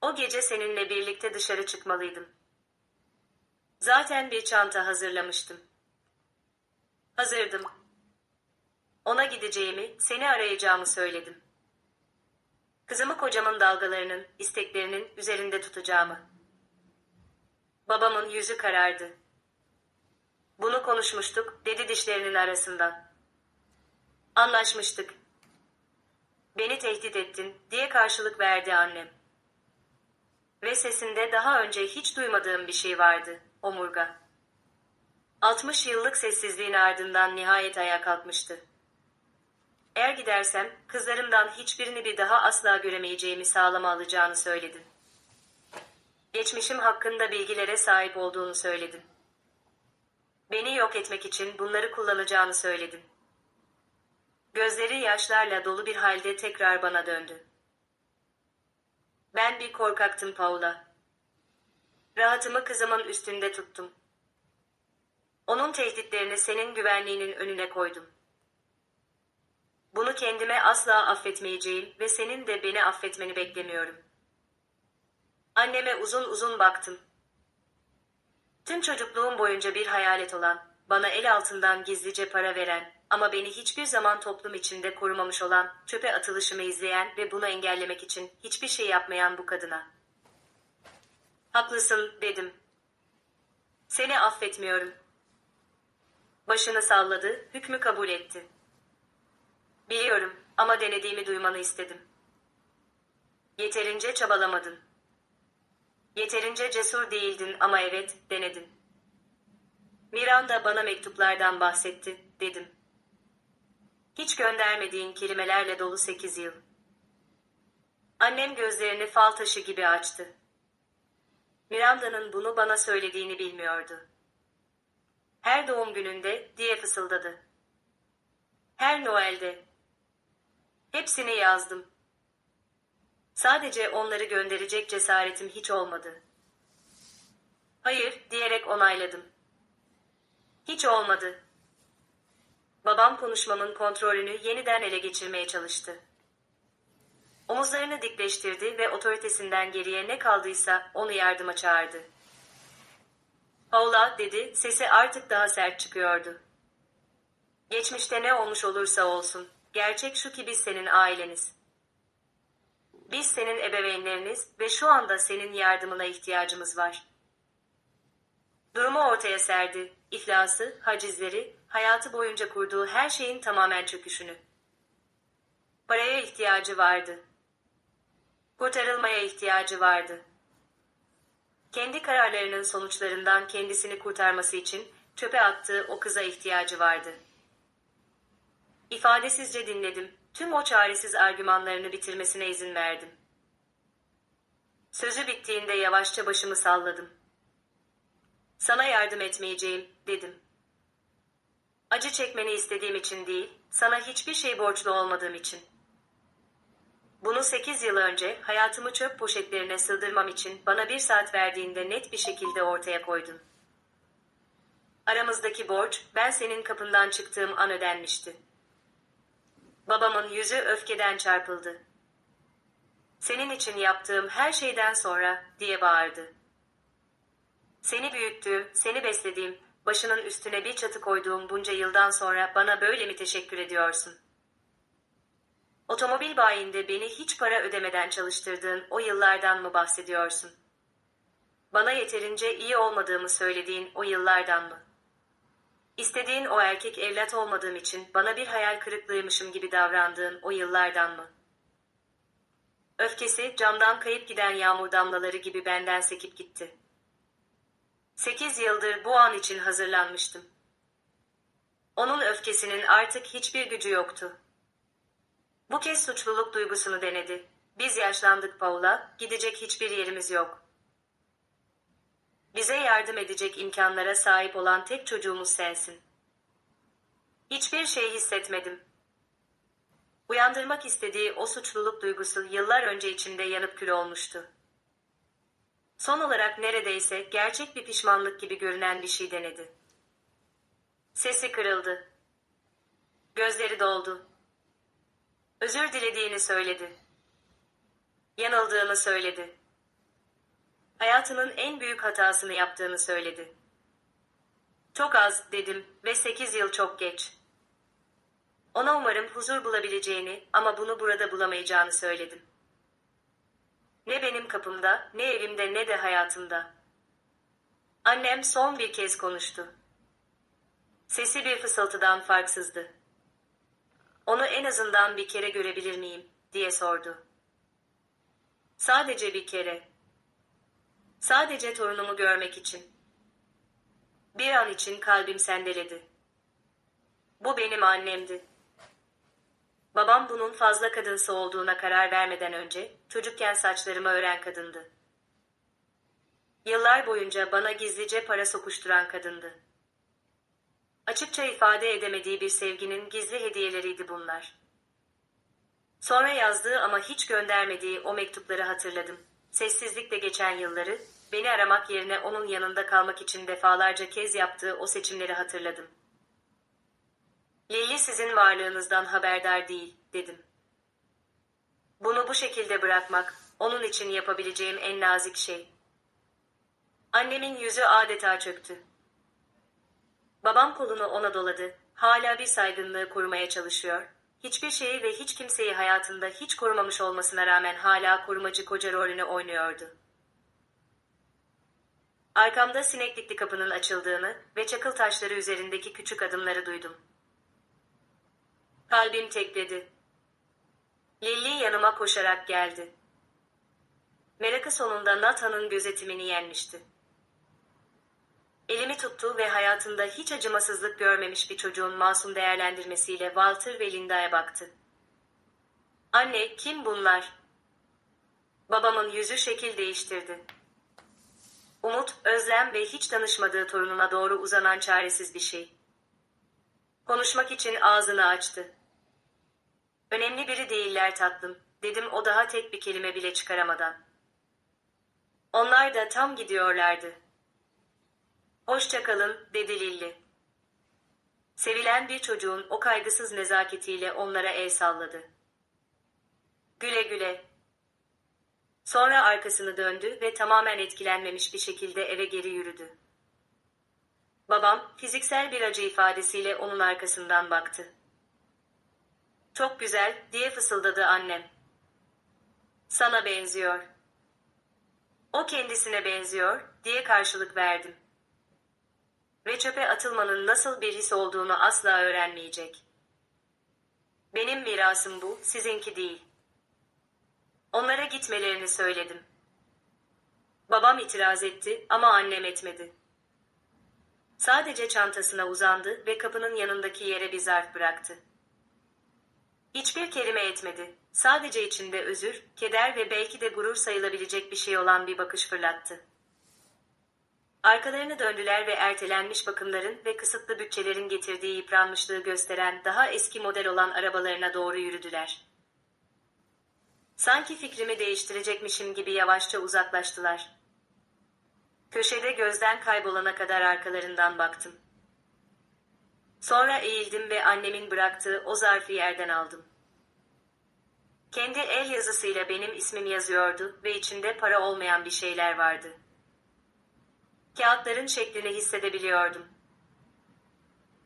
O gece seninle birlikte dışarı çıkmalıydım. Zaten bir çanta hazırlamıştım. Hazırdım. Ona gideceğimi, seni arayacağımı söyledim. Kızımı kocamın dalgalarının, isteklerinin üzerinde tutacağımı. Babamın yüzü karardı. Bunu konuşmuştuk, dedi dişlerinin arasından. Anlaşmıştık. Beni tehdit ettin, diye karşılık verdi annem. Ve sesinde daha önce hiç duymadığım bir şey vardı, omurga. 60 yıllık sessizliğin ardından nihayet ayağa kalkmıştı. Eğer gidersem, kızlarımdan hiçbirini bir daha asla göremeyeceğimi sağlama alacağını söyledin. Geçmişim hakkında bilgilere sahip olduğunu söyledin. Beni yok etmek için bunları kullanacağını söyledin. Gözleri yaşlarla dolu bir halde tekrar bana döndü. Ben bir korkaktım Paula. Rahatımı kızımın üstünde tuttum. Onun tehditlerini senin güvenliğinin önüne koydum. Bunu kendime asla affetmeyeceğim ve senin de beni affetmeni beklemiyorum. Anneme uzun uzun baktım. Tüm çocukluğum boyunca bir hayalet olan, bana el altından gizlice para veren ama beni hiçbir zaman toplum içinde korumamış olan, çöpe atılışımı izleyen ve bunu engellemek için hiçbir şey yapmayan bu kadına. Haklısın, dedim. Seni affetmiyorum. Başını salladı, hükmü kabul etti. Biliyorum ama denediğimi duymanı istedim. Yeterince çabalamadın. Yeterince cesur değildin ama evet, denedin. Miranda bana mektuplardan bahsetti, dedim. Hiç göndermediğin kelimelerle dolu 8 yıl. Annem gözlerini fal taşı gibi açtı. Miranda'nın bunu bana söylediğini bilmiyordu. Her doğum gününde, diye fısıldadı. Her Noel'de. Hepsini yazdım. Sadece onları gönderecek cesaretim hiç olmadı. Hayır, diyerek onayladım. Hiç olmadı. Babam konuşmamın kontrolünü yeniden ele geçirmeye çalıştı. Omuzlarını dikleştirdi ve otoritesinden geriye ne kaldıysa onu yardıma çağırdı. Paula, dedi, sesi artık daha sert çıkıyordu. Geçmişte ne olmuş olursa olsun, gerçek şu ki biz senin aileniz. Biz senin ebeveynleriniz ve şu anda senin yardımına ihtiyacımız var. Durumu ortaya serdi, iflası, hacizleri, hayatı boyunca kurduğu her şeyin tamamen çöküşünü. Paraya ihtiyacı vardı. Kurtarılmaya ihtiyacı vardı. Kendi kararlarının sonuçlarından kendisini kurtarması için çöpe attığı o kıza ihtiyacı vardı. İfadesizce dinledim, tüm o çaresiz argümanlarını bitirmesine izin verdim. Sözü bittiğinde yavaşça başımı salladım. Sana yardım etmeyeceğim, dedim. Acı çekmeni istediğim için değil, sana hiçbir şey borçlu olmadığım için. Bunu 8 yıl önce hayatımı çöp poşetlerine sığdırmam için bana 1 saat verdiğinde net bir şekilde ortaya koydun. Aramızdaki borç, ben senin kapından çıktığım an ödenmişti. Babamın yüzü öfkeden çarpıldı. Senin için yaptığım her şeyden sonra, diye bağırdı. Seni büyüttüğüm, seni beslediğim, başının üstüne bir çatı koyduğum bunca yıldan sonra bana böyle mi teşekkür ediyorsun? Otomobil bayinde beni hiç para ödemeden çalıştırdığın o yıllardan mı bahsediyorsun? Bana yeterince iyi olmadığımı söylediğin o yıllardan mı? İstediğin o erkek evlat olmadığım için bana bir hayal kırıklığıymışım gibi davrandığın o yıllardan mı? Öfkesi camdan kayıp giden yağmur damlaları gibi benden sekip gitti. 8 yıldır bu an için hazırlanmıştım. Onun öfkesinin artık hiçbir gücü yoktu. Bu kez suçluluk duygusunu denedi. Biz yaşlandık Paula, gidecek hiçbir yerimiz yok. Bize yardım edecek imkanlara sahip olan tek çocuğumuz sensin. Hiçbir şey hissetmedim. Uyandırmak istediği o suçluluk duygusu yıllar önce içinde yanıp kül olmuştu. Son olarak neredeyse gerçek bir pişmanlık gibi görünen bir şey denedi. Sesi kırıldı. Gözleri doldu. Özür dilediğini söyledi. Yanıldığını söyledi. Hayatının en büyük hatasını yaptığını söyledi. Çok az, dedim ve 8 yıl çok geç. Ona umarım huzur bulabileceğini ama bunu burada bulamayacağını söyledim. Ne benim kapımda, ne evimde ne de hayatımda. Annem son bir kez konuştu. Sesi bir fısıltıdan farksızdı. Onu en azından bir kere görebilir miyim, diye sordu. Sadece bir kere. Sadece torunumu görmek için. Bir an için kalbim sendeledi. Bu benim annemdi. Babam bunun fazla kadınsı olduğuna karar vermeden önce, çocukken saçlarımı ören kadındı. Yıllar boyunca bana gizlice para sokuşturan kadındı. Açıkça ifade edemediği bir sevginin gizli hediyeleriydi bunlar. Sonra yazdığı ama hiç göndermediği o mektupları hatırladım. Sessizlikle geçen yılları, beni aramak yerine onun yanında kalmak için defalarca kez yaptığı o seçimleri hatırladım. Lily sizin varlığınızdan haberdar değil, dedim. Bunu bu şekilde bırakmak, onun için yapabileceğim en nazik şey. Annemin yüzü adeta çöktü. Babam kolunu ona doladı, hala bir saygınlığı korumaya çalışıyor. Hiçbir şeyi ve hiç kimseyi hayatında hiç korumamış olmasına rağmen hala korumacı koca rolünü oynuyordu. Arkamda sineklikli kapının açıldığını ve çakıl taşları üzerindeki küçük adımları duydum. Kalbim tekledi. Lily yanıma koşarak geldi. Merakı sonunda Nathan'ın gözetimini yenmişti. Elimi tuttu ve hayatında hiç acımasızlık görmemiş bir çocuğun masum değerlendirmesiyle Walter ve Linda'ya baktı. Anne, kim bunlar? Babamın yüzü şekil değiştirdi. Umut, özlem ve hiç tanışmadığı torununa doğru uzanan çaresiz bir şey. Konuşmak için ağzını açtı. Önemli biri değiller tatlım, dedim o daha tek bir kelime bile çıkaramadan. Onlar da tam gidiyorlardı. Hoşça kalın, dedi Lily. Sevilen bir çocuğun o kaygısız nezaketiyle onlara el salladı. Güle güle. Sonra arkasını döndü ve tamamen etkilenmemiş bir şekilde eve geri yürüdü. Babam, fiziksel bir acı ifadesiyle onun arkasından baktı. Çok güzel, diye fısıldadı annem. Sana benziyor. O kendisine benziyor, diye karşılık verdim. Ve çöpe atılmanın nasıl bir his olduğunu asla öğrenmeyecek. Benim mirasım bu, sizinki değil. Onlara gitmelerini söyledim. Babam itiraz etti ama annem etmedi. Sadece çantasına uzandı ve kapının yanındaki yere bir zarf bıraktı. Hiçbir kelime etmedi. Sadece içinde özür, keder ve belki de gurur sayılabilecek bir şey olan bir bakış fırlattı. Arkalarını döndüler ve ertelenmiş bakımların ve kısıtlı bütçelerin getirdiği yıpranmışlığı gösteren daha eski model olan arabalarına doğru yürüdüler. Sanki fikrimi değiştirecekmişim gibi yavaşça uzaklaştılar. Köşede gözden kaybolana kadar arkalarından baktım. Sonra eğildim ve annemin bıraktığı o zarfı yerden aldım. Kendi el yazısıyla benim ismim yazıyordu ve içinde para olmayan bir şeyler vardı. Kağıtların şeklini hissedebiliyordum.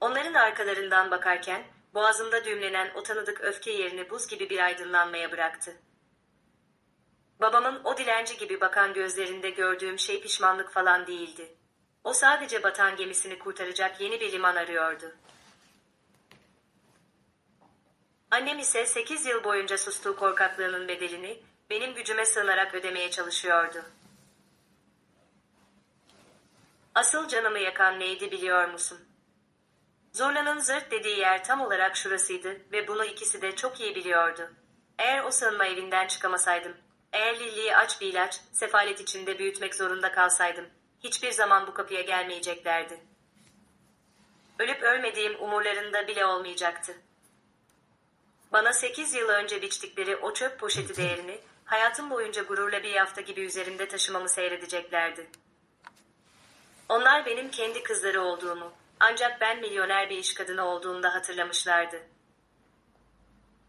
Onların arkalarından bakarken, boğazımda düğümlenen o tanıdık öfke yerini buz gibi bir aydınlanmaya bıraktı. Babamın o dilenci gibi bakan gözlerinde gördüğüm şey pişmanlık falan değildi. O sadece batan gemisini kurtaracak yeni bir liman arıyordu. Annem ise 8 yıl boyunca sustuğu korkaklığının bedelini, benim gücüme sığınarak ödemeye çalışıyordu. Asıl canımı yakan neydi biliyor musun? Zurna'nın zırt dediği yer tam olarak şurasıydı ve bunu ikisi de çok iyi biliyordu. Eğer o sığınma evinden çıkamasaydım, eğer Lily'yi aç bir ilaç, sefalet içinde büyütmek zorunda kalsaydım, hiçbir zaman bu kapıya gelmeyeceklerdi. Ölüp ölmediğim umurlarında bile olmayacaktı. Bana 8 yıl önce biçtikleri o çöp poşeti değerini, hayatım boyunca gururla bir yafta gibi üzerimde taşımamı seyredeceklerdi. Onlar benim kendi kızları olduğumu, ancak ben milyoner bir iş kadını olduğumda hatırlamışlardı.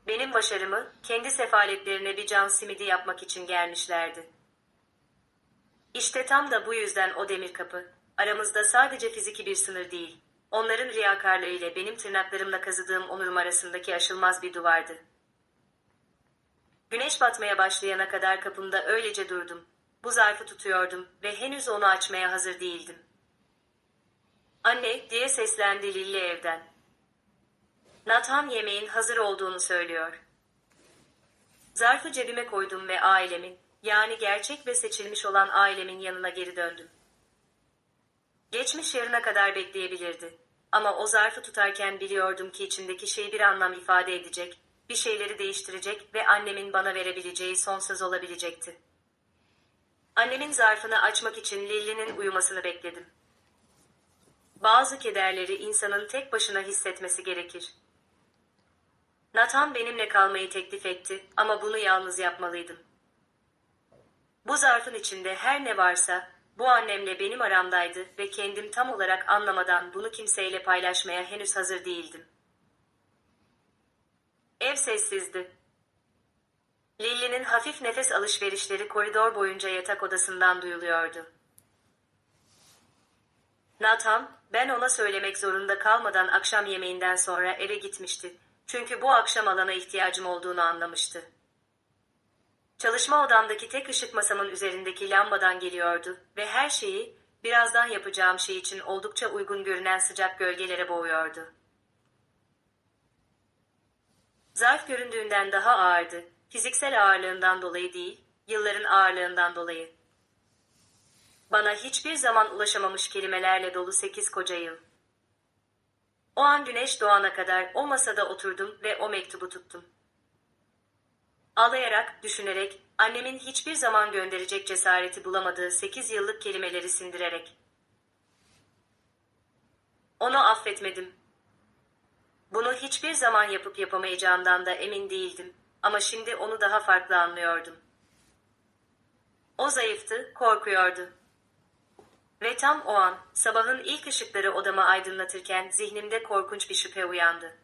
Benim başarımı, kendi sefaletlerine bir can simidi yapmak için gelmişlerdi. İşte tam da bu yüzden o demir kapı. Aramızda sadece fiziki bir sınır değil. Onların riyakarlığı ile benim tırnaklarımla kazıdığım onurum arasındaki aşılmaz bir duvardı. Güneş batmaya başlayana kadar kapımda öylece durdum. Bu zarfı tutuyordum ve henüz onu açmaya hazır değildim. "Anne," diye seslendi Lilli evden. Nathan yemeğin hazır olduğunu söylüyor. Zarfı cebime koydum ve ailemin, yani gerçek ve seçilmiş olan ailemin yanına geri döndüm. Geçmiş yarına kadar bekleyebilirdi. Ama o zarfı tutarken biliyordum ki içindeki şey bir anlam ifade edecek, bir şeyleri değiştirecek ve annemin bana verebileceği son söz olabilecekti. Annemin zarfını açmak için Lilli'nin uyumasını bekledim. Bazı kederleri insanın tek başına hissetmesi gerekir. Nathan benimle kalmayı teklif etti ama bunu yalnız yapmalıydım. Bu zarfın içinde her ne varsa bu annemle benim aramdaydı ve kendim tam olarak anlamadan bunu kimseyle paylaşmaya henüz hazır değildim. Ev sessizdi. Lilli'nin hafif nefes alışverişleri koridor boyunca yatak odasından duyuluyordu. Nathan, ben ona söylemek zorunda kalmadan akşam yemeğinden sonra eve gitmişti. Çünkü bu akşam alana ihtiyacım olduğunu anlamıştı. Çalışma odamdaki tek ışık masamın üzerindeki lambadan geliyordu ve her şeyi, birazdan yapacağım şey için oldukça uygun görünen sıcak gölgelere boğuyordu. Zarf göründüğünden daha ağırdı, fiziksel ağırlığından dolayı değil, yılların ağırlığından dolayı. Bana hiçbir zaman ulaşamamış kelimelerle dolu 8 koca yıl. O an güneş doğana kadar o masada oturdum ve o mektubu tuttum. Ağlayarak, düşünerek, annemin hiçbir zaman gönderecek cesareti bulamadığı 8 yıllık kelimeleri sindirerek. Onu affetmedim. Bunu hiçbir zaman yapıp yapamayacağımdan da emin değildim ama şimdi onu daha farklı anlıyordum. O zayıftı, korkuyordu. Ve tam o an, sabahın ilk ışıkları odamı aydınlatırken zihnimde korkunç bir şüphe uyandı.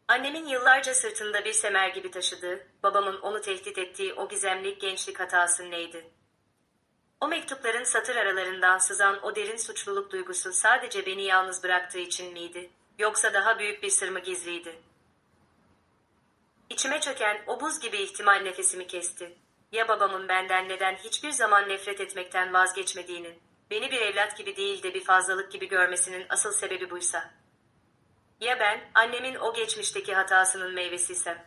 Annemin yıllarca sırtında bir semer gibi taşıdığı, babamın onu tehdit ettiği o gizemli gençlik hatası neydi? O mektupların satır aralarından sızan o derin suçluluk duygusu sadece beni yalnız bıraktığı için miydi? Yoksa daha büyük bir sır mı gizliydi? İçime çöken o buz gibi ihtimal nefesimi kesti. Ya babamın benden neden hiçbir zaman nefret etmekten vazgeçmediğinin, beni bir evlat gibi değil de bir fazlalık gibi görmesinin asıl sebebi buysa? Ya ben, annemin o geçmişteki hatasının meyvesiysem?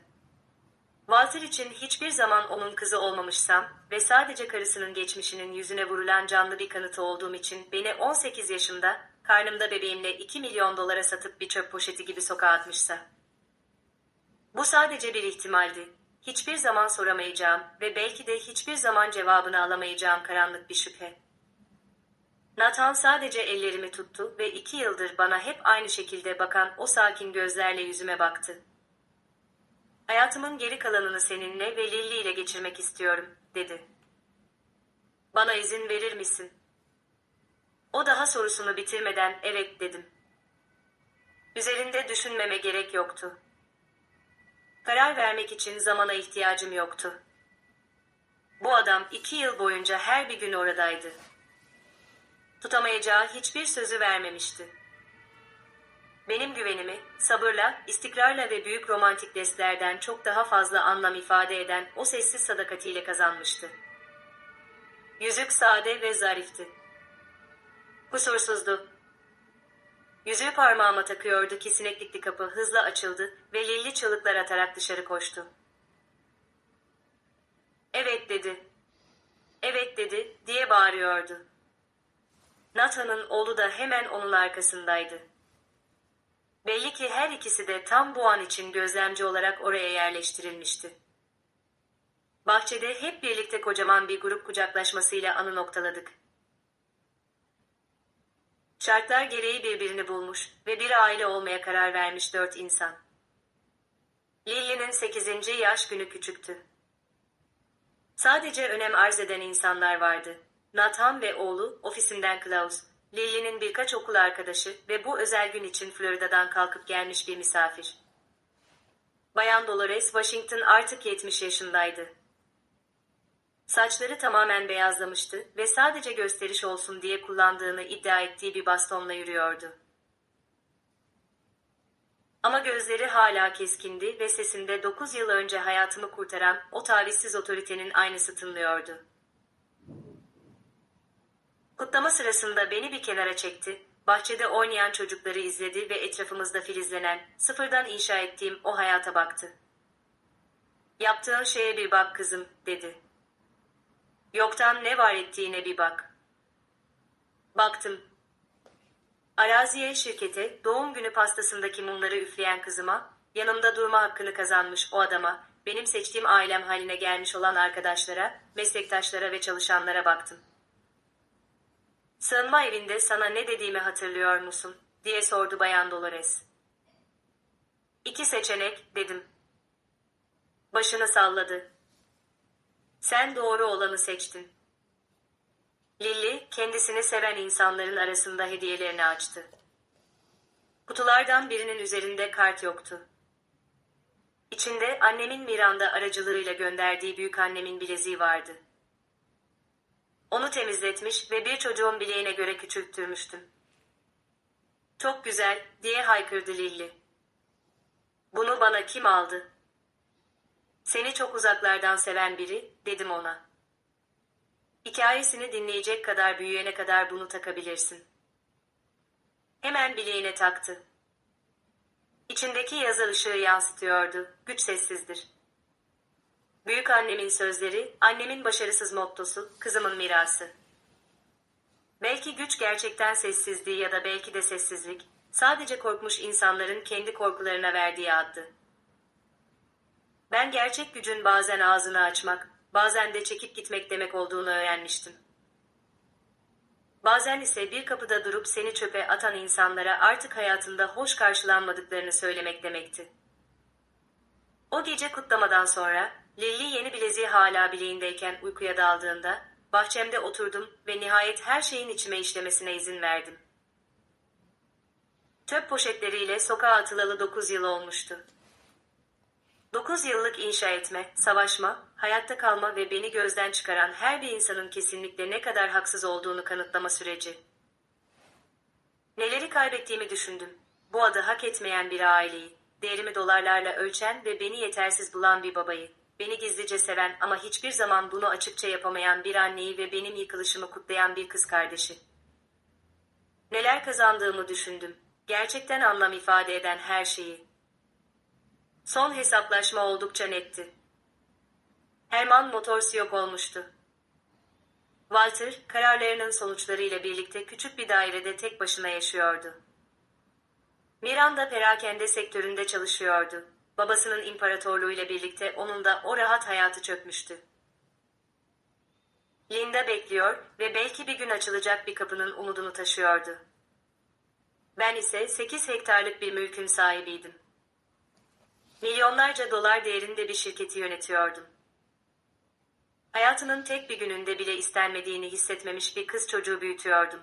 Walter için hiçbir zaman onun kızı olmamışsam ve sadece karısının geçmişinin yüzüne vurulan canlı bir kanıtı olduğum için beni 18 yaşımda, karnımda bebeğimle 2 milyon dolara satıp bir çöp poşeti gibi sokağa atmışsa? Bu sadece bir ihtimaldi. Hiçbir zaman soramayacağım ve belki de hiçbir zaman cevabını alamayacağım karanlık bir şüphe. Nathan sadece ellerimi tuttu ve 2 yıldır bana hep aynı şekilde bakan o sakin gözlerle yüzüme baktı. "Hayatımın geri kalanını seninle ve Lilli ile geçirmek istiyorum," dedi. "Bana izin verir misin?" O daha sorusunu bitirmeden evet dedim. Üzerinde düşünmeme gerek yoktu. Karar vermek için zamana ihtiyacım yoktu. Bu adam 2 yıl boyunca her bir gün oradaydı. Tutamayacağı hiçbir sözü vermemişti. Benim güvenimi, sabırla, istikrarla ve büyük romantik jestlerden çok daha fazla anlam ifade eden o sessiz sadakatiyle kazanmıştı. Yüzük sade ve zarifti. Kusursuzdu. Yüzüğü parmağıma takıyordu ki sineklikli kapı hızla açıldı ve Lilli çığlıklar atarak dışarı koştu. "Evet," dedi. "Evet," dedi, diye bağırıyordu. Nathan'ın oğlu da hemen onun arkasındaydı. Belli ki her ikisi de tam bu an için gözlemci olarak oraya yerleştirilmişti. Bahçede hep birlikte kocaman bir grup kucaklaşmasıyla anı noktaladık. Şartlar gereği birbirini bulmuş ve bir aile olmaya karar vermiş 4 insan. Lilli'nin 8. yaş günü küçüktü. Sadece önem arz eden insanlar vardı. Nathan ve oğlu, ofisinden Klaus, Lilli'nin birkaç okul arkadaşı ve bu özel gün için Florida'dan kalkıp gelmiş bir misafir. Bayan Dolores Washington artık 70 yaşındaydı. Saçları tamamen beyazlamıştı ve sadece gösteriş olsun diye kullandığını iddia ettiği bir bastonla yürüyordu. Ama gözleri hala keskindi ve sesinde 9 yıl önce hayatımı kurtaran o tavizsiz otoritenin aynısı tınlıyordu. Kutlama sırasında beni bir kenara çekti, bahçede oynayan çocukları izledi ve etrafımızda filizlenen, sıfırdan inşa ettiğim o hayata baktı. "Yaptığın şeye bir bak kızım," dedi. "Yoktan ne var ettiğine bir bak." Baktım. Araziye, şirkete, doğum günü pastasındaki mumları üfleyen kızıma, yanımda durma hakkını kazanmış o adama, benim seçtiğim ailem haline gelmiş olan arkadaşlara, meslektaşlara ve çalışanlara baktım. "Sığınma evinde sana ne dediğimi hatırlıyor musun?" diye sordu Bayan Dolores. "İki seçenek," dedim. Başını salladı. "Sen doğru olanı seçtin." Lily, kendisini seven insanların arasında hediyelerini açtı. Kutulardan birinin üzerinde kart yoktu. İçinde annemin Miranda aracılığıyla gönderdiği büyükannemin bileziği vardı. Onu temizletmiş ve bir çocuğun bileğine göre küçülttürmüştüm. "Çok güzel," diye haykırdı Lily. "Bunu bana kim aldı?" "Seni çok uzaklardan seven biri," dedim ona. "Hikayesini dinleyecek kadar büyüyene kadar bunu takabilirsin." Hemen bileğine taktı. İçindeki yazı ışığı yansıtıyordu, güç sessizdir. Büyükannemin sözleri, annemin başarısız mottosu, kızımın mirası. Belki güç gerçekten sessizliği ya da belki de sessizlik, sadece korkmuş insanların kendi korkularına verdiği addı. Ben gerçek gücün bazen ağzını açmak, bazen de çekip gitmek demek olduğunu öğrenmiştim. Bazen ise bir kapıda durup seni çöpe atan insanlara artık hayatında hoş karşılanmadıklarını söylemek demekti. O gece kutlamadan sonra, Lily yeni bileziği hala bileğindeyken uykuya daldığında, bahçemde oturdum ve nihayet her şeyin içime işlemesine izin verdim. Çöp poşetleriyle sokağa atılalı 9 yıl olmuştu. 9 yıllık inşa etme, savaşma, hayatta kalma ve beni gözden çıkaran her bir insanın kesinlikle ne kadar haksız olduğunu kanıtlama süreci. Neleri kaybettiğimi düşündüm. Bu adı hak etmeyen bir aileyi, değerimi dolarlarla ölçen ve beni yetersiz bulan bir babayı, beni gizlice seven ama hiçbir zaman bunu açıkça yapamayan bir anneyi ve benim yıkılışımı kutlayan bir kız kardeşi. Neler kazandığımı düşündüm. Gerçekten anlam ifade eden her şeyi. Son hesaplaşma oldukça netti. Herman Motors yok olmuştu. Walter, kararlarının sonuçlarıyla birlikte küçük bir dairede tek başına yaşıyordu. Miranda perakende sektöründe çalışıyordu. Babasının imparatorluğuyla birlikte onun da o rahat hayatı çökmüştü. Linda bekliyor ve belki bir gün açılacak bir kapının umudunu taşıyordu. Ben ise 8 hektarlık bir mülkün sahibiydim. Milyonlarca dolar değerinde bir şirketi yönetiyordum. Hayatının tek bir gününde bile istenmediğini hissetmemiş bir kız çocuğu büyütüyordum.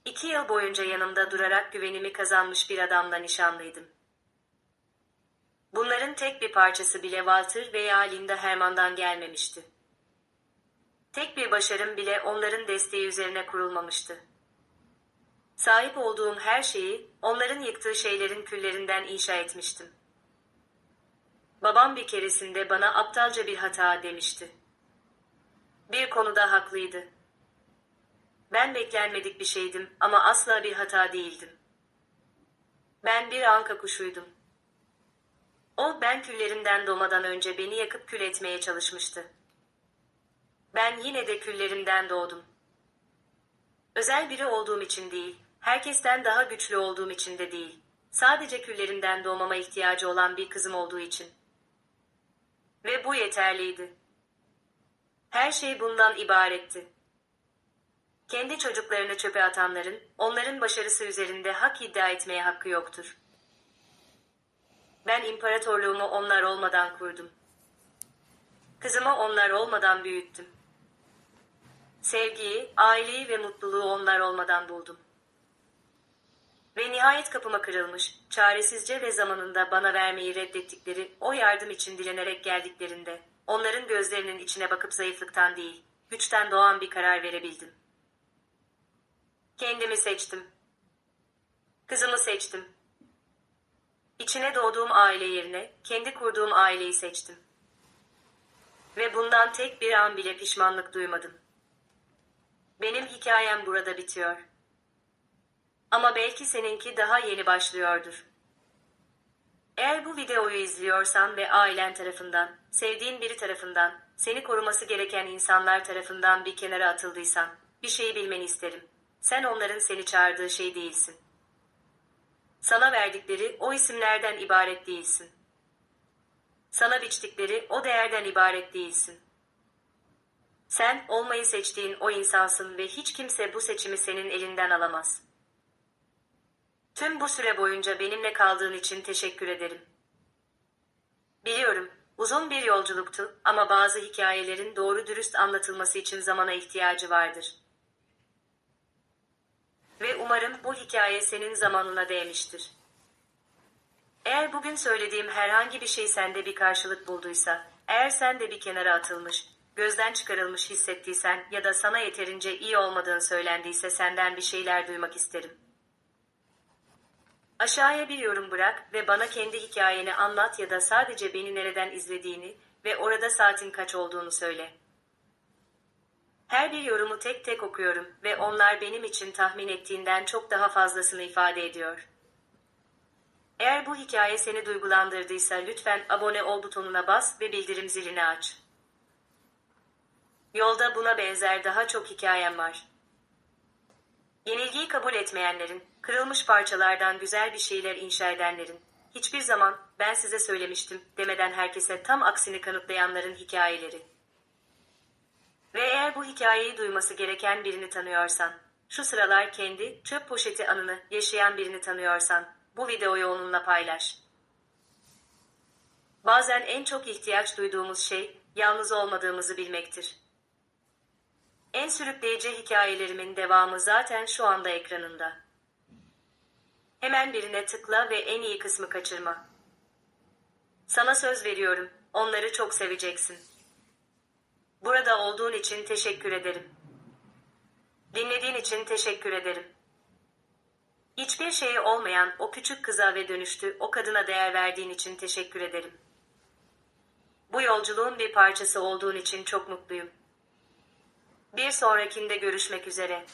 2 yıl boyunca yanımda durarak güvenimi kazanmış bir adamla nişanlıydım. Bunların tek bir parçası bile Walter veya Linda Herman'dan gelmemişti. Tek bir başarım bile onların desteği üzerine kurulmamıştı. Sahip olduğum her şeyi, onların yıktığı şeylerin küllerinden inşa etmiştim. Babam bir keresinde bana aptalca bir hata demişti. Bir konuda haklıydı. Ben beklenmedik bir şeydim ama asla bir hata değildim. Ben bir anka kuşuydum. O ben küllerimden doğmadan önce beni yakıp kül etmeye çalışmıştı. Ben yine de küllerimden doğdum. Özel biri olduğum için değil, herkesten daha güçlü olduğum için de değil. Sadece küllerimden doğmama ihtiyacı olan bir kızım olduğu için. Ve bu yeterliydi. Her şey bundan ibaretti. Kendi çocuklarını çöpe atanların, onların başarısı üzerinde hak iddia etmeye hakkı yoktur. Ben imparatorluğumu onlar olmadan kurdum. Kızımı onlar olmadan büyüttüm. Sevgiyi, aileyi ve mutluluğu onlar olmadan buldum. Ve nihayet kapıma kırılmış, çaresizce ve zamanında bana vermeyi reddettikleri o yardım için dilenerek geldiklerinde, onların gözlerinin içine bakıp zayıflıktan değil, güçten doğan bir karar verebildim. Kendimi seçtim. Kızımı seçtim. İçine doğduğum aile yerine kendi kurduğum aileyi seçtim. Ve bundan tek bir an bile pişmanlık duymadım. Benim hikayem burada bitiyor. Ama belki seninki daha yeni başlıyordur. Eğer bu videoyu izliyorsan ve ailen tarafından, sevdiğin biri tarafından, seni koruması gereken insanlar tarafından bir kenara atıldıysan, bir şeyi bilmeni isterim. Sen onların seni çağırdığı şey değilsin. Sana verdikleri o isimlerden ibaret değilsin. Sana biçtikleri o değerden ibaret değilsin. Sen olmayı seçtiğin o insansın ve hiç kimse bu seçimi senin elinden alamaz. Tüm bu süre boyunca benimle kaldığın için teşekkür ederim. Biliyorum, uzun bir yolculuktu ama bazı hikayelerin doğru dürüst anlatılması için zamana ihtiyacı vardır. Ve umarım bu hikaye senin zamanına değmiştir. Eğer bugün söylediğim herhangi bir şey sende bir karşılık bulduysa, eğer sen de bir kenara atılmış, gözden çıkarılmış hissettiysen ya da sana yeterince iyi olmadığın söylendiyse senden bir şeyler duymak isterim. Aşağıya bir yorum bırak ve bana kendi hikayeni anlat ya da sadece beni nereden izlediğini ve orada saatin kaç olduğunu söyle. Her bir yorumu tek tek okuyorum ve onlar benim için tahmin ettiğinden çok daha fazlasını ifade ediyor. Eğer bu hikaye seni duygulandırdıysa lütfen abone ol butonuna bas ve bildirim zilini aç. Yolda buna benzer daha çok hikayem var. Yenilgiyi kabul etmeyenlerin, kırılmış parçalardan güzel bir şeyler inşa edenlerin, hiçbir zaman "ben size söylemiştim" demeden herkese tam aksini kanıtlayanların hikayeleri. Ve eğer bu hikayeyi duyması gereken birini tanıyorsan, şu sıralar kendi çöp poşeti anını yaşayan birini tanıyorsan, bu videoyu onunla paylaş. Bazen en çok ihtiyaç duyduğumuz şey, yalnız olmadığımızı bilmektir. En sürükleyici hikayelerimin devamı zaten şu anda ekranında. Hemen birine tıkla ve en iyi kısmı kaçırma. Sana söz veriyorum, onları çok seveceksin. Burada olduğun için teşekkür ederim. Dinlediğin için teşekkür ederim. Hiçbir şeyi olmayan o küçük kıza ve dönüştü o kadına değer verdiğin için teşekkür ederim. Bu yolculuğun bir parçası olduğun için çok mutluyum. Bir sonrakinde görüşmek üzere.